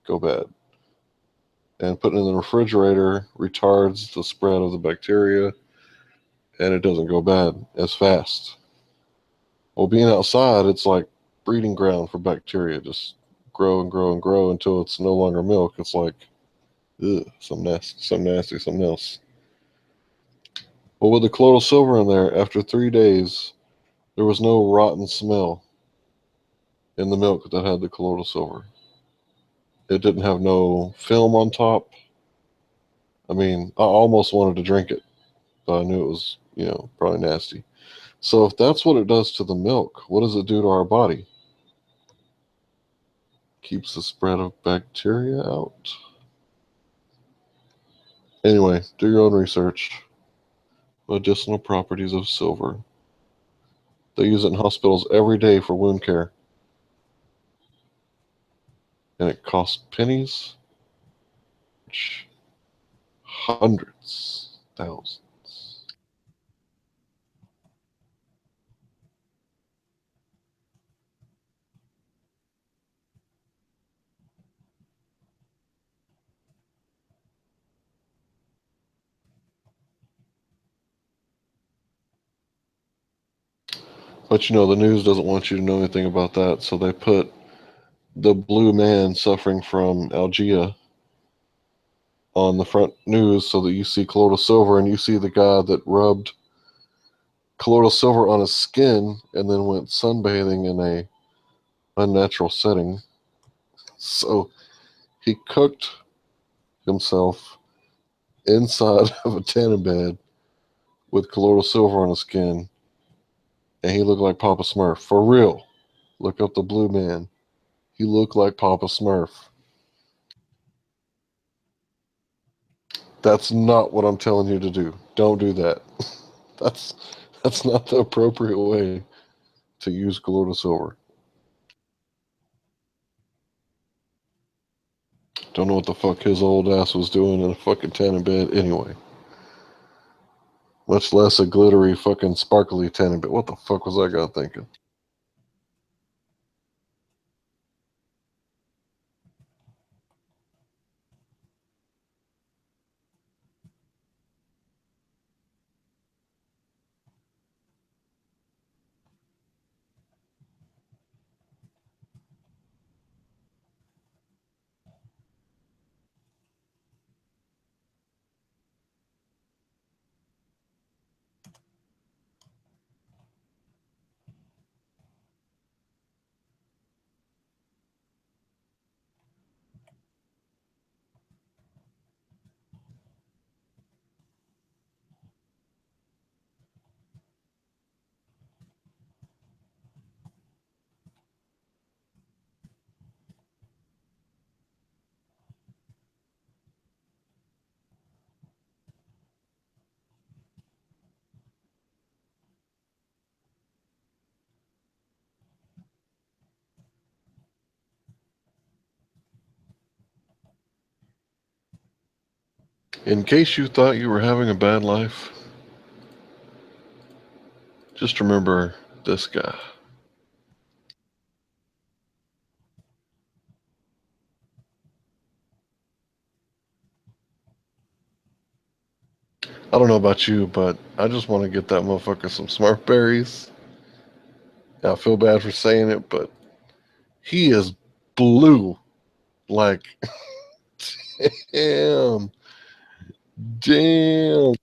go bad. And putting it in the refrigerator retards the spread of the bacteria and it doesn't go bad as fast. Well, being outside, it's like breeding ground for bacteria. Just grow and grow and grow until it's no longer milk. It's like, ugh, some nasty, something else. But with the colloidal silver in there, after 3 days, there was no rotten smell in the milk that had the colloidal silver. It didn't have no film on top. I mean, I almost wanted to drink it, but I knew it was, probably nasty. So if that's what it does to the milk, what does it do to our body? Keeps the spread of bacteria out. Anyway, do your own research. Medicinal properties of silver. They use it in hospitals every day for wound care. And it costs pennies, hundreds, thousands. But the news doesn't want you to know anything about that, so they put the blue man suffering from algae on the front news so that you see colloidal silver and you see the guy that rubbed colloidal silver on his skin and then went sunbathing in a unnatural setting. So he cooked himself inside of a tanning bed with colloidal silver on his skin, and he looked like Papa Smurf. For real. Look up the blue man. He looked like Papa Smurf. That's not what I'm telling you to do. Don't do that. That's not the appropriate way to use colloidal silver. Don't know what the fuck his old ass was doing in a fucking tanning bed anyway. Much less a glittery fucking sparkly tanning bed. What the fuck was that guy thinking? In case you thought you were having a bad life, just remember this guy. I don't know about you, but I just want to get that motherfucker some smart berries. I feel bad for saying it, but he is blue. Like, damn. Damn.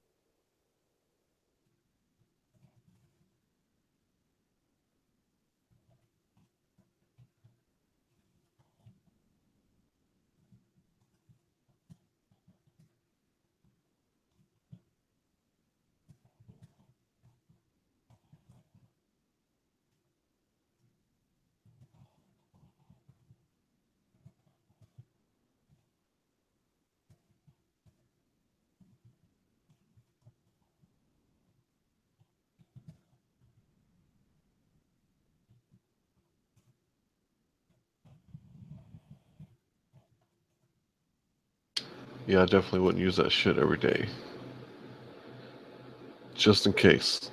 Yeah, I definitely wouldn't use that shit every day. Just in case.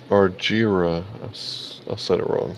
Argira. I said it wrong.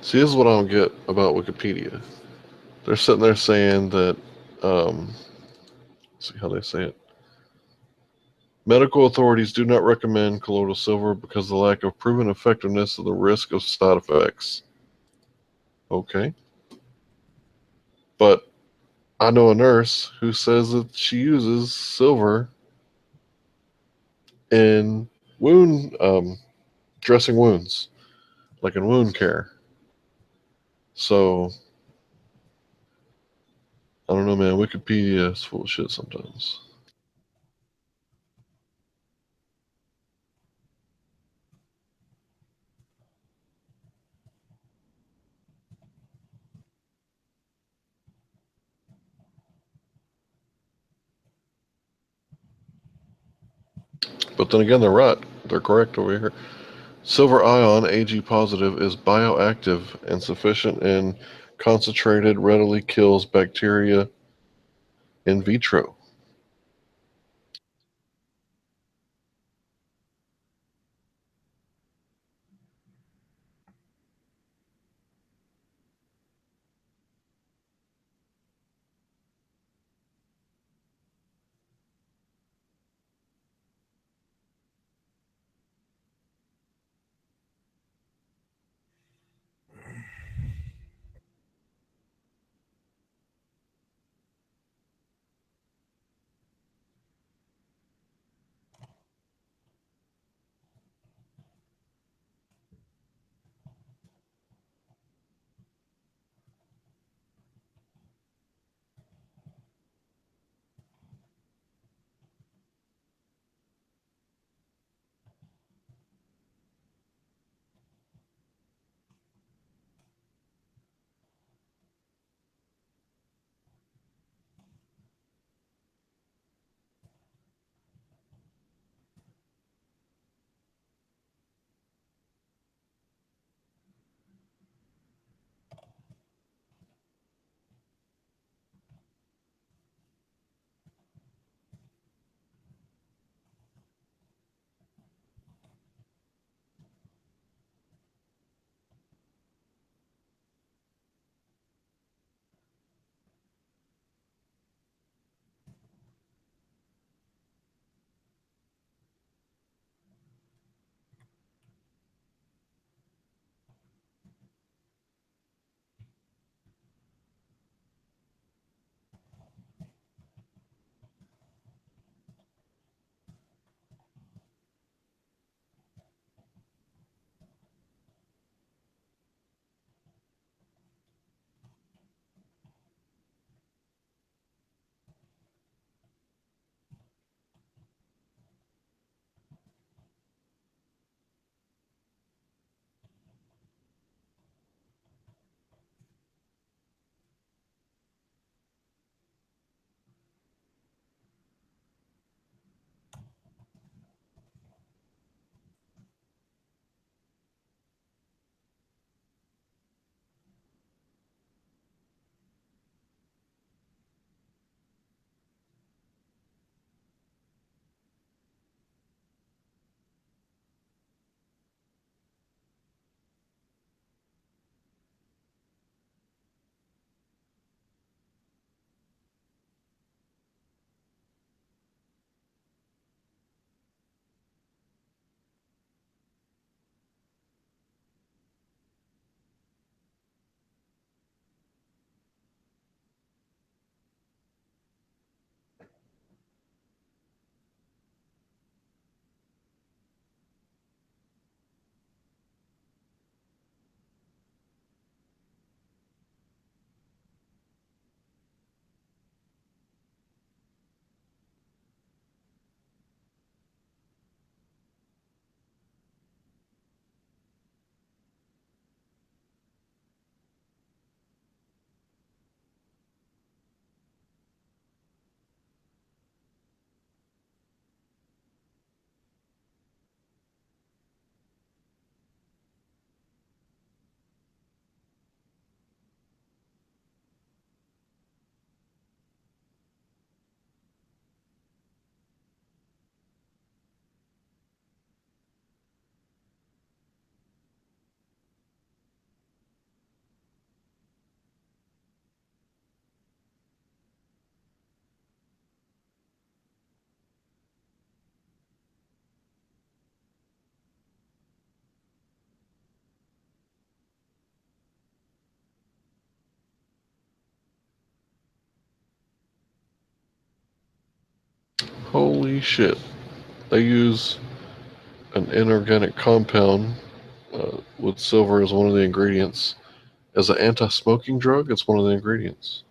See, this is what I don't get about Wikipedia. They're sitting there saying that, let's see how they say it. Medical authorities do not recommend colloidal silver because of the lack of proven effectiveness and the risk of side effects. Okay. But I know a nurse who says that she uses silver in wound dressing wounds, like in wound care. So I don't know, man. Wikipedia is full of shit sometimes. But then again, they're right. They're correct over here. Silver ion, Ag positive, is bioactive and sufficient in concentrated, readily kills bacteria in vitro. Holy shit. They use an inorganic compound with silver as one of the ingredients. As an anti-smoking drug, it's one of the ingredients.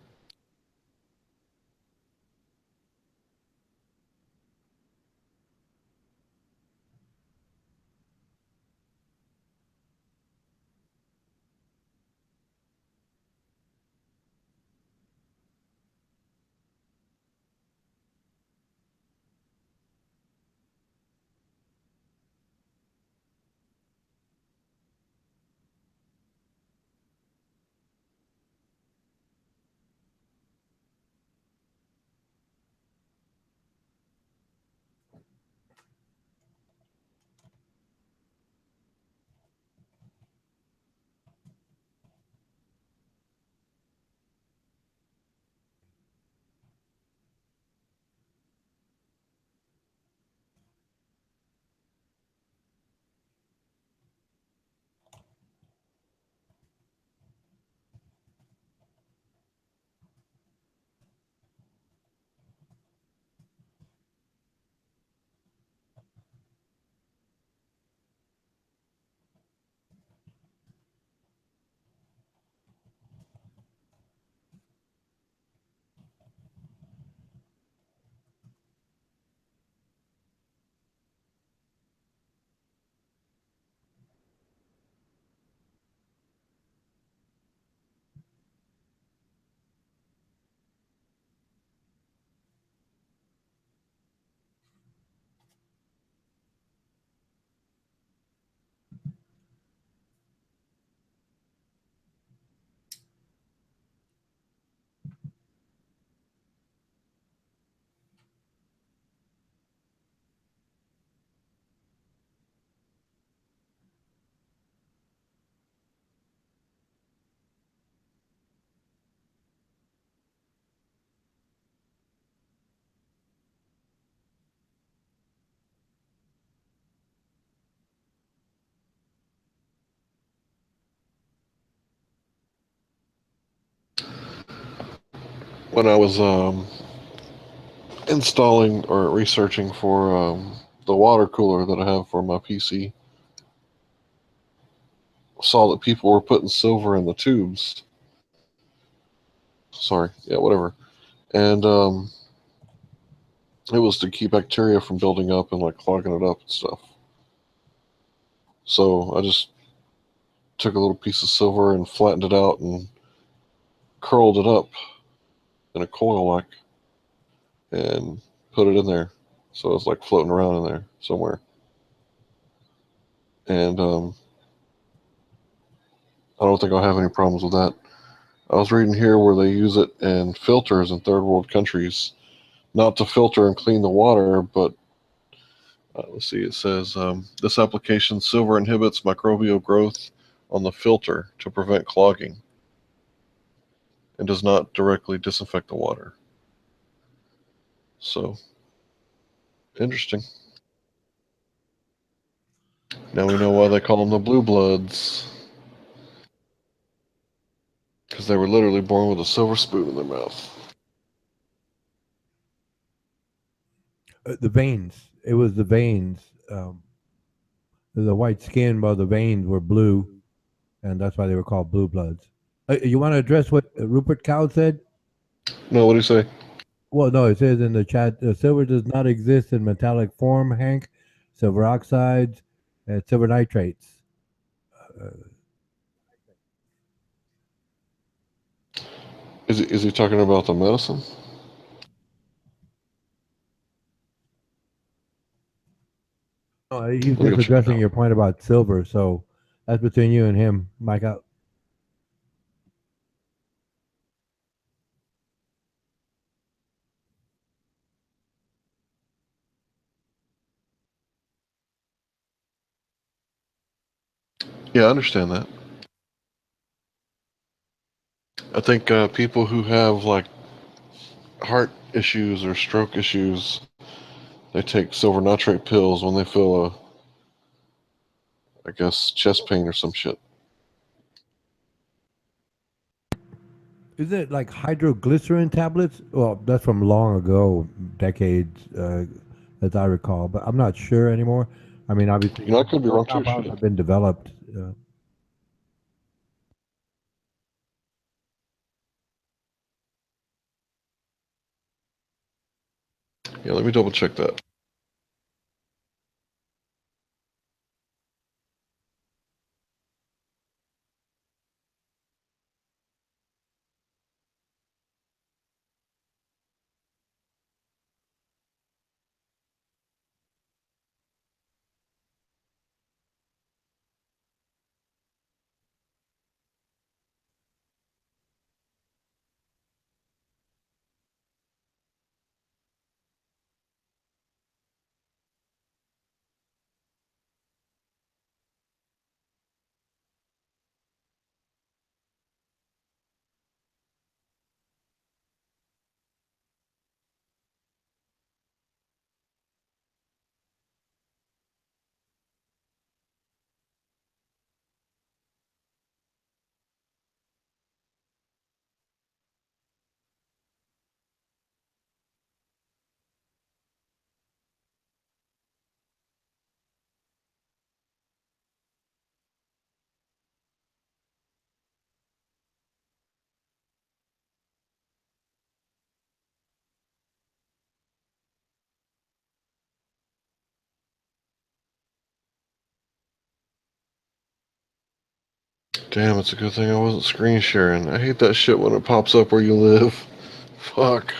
When I was installing or researching for the water cooler that I have for my PC, saw that people were putting silver in the tubes. Sorry, yeah, whatever. And it was to keep bacteria from building up and like clogging it up and stuff. So I just took a little piece of silver and flattened it out and curled it up in a coil like and put it in there. So it's like floating around in there somewhere. And I don't think I'll have any problems with that. I was reading here where they use it in filters in third world countries, not to filter and clean the water, but let's see, it says this application silver inhibits microbial growth on the filter to prevent clogging and does not directly disinfect the water. So, interesting. Now we know why they call them the blue bloods. Because they were literally born with a silver spoon in their mouth. The veins. It was the veins. The white skin, but the veins were blue, and that's why they were called blue bloods. You want to address what Rupert Cow said? No, what do you say? Well, no, it says in the chat, silver does not exist in metallic form, Hank. Silver oxides, silver nitrates. Is he talking about the medicine? No, he's Let me just go check it addressing out. your point about silver. So that's between you and him, Mike. Out. Yeah, I understand that. I think people who have like heart issues or stroke issues, they take silver nitrate pills when they feel I guess, chest pain or some shit. Is it like hydroglycerin tablets? Well, that's from long ago, decades, as I recall, but I'm not sure anymore. I mean, obviously, You know, I could be more wrong too. compounds Shit. have been developed. Yeah, let me double check that. Damn, it's a good thing I wasn't screen sharing. I hate that shit when it pops up where you live. Fuck.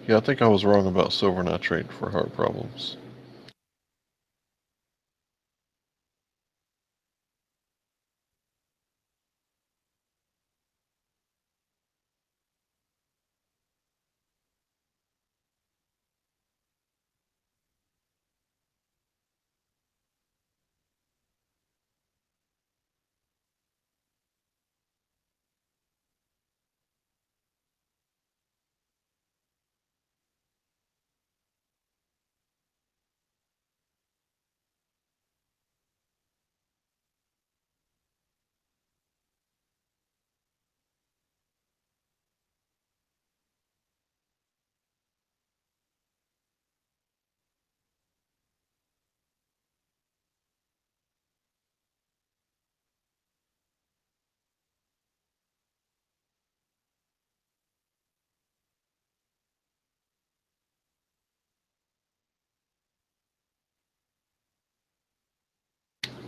Yeah, I think I was wrong about silver nitrate for heart problems.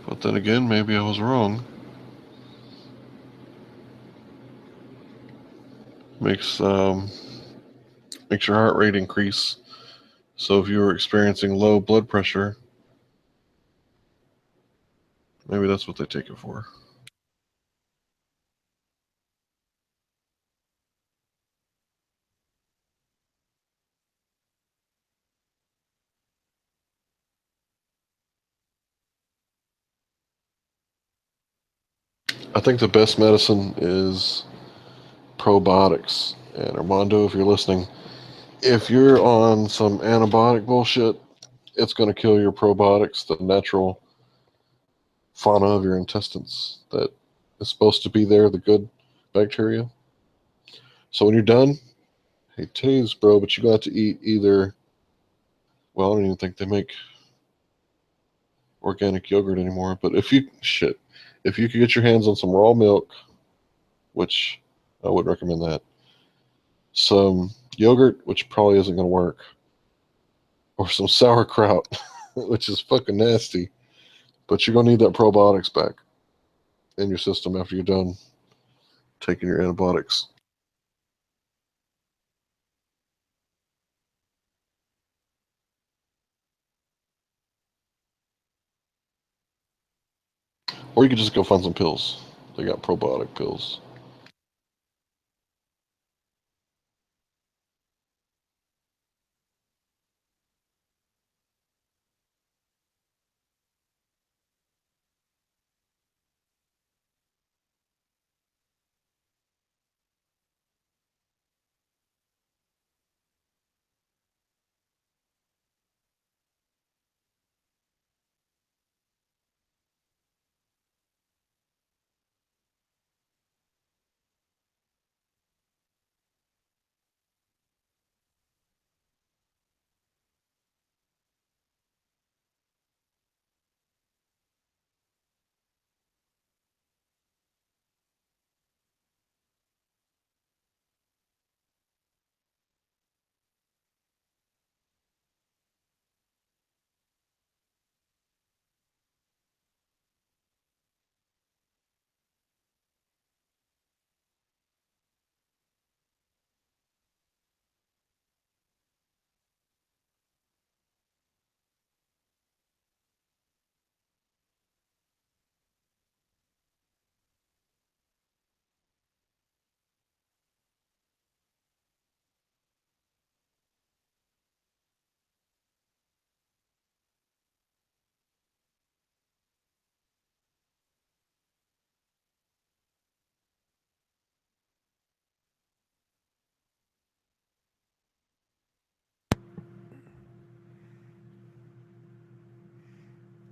But then again, maybe I was wrong. Makes makes your heart rate increase. So if you were experiencing low blood pressure, maybe that's what they take it for. I think the best medicine is probiotics. And Armando, if you're listening, if you're on some antibiotic bullshit, it's going to kill your probiotics, the natural fauna of your intestines that is supposed to be there, the good bacteria. So when you're done, hey, titties, bro, but you got to eat either. Well, I don't even think they make organic yogurt anymore. But if you could get your hands on some raw milk, which I would recommend that, some yogurt, which probably isn't going to work, or some sauerkraut, which is fucking nasty. But you're gonna need that probiotics back in your system after you're done taking your antibiotics. Or you could just go find some pills. They got probiotic pills.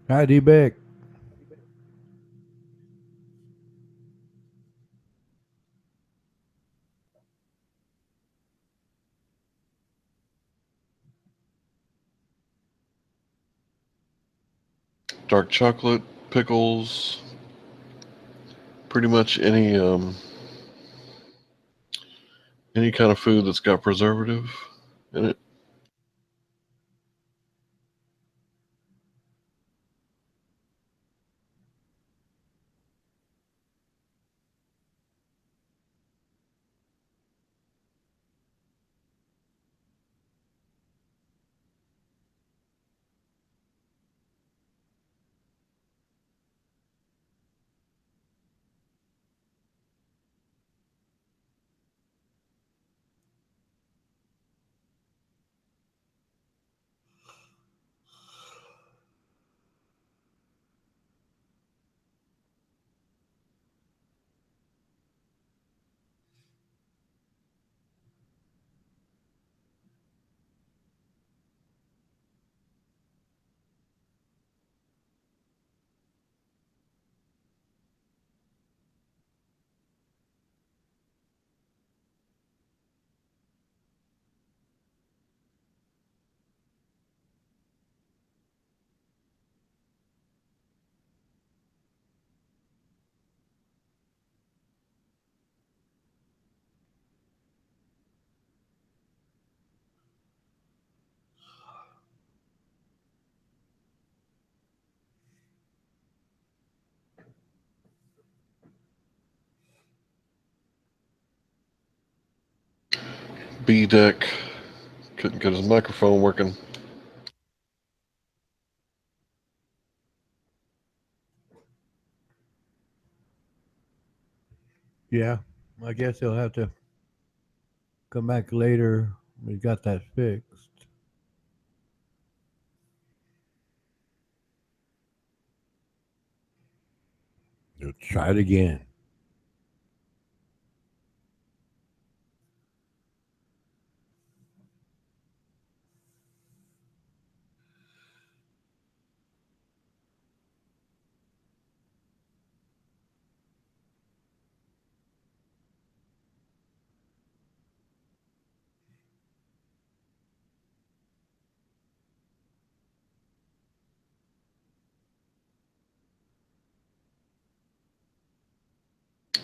Hi, D-Beck. Dark chocolate, pickles, pretty much any kind of food that's got preservative in it. B-Deck couldn't get his microphone working. Yeah, I guess he'll have to come back later. We got that fixed. Let's try it again.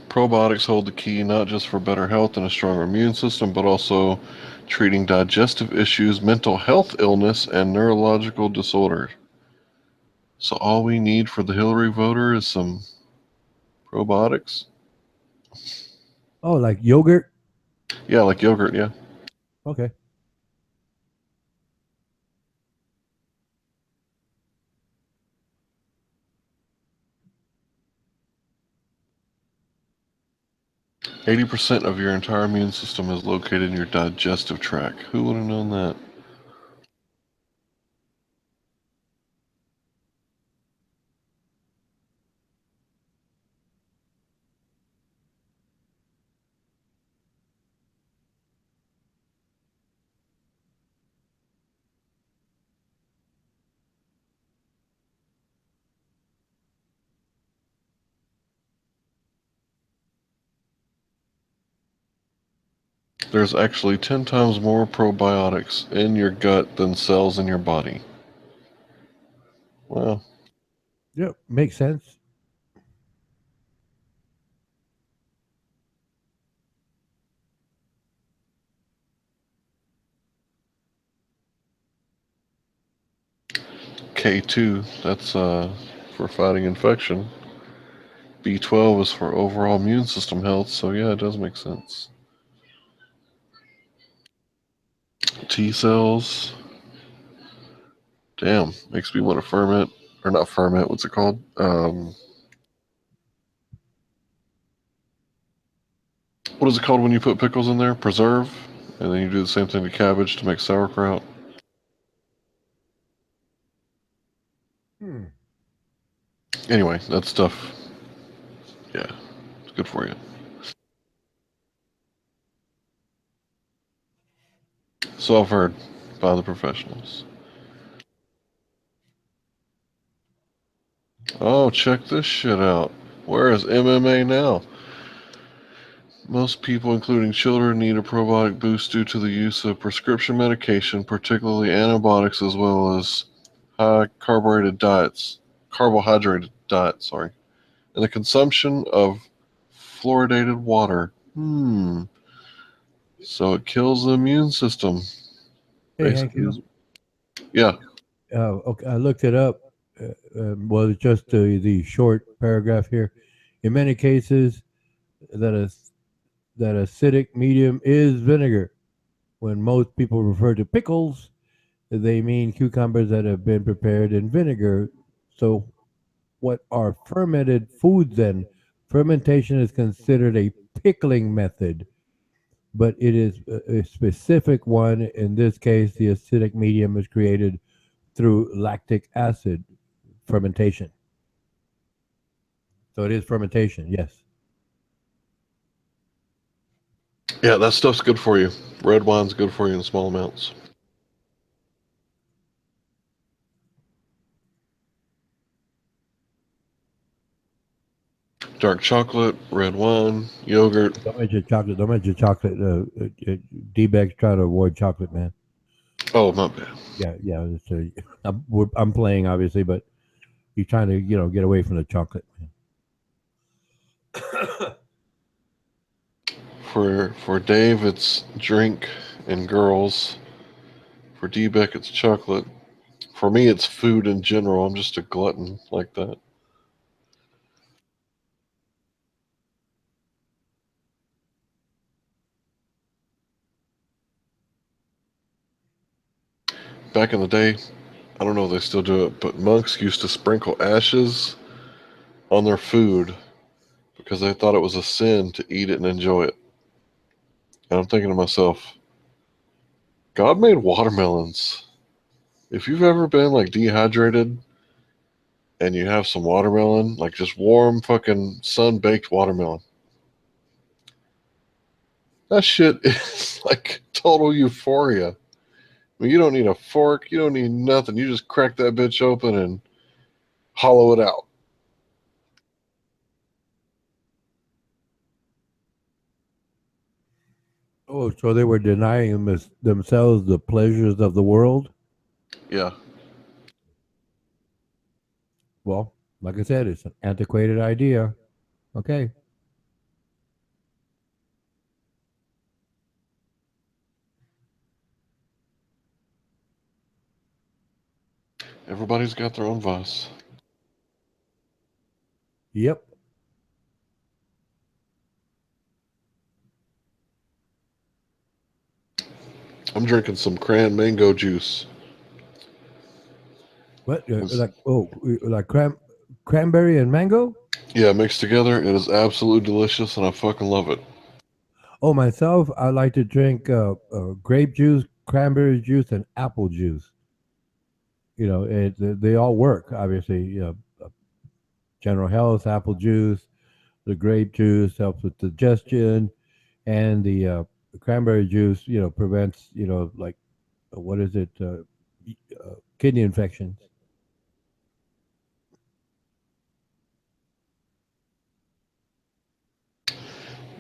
Probiotics hold the key not just for better health and a stronger immune system, but also treating digestive issues, mental health illness, and neurological disorders. So all we need for the Hillary voter is some probiotics. Oh, like yogurt? Yeah, like yogurt. Yeah. Okay. 80% of your entire immune system is located in your digestive tract. Who would have known that? There's actually 10 times more probiotics in your gut than cells in your body. Wow. Yep, makes sense. K2, that's for fighting infection. B12 is for overall immune system health, so yeah, it does make sense. T cells. Damn, makes me want to ferment. Or not ferment, what's it called? What is it called when you put pickles in there? Preserve? And then you do the same thing to cabbage to make sauerkraut. Anyway, that stuff, yeah, it's good for you. So I've heard by the professionals. Oh, check this shit out. Where is MMA now? Most people, including children, need a probiotic boost due to the use of prescription medication, particularly antibiotics, as well as high carbohydrated diets, and the consumption of fluoridated water. So it kills the immune system. Hey, Hank, Basically. Yeah. okay, I looked it up. Well, it's just the short paragraph here. In many cases, that a, that acidic medium is vinegar. When most people refer to pickles, they mean cucumbers that have been prepared in vinegar. So, what are fermented foods then? Fermentation is considered a pickling method, but it is a specific one. In this case, the acidic medium is created through lactic acid fermentation. So it is fermentation, yes. Yeah, that stuff's good for you. Red wine's good for you in small amounts. Dark chocolate, red wine, yogurt. Don't mention chocolate. Don't mention chocolate. D-Bag's trying to avoid chocolate, man. Oh, my bad. Yeah. I'm playing, obviously, but he's trying to, get away from the chocolate, man. For Dave, it's drink and girls. For D-Beck, it's chocolate. For me, it's food in general. I'm just a glutton like that. Back in the day, I don't know if they still do it, but monks used to sprinkle ashes on their food because they thought it was a sin to eat it and enjoy it. And I'm thinking to myself, God made watermelons. If you've ever been like dehydrated and you have some watermelon, like just warm fucking sun-baked watermelon, that shit is like total euphoria. I mean, you don't need a fork, you don't need nothing. You just crack that bitch open and hollow it out. Oh, so they were denying themselves the pleasures of the world? Yeah. Well, like I said, it's an antiquated idea. Okay. Everybody's got their own vice. Yep. I'm drinking some cran mango juice. What? Like cranberry and mango? Yeah, mixed together, it is absolutely delicious, and I fucking love it. Oh, myself, I like to drink grape juice, cranberry juice, and apple juice. They all work. Obviously, general health, apple juice, the grape juice helps with digestion, and the cranberry juice, prevents, like what is it, kidney infections.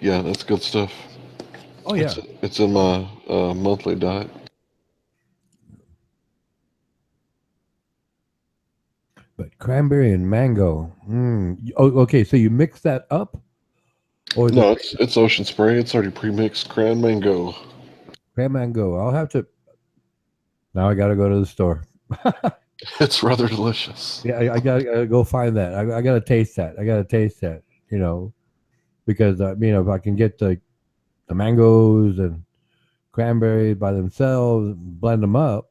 Yeah, that's good stuff. Oh It's yeah, it's in my monthly diet. but cranberry and mango. Oh, okay. So you mix that up, or is it No, it's ocean spray. It's already pre-mixed cran mango. cran mango? I'll have to. Now I got to go to the store. It's rather delicious. Yeah, I gotta go find that. I gotta taste that. I gotta taste that. Because if I can get the mangoes and cranberries by themselves, blend them up,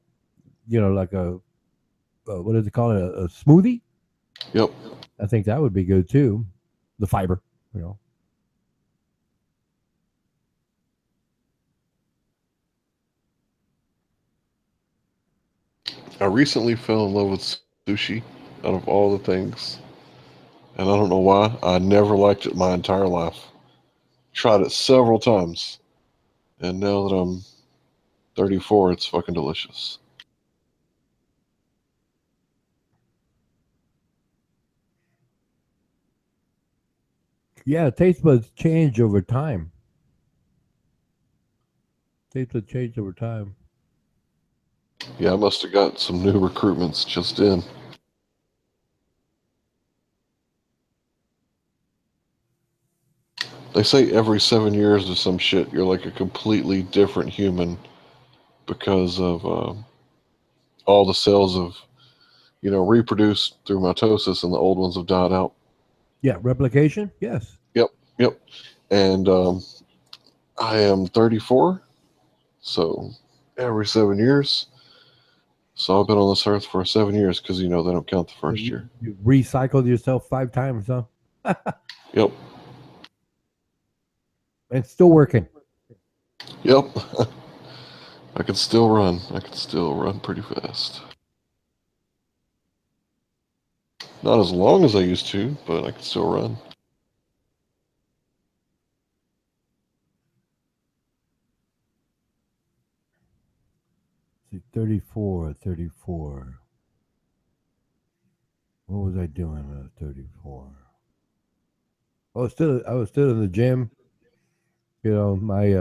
like what is it called, a smoothie? Yep. I think that would be good too. The fiber, you know. I recently fell in love with sushi out of all the things. And I don't know why. I never liked it my entire life. Tried it several times. And now that I'm 34, it's fucking delicious. Yeah, taste buds change over time. Taste buds change over time. Yeah, I must have got some new recruitments just in. They say every 7 years or some shit, you're like a completely different human because of all the cells have, reproduced through mitosis and the old ones have died out. Yeah, replication. Yes. Yep, yep. And I am 34, so every 7 years. So I've been on this earth for 7 years because, they don't count the So first year. you recycled yourself 5 times, huh? Yep, And it's still working. yep. I can still run. I can still run pretty fast. Not as long as I used to, but I can still run. See, 34, 34. What was I doing when I was 34? I was still in the gym. My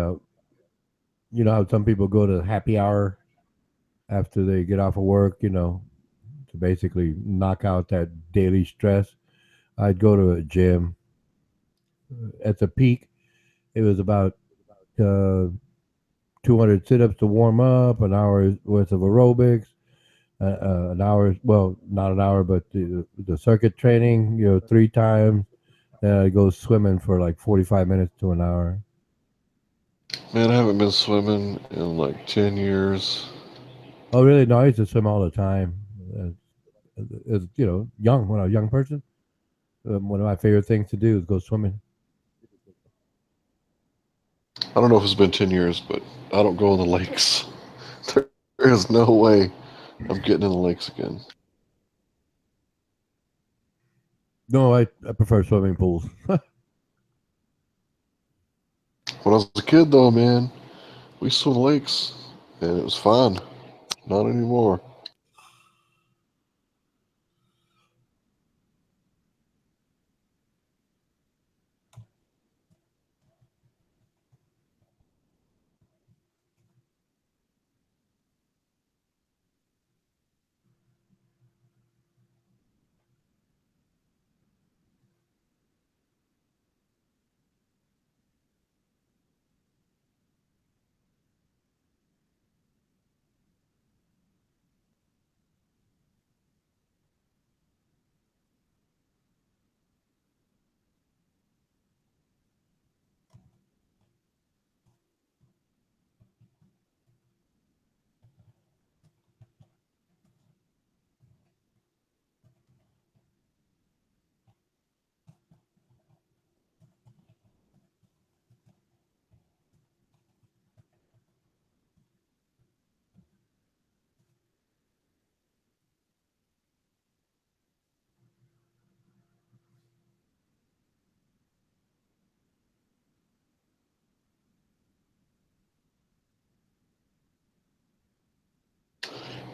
how some people go to happy hour after they get off of work, to basically knock out that daily stress. I'd go to a gym. At the peak, it was about uh, 200 sit-ups to warm up, an hour worth of aerobics, an hour, well, not an hour, but the circuit training, 3 times. Then I'd go swimming for like 45 minutes to an hour. Man, I haven't been swimming in like 10 years. Oh, really? No, I used to swim all the time. As young, when I was a young person, one of my favorite things to do is go swimming. I don't know if it's been 10 years, but I don't go in the lakes. There is no way I'm getting in the lakes again. No, I prefer swimming pools. When I was a kid, though, man, we swim lakes, and it was fun. Not anymore.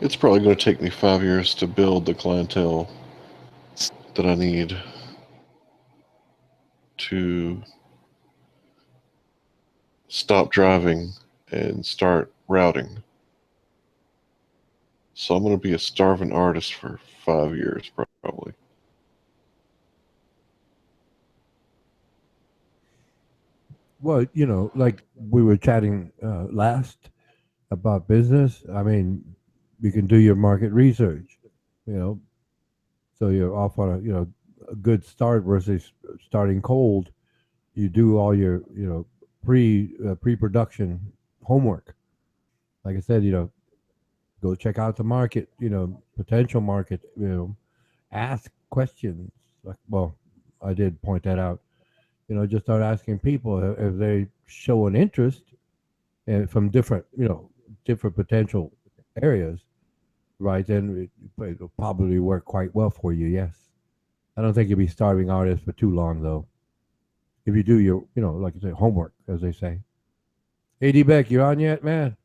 It's probably going to take me 5 years to build the clientele that I need to stop driving and start routing. So I'm going to be a starving artist for 5 years, probably. Well, like we were chatting last about business. I mean, you can do your market research. You know, so you're off on a good start versus starting cold. You do all your pre-production homework. Like I said, go check out the market. Potential market. Ask questions. Like, well, I did point that out. Just start asking people if they show an interest and from different potential areas, right? Then it'll probably work quite well for you. Yes, I don't think you'll be starving artists for too long though. If you do your, like you say, homework, as they say. Hey, D Beck, you on yet, man?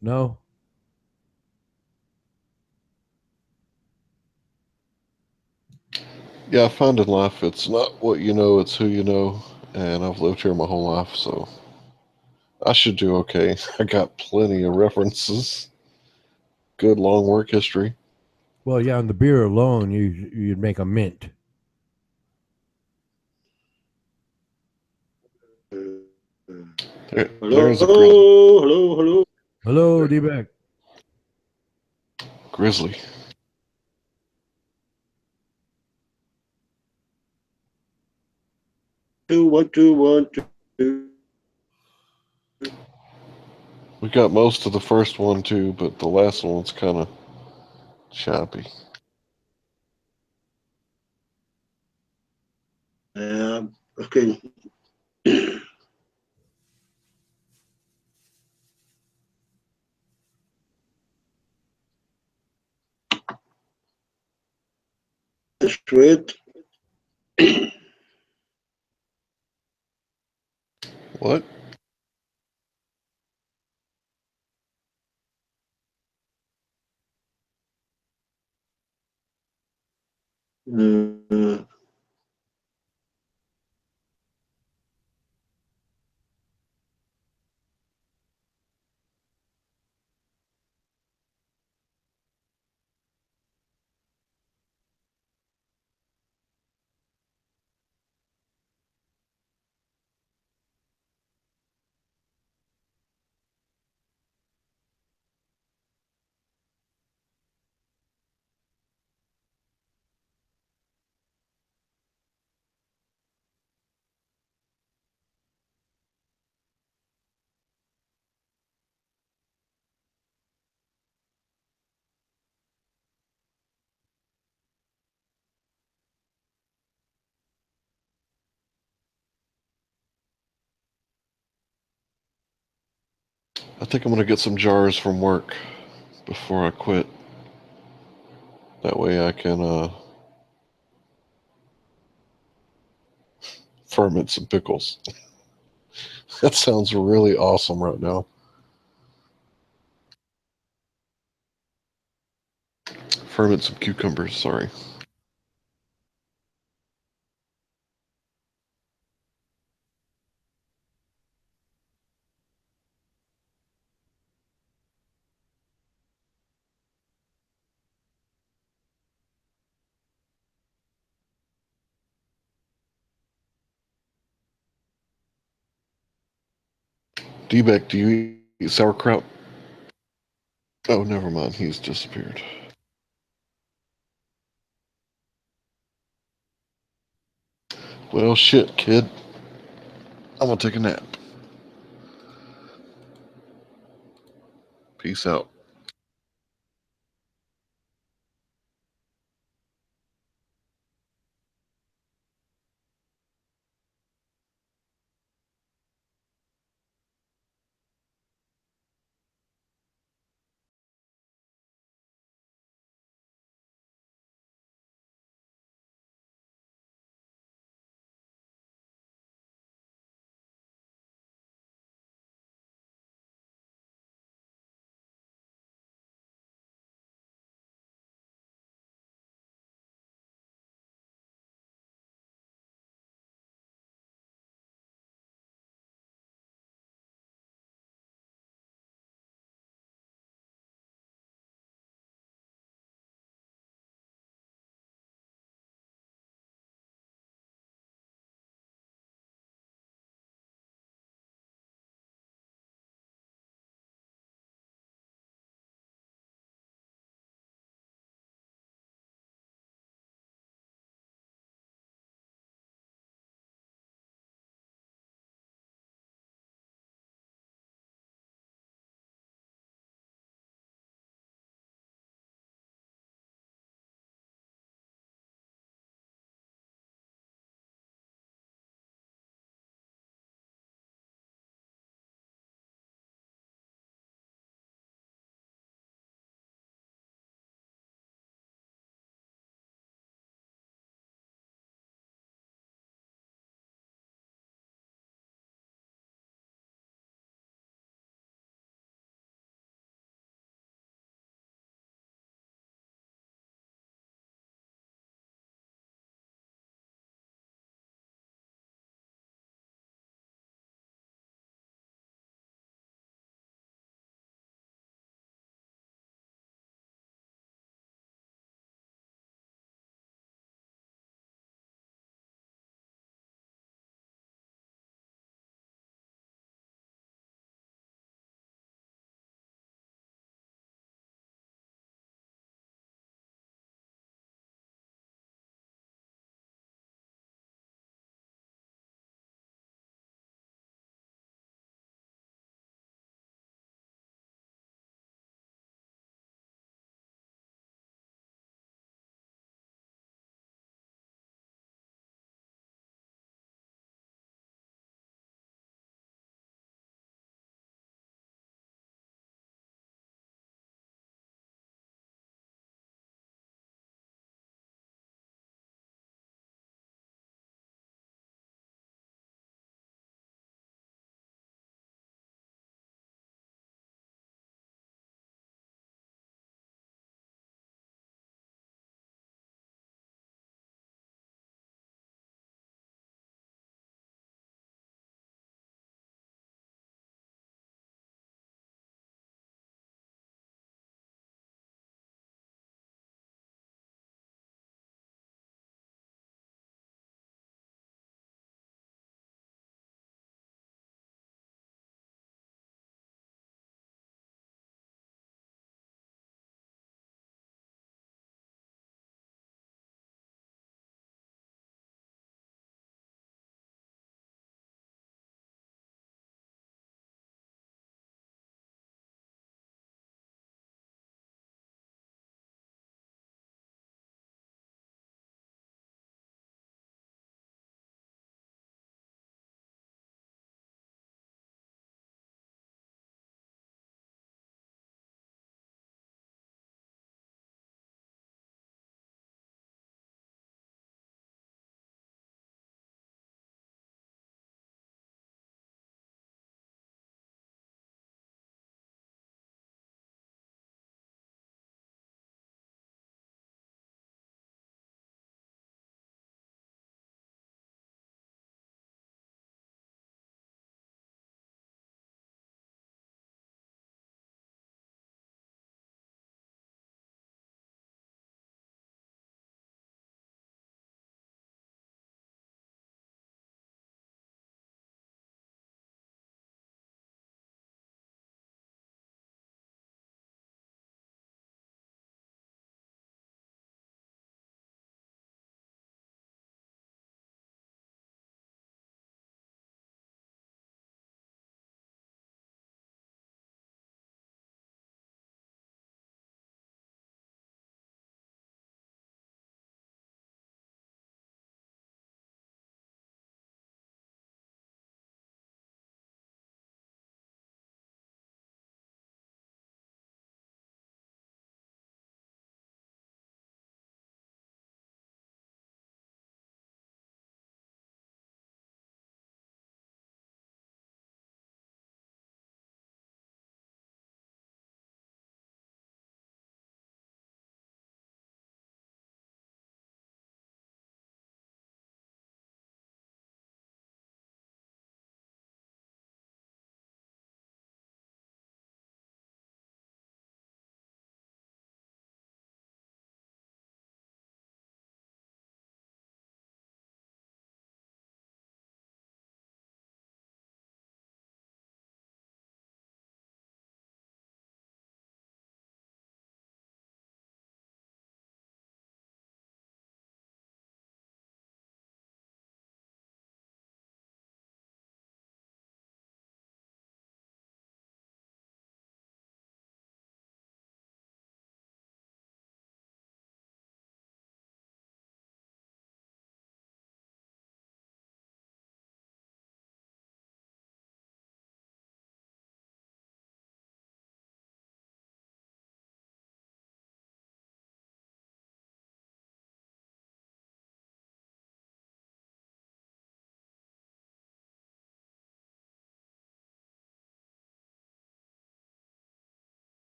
No. Yeah, I find in life it's not what you know, it's who you know. And I've lived here my whole life, so I should do okay. I got plenty of references, good long work history. Well, yeah, on the beer alone, you'd make a mint. There's a grizzly. Hello. Hello, D Beck. Grizzly. Two, one, two, one, two. We got most of the first one too, but the last one's kind of choppy. Okay. Straight. What? Uh, I think I'm gonna get some jars from work before I quit. That way I can ferment some pickles. That sounds really awesome right now. Ferment some cucumbers, sorry. D-Beck, do you eat sauerkraut? Oh, never mind. He's disappeared. Well, shit, kid. I'm gonna take a nap. Peace out.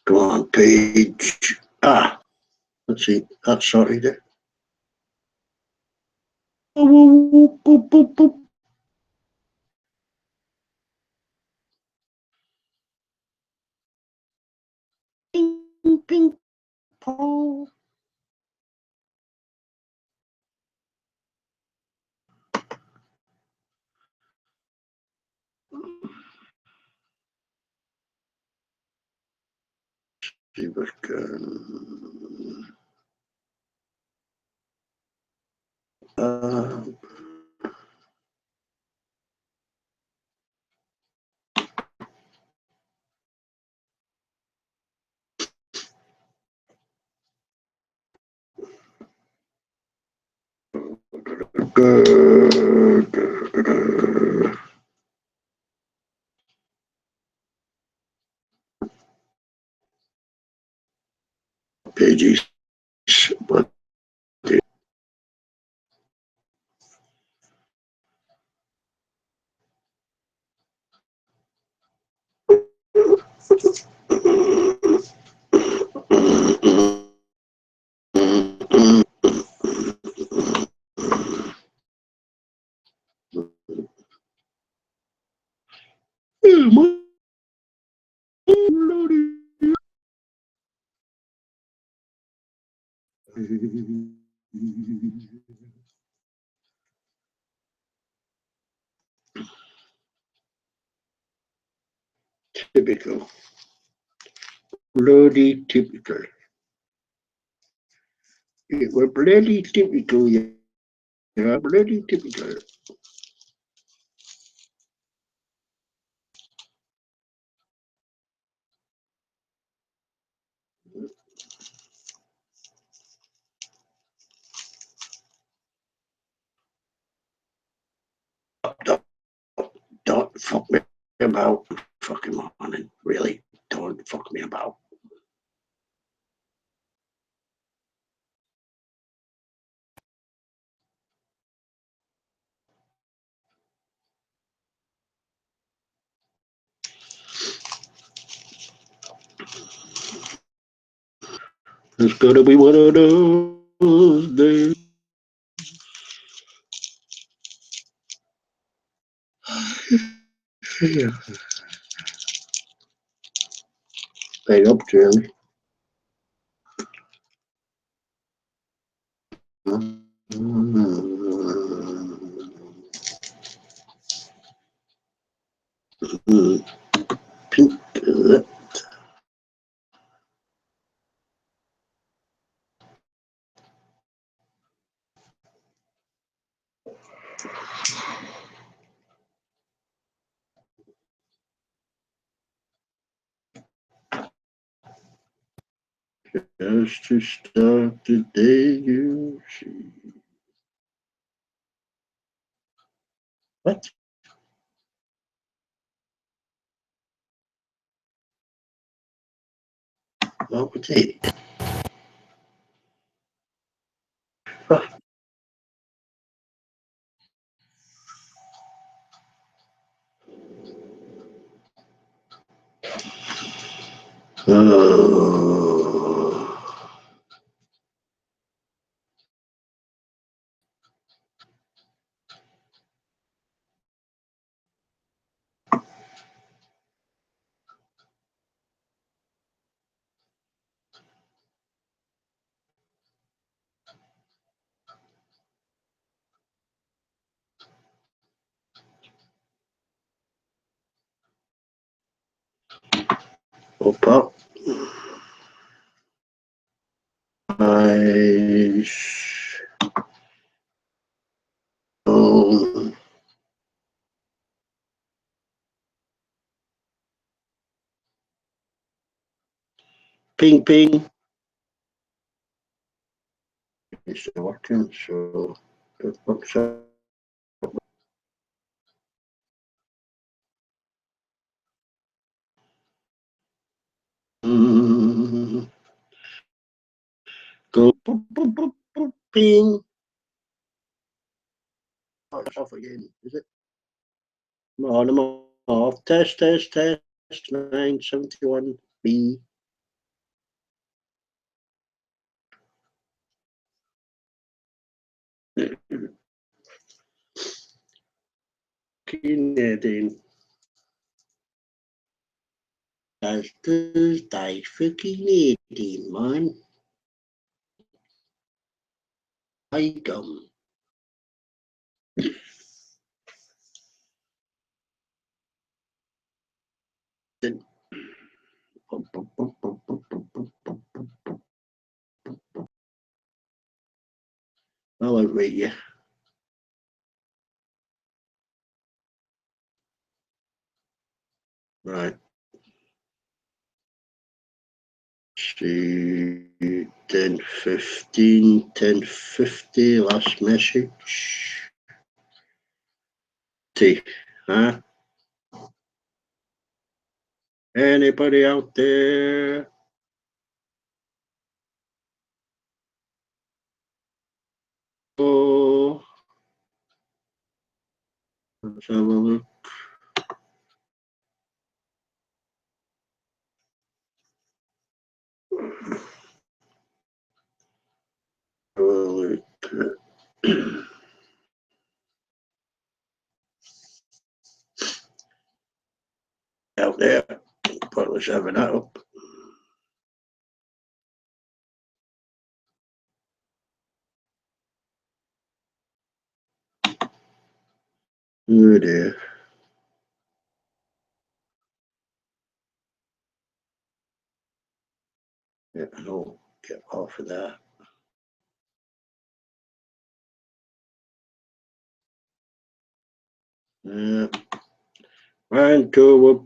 Go on, page. Let's see. Sorry there. Boop, boop, boop, boop. Ping, ping, pong. See what's good. Pages. But typical. Bloody typical. It was bloody typical, yeah. Bloody typical. Don't fuck me about. Fucking morning. Really. Don't fuck me about. It's gonna be one of those days. Yeah. Stay up, Jeremy. Pink. Just to start the day you see. What? What was it? Opa. Nice. Ping, ping. It's working, so it works out. Go boop, boop, boop, boop, ping. Oh, it's off again, is it? Come on, I'm off. Test, test, test. S971B. Canadian. That's Thursday for Canadian, man. I come. I'll outrate you. Right. See, 10:15, 10:50, last message. T, huh? Anybody out there? Oh, let's have a look. Have a look. Out there, pointless having that up. Oh dear. Yeah, I'll get off of that. Yeah. Vancouver.